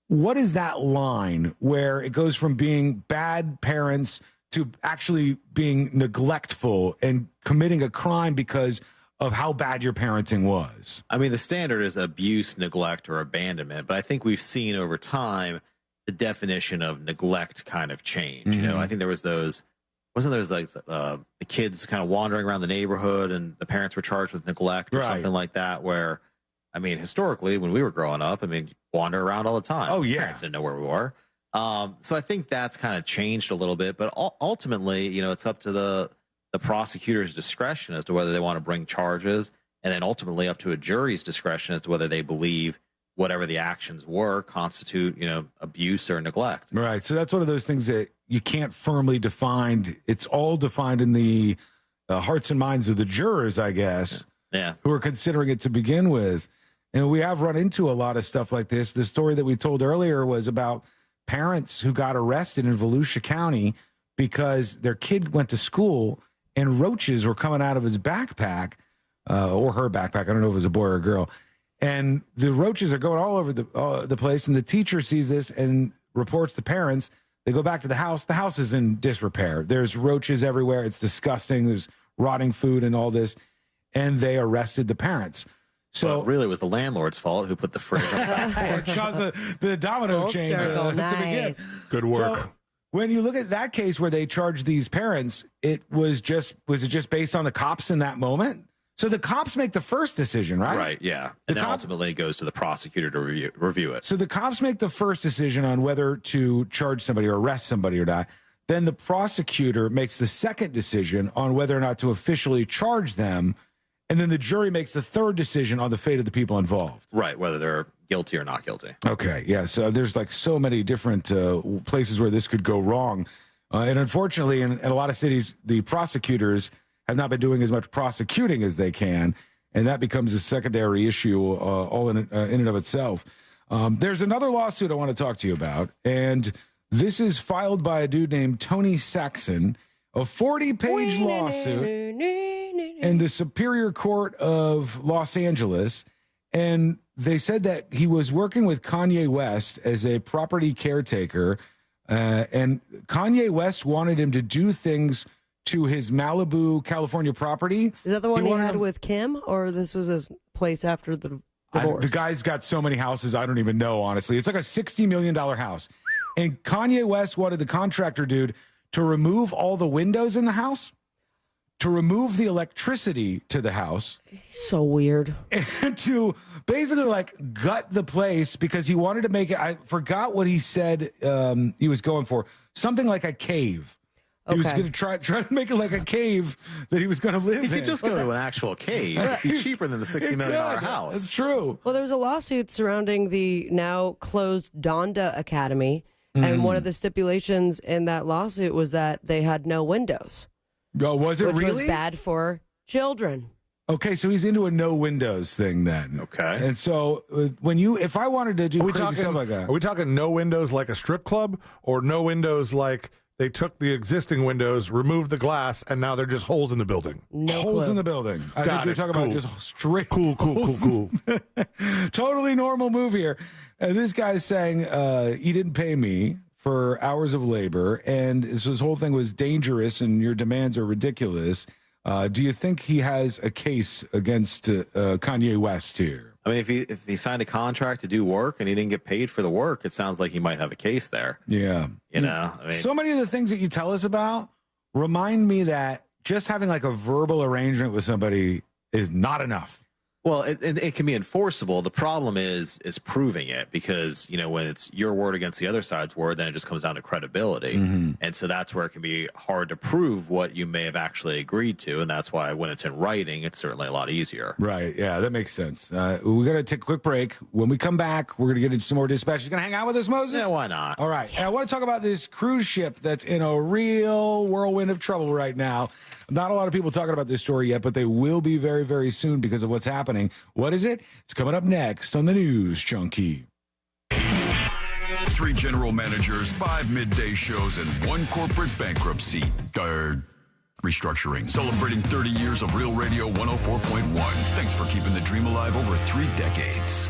what is that line where it goes from being bad parents to actually being neglectful and committing a crime because of how bad your parenting was? I mean, the standard is abuse, neglect, or abandonment. But I think we've seen over time the definition of neglect kind of change. You know, I think there was wasn't there the kids kind of wandering around the neighborhood and the parents were charged with neglect or something like that, where, I mean, historically, when we were growing up, I mean, wander around all the time. Oh, yeah. Parents didn't know where we were. So I think that's kind of changed a little bit, but ultimately, it's up to the prosecutor's discretion as to whether they want to bring charges, and then ultimately up to a jury's discretion as to whether they believe whatever the actions were constitute, abuse or neglect. Right. So that's one of those things that you can't firmly define. It's all defined in the hearts and minds of the jurors, I guess, who are considering it to begin with. And we have run into a lot of stuff like this. The story that we told earlier was about parents who got arrested in Volusia County because their kid went to school and roaches were coming out of his backpack or her backpack. I don't know if it was a boy or a girl. And the roaches are going all over the place. And the teacher sees this and reports to parents. They go back to the house. The house is in disrepair. There's roaches everywhere. It's disgusting. There's rotting food and all this. And they arrested the parents. So really, it was the landlord's fault who put the fridge on the porch. Because the domino chain to begin. Good work. So, when you look at that case where they charged these parents, was it just based on the cops in that moment? So the cops make the first decision, right? Right, yeah. And then ultimately it goes to the prosecutor to review it. So the cops make the first decision on whether to charge somebody or arrest somebody or not. Then the prosecutor makes the second decision on whether or not to officially charge them. And then the jury makes the third decision on the fate of the people involved. Right, whether they're guilty or not guilty. Okay, yeah. So there's like so many different places where this could go wrong. And unfortunately, in a lot of cities, the prosecutors have not been doing as much prosecuting as they can. And that becomes a secondary issue all in and of itself. There's another lawsuit I want to talk to you about. And this is filed by a dude named Tony Saxon, a 40-page lawsuit in the Superior Court of Los Angeles. And they said that he was working with Kanye West as a property caretaker. And Kanye West wanted him to do things to his Malibu, California property. Is that the one he had with Kim, or this was his place after the divorce? The guy's got so many houses, I don't even know, honestly. It's like a $60 million house. And Kanye West wanted the contractor dude to remove all the windows in the house, to remove the electricity to the house. So weird. And to basically like gut the place because he wanted to make it, I forgot what he said he was going for. Something like a cave. He was going to try to make it like a cave that he was going to live in. You could just go to an actual cave. It'd be cheaper than the $60 million house. It's true. Well, there was a lawsuit surrounding the now closed Donda Academy, and one of the stipulations in that lawsuit was that they had no windows. Oh, was it which really? was bad for children. Okay, so he's into a no windows thing then. Okay. And so if I wanted to do crazy stuff like that. Are we talking no windows like a strip club, or no windows like they took the existing windows, removed the glass, and now they're just holes in the building? Holes in the building. I think you're talking about just straight cool. Totally normal move here. And this guy's saying he didn't pay me for hours of labor, and his whole thing was dangerous, and your demands are ridiculous. Do you think he has a case against Kanye West here? I mean, if he signed a contract to do work and he didn't get paid for the work, it sounds like he might have a case there. Yeah. I mean, so many of the things that you tell us about remind me that just having like a verbal arrangement with somebody is not enough. Well, it can be enforceable. The problem is proving it, because, when it's your word against the other side's word, then it just comes down to credibility. Mm-hmm. And so that's where it can be hard to prove what you may have actually agreed to. And that's why when it's in writing, it's certainly a lot easier. Right. Yeah, that makes sense. We're going to take a quick break. When we come back, we're going to get into some more dispatch. You going to hang out with us, Moses? Yeah, why not? All right. And I want to talk about this cruise ship that's in a real whirlwind of trouble right now. Not a lot of people talking about this story yet, but they will be very, very soon because of what's happening. What is it? It's coming up next on the News Junkie. 3 general managers, 5 midday shows, and 1 corporate bankruptcy. Restructuring. Celebrating 30 years of Real Radio 104.1. Thanks for keeping the dream alive over 3 decades.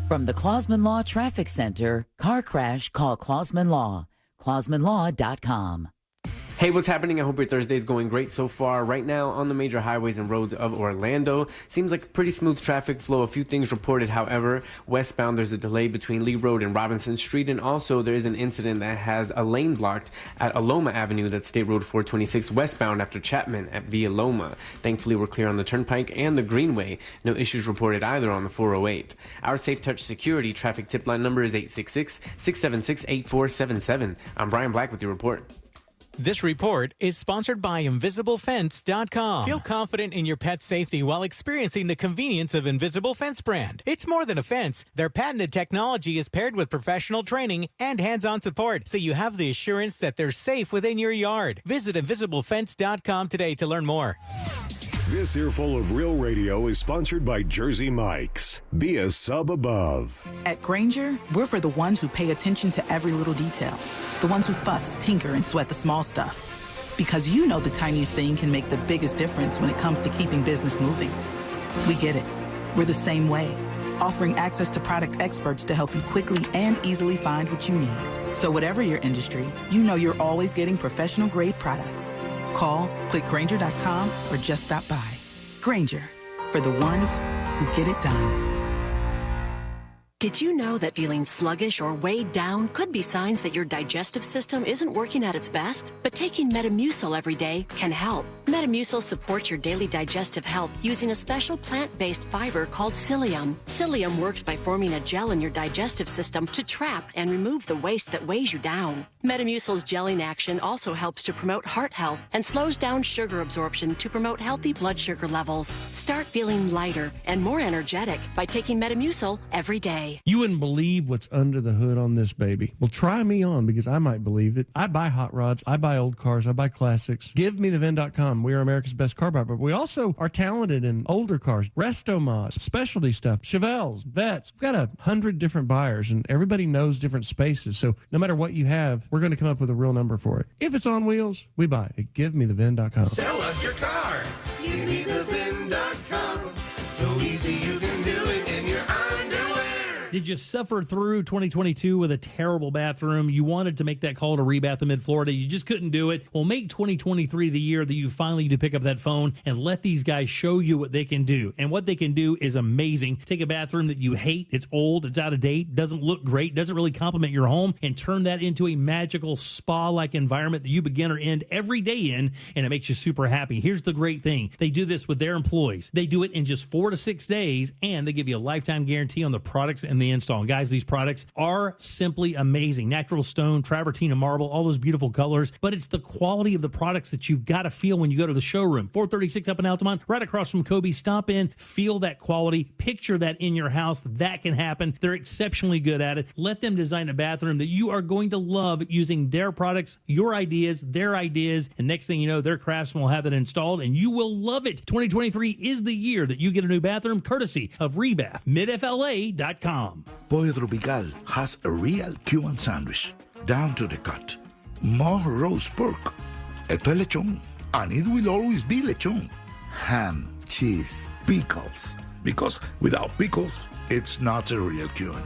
From the Clausman Law Traffic Center, car crash, call Clausman Law. ClausmanLaw.com. Hey, what's happening? I hope your Thursday is going great so far. Right now, on the major highways and roads of Orlando, seems like pretty smooth traffic flow. A few things reported, however. Westbound, there's a delay between Lee Road and Robinson Street, and also there is an incident that has a lane blocked at Aloma Avenue, that's State Road 426 westbound after Chapman at Via Loma. Thankfully, we're clear on the Turnpike and the Greenway. No issues reported either on the 408. Our Safe Touch Security traffic tip line number is 866-676-8477. I'm Brian Black with your report. This report is sponsored by InvisibleFence.com. Feel confident in your pet's safety while experiencing the convenience of Invisible Fence brand. It's more than a fence. Their patented technology is paired with professional training and hands-on support, so you have the assurance that they're safe within your yard. Visit InvisibleFence.com today to learn more. This earful of Real Radio is sponsored by Jersey Mike's. Be a sub above. At Grainger, we're for the ones who pay attention to every little detail. The ones who fuss, tinker, and sweat the small stuff. Because you know the tiniest thing can make the biggest difference when it comes to keeping business moving. We get it. We're the same way, offering access to product experts to help you quickly and easily find what you need. So whatever your industry, you know you're always getting professional-grade products. Call, click Grainger.com, or just stop by. Grainger, for the ones who get it done. Did you know that feeling sluggish or weighed down could be signs that your digestive system isn't working at its best? But taking Metamucil every day can help. Metamucil supports your daily digestive health using a special plant-based fiber called psyllium. Psyllium works by forming a gel in your digestive system to trap and remove the waste that weighs you down. Metamucil's gelling action also helps to promote heart health and slows down sugar absorption to promote healthy blood sugar levels. Start feeling lighter and more energetic by taking Metamucil every day. You wouldn't believe what's under the hood on this baby. Well, try me on because I might believe it. I buy hot rods. I buy old cars. I buy classics. GiveMeTheVin.com. We are America's best car buyer, but we also are talented in older cars, resto mods, specialty stuff, Chevelles, Vets. We've got 100 different buyers, and everybody knows different spaces. So no matter what you have, we're going to come up with a real number for it. If it's on wheels, we buy it at GiveMeTheVin.com. Sell us your car. GiveMeTheVin.com. So easy you can do it in your underwear. Did you suffer through 2022 with a terrible bathroom? You wanted to make that call to Rebath in Mid-Florida. You just couldn't do it. Well, make 2023 the year that you finally do pick up that phone and let these guys show you what they can do. And what they can do is amazing. Take a bathroom that you hate, it's old, it's out of date, doesn't look great, doesn't really complement your home, and turn that into a magical spa-like environment that you begin or end every day in, and it makes you super happy. Here's the great thing. They do this with their employees. They do it in just 4 to 6 days, and they give you a lifetime guarantee on the products and the install. And guys, these products are simply amazing. Natural stone, travertine marble, all those beautiful colors. But it's the quality of the products that you've got to feel when you go to the showroom. 436 up in Altamont, right across from Kobe. Stop in, feel that quality, picture that in your house. That can happen. They're exceptionally good at it. Let them design a bathroom that you are going to love using their products, your ideas, their ideas. And next thing you know, their craftsmen will have it installed and you will love it. 2023 is the year that you get a new bathroom courtesy of Rebath. MidFLA.com. Pollo Tropical has a real Cuban sandwich, down to the cut. More roast pork. Esto es lechón, and it will always be lechón. Ham, cheese, pickles. Because without pickles, it's not a real Cuban.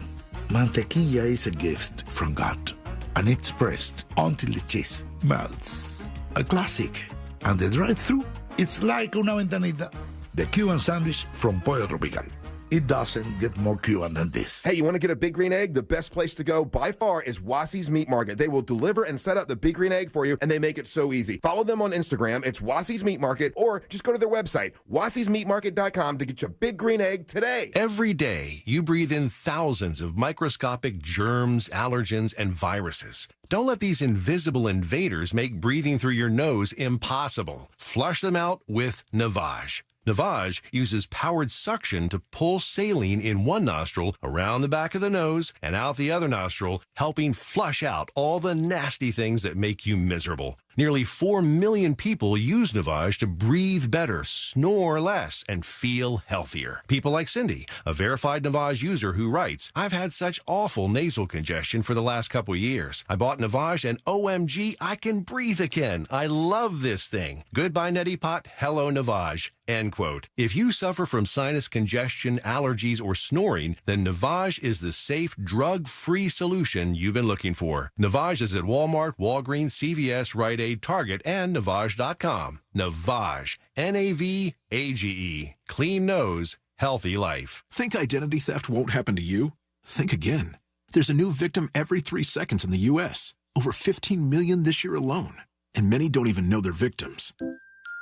Mantequilla is a gift from God, and it's pressed until the cheese melts. A classic. And the drive-thru, it's like una ventanita. The Cuban sandwich from Pollo Tropical. It doesn't get more Cuban than this. Hey, you want to get a Big Green Egg? The best place to go by far is Wassie's Meat Market. They will deliver and set up the Big Green Egg for you, and they make it so easy. Follow them on Instagram. It's Wassie's Meat Market, or just go to their website, wassiesmeatmarket.com, to get your Big Green Egg today. Every day, you breathe in thousands of microscopic germs, allergens, and viruses. Don't let these invisible invaders make breathing through your nose impossible. Flush them out with Navage. Navage uses powered suction to pull saline in one nostril around the back of the nose and out the other nostril, helping flush out all the nasty things that make you miserable. Nearly 4 million people use Navage to breathe better, snore less, and feel healthier. People like Cindy, a verified Navage user who writes, "I've had such awful nasal congestion for the last couple years. I bought Navage and OMG, I can breathe again. I love this thing. Goodbye, Neti Pot. Hello, Navage." End quote. If you suffer from sinus congestion, allergies, or snoring, then Navage is the safe, drug-free solution you've been looking for. Navage is at Walmart, Walgreens, CVS, Rite Aid, Arcade, Target, and Navage.com. Navage, Navage. Clean nose, healthy life. Think identity theft won't happen to you? Think again. There's a new victim every 3 seconds in the U.S., over 15 million this year alone, and many don't even know they're victims.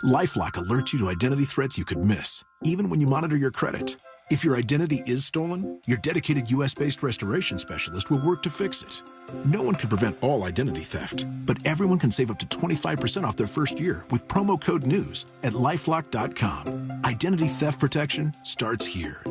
LifeLock alerts you to identity threats you could miss, even when you monitor your credit. If your identity is stolen, your dedicated U.S.-based restoration specialist will work to fix it. No one can prevent all identity theft, but everyone can save up to 25% off their first year with promo code NEWS at LifeLock.com. Identity theft protection starts here.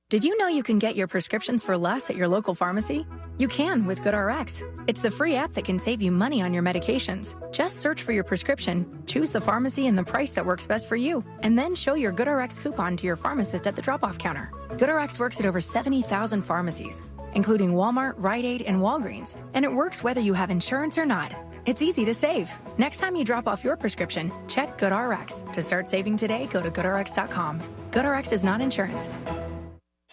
Did you know you can get your prescriptions for less at your local pharmacy? You can with GoodRx. It's the free app that can save you money on your medications. Just search for your prescription, choose the pharmacy and the price that works best for you, and then show your GoodRx coupon to your pharmacist at the drop-off counter. GoodRx works at over 70,000 pharmacies, including Walmart, Rite Aid, and Walgreens, and it works whether you have insurance or not. It's easy to save. Next time you drop off your prescription, check GoodRx. To start saving today, go to GoodRx.com. GoodRx is not insurance.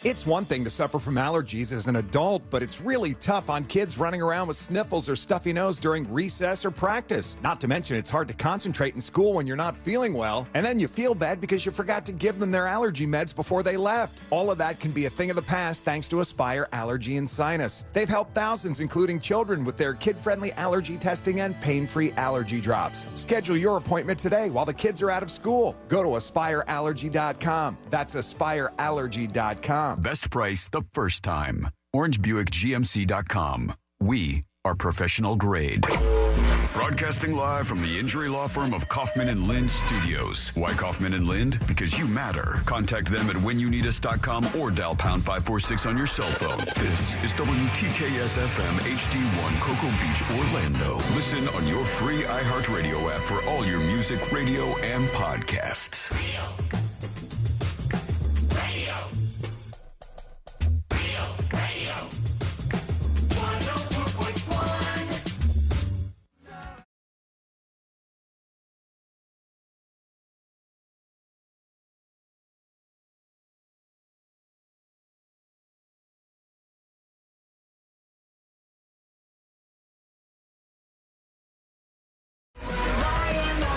It's one thing to suffer from allergies as an adult, but it's really tough on kids running around with sniffles or stuffy nose during recess or practice. Not to mention, it's hard to concentrate in school when you're not feeling well, and then you feel bad because you forgot to give them their allergy meds before they left. All of that can be a thing of the past thanks to Aspire Allergy and Sinus. They've helped thousands, including children, with their kid-friendly allergy testing and pain-free allergy drops. Schedule your appointment today while the kids are out of school. Go to AspireAllergy.com. That's AspireAllergy.com. Best price the first time. OrangeBuickGMC.com. We are professional grade. Broadcasting live from the injury law firm of Kaufman and Lind Studios. Why Kaufman and Lind? Because you matter. Contact them at whenyouneedus.com or dial pound 546 on your cell phone. This is WTKS FM HD1 Cocoa Beach, Orlando. Listen on your free iHeartRadio app for all your music, radio, and podcasts.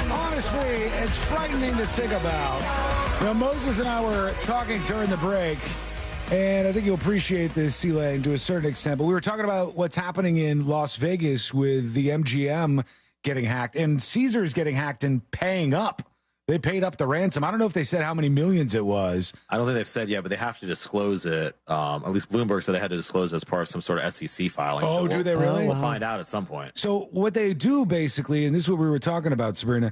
Honestly, it's frightening to think about. Now, Moses and I were talking during the break, and I think you'll appreciate this, C-Lane, to a certain extent, but we were talking about what's happening in Las Vegas with the MGM getting hacked, and Caesars getting hacked and paying up. They paid up the ransom. I don't know if they said how many millions it was. I don't think they've said yet, but they have to disclose it. At least Bloomberg said they had to disclose it as part of some sort of SEC filing. Oh, so do they really? We'll find out at some point. So what they do basically, and this is what we were talking about, Sabrina,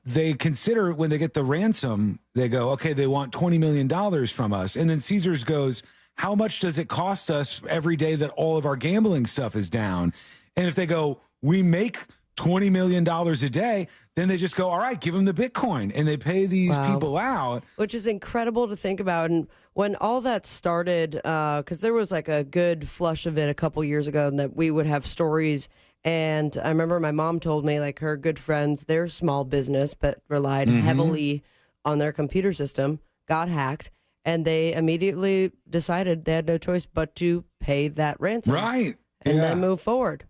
they consider when they get the ransom, they go, okay, they want $20 million from us. And then Caesars goes, how much does it cost us every day that all of our gambling stuff is down? And if they go, we make $20 million a day, then they just go, all right, give them the Bitcoin. And they pay these people out. Which is incredible to think about. And when all that started, because there was like a good flush of it a couple years ago, and that we would have stories. And I remember my mom told me, like, her good friends, they're small business, but relied heavily on their computer system, got hacked, and they immediately decided they had no choice but to pay that ransom. Right. And then move forward.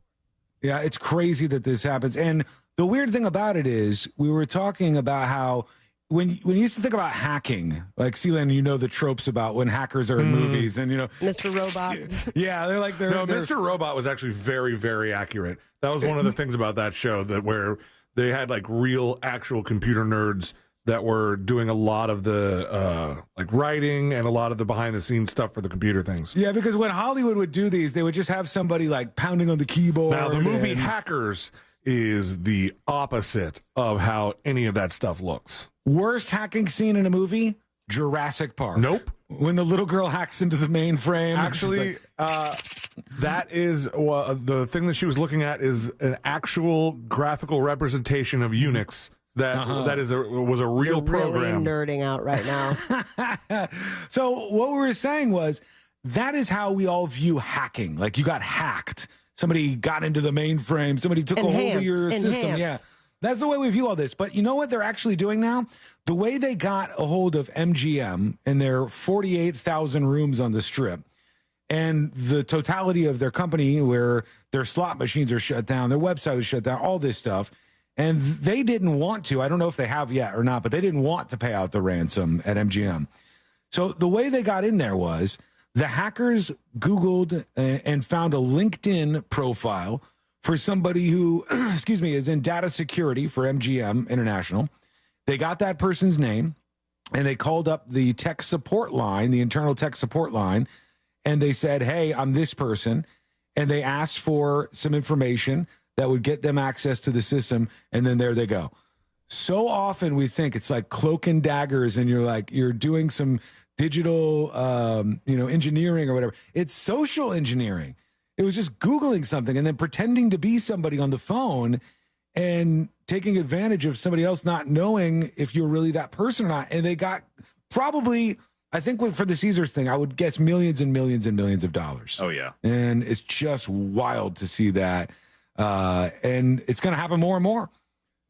Yeah, it's crazy that this happens. And the weird thing about it is we were talking about how when you used to think about hacking, like Sealand, you know the tropes about when hackers are in movies and, you know, Mr. Robot. Yeah, they're like, No, Mr. Robot was actually very, very accurate. That was one of the things about that show, that where they had like real actual computer nerds that were doing a lot of the like writing and a lot of the behind the scenes stuff for the computer things. Yeah, because when Hollywood would do these, they would just have somebody like pounding on the keyboard. Now, the movie and- Hackers is the opposite of how any of that stuff looks. Worst hacking scene in a movie? Jurassic Park. Nope. When the little girl hacks into the mainframe. Actually, that is the thing that she was looking at is an actual graphical representation of Unix. That was a real You're program. Really nerding out right now. So what we were saying was that is how we all view hacking. Like you got hacked. Somebody got into the mainframe. Somebody took a hold of your system. Yeah. That's the way we view all this. But you know what they're actually doing now? The way they got a hold of MGM and their 48,000 rooms on the Strip and the totality of their company where their slot machines are shut down, their website was shut down, all this stuff. And they didn't want to. I don't know if they have yet or not, but they didn't want to pay out the ransom at MGM. So the way they got in there was the hackers Googled and found a LinkedIn profile for somebody who, excuse me, is in data security for MGM International. They got that person's name and they called up the tech support line, the internal tech support line, and they said, hey, I'm this person. And they asked for some information that would get them access to the system, and then there they go. So often we think it's like cloak and daggers, and you're doing some digital, engineering or whatever. It's social engineering. It was just Googling something and then pretending to be somebody on the phone and taking advantage of somebody else not knowing if you're really that person or not. And they got probably, I think for the Caesars thing, I would guess millions and millions and millions of dollars. Oh, yeah. And it's just wild to see that. And it's going to happen more and more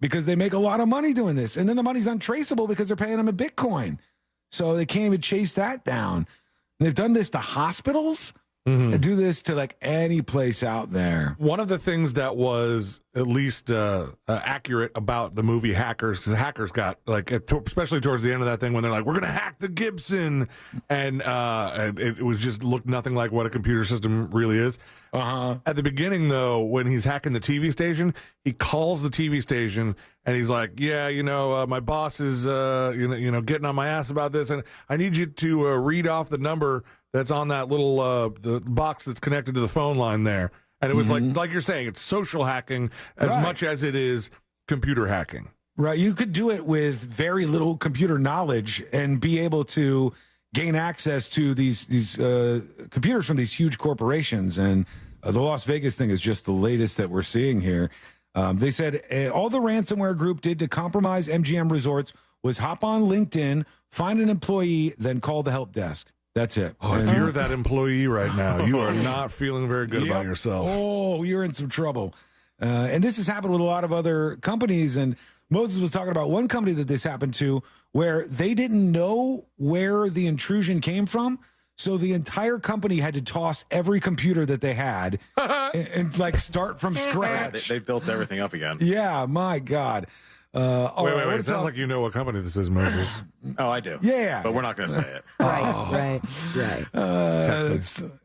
because they make a lot of money doing this. And then the money's untraceable because they're paying them in Bitcoin. So they can't even chase that down. And they've done this to hospitals. They do this to like any place out there. One of the things that was at least accurate about the movie Hackers, because Hackers got like, especially towards the end of that thing when they're like, we're going to hack the Gibson, and it was just looked nothing like what a computer system really is. At the beginning, though, when he's hacking the TV station, he calls the TV station and he's like, yeah, my boss is getting on my ass about this, and I need you to read off the number that's on that little the box that's connected to the phone line there. And it was like you're saying, it's social hacking as much as it is computer hacking. Right. You could do it with very little computer knowledge and be able to gain access to these computers from these huge corporations. And the Las Vegas thing is just the latest that we're seeing here. They said all the ransomware group did to compromise MGM Resorts was hop on LinkedIn, find an employee, then call the help desk. That's it. Oh, if you're that employee right now, you are not feeling very good about yourself. Oh, you're in some trouble. And this has happened with a lot of other companies. And Moses was talking about one company that this happened to where they didn't know where the intrusion came from. So the entire company had to toss every computer that they had and like start from scratch. They built everything up again. Yeah, my God. Wait. It sounds like you know what company this is, Moses. Oh, I do. Yeah. But we're not going to say it. Right.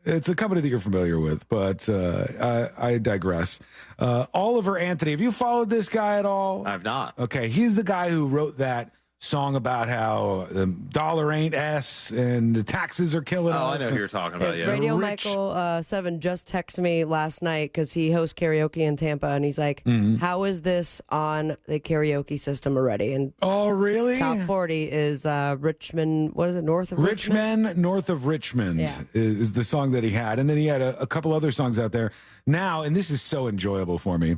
It's a company that you're familiar with, but I digress. Oliver Anthony, have you followed this guy at all? I've not. Okay, he's the guy who wrote that song about how the dollar ain't S and the taxes are killing us. Oh, I know who you're talking about, yeah. Radio Michael 7 just texted me last night because he hosts karaoke in Tampa, and he's like, how is this on the karaoke system already? And oh, really? Top 40 is Richmond, what is it, north of Richmond? North of Richmond is the song that he had. And then he had a couple other songs out there. Now, and this is so enjoyable for me,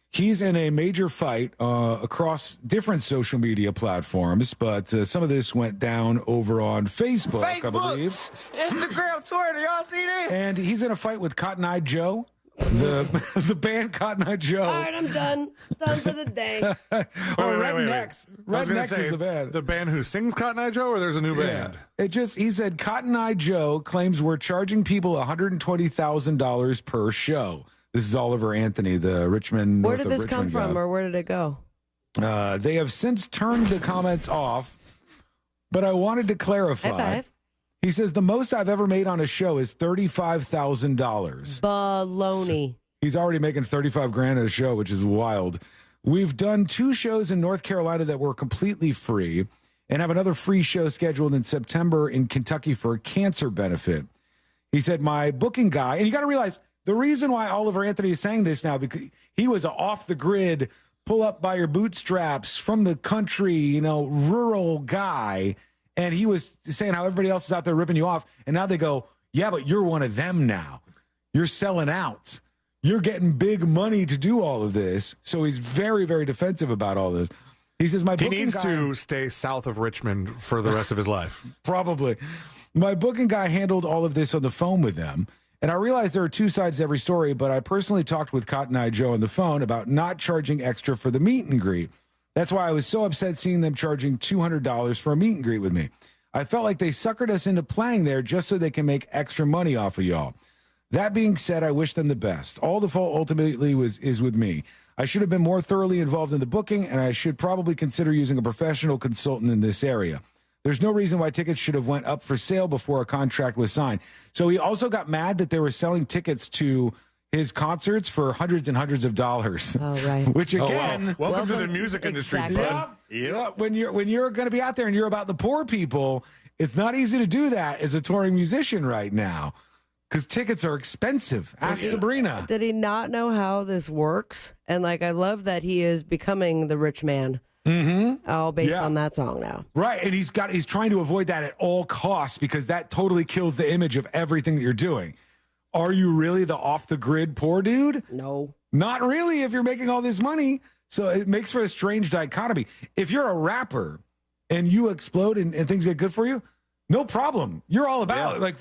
he's in a major fight across different social media platforms, but some of this went down over on Facebook, I believe. Instagram, Twitter, y'all see this? And he's in a fight with Cotton Eye Joe, the band Cotton Eye Joe. All right, I'm done. Done for the day. Rednecks. Rednecks is the band. The band who sings Cotton Eye Joe, or there's a new band? He said Cotton Eye Joe claims we're charging people $120,000 per show. This is Oliver Anthony, the Richmond. Where did this come from, or where did it go? They have since turned the comments off, but I wanted to clarify. High five. He says the most I've ever made on a show is $35,000. Baloney. He's already making $35,000 at a show, which is wild. We've done 2 shows in North Carolina that were completely free, and have another free show scheduled in September in Kentucky for a cancer benefit. He said my booking guy, and you got to realize, the reason why Oliver Anthony is saying this now, because he was an off-the-grid, pull-up-by-your-bootstraps, from the country, rural guy, and he was saying how everybody else is out there ripping you off, and now they go, yeah, but you're one of them now. You're selling out. You're getting big money to do all of this. So he's very, very defensive about all this. He says, he needs to stay south of Richmond for the rest of his life. Probably. My booking guy handled all of this on the phone with them. And I realize there are 2 sides to every story, but I personally talked with Cotton Eye Joe on the phone about not charging extra for the meet and greet. That's why I was so upset seeing them charging $200 for a meet and greet with me. I felt like they suckered us into playing there just so they can make extra money off of y'all. That being said, I wish them the best. All the fault ultimately is with me. I should have been more thoroughly involved in the booking, and I should probably consider using a professional consultant in this area. There's no reason why tickets should have went up for sale before a contract was signed. So he also got mad that they were selling tickets to his concerts for hundreds and hundreds of dollars. Oh, right. Which again, welcome to the music industry, bud. Yeah, when you're going to be out there and you're about the poor people, it's not easy to do that as a touring musician right now because tickets are expensive. Ask Sabrina. Did he not know how this works? And like, I love that he is becoming the rich man. Mm-hmm. All based on that song now. Right. And he's trying to avoid that at all costs because that totally kills the image of everything that you're doing. Are you really the off the grid poor dude? No. Not really if you're making all this money. So it makes for a strange dichotomy. If you're a rapper and you explode and things get good for you, no problem. You're all about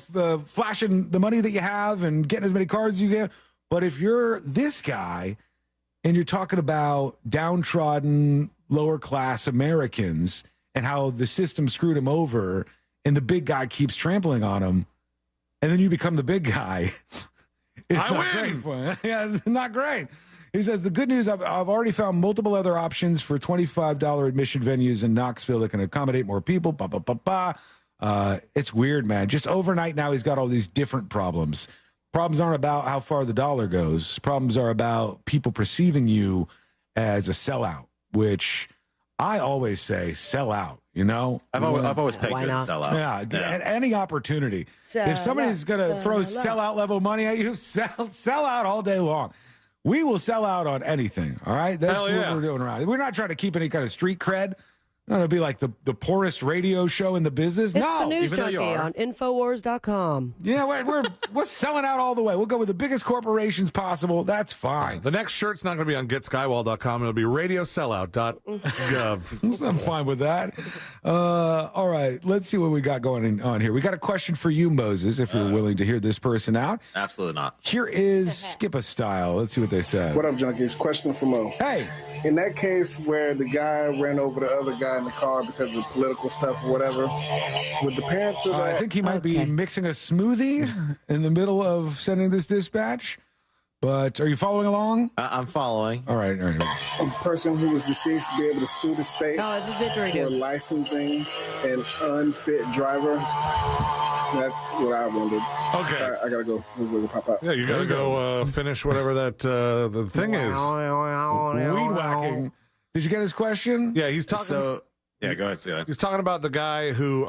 flashing the money that you have and getting as many cars as you get. But if you're this guy and you're talking about downtrodden, lower class Americans and how the system screwed him over and the big guy keeps trampling on him, and then you become the big guy. It's not great for him. Yeah, it's not great. He says, the good news, I've already found multiple other options for $25 admission venues in Knoxville that can accommodate more people. It's weird, man. Just overnight now he's got all these different problems. Problems aren't about how far the dollar goes. Problems are about people perceiving you as a sellout, which I always say sell out, you know? I've always pegged you as a sellout. Yeah, at any opportunity. If somebody's going to throw sellout level money at you, sell out all day long. We will sell out on anything, all right? That's what we're doing around here. We're not trying to keep any kind of street cred. It'll be like the poorest radio show in the business. It's the News Junkie on Infowars.com. Yeah, we're selling out all the way. We'll go with the biggest corporations possible. That's fine. The next shirt's not going to be on GetSkywall.com. It'll be radiosellout.gov. I'm fine with that. All right, let's see what we got going on here. We got a question for you, Moses, if you're willing to hear this person out. Absolutely not. Here is Skip a Style. Let's see what they said. What up, junkies? Question for Mo. Hey. In that case where the guy ran over the other guy in the car because of political stuff or whatever, would the parents of that... I think he might be mixing a smoothie in the middle of sending this dispatch. But are you following along? I'm following. All right. A person who was deceased to be able to sue the state for licensing an unfit driver. That's what I wondered. Okay. I gotta go. We'll pop out. Yeah, you gotta go finish whatever that the thing is. Weed whacking. Did you get his question? Yeah, he's talking. Yeah, go ahead. He's talking about the guy who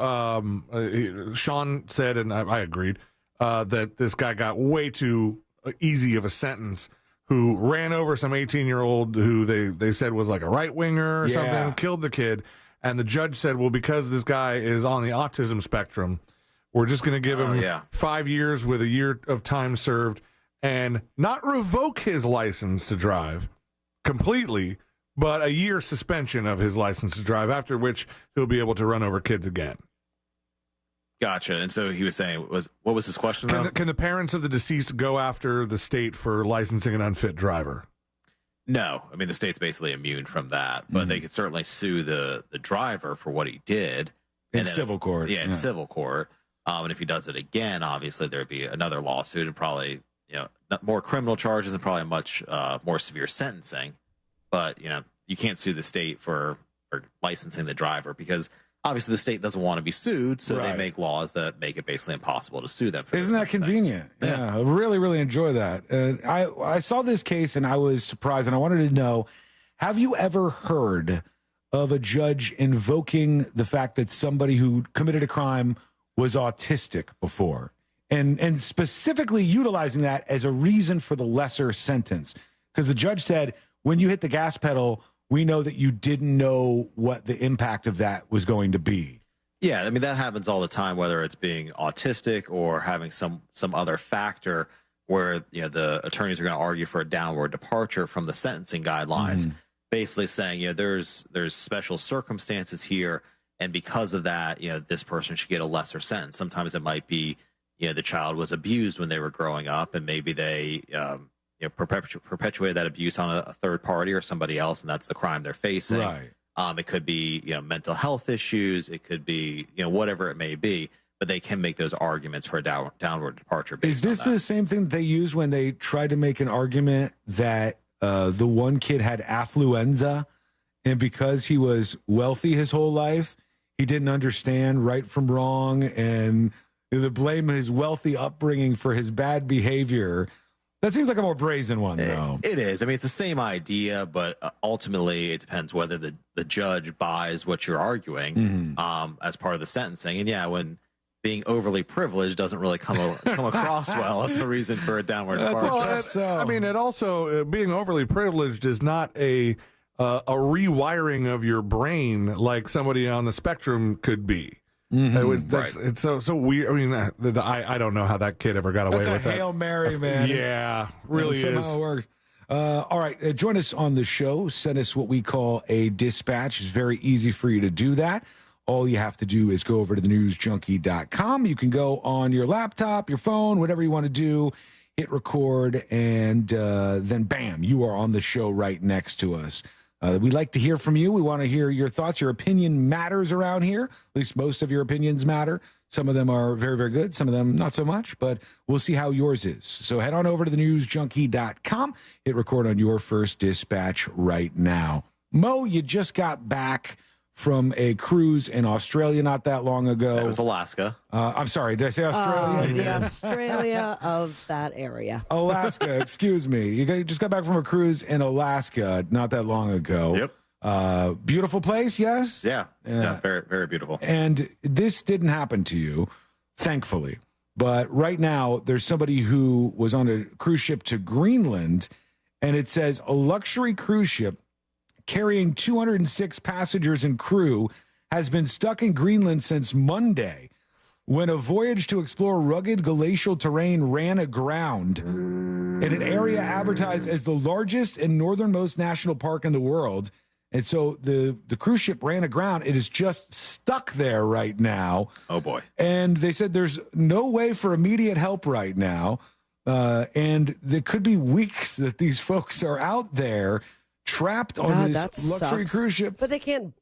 Sean said, and I agreed, that this guy got way too easy of a sentence, who ran over some 18-year-old who they said was like a right-winger or something, killed the kid. And the judge said, well, because this guy is on the autism spectrum, we're just going to give him 5 years with a year of time served and not revoke his license to drive completely, but a year suspension of his license to drive, after which he'll be able to run over kids again. Gotcha. And so he was saying, what was his question, though? Can the parents of the deceased go after the state for licensing an unfit driver? No. I mean, the state's basically immune from that, but they could certainly sue the driver for what he did. In civil court. Yeah, in civil court. And if he does it again, obviously there'd be another lawsuit and probably, more criminal charges and probably a much more severe sentencing. But, you can't sue the state for licensing the driver because obviously the state doesn't want to be sued. So they make laws that make it basically impossible to sue them. Isn't that convenient? Yeah. I really, really enjoy that. I saw this case and I was surprised and I wanted to know, have you ever heard of a judge invoking the fact that somebody who committed a crime was autistic before and specifically utilizing that as a reason for the lesser sentence? Because the judge said, when you hit the gas pedal, we know that you didn't know what the impact of that was going to be. Yeah, I mean, that happens all the time, whether it's being autistic or having some other factor where, the attorneys are going to argue for a downward departure from the sentencing guidelines, basically saying, there's special circumstances here. And because of that, this person should get a lesser sentence. Sometimes it might be, the child was abused when they were growing up, and maybe they, perpetuated that abuse on a third party or somebody else, and that's the crime they're facing. Right. It could be, mental health issues. It could be, whatever it may be. But they can make those arguments for a downward departure. Is this the same thing they use when they try to make an argument that the one kid had affluenza, and because he was wealthy his whole life, he didn't understand right from wrong, and they blame his wealthy upbringing for his bad behavior. That seems like a more brazen one, though. It is. I mean, it's the same idea, but ultimately it depends whether the judge buys what you're arguing as part of the sentencing. And yeah, when being overly privileged doesn't really come across well as a reason for a downward departure. I mean, it also being overly privileged is not a rewiring of your brain like somebody on the spectrum could be. It's so weird. I mean, I don't know how that kid ever got away with that. That's a Hail Mary, man. Yeah, really That's is. How it works. All right, join us on the show. Send us what we call a dispatch. It's very easy for you to do that. All you have to do is go over to thenewsjunkie.com. You can go on your laptop, your phone, whatever you want to do, hit record, and then bam, you are on the show right next to us. We like to hear from you. We want to hear your thoughts. Your opinion matters around here. At least most of your opinions matter. Some of them are very, very good. Some of them not so much, but we'll see how yours is. So head on over to thenewsjunkie.com. Hit record on your first dispatch right now. Mo, you just got back from a cruise in Australia not that long ago. It was Alaska. I'm sorry, did I say Australia? The Australia of that area. Alaska, excuse me. You just got back from a cruise in Alaska not that long ago. Yep. Beautiful place, yes? Yeah, very, very beautiful. And this didn't happen to you, thankfully. But right now, there's somebody who was on a cruise ship to Greenland, and it says a luxury cruise ship carrying 206 passengers and crew has been stuck in Greenland since Monday when a voyage to explore rugged glacial terrain ran aground in an area advertised as the largest and northernmost national park in the world. And so the cruise ship ran aground. It is just stuck there right now. Oh, boy. And they said there's no way for immediate help right now. And there could be weeks that these folks are out there trapped on this luxury cruise ship. But they can't,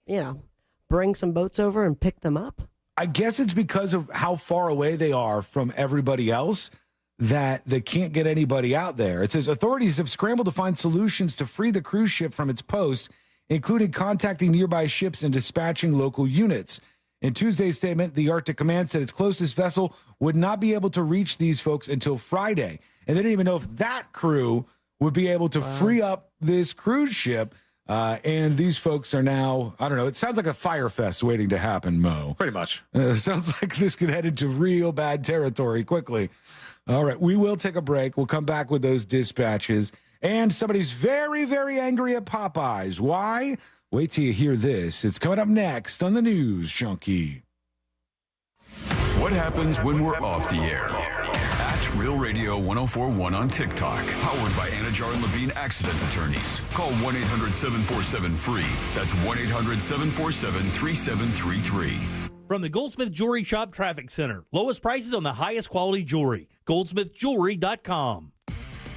bring some boats over and pick them up? I guess it's because of how far away they are from everybody else that they can't get anybody out there. It says authorities have scrambled to find solutions to free the cruise ship from its post, including contacting nearby ships and dispatching local units. In Tuesday's statement, the Arctic Command said its closest vessel would not be able to reach these folks until Friday. And they didn't even know if that crew would be able to free up this cruise ship. And these folks are now, I don't know, it sounds like a fire fest waiting to happen, Mo. Pretty much. Sounds like this could head into real bad territory quickly. All right, we will take a break. We'll come back with those dispatches. And somebody's very, very angry at Popeyes. Why? Wait till you hear this. It's coming up next on the News Junkie. What happens when we're off the air? At Real Radio 104.1 on TikTok. Powered by Anajar and Levine Accident Attorneys. Call 1-800-747-FREE. That's 1-800-747-3733. From the Goldsmith Jewelry Shop Traffic Center. Lowest prices on the highest quality jewelry. GoldsmithJewelry.com.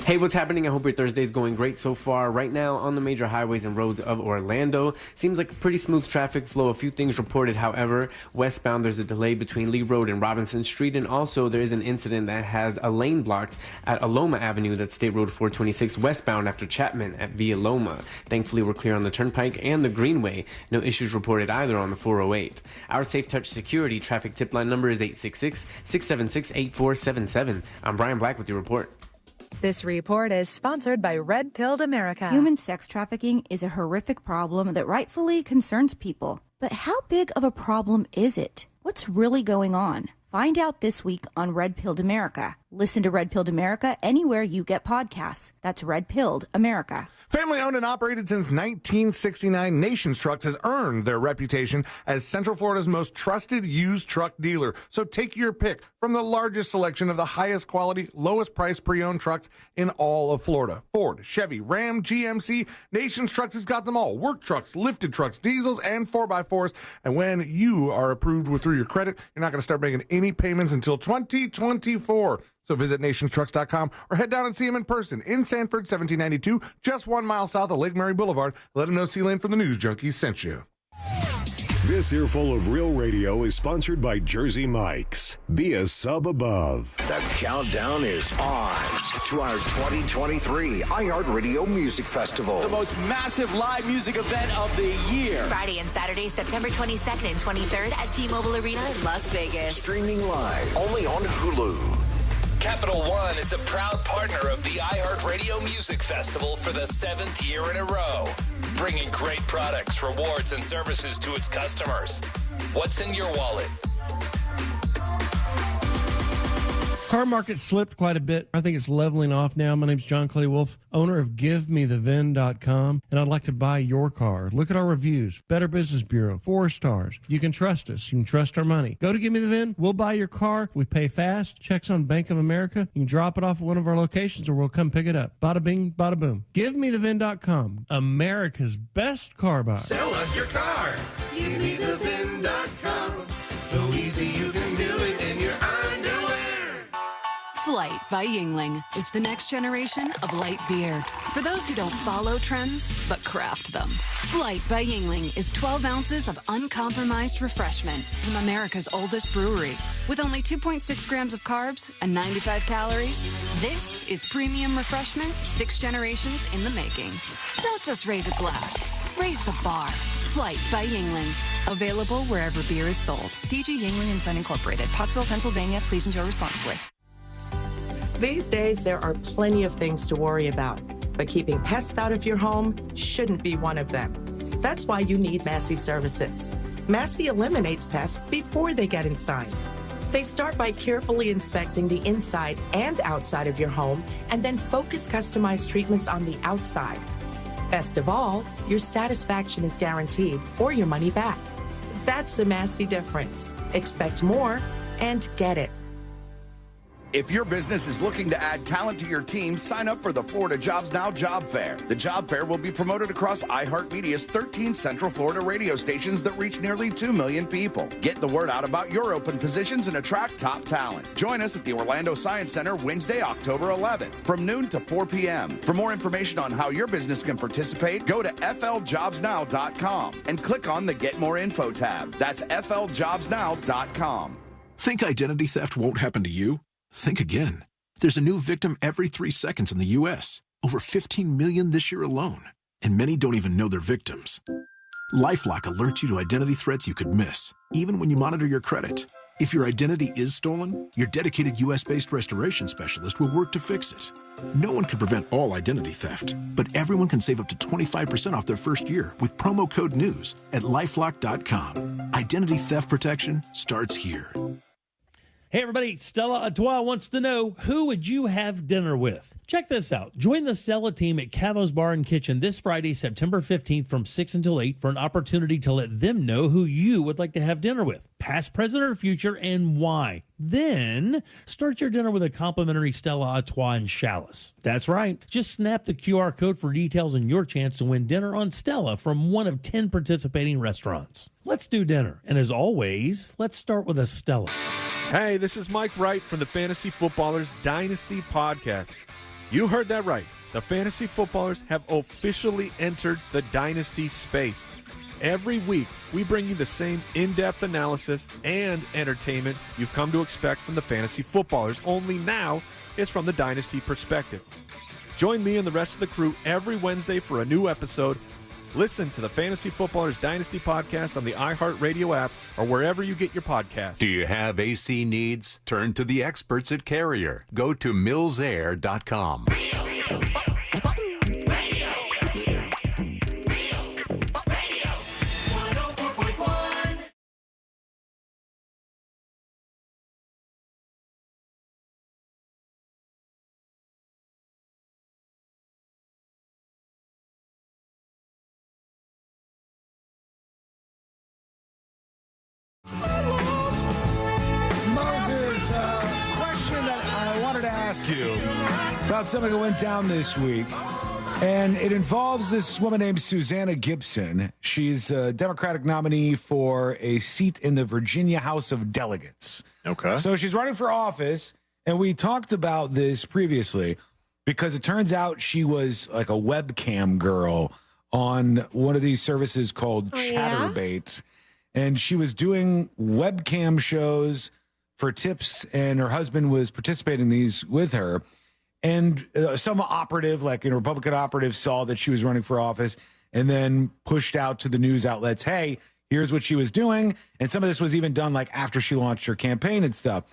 Hey, what's happening? I hope your Thursday's going great so far. Right now, on the major highways and roads of Orlando, seems like a pretty smooth traffic flow. A few things reported, however. Westbound, there's a delay between Lee Road and Robinson Street, and also there is an incident that has a lane blocked at Aloma Avenue, that's State Road 426 westbound after Chapman at Via Loma. Thankfully, we're clear on the Turnpike and the Greenway. No issues reported either on the 408. Our Safe Touch Security traffic tip line number is 866-676-8477. I'm Brian Black with your report. This report is sponsored by Red Pilled America. Human sex trafficking is a horrific problem that rightfully concerns people. But how big of a problem is it? What's really going on? Find out this week on Red Pilled America. Listen to Red Pilled America anywhere you get podcasts. That's Red Pilled America. Family owned and operated since 1969, Nations Trucks has earned their reputation as Central Florida's most trusted used truck dealer. So take your pick from the largest selection of the highest quality, lowest price pre-owned trucks in all of Florida. Ford, Chevy, Ram, GMC, Nations Trucks has got them all. Work trucks, lifted trucks, diesels, and 4x4s. And when you are approved through your credit, you're not going to start making any payments until 2024. So visit nationstrucks.com or head down and see him in person in Sanford, 1792, just 1 mile south of Lake Murray Boulevard. Let him know C-Lane from the News Junkies sent you. This earful of real radio is sponsored by Jersey Mike's. Be a sub above. The countdown is on to our 2023 iHeartRadio Music Festival. The most massive live music event of the year. Friday and Saturday, September 22nd and 23rd at T-Mobile Arena in Las Vegas. Streaming live only on Hulu. Capital One is a proud partner of the iHeartRadio Music Festival for the 7th year in a row, bringing great products, rewards, and services to its customers. What's in your wallet? Car market slipped quite a bit. I think it's leveling off now. My name's John Clay Wolf, owner of GiveMeTheVin.com, and I'd like to buy your car. Look at our reviews. Better Business Bureau, 4 stars. You can trust us. You can trust our money. Go to Give Me the VIN. We'll buy your car. We pay fast. Checks on Bank of America. You can drop it off at one of our locations, or we'll come pick it up. Bada bing, bada boom. GiveMeTheVin.com, America's best car buyer. Sell us your car. GiveMeTheVin.com. So easy you can do it in your underwear. Flight by Yingling. It's the next generation of light beer. For those who don't follow trends, but craft them. Flight by Yingling is 12 ounces of uncompromised refreshment from America's oldest brewery. With only 2.6 grams of carbs and 95 calories, this is premium refreshment 6 generations in the making. Don't just raise a glass, raise the bar. Flight by Yingling. Available wherever beer is sold. DG Yingling and Son Incorporated. Pottsville, Pennsylvania. Please enjoy responsibly. These days, there are plenty of things to worry about, but keeping pests out of your home shouldn't be one of them. That's why you need Massey Services. Massey eliminates pests before they get inside. They start by carefully inspecting the inside and outside of your home and then focus customized treatments on the outside. Best of all, your satisfaction is guaranteed or your money back. That's the Massey difference. Expect more and get it. If your business is looking to add talent to your team, sign up for the Florida Jobs Now Job Fair. The Job Fair will be promoted across iHeartMedia's 13 Central Florida radio stations that reach nearly 2 million people. Get the word out about your open positions and attract top talent. Join us at the Orlando Science Center Wednesday, October 11th, from noon to 4 p.m. For more information on how your business can participate, go to FLJobsNow.com and click on the Get More Info tab. That's FLJobsNow.com. Think identity theft won't happen to you? Think again. There's a new victim every 3 seconds in the U.S., over 15 million this year alone, and many don't even know they're victims. LifeLock alerts you to identity threats you could miss, even when you monitor your credit. If your identity is stolen, your dedicated U.S.-based restoration specialist will work to fix it. No one can prevent all identity theft, but everyone can save up to 25% off their first year with promo code NEWS at LifeLock.com. Identity theft protection starts here. Hey everybody, Stella Artois wants to know, who would you have dinner with? Check this out. Join the Stella team at Cavo's Bar and Kitchen this Friday, September 15th from 6 until 8 for an opportunity to let them know who you would like to have dinner with, past, present, or future, and why. Then start your dinner with a complimentary Stella Artois and chalice. That's right. Just snap the QR code for details and your chance to win dinner on Stella from one of 10 participating restaurants. Let's do dinner. And as always, let's start with a Stella. Hey, this is Mike Wright from the Fantasy Footballers Dynasty Podcast. You heard that right. The Fantasy Footballers have officially entered the Dynasty space. Every week, we bring you the same in-depth analysis and entertainment you've come to expect from the Fantasy Footballers, only now it's from the Dynasty perspective. Join me and the rest of the crew every Wednesday for a new episode. Listen to the Fantasy Footballers Dynasty Podcast on the iHeartRadio app or wherever you get your podcasts. Do you have AC needs? Turn to the experts at Carrier. Go to millsair.com. You about something that went down this week, and it involves this woman named Susanna Gibson. She's a Democratic nominee for a seat in the Virginia House of Delegates. Okay. So she's running for office, and we talked about this previously because it turns out she was like a webcam girl on one of these services called Chatterbait. and she was doing webcam shows for tips, and her husband was participating in these with her. And some operative, like a Republican operative, saw that she was running for office and then pushed out to the news outlets, hey, here's what she was doing. And some of this was even done like after she launched her campaign and stuff.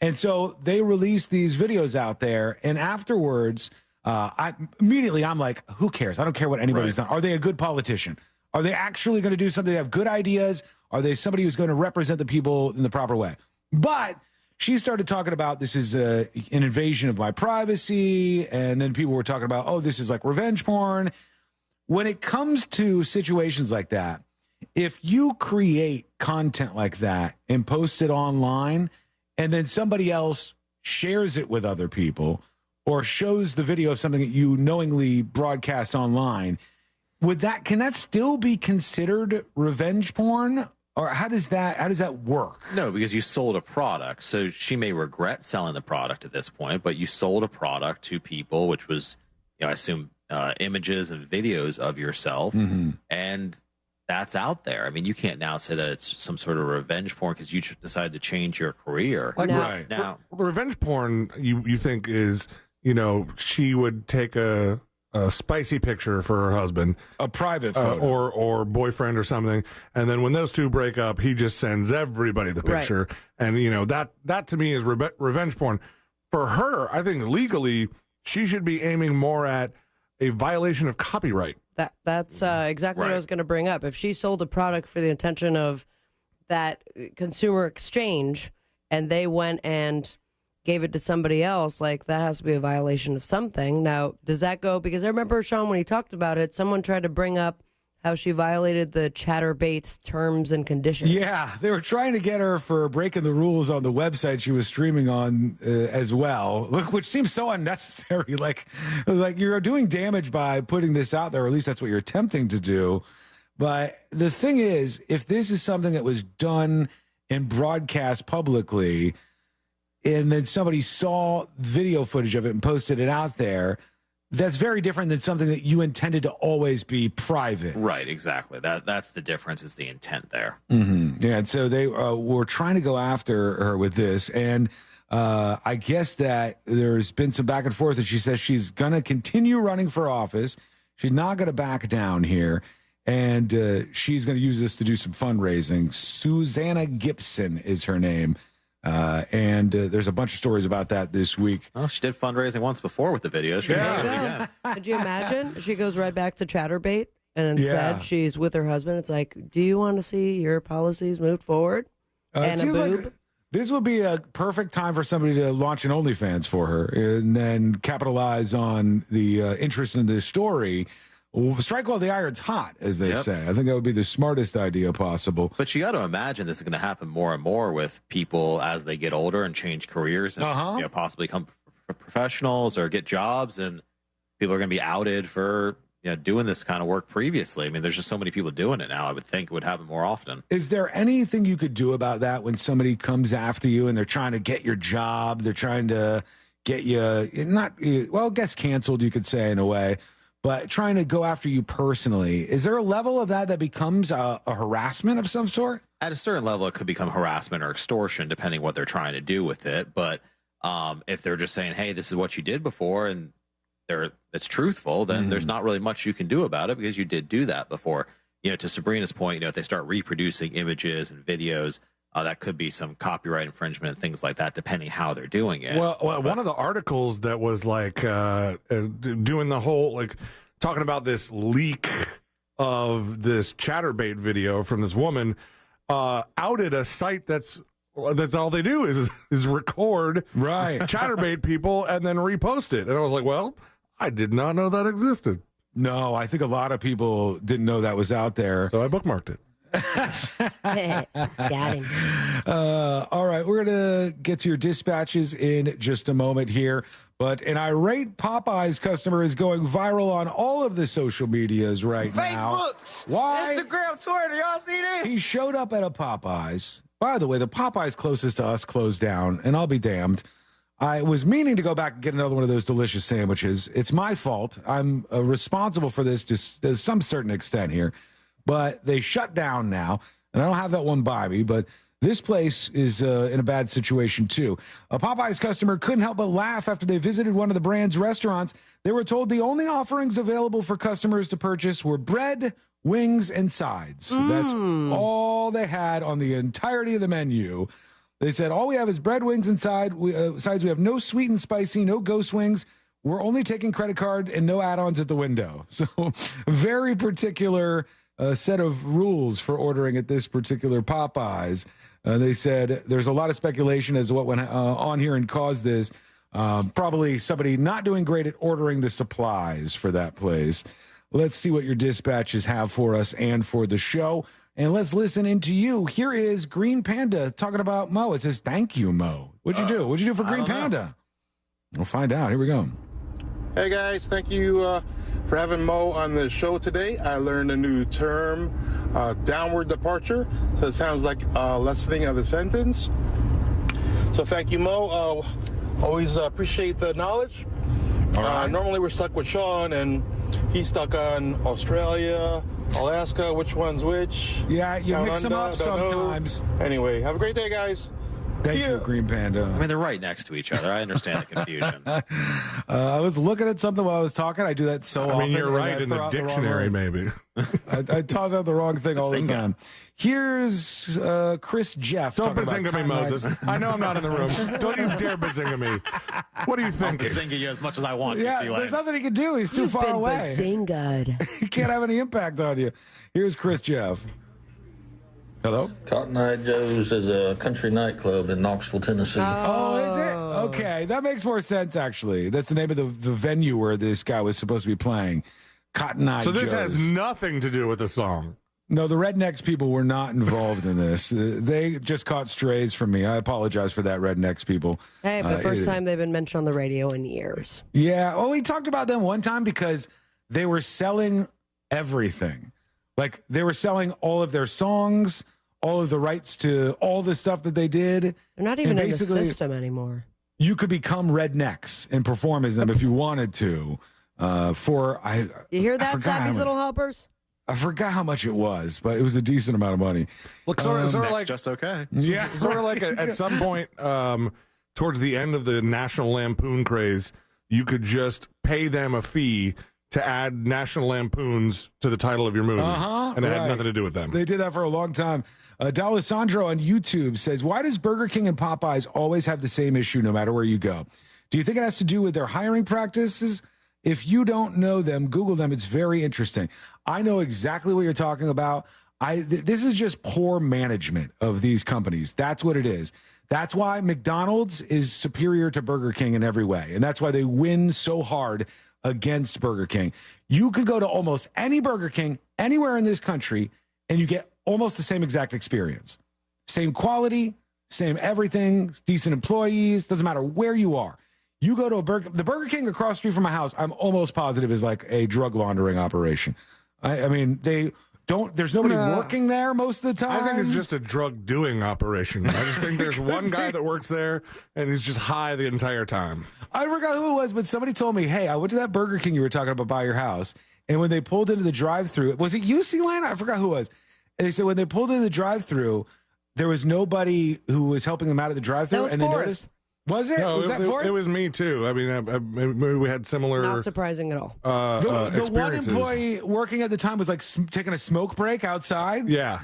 And so they released these videos out there. And afterwards, I'm like, who cares? I don't care what anybody's done. Are they a good politician? Are they actually going to do something? They have good ideas? Are they somebody who's going to represent the people in the proper way? But she started talking about this is an invasion of my privacy. And then people were talking about, oh, this is like revenge porn. When it comes to situations like that, if you create content like that and post it online and then somebody else shares it with other people or shows the video of something that you knowingly broadcast online, can that still be considered revenge porn? Or how does that work? No, because you sold a product. So she may regret selling the product at this point, but you sold a product to people, which was, I assume, images and videos of yourself. Mm-hmm. And that's out there. I mean, you can't now say that it's some sort of revenge porn because you decided to change your career. Right. Now, revenge porn, you think is, she would take a spicy picture for her husband, a private photo, or boyfriend or something, and then when those two break up, he just sends everybody the picture, and that to me is revenge porn. For her, I think legally she should be aiming more at a violation of copyright. That's exactly what I was going to bring up. If she sold a product for the intention of that consumer exchange, and they went and gave it to somebody else, like that has to be a violation of something. Now, does that go? Because I remember, Sean, when he talked about it, someone tried to bring up how she violated the Chatterbait's terms and conditions. Yeah, they were trying to get her for breaking the rules on the website she was streaming on as well, which seems so unnecessary. Like you're doing damage by putting this out there, or at least that's what you're attempting to do. But the thing is, if this is something that was done and broadcast publicly, and then somebody saw video footage of it and posted it out there, that's very different than something that you intended to always be private. Right, exactly. That's the difference, is the intent there. Mm-hmm. Yeah, and so they were trying to go after her with this, and I guess that there's been some back and forth, and she says she's going to continue running for office. She's not going to back down here, and she's going to use this to do some fundraising. Susanna Gibson is her name. And there's a bunch of stories about that this week. Oh, she did fundraising once before with the video. Could you imagine? She goes right back to Chatterbait, and instead she's with her husband. It's like, do you want to see your policies moved forward? And a boob? Like this would be a perfect time for somebody to launch an OnlyFans for her and then capitalize on the interest in this story. Strike while the iron's hot, as they say. I think that would be the smartest idea possible. But you got to imagine this is going to happen more and more with people as they get older and change careers and possibly become professionals or get jobs, and people are going to be outed for doing this kind of work previously. I mean, there's just so many people doing it now. I would think it would happen more often. Is there anything you could do about that when somebody comes after you and they're trying to get your job? They're trying to get you gets canceled, you could say, in a way. But trying to go after you personally, is there a level of that becomes a harassment of some sort? At a certain level, it could become harassment or extortion, depending what they're trying to do with it. But if they're just saying, hey, this is what you did before, and it's truthful, then there's not really much you can do about it because you did do that before. To Sabrina's point, if they start reproducing images and videos, that could be some copyright infringement and things like that, depending how they're doing it. Well, one of the articles that was like doing the whole, talking about this leak of this Chatterbait video from this woman, outed a site that's all they do is record Chatterbait people and then repost it. And I was like, well, I did not know that existed. No, I think a lot of people didn't know that was out there. So I bookmarked it. Got him. All right, we're going to get to your dispatches in just a moment here. But an irate Popeyes customer is going viral on all of the social medias right now. Facebook, Why? Instagram, Twitter, y'all see this? He showed up at a Popeyes. By the way, the Popeyes closest to us closed down, and I'll be damned. I was meaning to go back and get another one of those delicious sandwiches. It's my fault. I'm responsible for this to some certain extent here. But they shut down now. And I don't have that one by me, but this place is in a bad situation, too. A Popeyes customer couldn't help but laugh after they visited one of the brand's restaurants. They were told the only offerings available for customers to purchase were bread, wings, and sides. That's all they had on the entirety of the menu. They said, all we have is bread, wings, and sides. We have no sweet and spicy, no ghost wings. We're only taking credit card and no add-ons at the window. So very particular set of rules for ordering at this particular Popeyes. They said there's a lot of speculation as to what went on here and caused this. Probably somebody not doing great at ordering the supplies for that place. Let's see what your dispatches have for us and for the show. And let's listen into you. Here is Green Panda talking about Mo. It says, thank you, Mo. What'd you do? What'd you do for Green Panda? We'll find out. Here we go. Hey, guys. Thank you for having Mo on the show today. I learned a new term, downward departure. So it sounds like lessening of the sentence. So thank you, Mo. Always appreciate the knowledge. Normally we're stuck with Sean, and he's stuck on Australia, Alaska, which one's which. Yeah, you mix them up sometimes. Anyway, have a great day, guys. Thank you, Green Panda. I mean, they're right next to each other. I understand the confusion. I was looking at something while I was talking. I do that so often. I mean, you're right in the dictionary, maybe. I toss out the wrong thing all the time. Here's Chris Jeff. Don't bazinga me, Moses. I know I'm not in the room. Don't you dare bazinga me. What do you think? I'll bazinga you as much as I want Yeah, to, there's nothing he can do. He's too far away. Bazinga'd. He can't have any impact on you. Here's Chris Jeff. Hello? Cotton Eye Joe's is a country nightclub in Knoxville, Tennessee. Oh, is it? Okay, that makes more sense, actually. That's the name of the venue where this guy was supposed to be playing. Cotton Eye So this Joe's. has nothing to do with the song. No, the Rednecks people were not involved in this. They just caught strays from me. I apologize for that, Rednecks people. Hey, but first time they've been mentioned on the radio in years. Yeah. Oh, we talked about them one time because they were selling everything. Like, they were selling all of their songs, all of the rights to all the stuff that they did. They're not even And in the basically, system anymore. You could become Rednecks and perform as them if you wanted to. You hear that, Sappy's Little Helpers? I forgot how much it was, but it was a decent amount of money. Look, sort of like just okay. Yeah, sort of like at some point towards the end of the National Lampoon craze, you could just pay them a fee to add National Lampoons to the title of your movie, and it had nothing to do with them. They did that for a long time. D'Alessandro on YouTube says, why does Burger King and Popeyes always have the same issue no matter where you go? Do you think it has to do with their hiring practices? If you don't know them, Google them. It's very interesting. I know exactly what you're talking about. This is just poor management of these companies. That's what it is. That's why McDonald's is superior to Burger King in every way. And that's why they win so hard against Burger King. You could go to almost any Burger King anywhere in this country and you get almost the same exact experience. Same quality, same everything, decent employees, doesn't matter where you are. You go to the Burger King across the street from my house, I'm almost positive is like a drug laundering operation. I mean, there's nobody working there most of the time. I think it's just a drug doing operation. I just think there's one guy that works there and he's just high the entire time. I forgot who it was, but somebody told me, hey, I went to that Burger King you were talking about by your house, and when they pulled into the drive-thru, was it you, C-Line? I forgot who it was. And they said when they pulled into the drive-thru, there was nobody who was helping them out of the drive-thru. That was and Forrest. They noticed. Was it? No, was that Forrest? It was me too. I mean, maybe we had similar. Not surprising at all. The one experiences. employee working at the time was like taking a smoke break outside. Yeah,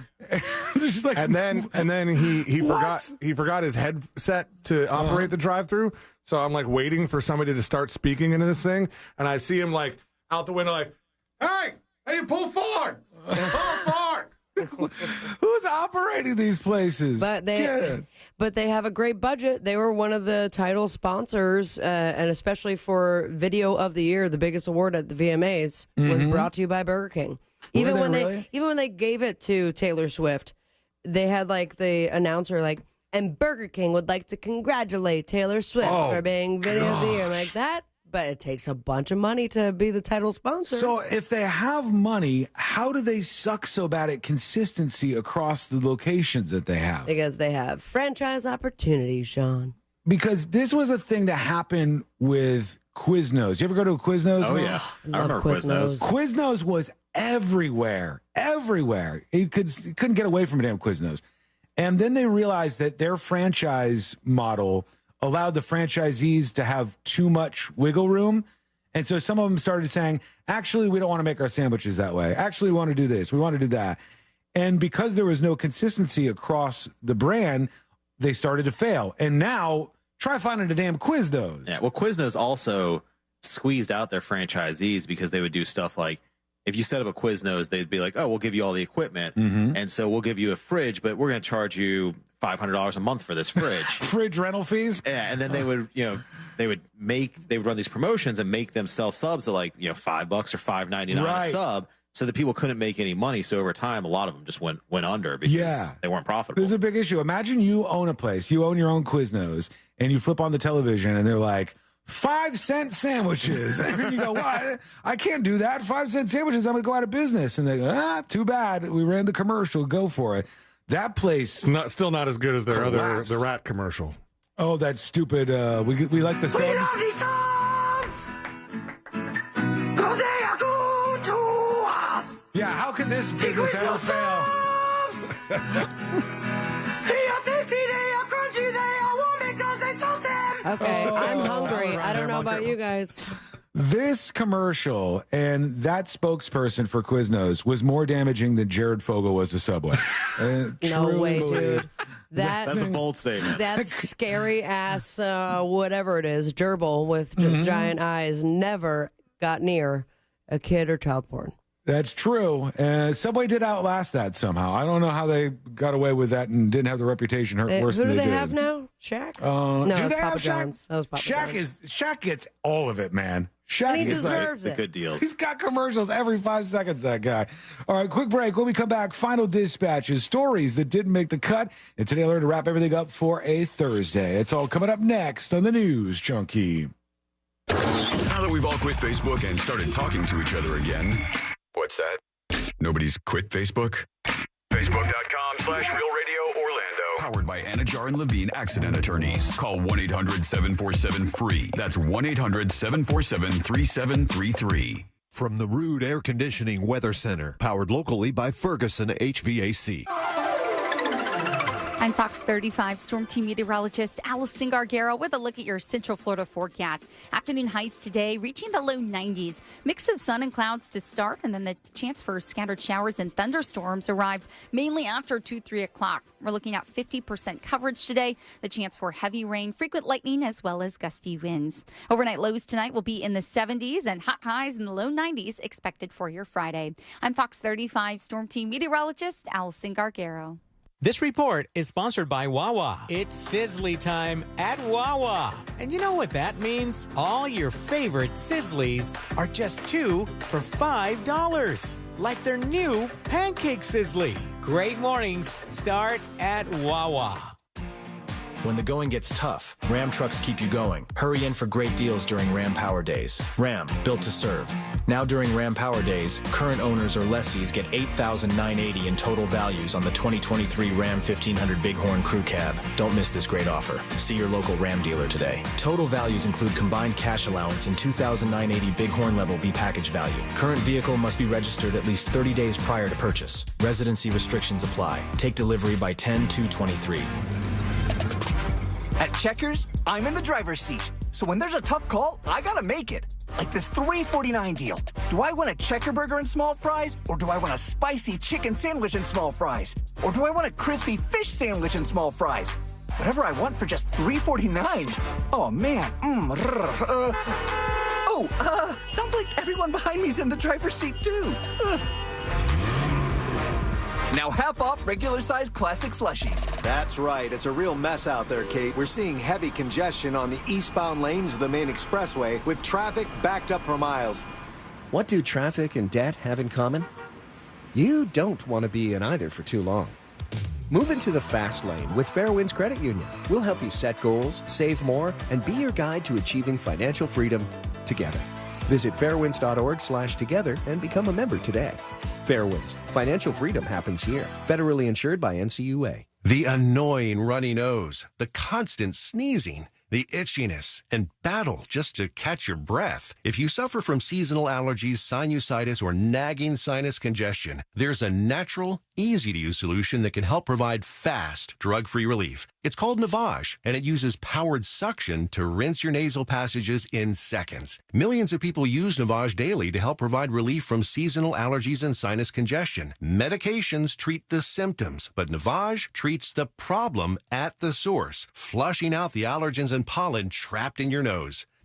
just like, and then he forgot his headset to operate the drive-through. So I'm like waiting for somebody to start speaking into this thing, and I see him like out the window, like, "Hey, you pull forward, pull forward." Who's operating these places? But they have a great budget. They were one of the title sponsors, and especially for Video of the Year, the biggest award at the VMAs, was brought to you by Burger King. Even when they gave it to Taylor Swift, they had like the announcer like, and Burger King would like to congratulate Taylor Swift for being Video of the Year. I'm like that. But it takes a bunch of money to be the title sponsor. So if they have money, how do they suck so bad at consistency across the locations that they have? Because they have franchise opportunities, Sean. Because this was a thing that happened with Quiznos. You ever go to a Quiznos? Oh, yeah. I remember Quiznos. Quiznos was everywhere. You couldn't get away from a damn Quiznos. And then they realized that their franchise model allowed the franchisees to have too much wiggle room. And so some of them started saying, actually, we don't want to make our sandwiches that way. Actually, we want to do this. We want to do that. And because there was no consistency across the brand, they started to fail. And now try finding a damn Quiznos. Yeah, well, Quiznos also squeezed out their franchisees because they would do stuff like, if you set up a Quiznos, they'd be like, oh, we'll give you all the equipment. And so we'll give you a fridge, but we're going to charge you $500 a month for this fridge. Fridge rental fees? Yeah, and then they would, they would run these promotions and make them sell subs at like, $5 or $5.99 a sub. So the people couldn't make any money. So over time, a lot of them just went under because they weren't profitable. This is a big issue. Imagine you own a place, you own your own Quiznos, and you flip on the television and they're like, 5-cent sandwiches. And you go, what? I can't do that. 5-cent sandwiches, I'm going to go out of business. And they go, too bad. We ran the commercial. Go for it. That place. Still not as good as their the rat commercial. Oh, that's stupid. We like the subs. Yeah, how could this business ever fail? Okay, I'm hungry. I don't know about you guys. This commercial and that spokesperson for Quiznos was more damaging than Jared Fogle was to Subway. No way, dude. That's a bold statement. That scary ass, whatever it is, gerbil with just giant eyes never got near a kid or child porn. That's true. Subway did outlast that somehow. I don't know how they got away with that and didn't have the reputation hurt worse than they did. Who do they have now? Shaq? No, do they Papa have John's. Shaq? That was Papa John's. Shaq gets all of it, man. Shaq he deserves it. The good deals. He's got commercials every 5 seconds, that guy. All right, quick break. When we come back, final dispatches, stories that didn't make the cut. And today I learned to wrap everything up for a Thursday. It's all coming up next on the News Junkie. Now that we've all quit Facebook and started talking to each other again, what's that? Nobody's quit Facebook? Facebook.com/RealRadioOrlando. Powered by Anajar and Levine Accident Attorneys. Call 1-800-747-FREE. That's 1-800-747-3733. From the Rude Air Conditioning Weather Center, powered locally by Ferguson HVAC. I'm Fox 35 Storm Team meteorologist Allison Gargaro with a look at your Central Florida forecast. Afternoon highs today reaching the low 90s. Mix of sun and clouds to start, and then the chance for scattered showers and thunderstorms arrives mainly after 2-3 o'clock. We're looking at 50% coverage today, the chance for heavy rain, frequent lightning, as well as gusty winds. Overnight lows tonight will be in the 70s and hot highs in the low 90s expected for your Friday. I'm Fox 35 Storm Team meteorologist Allison Gargaro. This report is sponsored by Wawa. It's Sizzly time at Wawa. And you know what that means? All your favorite Sizzlies are just 2 for $5. Like their new Pancake Sizzly. Great mornings start at Wawa. When the going gets tough, Ram trucks keep you going. Hurry in for great deals during Ram Power Days. Ram, built to serve. Now during Ram Power Days, current owners or lessees get $8,980 in total values on the 2023 Ram 1500 Bighorn Crew Cab. Don't miss this great offer. See your local Ram dealer today. Total values include combined cash allowance and $2,980 Bighorn Level B package value. Current vehicle must be registered at least 30 days prior to purchase. Residency restrictions apply. Take delivery by 10/2/23. At Checkers, I'm in the driver's seat. So when there's a tough call, I gotta make it. Like this $3.49 deal. Do I want a checker burger and small fries? Or do I want a spicy chicken sandwich and small fries? Or do I want a crispy fish sandwich and small fries? Whatever I want for just $3.49. Oh man, sounds like everyone behind me's in the driver's seat too. Now half off regular size classic slushies. That's right. It's a real mess out there, Kate. We're seeing heavy congestion on the eastbound lanes of the main expressway with traffic backed up for miles. What do traffic and debt have in common? You don't want to be in either for too long. Move into the fast lane with Fairwinds Credit Union. We'll help you set goals, save more, and be your guide to achieving financial freedom together. Visit fairwinds.org/together and become a member today. Fairwinds. Financial freedom happens here. Federally insured by NCUA. The annoying runny nose, the constant sneezing, the itchiness, and battle just to catch your breath. If you suffer from seasonal allergies, sinusitis, or nagging sinus congestion, there's a natural, easy-to-use solution that can help provide fast, drug-free relief. It's called Navage, and it uses powered suction to rinse your nasal passages in seconds. Millions of people use Navage daily to help provide relief from seasonal allergies and sinus congestion. Medications treat the symptoms, but Navage treats the problem at the source, flushing out the allergens and pollen trapped in your nose.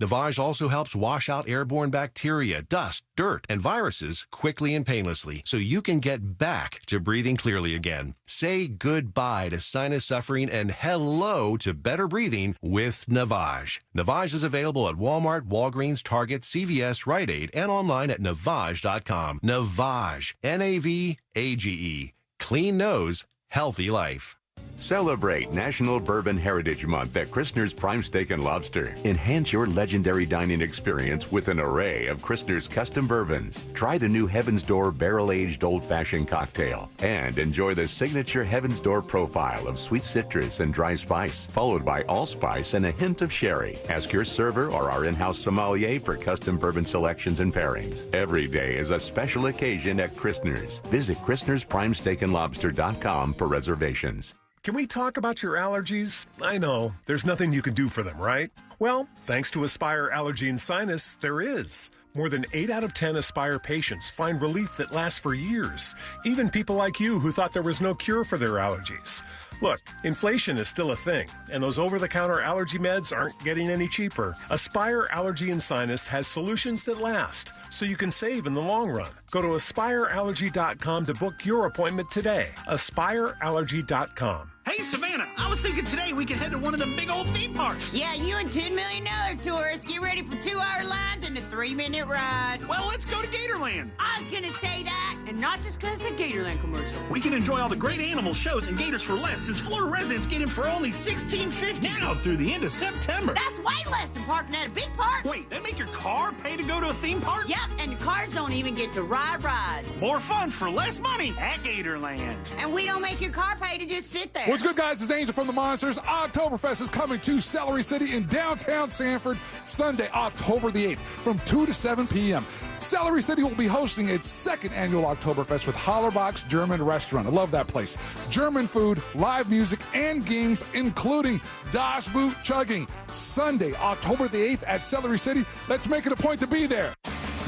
Navage also helps wash out airborne bacteria, dust, dirt, and viruses quickly and painlessly, so you can get back to breathing clearly again. Say goodbye to sinus suffering and hello to better breathing with Navage. Navage is available at Walmart, Walgreens, Target, CVS, Rite Aid, and online at Navage.com. Navage, N-A-V-A-G-E. Clean nose, healthy life. Celebrate National Bourbon Heritage Month at Christner's Prime Steak and Lobster. Enhance your legendary dining experience with an array of Christner's custom bourbons. Try the new Heaven's Door barrel-aged old-fashioned cocktail and enjoy the signature Heaven's Door profile of sweet citrus and dry spice, followed by allspice and a hint of sherry. Ask your server or our in-house sommelier for custom bourbon selections and pairings. Every day is a special occasion at Christner's. Visit Christner'sPrimeSteakandLobster.com for reservations. Can we talk about your allergies? I know, there's nothing you can do for them, right? Well, thanks to Aspire Allergy and Sinus, there is. More than 8 out of 10 Aspire patients find relief that lasts for years. Even people like you who thought there was no cure for their allergies. Look, inflation is still a thing, and those over-the-counter allergy meds aren't getting any cheaper. Aspire Allergy and Sinus has solutions that last, so you can save in the long run. Go to AspireAllergy.com to book your appointment today. AspireAllergy.com. Hey, Savannah, I was thinking today we could head to one of them big old theme parks. Yeah, you and 10 million other tourists get ready for 2-hour lines and a 3-minute ride. Well, let's go to Gatorland. I was gonna say that, and not just because it's a Gatorland commercial. We can enjoy all the great animal shows and gators for less, since Florida residents get in for only $16.50 now through the end of September. That's way less than parking at a big park. Wait, they make your car pay to go to a theme park? Yep, and the cars don't even get to ride rides. More fun for less money at Gatorland. And we don't make your car pay to just sit there. What's good, guys? It's Angel from the Monsters. Oktoberfest is coming to Celery City in downtown Sanford Sunday, October the 8th from 2 to 7 p.m. Celery City will be hosting its second annual Oktoberfest with Hollerbox German Restaurant. I love that place. German food, live music, and games, including Das Boot Chugging. Sunday, October the 8th at Celery City. Let's make it a point to be there.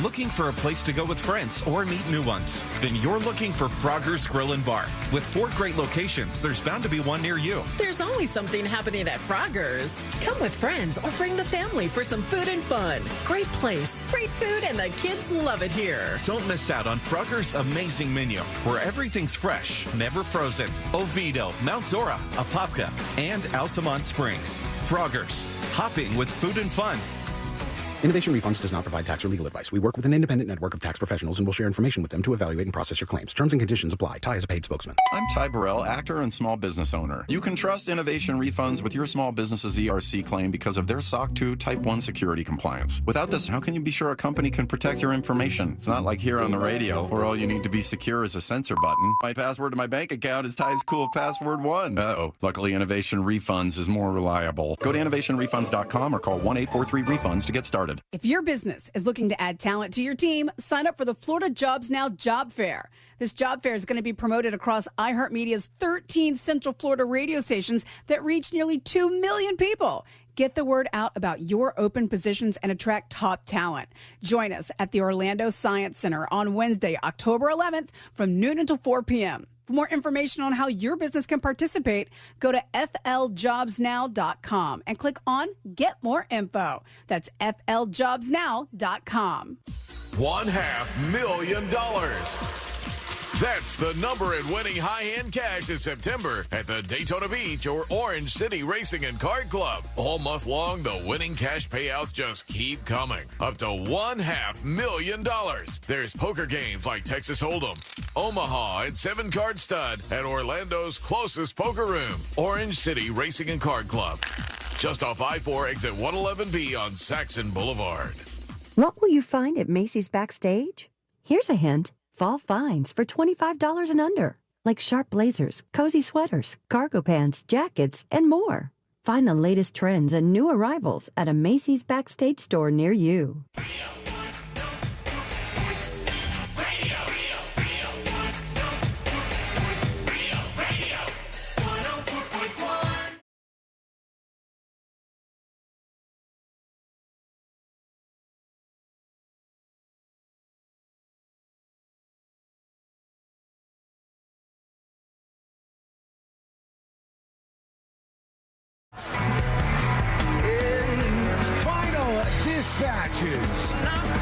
Looking for a place to go with friends or meet new ones? Then you're looking for Frogger's Grill and Bar. With 4 great locations, there's bound to be one near you. There's always something happening at Frogger's. Come with friends or bring the family for some food and fun. Great place, great food, and the kids love it here. Don't miss out on Frogger's amazing menu, where everything's fresh, never frozen. Oviedo, Mount Dora, Apopka, and Altamont Springs. Frogger's, hopping with food and fun. Innovation Refunds does not provide tax or legal advice. We work with an independent network of tax professionals and will share information with them to evaluate and process your claims. Terms and conditions apply. Ty is a paid spokesman. I'm Ty Burrell, actor and small business owner. You can trust Innovation Refunds with your small business's ERC claim because of their SOC 2 Type 1 security compliance. Without this, how can you be sure a company can protect your information? It's not like here on the radio, where all you need to be secure is a censor button. My password to my bank account is Ty's cool password 1. Uh-oh. Luckily, Innovation Refunds is more reliable. Go to innovationrefunds.com or call 1-843-REFUNDS to get started. If your business is looking to add talent to your team, sign up for the Florida Jobs Now Job Fair. This job fair is going to be promoted across iHeartMedia's 13 Central Florida radio stations that reach nearly 2 million people. Get the word out about your open positions and attract top talent. Join us at the Orlando Science Center on Wednesday, October 11th from noon until 4 p.m. For more information on how your business can participate, go to fljobsnow.com and click on Get More Info. That's fljobsnow.com. $500,000. That's the number in winning high-end cash in September at the Daytona Beach or Orange City Racing and Card Club. All month long, the winning cash payouts just keep coming. Up to $500,000. There's poker games like Texas Hold'em, Omaha, and 7-Card Stud at Orlando's closest poker room, Orange City Racing and Card Club. Just off I-4 exit 111B on Saxon Boulevard. What will you find at Macy's Backstage? Here's a hint. Fall finds for $25 and under, like sharp blazers, cozy sweaters, cargo pants, jackets, and more. Find the latest trends and new arrivals at a Macy's Backstage store near you. Final dispatches,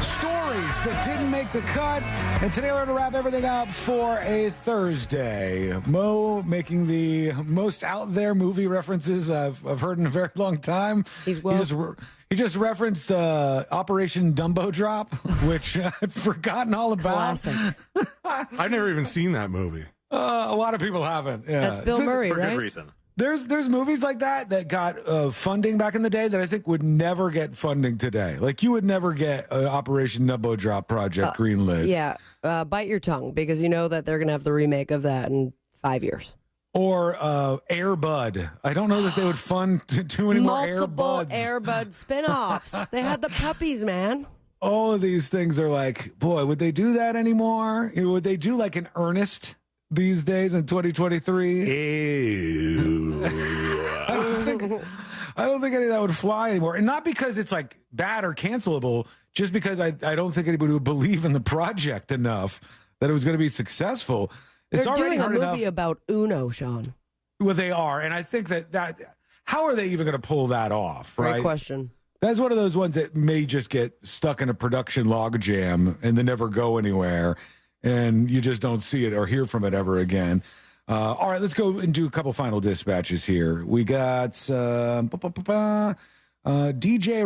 stories that didn't make the cut, and today we're going to wrap everything up for a Thursday. Mo making the most out there movie references I've heard in a very long time. He just referenced Operation Dumbo Drop, which I'd forgotten all about. Classic. I've never even seen that movie. A lot of people haven't. Yeah. That's Bill Murray, for right? good reason. There's movies like that got funding back in the day that I think would never get funding today. Like you would never get an Operation Dumbo Drop project greenlit. Yeah, bite your tongue because you know that they're going to have the remake of that in 5 years. Or Air Bud. I don't know that they would fund too many more Air Multiple Buds. Air Bud spin-offs. They had the puppies, man. All of these things are like, boy, would they do that anymore? Would they do like an Ernest these days in 2023? Ew. I don't think any of that would fly anymore. And not because it's like bad or cancelable, just because I don't think anybody would believe in the project enough that it was going to be successful. It's They're already doing a hard movie enough. about Uno, Sean. Well, they are. And I think that how are they even going to pull that off? Right? Great question. That's one of those ones that may just get stuck in a production logjam and then never go anywhere. And you just don't see it or hear from it ever again. All right, let's go and do a couple final dispatches here. We got DJ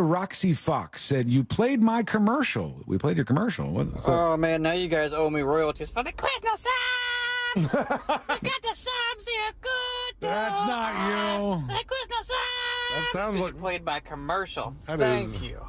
Roxy Fox said, "You played my commercial." We played your commercial. Oh, man, now you guys owe me royalties for the Quiznos subs. I got the subs, they're good. That's not you. The Quiznos subs. That sounds like you played my commercial. That Thank is- you.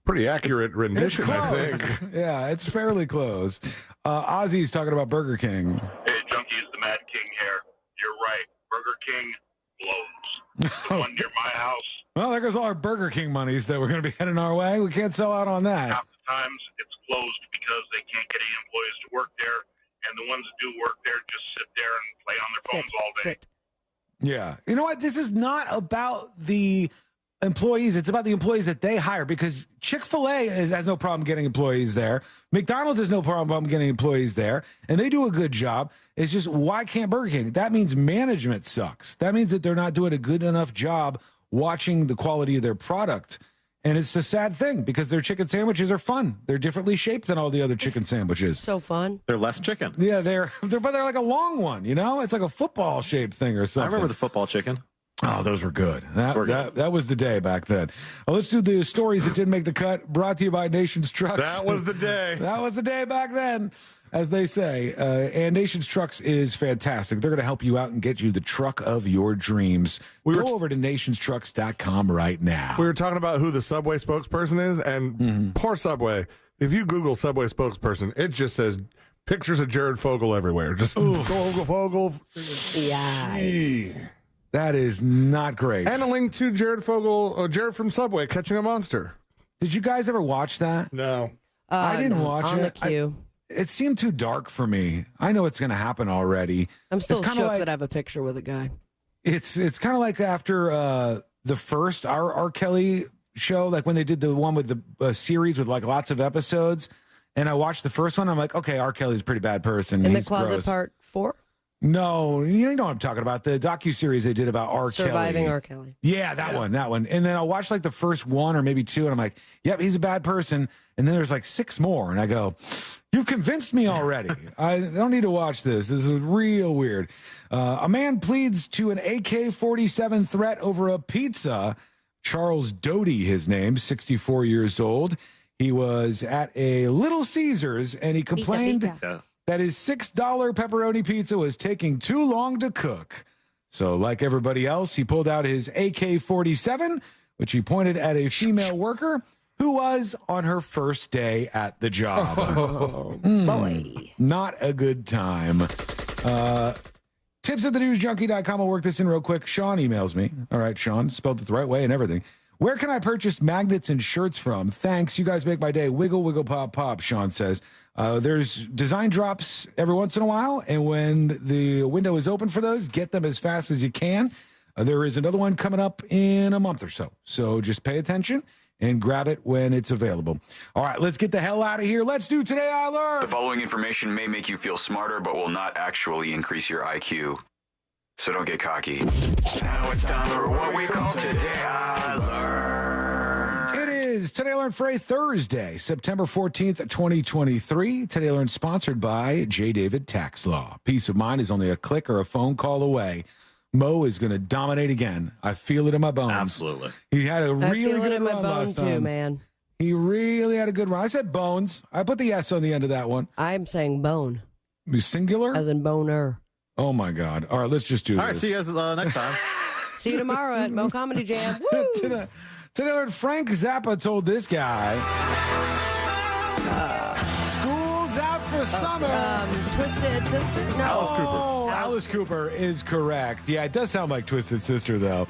Pretty accurate rendition, It's I close. think. Yeah, it's fairly close. Ozzy's talking about Burger King. Hey, Junkies, the Mad King here. You're right. Burger King blows. The one near my house, Well, there goes all our Burger King monies that we're going to be heading our way. We can't sell out on that. half the times it's closed because they can't get any employees to work there. And the ones that do work there just sit there and play on their phones all day. Yeah. You know what? This is not about the employees. It's about the employees that they hire, because Chick-fil-A has no problem getting employees there. McDonald's has no problem getting employees there, and they do a good job. It's just, why can't Burger King? That means management sucks. That means that they're not doing a good enough job watching the quality of their product. And it's a sad thing because their chicken sandwiches are fun. They're differently shaped than all the other chicken sandwiches. So fun. They're less chicken. Yeah, but they're like a long one, you know? It's like a football shaped thing or something. I remember the football chicken. Oh, those were good. That was the day back then. Well, let's do the stories that didn't make the cut, brought to you by Nations Trucks. That was the day. That was the day back then, as they say. And Nations Trucks is fantastic. They're going to help you out and get you the truck of your dreams. Go over to nationstrucks.com right now. We were talking about who the Subway spokesperson is, and poor Subway. If you Google Subway spokesperson, it just says pictures of Jared Fogle everywhere. Just Fogle. Yeah. That is not great. And a link to Jared Fogle, Jared from Subway catching a monster. Did you guys ever watch that? No. I didn't watch on it. the queue. It seemed too dark for me. I know it's going to happen already. I'm still It's shocked kinda like, that I have a picture with a guy. It's kind of like after the first R. Kelly show, like when they did the one with the series with like lots of episodes, and I watched the first one. I'm like, okay, R. Kelly's a pretty bad person. In the He's Closet gross. Part 4? No, you know what I'm talking about. The docuseries they did about R. Surviving Kelly. R. Kelly. Yeah, that one. And then I'll watch like the first one or maybe two, and I'm like, yep, he's a bad person. And then there's like 6 more, and I go, you've convinced me already. I don't need to watch this. This is real weird. A man pleads to an AK-47 threat over a pizza. Charles Doty, his name, 64 years old. He was at a Little Caesars, and he complained that his $6 pepperoni pizza was taking too long to cook. So like everybody else, he pulled out his AK-47, which he pointed at a female worker who was on her first day at the job. Oh, boy. Not a good time. Tips@thenewsjunkie.com. I'll work this in real quick. Sean emails me. All right, Sean, spelled it the right way and everything. Where can I purchase magnets and shirts from? Thanks. You guys make my day. Wiggle, wiggle, pop, pop, Sean says. There's design drops every once in a while, and when the window is open for those, get them as fast as you can. There is another one coming up in a month or so. So just pay attention and grab it when it's available. All right, let's get the hell out of here. Let's do Today I Learned. The following information may make you feel smarter, but will not actually increase your IQ. So don't get cocky. Now it's time for what we call Today I Learned. It is Today I Learned for a Thursday, September 14th, 2023. Today I Learned sponsored by J. David Tax Law. Peace of mind is only a click or a phone call away. Mo is going to dominate again. I feel it in my bones. Absolutely. He had a really good run last time. Too, man. He really had a good run. I said bones. I put the S on the end of that one. I'm saying bone. Singular? As in boner. Oh, my God. All right, let's just do this. All right, see you guys next time. See you tomorrow at Mo Comedy Jam. Woo! Today I Learned Frank Zappa told this guy, school's out for summer. Twisted Sister? No. Alice Cooper. Alice Cooper is correct. Yeah, it does sound like Twisted Sister, though.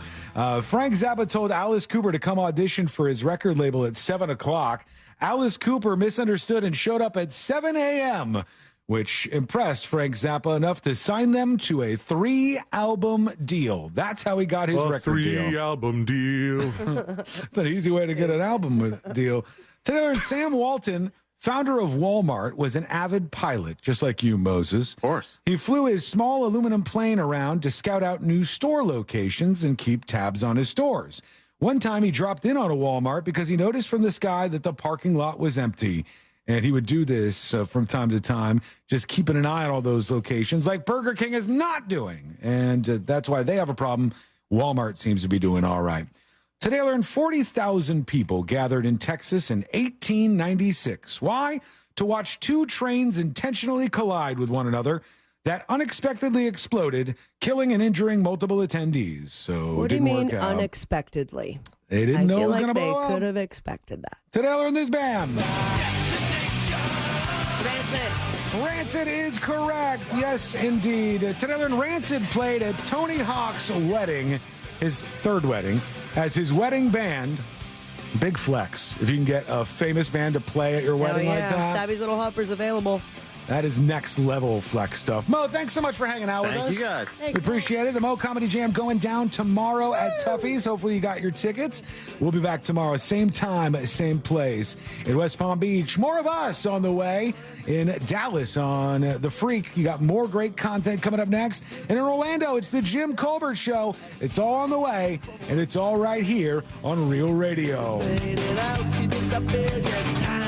Frank Zappa told Alice Cooper to come audition for his record label at 7 o'clock. Alice Cooper misunderstood and showed up at 7 a.m., which impressed Frank Zappa enough to sign them to a 3-album deal. That's how he got his record deal. 3-album deal. It's an easy way to get an album deal. Today, Sam Walton, founder of Walmart, was an avid pilot, just like you, Moses. Of course. He flew his small aluminum plane around to scout out new store locations and keep tabs on his stores. One time he dropped in on a Walmart because he noticed from the sky that the parking lot was empty. And he would do this from time to time, just keeping an eye on all those locations like Burger King is not doing. And that's why they have a problem. Walmart seems to be doing all right. Today I learned 40,000 people gathered in Texas in 1896. Why? To watch two trains intentionally collide with one another that unexpectedly exploded, killing and injuring multiple attendees. So what it do you didn't mean work out. unexpectedly? They didn't know it was going to they blow up. could have expected that. Today I learned this band. Rancid. Rancid is correct. Yes, indeed. Today I learned Rancid played at Tony Hawk's wedding, his third wedding, as his wedding band. Big flex. If you can get a famous band to play at your wedding like that. Sabby's Little Hopper's available. That is next level flex stuff. Mo, thanks so much for hanging out with us. Thank you guys. We appreciate it. The Mo Comedy Jam going down tomorrow at Tuffy's. Hopefully you got your tickets. We'll be back tomorrow, same time, same place in West Palm Beach. More of us on the way in Dallas on The Freak. You got more great content coming up next. And in Orlando, it's the Jim Colbert Show. It's all on the way, and it's all right here on Real Radio.